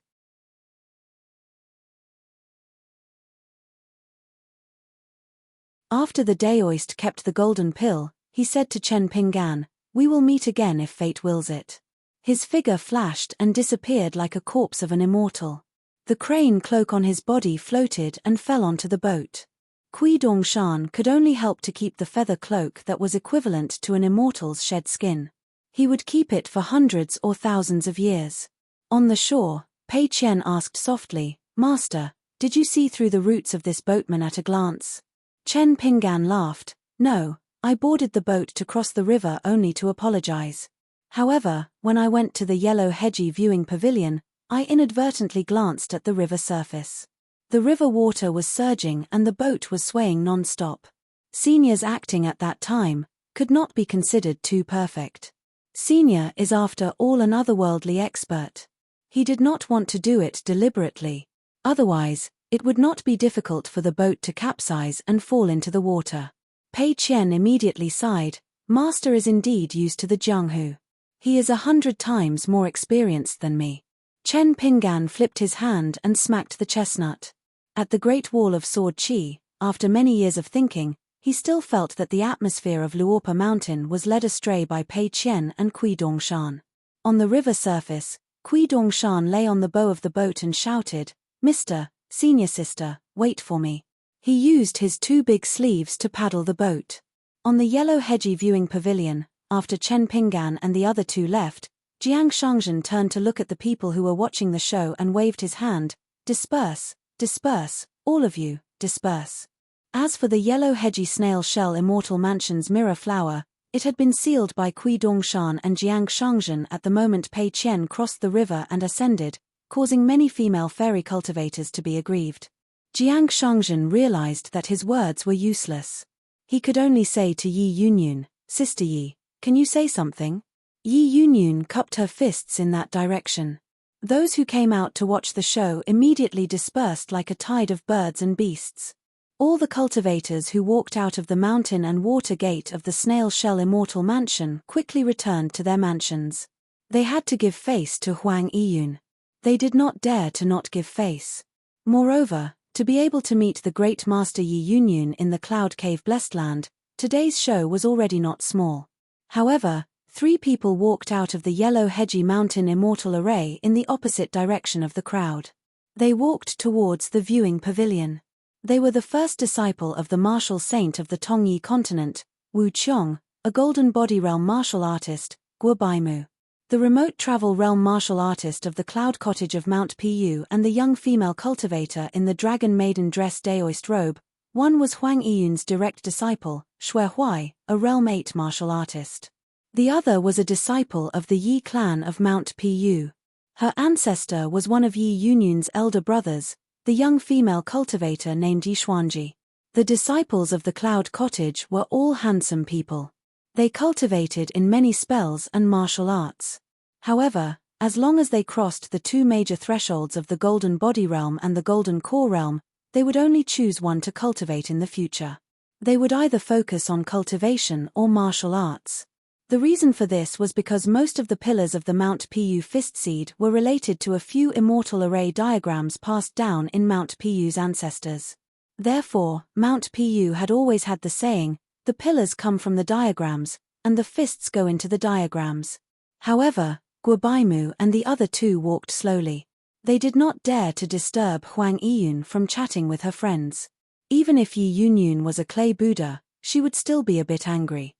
After the daoist kept the golden pill, he said to Chen Pinggan, "We will meet again if fate wills it." His figure flashed and disappeared like a corpse of an immortal. The crane cloak on his body floated and fell onto the boat. Kui Dongshan could only help to keep the feather cloak that was equivalent to an immortal's shed skin. He would keep it for hundreds or thousands of years. On the shore, Pei Qian asked softly, "Master, did you see through the roots of this boatman at a glance?" Chen Pinggan laughed, "No, I boarded the boat to cross the river only to apologize. However, when I went to the yellow hedgy viewing pavilion, I inadvertently glanced at the river surface. The river water was surging and the boat was swaying non-stop. Senior's acting at that time could not be considered too perfect. Senior is after all an otherworldly expert. He did not want to do it deliberately. Otherwise, it would not be difficult for the boat to capsize and fall into the water." Pei Qian immediately sighed. "Master is indeed used to the Jianghu. He is 100 times more experienced than me." Chen Pinggan flipped his hand and smacked the chestnut. At the Great Wall of Sword Chi, after many years of thinking, he still felt that the atmosphere of Luopa Mountain was led astray by Pei Qian and Kui Dongshan. On the river surface, Kui Dongshan lay on the bow of the boat and shouted, "Mr. Senior Sister, wait for me." He used his two big sleeves to paddle the boat. On the yellow hedgy viewing pavilion, after Chen Pinggan and the other two left, Jiang Shangzhen turned to look at the people who were watching the show and waved his hand, "Disperse, disperse, all of you, disperse." As for the yellow hedgy snail shell Immortal Mansion's mirror flower, it had been sealed by Kui Dongshan and Jiang Shangzhen at the moment Pei Qian crossed the river and ascended, causing many female fairy cultivators to be aggrieved. Jiang Shangzhen realized that his words were useless. He could only say to Yi Yunyun, "Sister Yi, can you say something?" Yi Yunyun cupped her fists in that direction. Those who came out to watch the show immediately dispersed like a tide of birds and beasts. All the cultivators who walked out of the mountain and water gate of the snail shell Immortal Mansion quickly returned to their mansions. They had to give face to Huang Yiyun. They did not dare to not give face. Moreover, to be able to meet the great master Yi Yunyun in the Cloud Cave Blessed Land, today's show was already not small. However, 3 people walked out of the yellow hedgy mountain Immortal Array in the opposite direction of the crowd. They walked towards the viewing pavilion. They were the first disciple of the martial saint of the Tongyi continent, Wu Qiong, a golden body realm martial artist, Guo Baimu. The remote travel realm martial artist of the Cloud Cottage of Mount Pu and the young female cultivator in the dragon maiden dress daoist robe. One was Huang Yiyun's direct disciple, Shui Huai, a realm 8 martial artist. The other was a disciple of the Yi clan of Mount Pu. Her ancestor was one of Yi Yunyun's elder brothers, the young female cultivator named Yi Xuanji. The disciples of the Cloud Cottage were all handsome people. They cultivated in many spells and martial arts. However, as long as they crossed the 2 major thresholds of the Golden Body Realm and the Golden Core Realm, they would only choose one to cultivate in the future. They would either focus on cultivation or martial arts. The reason for this was because most of the pillars of the Mount Pu fist seed were related to a few Immortal Array diagrams passed down in Mount Pu's ancestors. Therefore, Mount Pu had always had the saying, "The pillars come from the diagrams, and the fists go into the diagrams." However, Guobaimu and the other 2 walked slowly. They did not dare to disturb Huang Yiyun from chatting with her friends. Even if Yi Yunyun was a clay Buddha, she would still be a bit angry.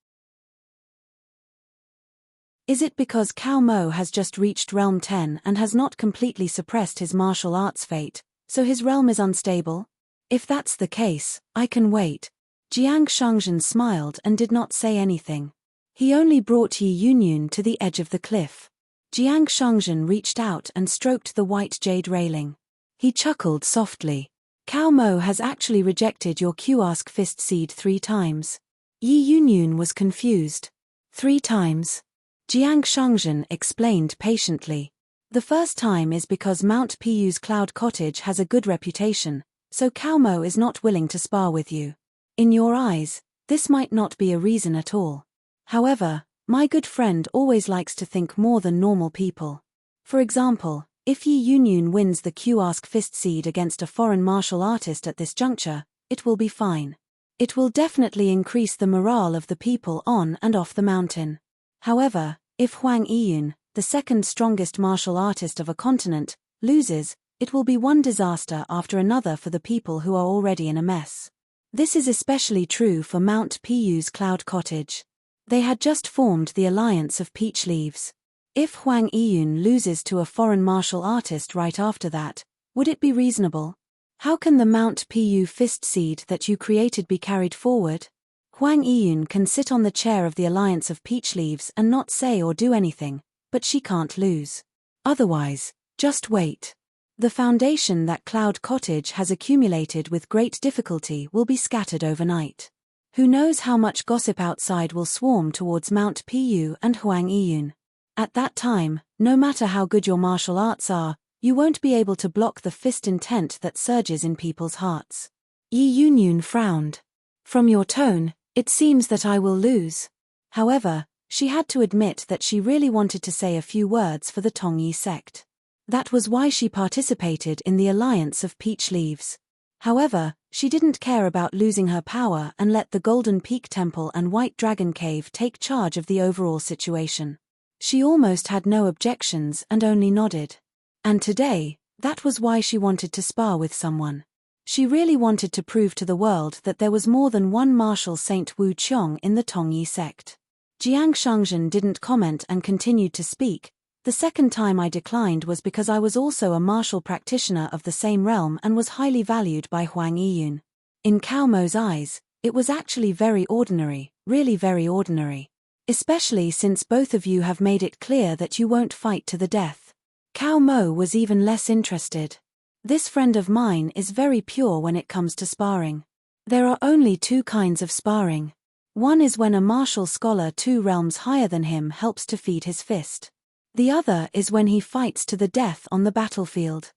Is it because Cao Mo has just reached Realm 10 and has not completely suppressed his martial arts fate, so his realm is unstable? If that's the case, I can wait. Jiang Shangzhen smiled and did not say anything. He only brought Yi Yunyun to the edge of the cliff. Jiang Shangzhen reached out and stroked the white jade railing. He chuckled softly. Cao Mo has actually rejected your Q-Ask Fist Seed 3 times. Yi Yunyun was confused. 3 times? Jiang Shangzhen explained patiently. The first time is because Mount Piyu's Cloud Cottage has a good reputation, so Cao Mo is not willing to spar with you. In your eyes, this might not be a reason at all. However, my good friend always likes to think more than normal people. For example, if Yi Yunyun wins the Q-Ask Fist Seed against a foreign martial artist at this juncture, it will be fine. It will definitely increase the morale of the people on and off the mountain. However, if Huang Yiyun, the second strongest martial artist of a continent, loses, it will be one disaster after another for the people who are already in a mess. This is especially true for Mount Piyu's Cloud Cottage. They had just formed the Alliance of Peach Leaves. If Huang Yiyun loses to a foreign martial artist right after that, would it be reasonable? How can the Mount Piyu Fist Seed that you created be carried forward? Huang Yiyun can sit on the chair of the Alliance of Peach Leaves and not say or do anything, but she can't lose. Otherwise, just wait. The foundation that Cloud Cottage has accumulated with great difficulty will be scattered overnight. Who knows how much gossip outside will swarm towards Mount Piyu and Huang Yiyun. At that time, no matter how good your martial arts are, you won't be able to block the fist intent that surges in people's hearts. Yi Yunyun frowned. From your tone, it seems that I will lose. However, she had to admit that she really wanted to say a few words for the Tongyi sect. That was why she participated in the Alliance of Peach Leaves. However, she didn't care about losing her power and let the Golden Peak Temple and White Dragon Cave take charge of the overall situation. She almost had no objections and only nodded. And today, that was why she wanted to spar with someone. She really wanted to prove to the world that there was more than one martial Saint Wu Qiong in the Tongyi sect. Jiang Shangzhen didn't comment and continued to speak. The second time I declined was because I was also a martial practitioner of the same realm and was highly valued by Huang Yiyun. In Cao Mo's eyes, it was actually very ordinary, really very ordinary. Especially since both of you have made it clear that you won't fight to the death. Cao Mo was even less interested. This friend of mine is very pure when it comes to sparring. There are only 2 kinds of sparring. One is when a martial scholar 2 realms higher than him helps to feed his fist. The other is when he fights to the death on the battlefield.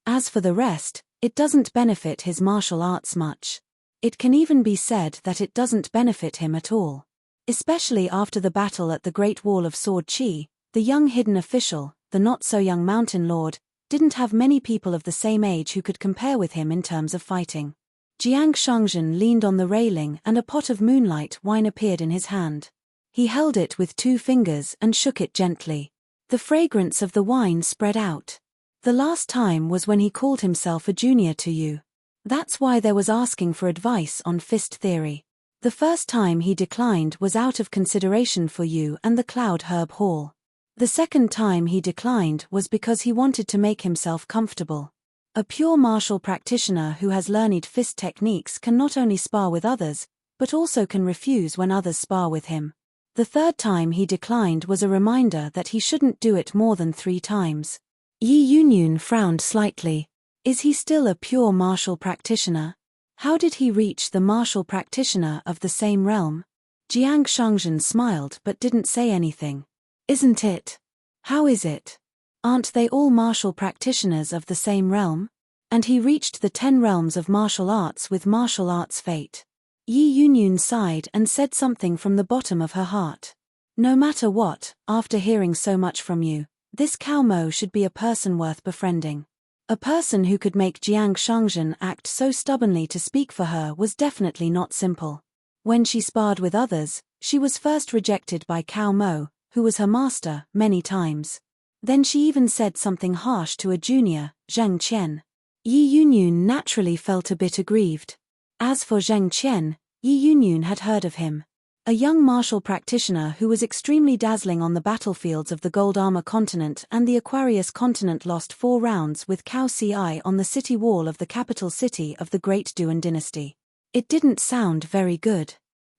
As for the rest, it doesn't benefit his martial arts much. It can even be said that it doesn't benefit him at all. Especially after the battle at the Great Wall of Sword Chi, the young hidden official, the not-so-young mountain lord, didn't have many people of the same age who could compare with him in terms of fighting. Jiang Shangzhen leaned on the railing and a pot of moonlight wine appeared in his hand. He held it with 2 fingers and shook it gently. The fragrance of the wine spread out. The last time was when he called himself a junior to you. That's why there was asking for advice on fist theory. The first time he declined was out of consideration for you and the Cloud Herb Hall. The second time he declined was because he wanted to make himself comfortable. A pure martial practitioner who has learned fist techniques can not only spar with others, but also can refuse when others spar with him. The third time he declined was a reminder that he shouldn't do it more than 3 times. Yi Yunyun frowned slightly. Is he still a pure martial practitioner? How did he reach the martial practitioner of the same realm? Jiang Shangzhen smiled but didn't say anything. Isn't it? How is it? Aren't they all martial practitioners of the same realm? And he reached the 10 realms of martial arts with martial arts fate. Yi Yunyun sighed and said something from the bottom of her heart. No matter what, after hearing so much from you, this Cao Mo should be a person worth befriending. A person who could make Jiang Shangzhen act so stubbornly to speak for her was definitely not simple. When she sparred with others, she was first rejected by Cao Mo, who was her master, many times. Then she even said something harsh to a junior, Zheng Qian. Yi Yunyun naturally felt a bit aggrieved. As for Zheng Qian, Yi Yunyun had heard of him. A young martial practitioner who was extremely dazzling on the battlefields of the Gold Armor continent and the Aquarius continent, lost 4 rounds with Cao Ci on the city wall of the capital city of the Great Duan dynasty. It didn't sound very good.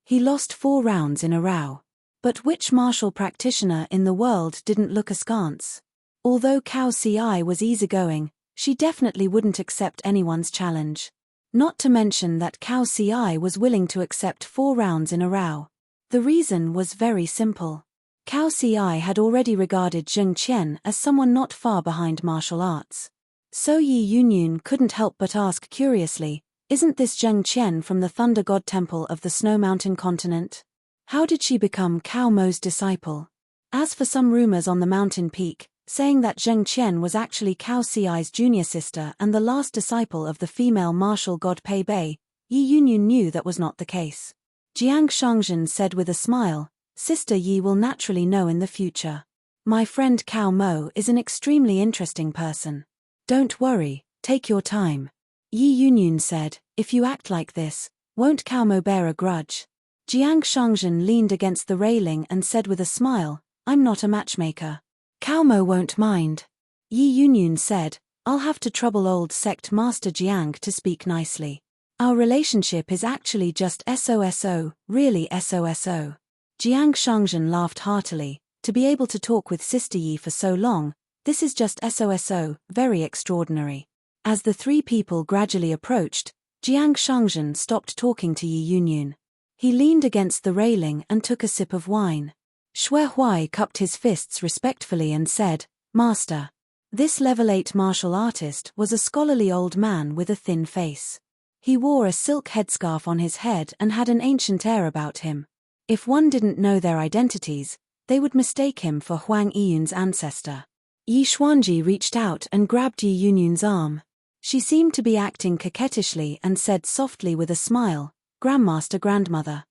He lost 4 rounds in a row. But which martial practitioner in the world didn't look askance? Although Cao Ci was easygoing, she definitely wouldn't accept anyone's challenge. Not to mention that Cao Ci was willing to accept 4 rounds in a row. The reason was very simple. Cao Ci had already regarded Zheng Qian as someone not far behind martial arts. So Yi Yunyun couldn't help but ask curiously, isn't this Zheng Qian from the Thunder God Temple of the Snow Mountain continent? How did she become Cao Mo's disciple? As for some rumors on the mountain peak, saying that Zheng Qian was actually Cao Ci's junior sister and the last disciple of the female martial god Pei Bei, Yi Yunyun knew that was not the case. Jiang Shangzhen said with a smile, Sister Yi will naturally know in the future. My friend Cao Mo is an extremely interesting person. Don't worry, take your time. Yi Yunyun said, if you act like this, won't Cao Mo bear a grudge? Jiang Shangzhen leaned against the railing and said with a smile, I'm not a matchmaker. Cao Mo won't mind. Yi Yunyun said, I'll have to trouble old sect master Jiang to speak nicely. Our relationship is actually just SOSO, really SOSO. Jiang Shangzhen laughed heartily. To be able to talk with Sister Yi for so long, this is just SOSO, very extraordinary. As the 3 people gradually approached, Jiang Shangzhen stopped talking to Yi Yunyun. He leaned against the railing and took a sip of wine. Xue Huai cupped his fists respectfully and said, Master. This level 8 martial artist was a scholarly old man with a thin face. He wore a silk headscarf on his head and had an ancient air about him. If one didn't know their identities, they would mistake him for Huang Yiyun's ancestor. Yi Xuanji reached out and grabbed Yi Yunyun's arm. She seemed to be acting coquettishly and said softly with a smile, Grandmaster Grandmother.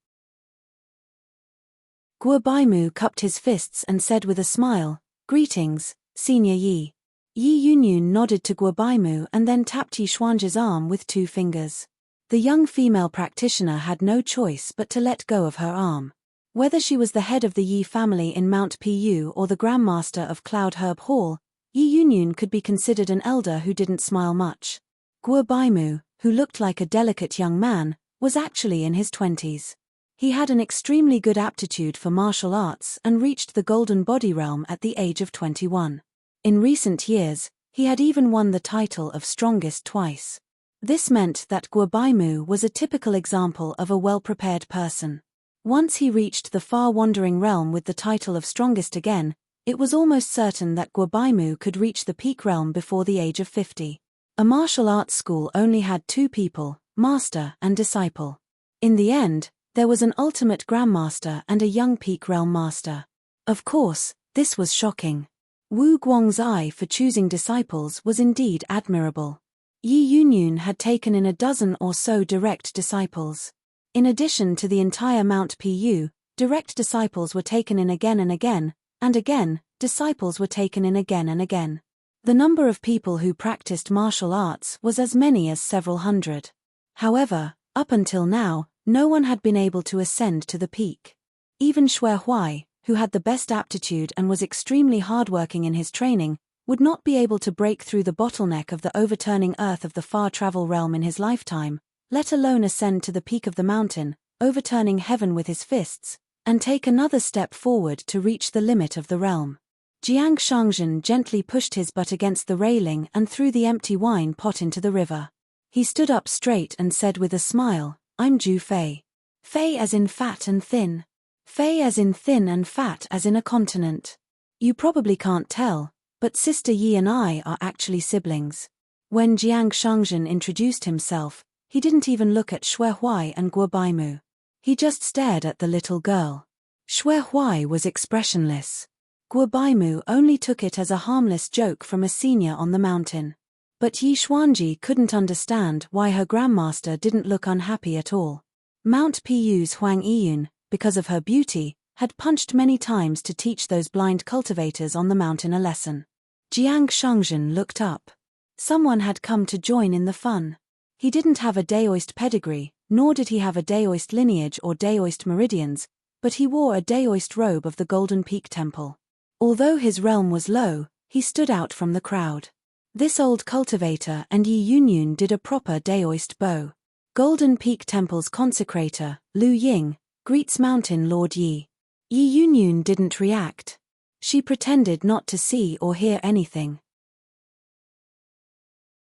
Guo Baimu cupped his fists and said with a smile, Greetings, Senior Yi. Yi Yunyun nodded to Guo Baimu and then tapped Yi Xuanji's arm with 2 fingers. The young female practitioner had no choice but to let go of her arm. Whether she was the head of the Yi family in Mount Pu or the Grandmaster of Cloud Herb Hall, Yi Yunyun could be considered an elder who didn't smile much. Guo Baimu, who looked like a delicate young man, was actually in his 20s. He had an extremely good aptitude for martial arts and reached the Golden Body realm at the age of 21. In recent years, he had even won the title of strongest twice. This meant that Guo Baimu was a typical example of a well-prepared person. Once he reached the far-wandering realm with the title of strongest again, it was almost certain that Guo Baimu could reach the peak realm before the age of 50. A martial arts school only had 2 people, master and disciple. In the end, there was an ultimate grandmaster and a young peak realm master. Of course, this was shocking. Wu Guang's eye for choosing disciples was indeed admirable. Yi Yunyun had taken in a dozen or so direct disciples. In addition to the entire Mount Pu, direct disciples were taken in again and again, and again, disciples were taken in again and again. The number of people who practiced martial arts was as many as several hundred. However, up until now, no one had been able to ascend to the peak. Even Xue Huai, who had the best aptitude and was extremely hardworking in his training, would not be able to break through the bottleneck of the overturning earth of the far travel realm in his lifetime, let alone ascend to the peak of the mountain, overturning heaven with his fists, and take another step forward to reach the limit of the realm. Jiang Shangzhen gently pushed his butt against the railing and threw the empty wine pot into the river. He stood up straight and said with a smile, I'm Zhu Fei. Fei as in fat and thin. Fei as in thin and fat as in a continent. You probably can't tell, but Sister Yi and I are actually siblings. When Jiang Shangzhen introduced himself, he didn't even look at Xue Huai and Guo Baimu. He just stared at the little girl. Xue Huai was expressionless. Guo Baimu only took it as a harmless joke from a senior on the mountain. But Yi Xuanji couldn't understand why her grandmaster didn't look unhappy at all. Mount Pu's Huang Yiyun, because of her beauty, had punched many times to teach those blind cultivators on the mountain a lesson. Jiang Shangzhen looked up. Someone had come to join in the fun. He didn't have a Daoist pedigree, nor did he have a Daoist lineage or Daoist meridians, but he wore a Daoist robe of the Golden Peak Temple. Although his realm was low, he stood out from the crowd. This old cultivator and Yi Yunyun did a proper Daoist bow. Golden Peak Temple's consecrator, Lu Ying, greets Mountain Lord Yi. Yi Yunyun didn't react. She pretended not to see or hear anything.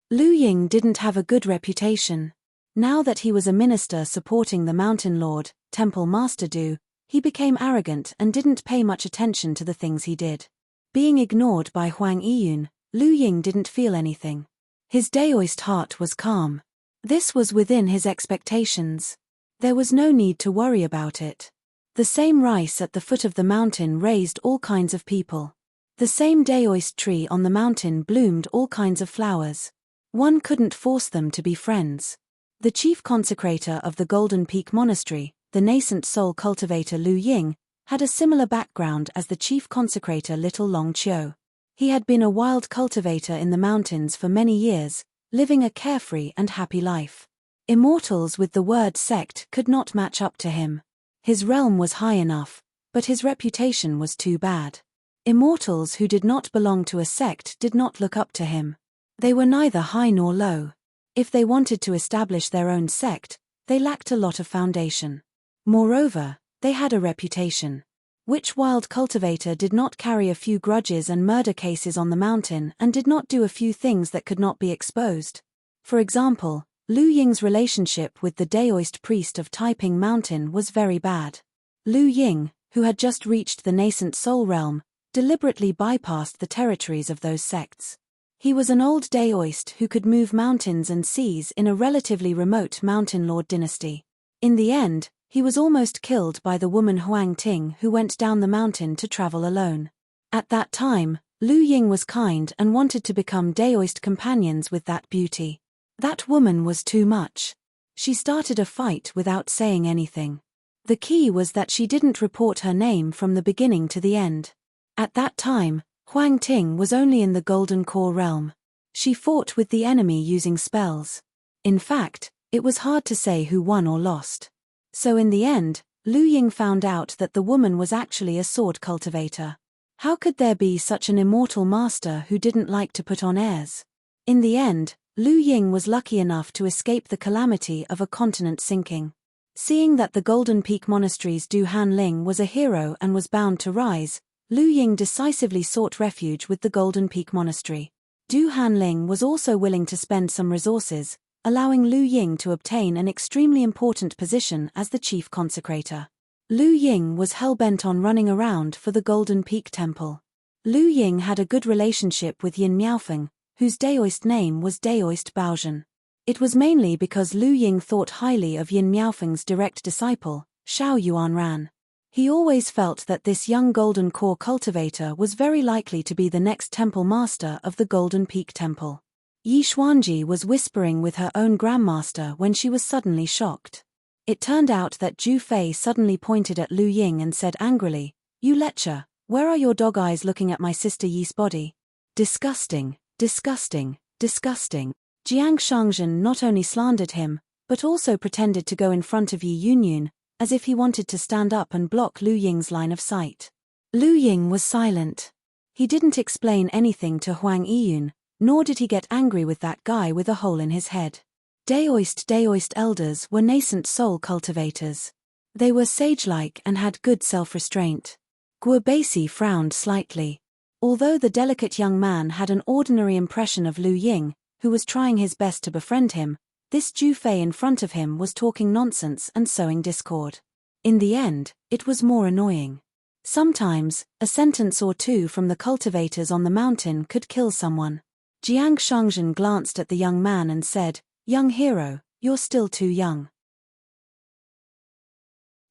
Lu Ying didn't have a good reputation. Now that he was a minister supporting the Mountain Lord, Temple Master Du, he became arrogant and didn't pay much attention to the things he did. Being ignored by Huang Yiyun, Lu Ying didn't feel anything. His Daoist heart was calm. This was within his expectations. There was no need to worry about it. The same rice at the foot of the mountain raised all kinds of people. The same Daoist tree on the mountain bloomed all kinds of flowers. One couldn't force them to be friends. The chief consecrator of the Golden Peak Monastery, the nascent soul cultivator Lu Ying, had a similar background as the chief consecrator Little Long Chiu. He had been a wild cultivator in the mountains for many years, living a carefree and happy life. Immortals with the word sect could not match up to him. His realm was high enough, but his reputation was too bad. Immortals who did not belong to a sect did not look up to him. They were neither high nor low. If they wanted to establish their own sect, they lacked a lot of foundation. Moreover, they had a reputation. Which wild cultivator did not carry a few grudges and murder cases on the mountain and did not do a few things that could not be exposed? For example, Lu Ying's relationship with the Daoist priest of Taiping Mountain was very bad. Lu Ying, who had just reached the nascent soul realm, deliberately bypassed the territories of those sects. He was an old Daoist who could move mountains and seas in a relatively remote mountain lord dynasty. In the end, he was almost killed by the woman Huang Ting who went down the mountain to travel alone. At that time, Lu Ying was kind and wanted to become Daoist companions with that beauty. That woman was too much. She started a fight without saying anything. The key was that she didn't report her name from the beginning to the end. At that time, Huang Ting was only in the Golden Core realm. She fought with the enemy using spells. In fact, it was hard to say who won or lost. So in the end, Lu Ying found out that the woman was actually a sword cultivator. How could there be such an immortal master who didn't like to put on airs? In the end, Lu Ying was lucky enough to escape the calamity of a continent sinking. Seeing that the Golden Peak Monastery's Du Hanling was a hero and was bound to rise, Lu Ying decisively sought refuge with the Golden Peak Monastery. Du Hanling was also willing to spend some resources, allowing Lu Ying to obtain an extremely important position as the chief consecrator. Lu Ying was hell-bent on running around for the Golden Peak Temple. Lu Ying had a good relationship with Yin Miaofeng, whose Daoist name was Daoist Baozhen. It was mainly because Lu Ying thought highly of Yin Miaofeng's direct disciple, Xiao Yuanran. He always felt that this young Golden Core cultivator was very likely to be the next temple master of the Golden Peak Temple. Yi Xuanji was whispering with her own grandmaster when she was suddenly shocked. It turned out that Zhu Fei suddenly pointed at Lu Ying and said angrily, "You lecher, where are your dog eyes looking at my sister Yi's body? Disgusting, disgusting, disgusting." Jiang Shangzhen not only slandered him, but also pretended to go in front of Yi Yunyun, as if he wanted to stand up and block Lu Ying's line of sight. Lu Ying was silent. He didn't explain anything to Huang Yiyun, nor did he get angry with that guy with a hole in his head. Daoist elders were nascent soul cultivators. They were sage-like and had good self-restraint. Guobasi frowned slightly. Although the delicate young man had an ordinary impression of Lu Ying, who was trying his best to befriend him, this Zhu Fei in front of him was talking nonsense and sowing discord. In the end, it was more annoying. Sometimes, a sentence or two from the cultivators on the mountain could kill someone. Jiang Shangzhen glanced at the young man and said, "Young hero, you're still too young.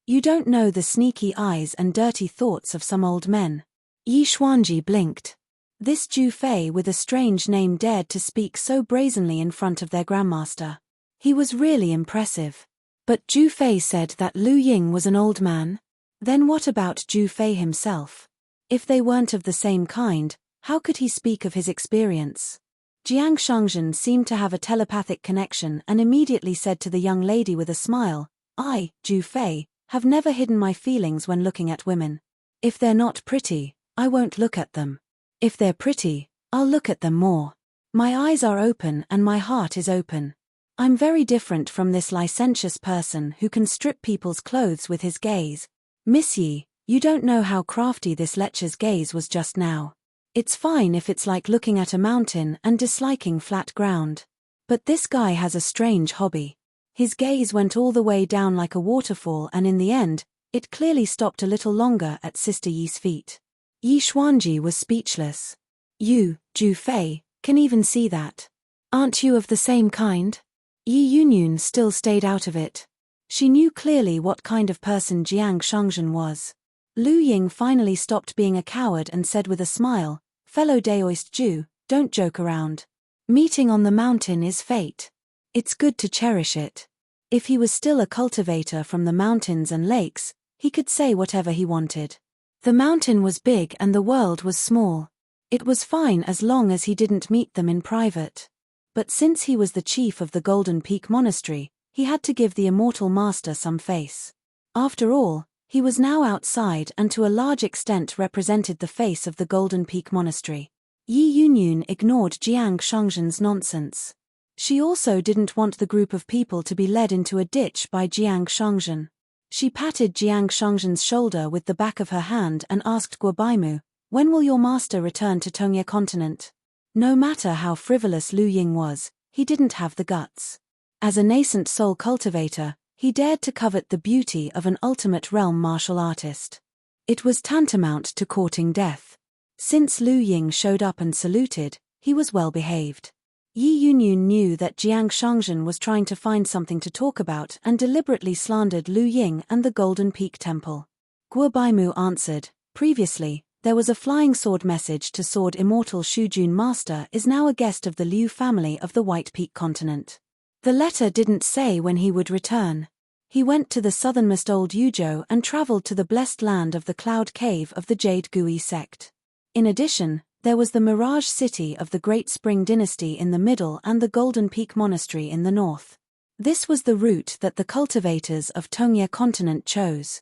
You don't know the sneaky eyes and dirty thoughts of some old men." Yi Xuanji blinked. This Zhu Fei with a strange name dared to speak so brazenly in front of their grandmaster. He was really impressive. But Zhu Fei said that Lu Ying was an old man. Then what about Zhu Fei himself? If they weren't of the same kind, how could he speak of his experience? Jiang Shangzhen seemed to have a telepathic connection and immediately said to the young lady with a smile, I, Zhu Fei, have never hidden my feelings when looking at women. If they're not pretty, I won't look at them. If they're pretty, I'll look at them more. My eyes are open and my heart is open. I'm very different from this licentious person who can strip people's clothes with his gaze. Miss Yi, you don't know how crafty this lecher's gaze was just now. It's fine if it's like looking at a mountain and disliking flat ground. But this guy has a strange hobby. His gaze went all the way down like a waterfall and in the end, it clearly stopped a little longer at Sister Yi's feet. Yi Xuanji was speechless. You, Zhu Fei, can even see that. Aren't you of the same kind? Yi Yunyun still stayed out of it. She knew clearly what kind of person Jiang Shangzhen was. Lu Ying finally stopped being a coward and said with a smile, Fellow Daoist Jew, don't joke around. Meeting on the mountain is fate. It's good to cherish it. If he was still a cultivator from the mountains and lakes, he could say whatever he wanted. The mountain was big and the world was small. It was fine as long as he didn't meet them in private. But since he was the chief of the Golden Peak Monastery, he had to give the immortal master some face. After all, he was now outside and to a large extent represented the face of the Golden Peak Monastery. Yi Yunyun ignored Jiang Shangzhen's nonsense. She also didn't want the group of people to be led into a ditch by Jiang Shangzhen. She patted Jiang Shangzhen's shoulder with the back of her hand and asked Guobaimu, when will your master return to Tongye continent? No matter how frivolous Lu Ying was, he didn't have the guts. As a nascent soul cultivator, he dared to covet the beauty of an ultimate realm martial artist. It was tantamount to courting death. Since Lu Ying showed up and saluted, he was well behaved. Yi Yunyun knew that Jiang Shangzhen was trying to find something to talk about and deliberately slandered Lu Ying and the Golden Peak Temple. Guobaimu answered, previously, there was a flying sword message to Sword Immortal Shujun Master is now a guest of the Liu family of the White Peak continent. The letter didn't say when he would return. He went to the southernmost old Yuzhou and traveled to the blessed land of the Cloud Cave of the Jade Gui sect. In addition, there was the Mirage City of the Great Spring Dynasty in the middle and the Golden Peak Monastery in the north. This was the route that the cultivators of Tongye continent chose.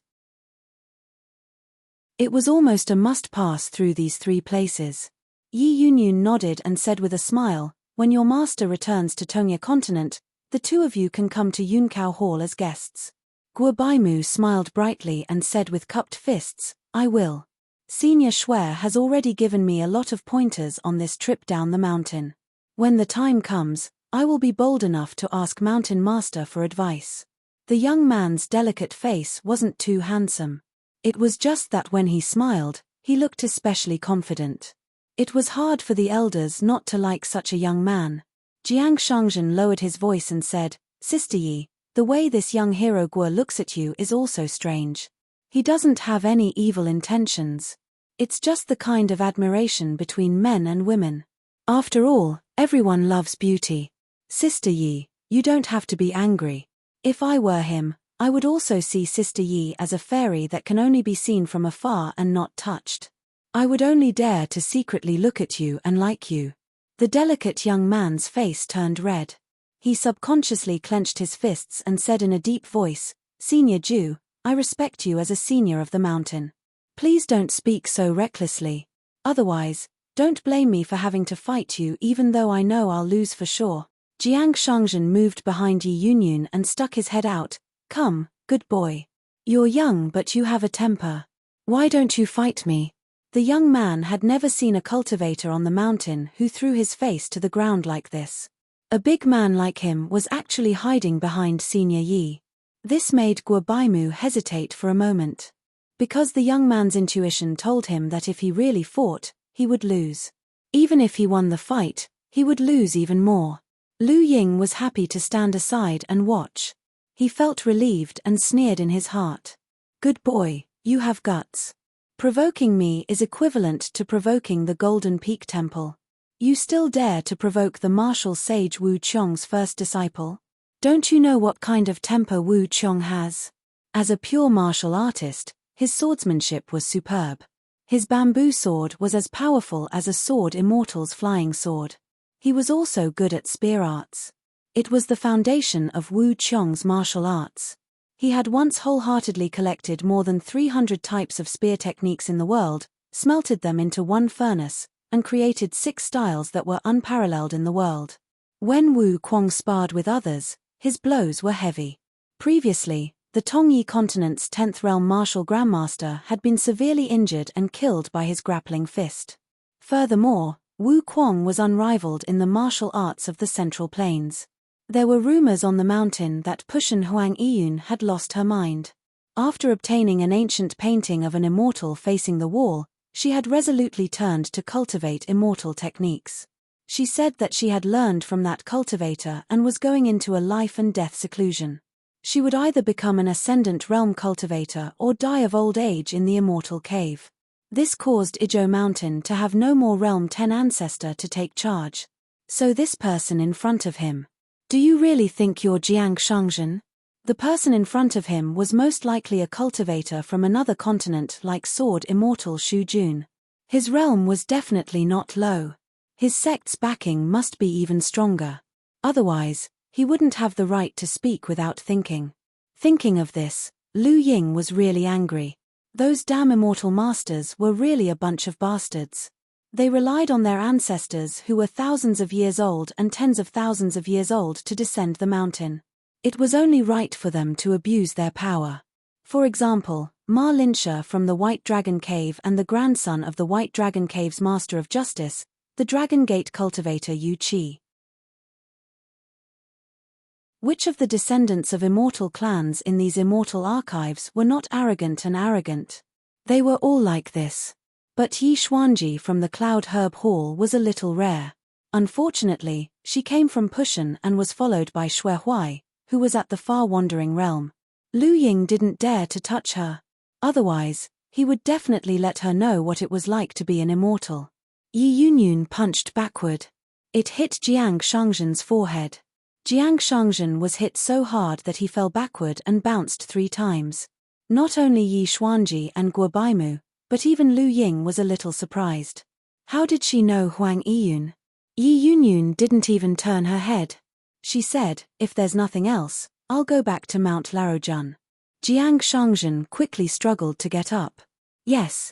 It was almost a must-pass through these three places. Yi Yunyun nodded and said with a smile, when your master returns to Tongye continent, the two of you can come to Yunkao Hall as guests. Guobaimu smiled brightly and said with cupped fists, I will. Senior Shuer has already given me a lot of pointers on this trip down the mountain. When the time comes, I will be bold enough to ask Mountain Master for advice. The young man's delicate face wasn't too handsome. It was just that when he smiled, he looked especially confident. It was hard for the elders not to like such a young man. Jiang Shangzhen lowered his voice and said, Sister Yi, the way this young hero Guo looks at you is also strange. He doesn't have any evil intentions. It's just the kind of admiration between men and women. After all, everyone loves beauty. Sister Yi, you don't have to be angry. If I were him, I would also see Sister Yi as a fairy that can only be seen from afar and not touched. I would only dare to secretly look at you and like you. The delicate young man's face turned red. He subconsciously clenched his fists and said in a deep voice, Senior Jew, I respect you as a senior of the mountain. Please don't speak so recklessly. Otherwise, don't blame me for having to fight you even though I know I'll lose for sure. Jiang Shangzhen moved behind Yi Yunyun and stuck his head out. Come, good boy. You're young but you have a temper. Why don't you fight me? The young man had never seen a cultivator on the mountain who threw his face to the ground like this. A big man like him was actually hiding behind Senior Yi. This made Guobaimu hesitate for a moment. Because the young man's intuition told him that if he really fought, he would lose. Even if he won the fight, he would lose even more. Lu Ying was happy to stand aside and watch. He felt relieved and sneered in his heart. Good boy, you have guts. Provoking me is equivalent to provoking the Golden Peak Temple. You still dare to provoke the martial sage Wu Qiong's first disciple? Don't you know what kind of temper Wu Qiong has? As a pure martial artist, His swordsmanship was superb. His bamboo sword was as powerful as a sword immortal's flying sword. He was also good at spear arts. It was the foundation of Wu Qiong's martial arts. He had once wholeheartedly collected more than 300 types of spear techniques in the world, smelted them into one furnace, and created 6 styles that were unparalleled in the world. When Wu Qiong sparred with others, his blows were heavy. Previously, the Tongyi continent's 10th realm martial grandmaster had been severely injured and killed by his grappling fist. Furthermore, Wu Qiong was unrivaled in the martial arts of the Central Plains. There were rumors on the mountain that Pushan Huang Yiyun had lost her mind. After obtaining an ancient painting of an immortal facing the wall, she had resolutely turned to cultivate immortal techniques. She said that she had learned from that cultivator and was going into a life and death seclusion. She would either become an ascendant realm cultivator or die of old age in the immortal cave. This caused Izhou Mountain to have no more Realm 10 ancestor to take charge. So this person in front of him. Do you really think you're Jiang Shangzhen? The person in front of him was most likely a cultivator from another continent like Sword Immortal Shu Jun. His realm was definitely not low. His sect's backing must be even stronger. Otherwise, he wouldn't have the right to speak without thinking. Thinking of this, Lu Ying was really angry. Those damn immortal masters were really a bunch of bastards. They relied on their ancestors who were thousands of years old and tens of thousands of years old to descend the mountain. It was only right for them to abuse their power. For example, Ma Linsha from the White Dragon Cave and the grandson of the White Dragon Cave's Master of Justice, the Dragon Gate cultivator Yu Qi. Which of the descendants of immortal clans in these immortal archives were not arrogant and arrogant? They were all like this. But Yi Xuanji from the Cloud Herb Hall was a little rare. Unfortunately, she came from Pushan and was followed by Xue Huai, who was at the far wandering realm. Lu Ying didn't dare to touch her. Otherwise, he would definitely let her know what it was like to be an immortal. Yi Yunyun punched backward. It hit Jiang Shangzhen's forehead. Jiang Shangzhen was hit so hard that he fell backward and bounced 3 times. Not only Yi Xuanji and Guo Baimu, but even Lu Ying was a little surprised. How did she know Huang Yiyun? Yi Yunyun didn't even turn her head. She said, if there's nothing else, I'll go back to Mount Larojun. Jiang Shangzhen quickly struggled to get up. Yes.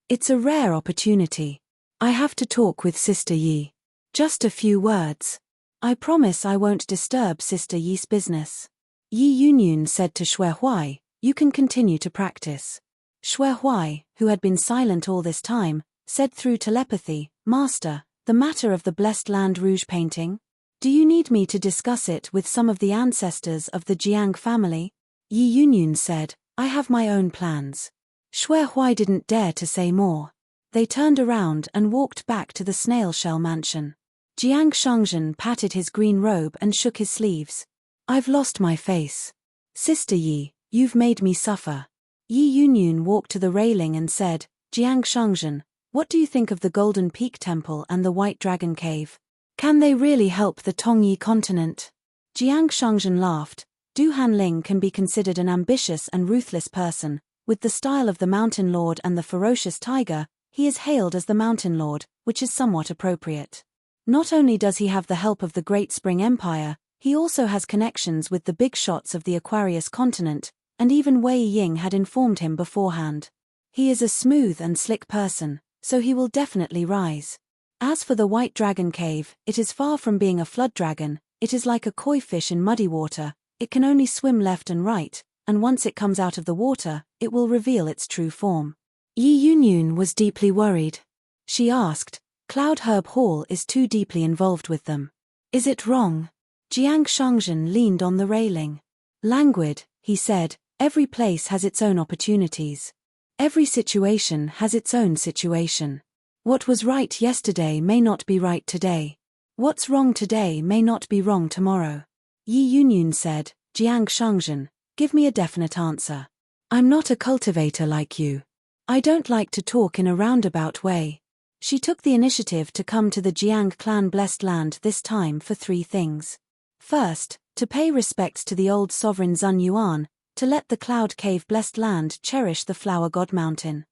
It's a rare opportunity. I have to talk with Sister Yi. Just a few words. I promise I won't disturb Sister Yi's business. Yi Yunyun said to Xue Huai, you can continue to practice. Xue Huai, who had been silent all this time, said through telepathy, Master, the matter of the Blessed Land Rouge painting? Do you need me to discuss it with some of the ancestors of the Jiang family? Yi Yunyun said, I have my own plans. Xue Huai didn't dare to say more. They turned around and walked back to the snail shell mansion. Jiang Shangzhen patted his green robe and shook his sleeves. I've lost my face. Sister Yi, you've made me suffer. Yi Yunyun walked to the railing and said, Jiang Shangzhen, what do you think of the Golden Peak Temple and the White Dragon Cave? Can they really help the Tongyi continent? Jiang Shangzhen laughed. Du Hanling can be considered an ambitious and ruthless person. With the style of the Mountain Lord and the ferocious tiger, he is hailed as the Mountain Lord, which is somewhat appropriate. Not only does he have the help of the Great Spring Empire, he also has connections with the big shots of the Aquarius continent, and even Wei Ying had informed him beforehand. He is a smooth and slick person, so he will definitely rise. As for the White Dragon Cave, it is far from being a flood dragon. It is like a koi fish in muddy water. It can only swim left and right, and once it comes out of the water, it will reveal its true form. Yi Yunyun was deeply worried. She asked, Cloud Herb Hall is too deeply involved with them. Is it wrong? Jiang Shangzhen leaned on the railing. Languid, he said, every place has its own opportunities. Every situation has its own situation. What was right yesterday may not be right today. What's wrong today may not be wrong tomorrow. Yi Yunyun said, Jiang Shangzhen, give me a definite answer. I'm not a cultivator like you. I don't like to talk in a roundabout way. She took the initiative to come to the Jiang clan Blessed Land this time for 3 things. First, to pay respects to the old sovereign Zun Yuan, to let the cloud cave blessed land cherish the flower god mountain.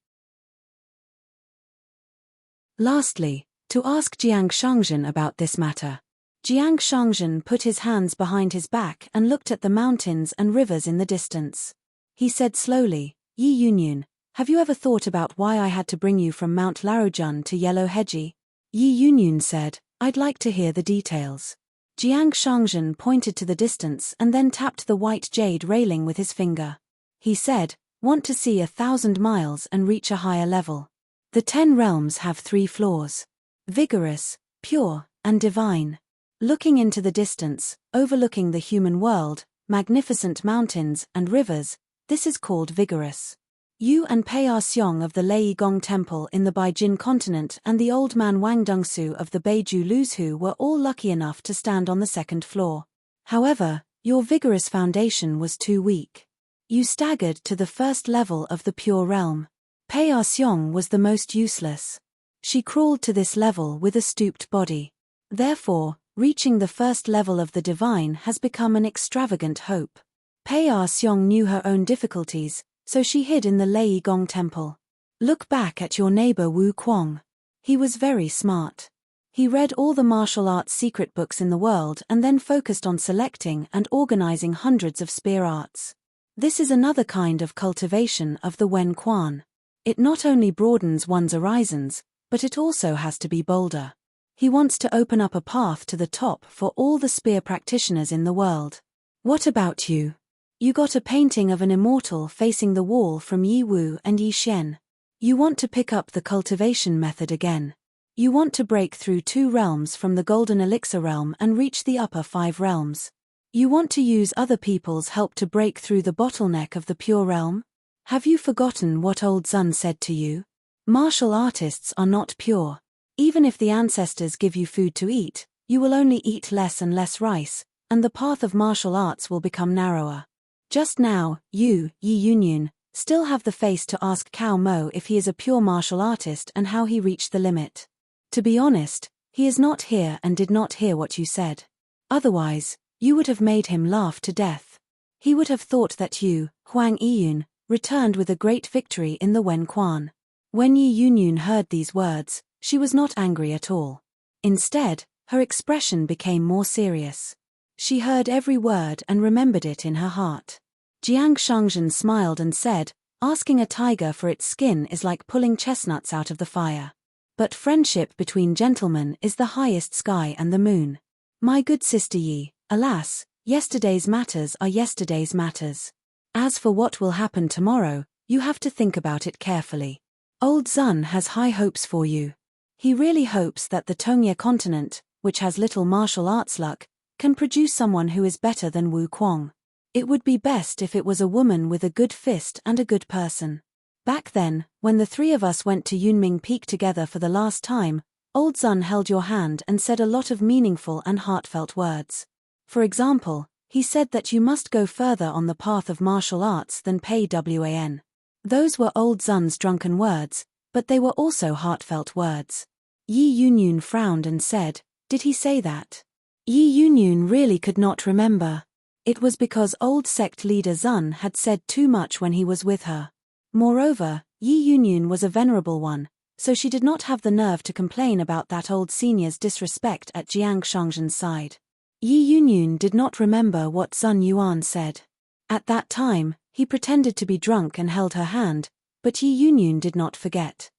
Lastly, to ask Jiang Shangzhen about this matter. Jiang Shangzhen put his hands behind his back and looked at the mountains and rivers in the distance. He said slowly, Yi Yunyun, have you ever thought about why I had to bring you from Mount Larojun to Yellow Heji? Yi Yunyun said, I'd like to hear the details. Jiang Shangzhen pointed to the distance and then tapped the white jade railing with his finger. He said, want to see 1,000 miles and reach a higher level. The 10 realms have 3 floors. Vigorous, pure, and divine. Looking into the distance, overlooking the human world, magnificent mountains and rivers, this is called vigorous. You and Pei Xiong of the Lei Gong Temple in the Baijin continent and the old man Wang Dongsu of the Beiju Luzhu were all lucky enough to stand on the 2nd floor. However, your vigorous foundation was too weak. You staggered to the 1st level of the pure realm. Pei Xiong was the most useless. She crawled to this level with a stooped body. Therefore, reaching the 1st level of the divine has become an extravagant hope. Pei Xiong knew her own difficulties, so she hid in the Lei Gong Temple. Look back at your neighbor Wu Kuang. He was very smart. He read all the martial arts secret books in the world and then focused on selecting and organizing hundreds of spear arts. This is another kind of cultivation of the Wen Quan. It not only broadens one's horizons, but it also has to be bolder. He wants to open up a path to the top for all the spear practitioners in the world. What about you? You got a painting of an immortal facing the wall from Yi Wu and Yi Xian. You want to pick up the cultivation method again. You want to break through 2 realms from the Golden Elixir realm and reach the upper 5 realms. You want to use other people's help to break through the bottleneck of the pure realm? Have you forgotten what old Zun said to you? Martial artists are not pure. Even if the ancestors give you food to eat, you will only eat less and less rice, and the path of martial arts will become narrower. Just now, you, Yi Yunyun, still have the face to ask Cao Mo if he is a pure martial artist and how he reached the limit. To be honest, he is not here and did not hear what you said. Otherwise, you would have made him laugh to death. He would have thought that you, Huang Yiyun, returned with a great victory in the Wen Quan. When Yi Yunyun heard these words, she was not angry at all. Instead, her expression became more serious. She heard every word and remembered it in her heart. Jiang Shangzhen smiled and said, asking a tiger for its skin is like pulling chestnuts out of the fire. But friendship between gentlemen is the highest sky and the moon. My good sister Yi, alas, yesterday's matters are yesterday's matters. As for what will happen tomorrow, you have to think about it carefully. Old Zun has high hopes for you. He really hopes that the Tongye continent, which has little martial arts luck, can produce someone who is better than Wu Kuang. It would be best if it was a woman with a good fist and a good person. Back then, when the 3 of us went to Yunming Peak together for the last time, old Zun held your hand and said a lot of meaningful and heartfelt words. For example, he said that you must go further on the path of martial arts than Pei Wan. Those were old Zun's drunken words, but they were also heartfelt words. Yi Yunyun frowned and said, did he say that? Yi Yunyun really could not remember. It was because old sect leader Zun had said too much when he was with her. Moreover, Yi Yunyun was a venerable one, so she did not have the nerve to complain about that old senior's disrespect at Jiang Shangzhen's side. Yi Yunyun did not remember what Zun Yuan said. At that time, he pretended to be drunk and held her hand, but Yi Yunyun did not forget.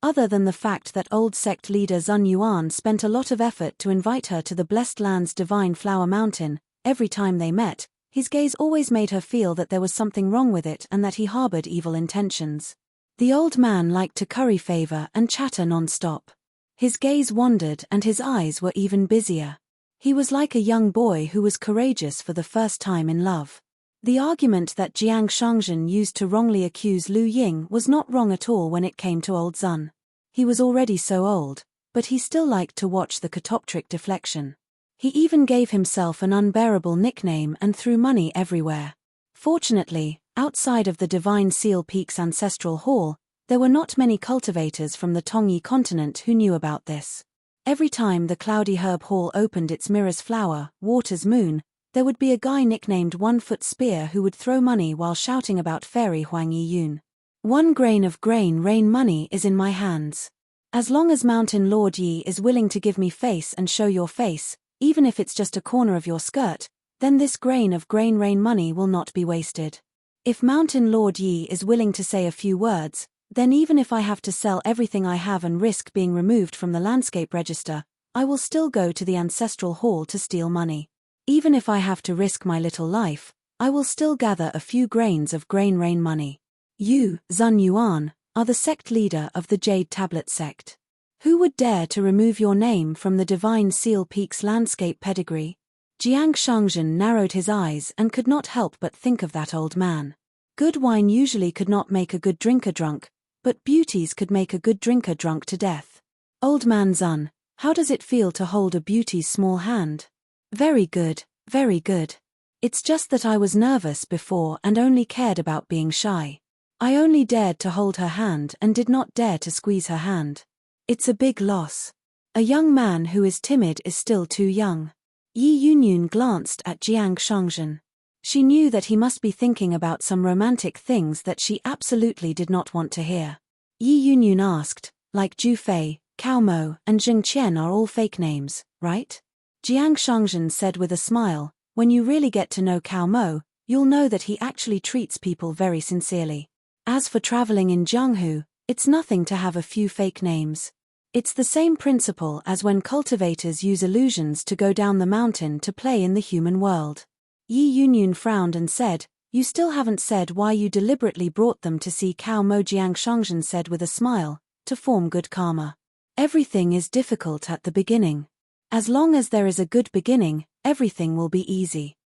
Other than the fact that old sect leader Zun Yuan spent a lot of effort to invite her to the Blessed Land's divine flower mountain, every time they met, his gaze always made her feel that there was something wrong with it and that he harbored evil intentions. The old man liked to curry favor and chatter non-stop. His gaze wandered and his eyes were even busier. He was like a young boy who was courageous for the first time in love. The argument that Jiang Shangzhen used to wrongly accuse Lu Ying was not wrong at all when it came to old Zun. He was already so old, but he still liked to watch the catoptric deflection. He even gave himself an unbearable nickname and threw money everywhere. Fortunately, outside of the Divine Seal Peak's ancestral hall, there were not many cultivators from the Tongyi continent who knew about this. Every time the Cloudy Herb Hall opened its Mirror's Flower, Water's Moon, There would be a guy nicknamed 1-Foot Spear who would throw money while shouting about Fairy Huang Yi Yun. 1 grain of grain rain money is in my hands. As long as Mountain Lord Yi is willing to give me face and show your face, even if it's just a corner of your skirt, then this grain of grain rain money will not be wasted. If Mountain Lord Yi is willing to say a few words, then even if I have to sell everything I have and risk being removed from the landscape register, I will still go to the ancestral hall to steal money. Even if I have to risk my little life, I will still gather a few grains of grain rain money. You, Zun Yuan, are the sect leader of the Jade Tablet sect. Who would dare to remove your name from the Divine Seal Peak's landscape pedigree? Jiang Shangzhen narrowed his eyes and could not help but think of that old man. Good wine usually could not make a good drinker drunk, but beauties could make a good drinker drunk to death. Old man Zun, how does it feel to hold a beauty's small hand? Very good, very good. It's just that I was nervous before and only cared about being shy. I only dared to hold her hand and did not dare to squeeze her hand. It's a big loss. A young man who is timid is still too young. Yi Yunyun glanced at Jiang Shangzhen. She knew that he must be thinking about some romantic things that she absolutely did not want to hear. Yi Yunyun asked, like Zhu Fei, Cao Mo, and Zheng Qian are all fake names, right? Jiang Shangzhen said with a smile, when you really get to know Cao Mo, you'll know that he actually treats people very sincerely. As for traveling in Jianghu, it's nothing to have a few fake names. It's the same principle as when cultivators use illusions to go down the mountain to play in the human world. Yi Yunyun frowned and said, you still haven't said why you deliberately brought them to see Cao Mo. Jiang Shangzhen said with a smile, to form good karma. Everything is difficult at the beginning. As long as there is a good beginning, everything will be easy.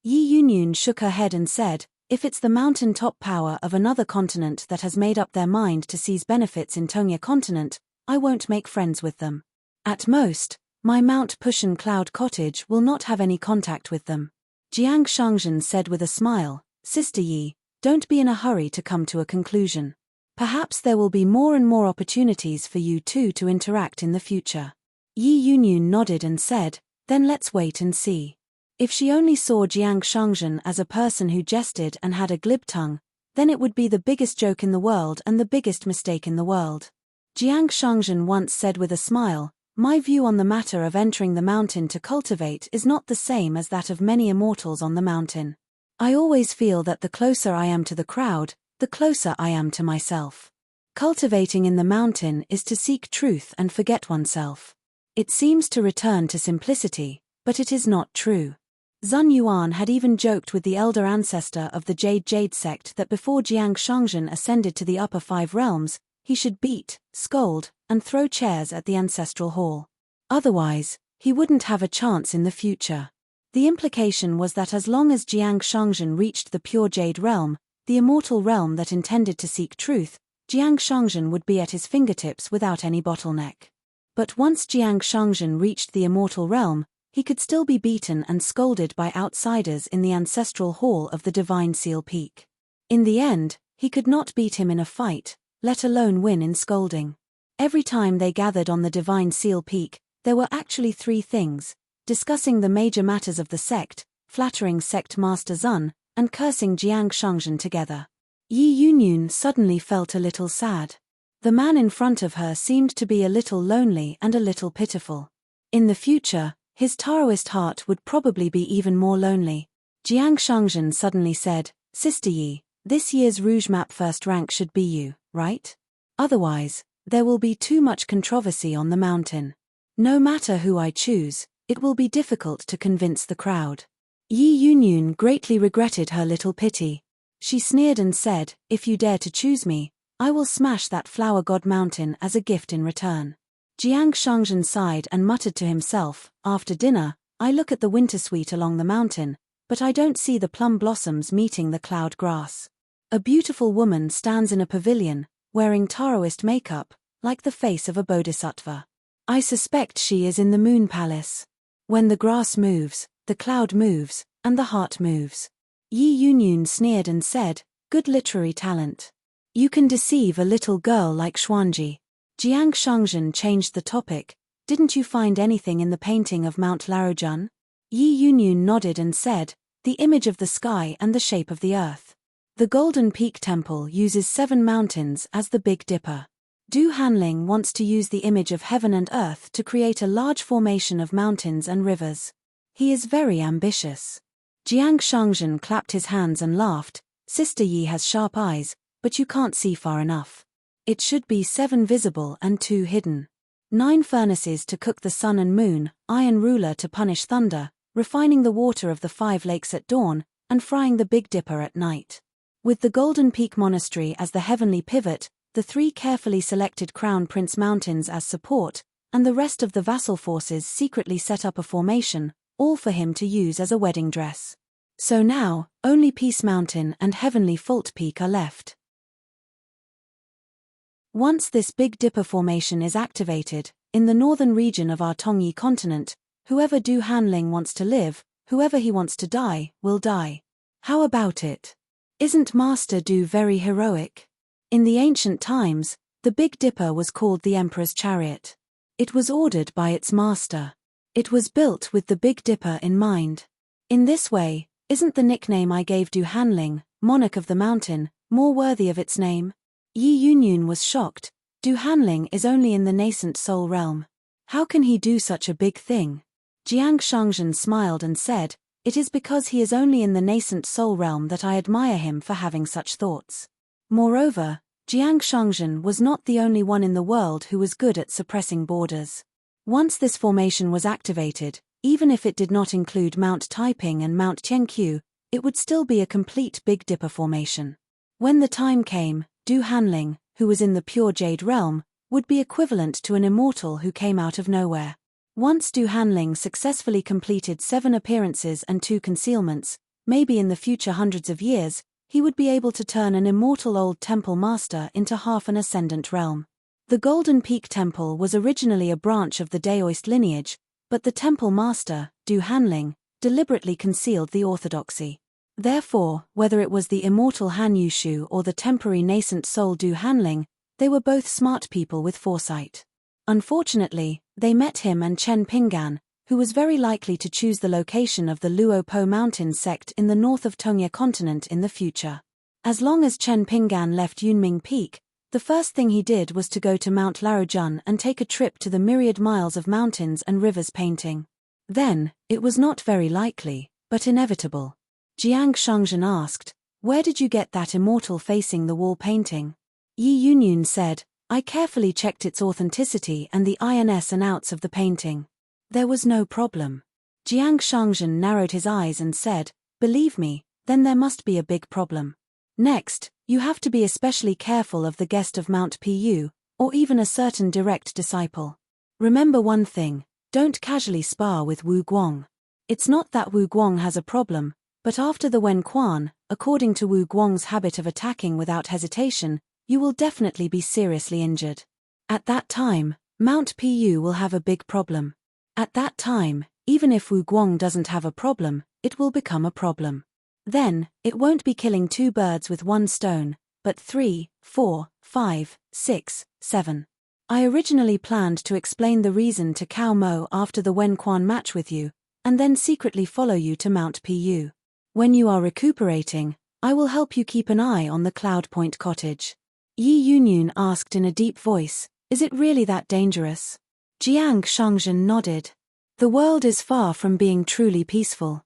Yi Yunyun shook her head and said, if it's the mountain-top power of another continent that has made up their mind to seize benefits in Tongya continent, I won't make friends with them. At most, my Mount Pushan Cloud Cottage will not have any contact with them. Jiang Shangzhen said with a smile, Sister Yi, don't be in a hurry to come to a conclusion. Perhaps there will be more and more opportunities for you two to interact in the future. Yi Yunyun nodded and said, then let's wait and see. If she only saw Jiang Shangzhen as a person who jested and had a glib tongue, then it would be the biggest joke in the world and the biggest mistake in the world. Jiang Shangzhen once said with a smile, my view on the matter of entering the mountain to cultivate is not the same as that of many immortals on the mountain. I always feel that the closer I am to the crowd, the closer I am to myself. Cultivating in the mountain is to seek truth and forget oneself. It seems to return to simplicity, but it is not true. Zun Yuan had even joked with the elder ancestor of the Jade sect that before Jiang Shangzhen ascended to the upper 5 realms, he should beat, scold, and throw chairs at the ancestral hall. Otherwise, he wouldn't have a chance in the future. The implication was that as long as Jiang Shangzhen reached the pure Jade realm, the immortal realm that intended to seek truth, Jiang Shangzhen would be at his fingertips without any bottleneck. But once Jiang Shangzhen reached the immortal realm, he could still be beaten and scolded by outsiders in the ancestral hall of the Divine Seal Peak. In the end, he could not beat him in a fight, let alone win in scolding. Every time they gathered on the Divine Seal Peak, there were actually 3 things: discussing the major matters of the sect, flattering sect master Zun, and cursing Jiang Shangzhen together. Yi Yunyun suddenly felt a little sad. The man in front of her seemed to be a little lonely and a little pitiful. In the future, his Taoist heart would probably be even more lonely. Jiang Shangzhen suddenly said, Sister Yi, this year's Rouge Map first rank should be you, right? Otherwise, there will be too much controversy on the mountain. No matter who I choose, it will be difficult to convince the crowd. Yi Yunyun greatly regretted her little pity. She sneered and said, if you dare to choose me, I will smash that flower god mountain as a gift in return. Jiang Shangzhen sighed and muttered to himself, after dinner, I look at the wintersuite along the mountain, but I don't see the plum blossoms meeting the cloud grass. A beautiful woman stands in a pavilion, wearing Taoist makeup, like the face of a bodhisattva. I suspect she is in the moon palace. When the grass moves, the cloud moves, and the heart moves. Yi Yunyun sneered and said, good literary talent. You can deceive a little girl like Xuanji. Jiang Shangzhen changed the topic, Didn't you find anything in the painting of Mount Larojun? Yi Yunyun nodded and said, the image of the sky and the shape of the earth. The Golden Peak Temple uses 7 mountains as the Big Dipper. Du Hanling wants to use the image of heaven and earth to create a large formation of mountains and rivers. He is very ambitious. Jiang Shangzhen clapped his hands and laughed. Sister Yi has sharp eyes, but you can't see far enough. It should be 7 visible and 2 hidden. 9 furnaces to cook the sun and moon, iron ruler to punish thunder, refining the water of the 5 lakes at dawn, and frying the Big Dipper at night. With the Golden Peak Monastery as the heavenly pivot, the 3 carefully selected Crown Prince Mountains as support, and the rest of the vassal forces secretly set up a formation, all for him to use as a wedding dress. So now, only Peace Mountain and Heavenly Fault Peak are left. Once this Big Dipper formation is activated, in the northern region of our Tongyi continent, whoever Du Hanling wants to live, whoever he wants to die, will die. How about it? Isn't Master Du very heroic? In the ancient times, the Big Dipper was called the Emperor's Chariot. It was ordered by its master. It was built with the Big Dipper in mind. In this way, isn't the nickname I gave Du Hanling, Monarch of the Mountain, more worthy of its name? Yi Yunyun was shocked. Du Hanling is only in the nascent soul realm. How can he do such a big thing? Jiang Shangzhen smiled and said, it is because he is only in the nascent soul realm that I admire him for having such thoughts. Moreover, Jiang Shangzhen was not the only one in the world who was good at suppressing borders. Once this formation was activated, even if it did not include Mount Taiping and Mount Tianqiu, it would still be a complete Big Dipper formation. When the time came, Du Hanling, who was in the pure jade realm, would be equivalent to an immortal who came out of nowhere. Once Du Hanling successfully completed 7 appearances and 2 concealments, maybe in the future hundreds of years, he would be able to turn an immortal old temple master into half an ascendant realm. The Golden Peak Temple was originally a branch of the Daoist lineage, but the temple master, Du Hanling, deliberately concealed the orthodoxy. Therefore, whether it was the immortal Han Yushu or the temporary nascent soul Du Hanling, they were both smart people with foresight. Unfortunately, they met him and Chen Pinggan, who was very likely to choose the location of the Luo Po Mountains sect in the north of Tongya continent in the future. As long as Chen Pinggan left Yunming Peak, the first thing he did was to go to Mount Larojun and take a trip to the myriad miles of mountains and rivers painting. Then, it was not very likely, but inevitable. Jiang Shangzhen asked, where did you get that immortal facing the wall painting? Yi Yunyun said, I carefully checked its authenticity and the ins and outs of the painting. There was no problem. Jiang Shangzhen narrowed his eyes and said, believe me, then there must be a big problem. Next, you have to be especially careful of the guest of Mount Pu, or even a certain direct disciple. Remember one thing, don't casually spar with Wu Guang. It's not that Wu Guang has a problem, but after the Wen Quan, according to Wu Guang's habit of attacking without hesitation, you will definitely be seriously injured. At that time, Mount Pu will have a big problem. At that time, even if Wu Guang doesn't have a problem, it will become a problem. Then, it won't be killing 2 birds with 1 stone, but 3, 4, 5, 6, 7. I originally planned to explain the reason to Cao Mo after the Wen Quan match with you, and then secretly follow you to Mount Pu. When you are recuperating, I will help you keep an eye on the Cloud Point cottage. Yi Yunyun asked in a deep voice, is it really that dangerous? Jiang Shangzhen nodded. The world is far from being truly peaceful.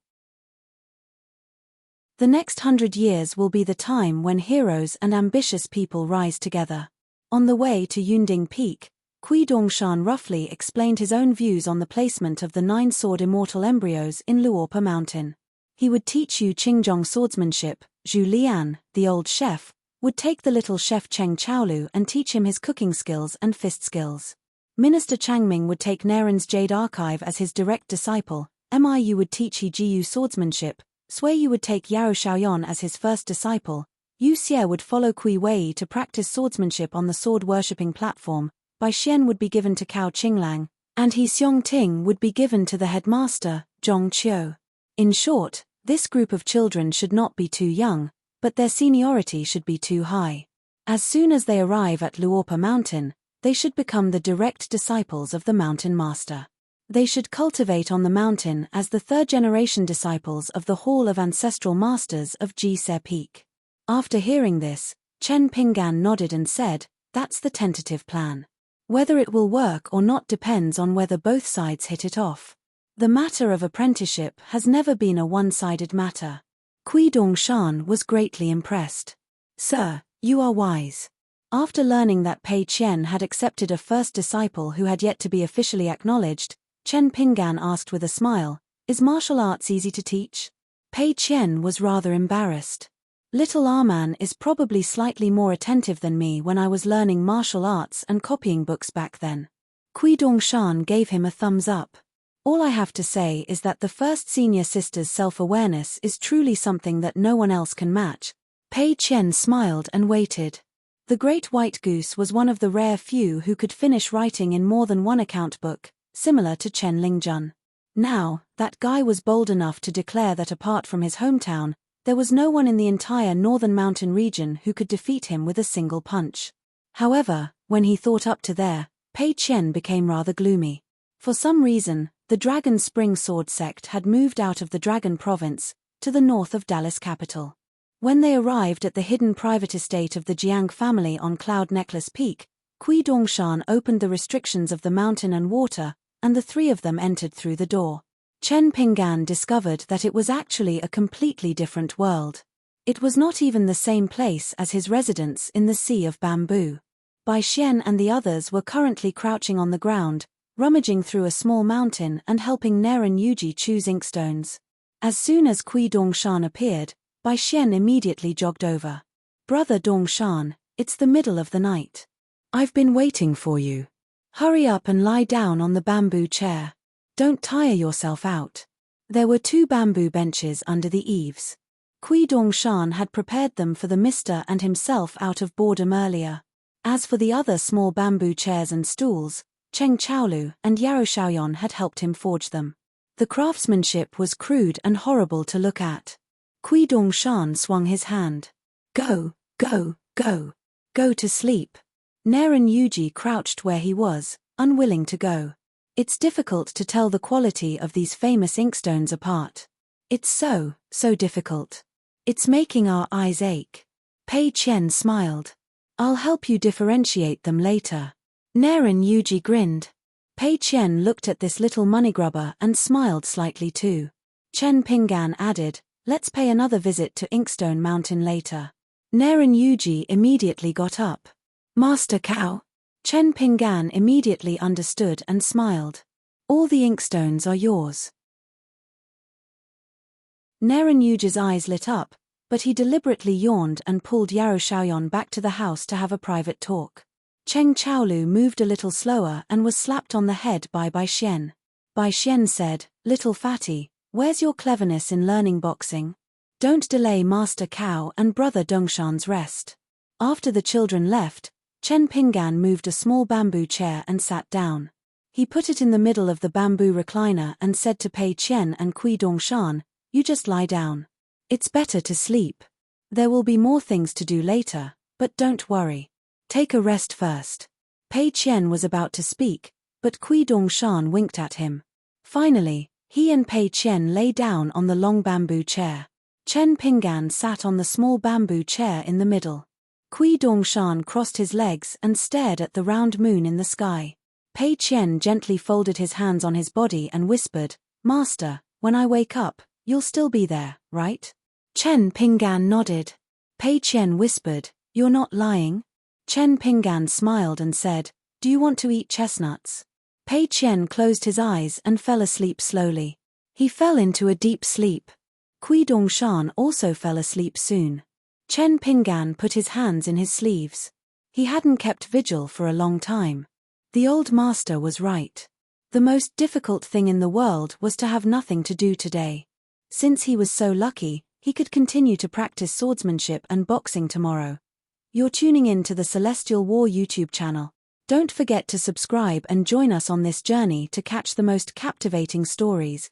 The next 100 years will be the time when heroes and ambitious people rise together. On the way to Yunding Peak, Kui Dongshan roughly explained his own views on the placement of the 9-sword immortal embryos in Luopa Mountain. He would teach Yu Qingjong swordsmanship. Zhu Lian, the old chef, would take the little chef Cheng Chaolu and teach him his cooking skills and fist skills. Minister Changming would take Naren's Jade Archive as his direct disciple. Miu would teach He Jiu swordsmanship. Sui Yu would take Yao Shaoyan as his first disciple. Yu Xie would follow Kui Wei to practice swordsmanship on the sword-worshipping platform. Bai Xian would be given to Cao Qinglang, and He Xiong Ting would be given to the headmaster, Zhong Qiu. In short, this group of children should not be too young, but their seniority should be too high. As soon as they arrive at Luopa Mountain, they should become the direct disciples of the mountain master. They should cultivate on the mountain as the third-generation disciples of the Hall of Ancestral Masters of Jise Peak. After hearing this, Chen Pinggan nodded and said, "That's the tentative plan. Whether it will work or not depends on whether both sides hit it off. The matter of apprenticeship has never been a one-sided matter." Kui Dongshan was greatly impressed. "Sir, you are wise." After learning that Pei Qian had accepted a first disciple who had yet to be officially acknowledged, Chen Pinggan asked with a smile, "Is martial arts easy to teach?" Pei Qian was rather embarrassed. "Little Arman is probably slightly more attentive than me when I was learning martial arts and copying books back then." Kui Dongshan gave him a thumbs up. "All I have to say is that the first senior sister's self-awareness is truly something that no one else can match." Pei Qian smiled and waited. The Great White Goose was one of the rare few who could finish writing in more than one account book, similar to Chen Lingjun. Now, that guy was bold enough to declare that apart from his hometown, there was no one in the entire northern mountain region who could defeat him with a single punch. However, when he thought up to there, Pei Qian became rather gloomy. For some reason, the Dragon Spring Sword sect had moved out of the Dragon Province, to the north of Dallas capital. When they arrived at the hidden private estate of the Jiang family on Cloud Necklace Peak, Kui Dongshan opened the restrictions of the mountain and water, and the three of them entered through the door. Chen Pinggan discovered that it was actually a completely different world. It was not even the same place as his residence in the Sea of Bamboo. Bai Xian and the others were currently crouching on the ground, rummaging through a small mountain and helping Naren Yuji choose inkstones. As soon as Kui Dongshan appeared, Bai Xian immediately jogged over. "Brother Dongshan, it's the middle of the night. I've been waiting for you. Hurry up and lie down on the bamboo chair. Don't tire yourself out." There were 2 bamboo benches under the eaves. Kui Dongshan had prepared them for the mister and himself out of boredom earlier. As for the other small bamboo chairs and stools, Cheng Chaolu and Yaro Xiaoyan had helped him forge them. The craftsmanship was crude and horrible to look at. Kui Dongshan swung his hand. "Go, go, go. Go to sleep." Naren Yuji crouched where he was, unwilling to go. It's difficult to tell the quality of these famous inkstones apart. It's so difficult. It's making our eyes ache. Pei Qian smiled. "I'll help you differentiate them later." Naren Yuji grinned. Pei Qian looked at this little money grubber and smiled slightly too. Chen Pinggan added, "Let's pay another visit to Inkstone Mountain later." Naren Yuji immediately got up. "Master Cow." Chen Pinggan immediately understood and smiled. "All the inkstones are yours." Naren Yuji's eyes lit up, but he deliberately yawned and pulled Yaro Xiaoyan back to the house to have a private talk. Cheng Chaolu moved a little slower and was slapped on the head by Bai Xian. Bai Xian said, "Little fatty, where's your cleverness in learning boxing? Don't delay Master Cow and Brother Dongshan's rest." After the children left, Chen Pinggan moved a small bamboo chair and sat down. He put it in the middle of the bamboo recliner and said to Pei Qian and Kui Dongshan, "You just lie down. It's better to sleep. There will be more things to do later, but don't worry. Take a rest first." Pei Qian was about to speak, but Kui Dongshan winked at him. Finally, he and Pei Qian lay down on the long bamboo chair. Chen Pinggan sat on the small bamboo chair in the middle. Kui Dongshan crossed his legs and stared at the round moon in the sky. Pei Qian gently folded his hands on his body and whispered, "Master, when I wake up, you'll still be there, right?" Chen Pinggan nodded. Pei Qian whispered, "You're not lying?" Chen Pinggan smiled and said, "Do you want to eat chestnuts?" Pei Qian closed his eyes and fell asleep slowly. He fell into a deep sleep. Kui Dongshan also fell asleep soon. Chen Pinggan put his hands in his sleeves. He hadn't kept vigil for a long time. The old master was right. The most difficult thing in the world was to have nothing to do today. Since he was so lucky, he could continue to practice swordsmanship and boxing tomorrow. You're tuning in to the Celestial War YouTube channel. Don't forget to subscribe and join us on this journey to catch the most captivating stories.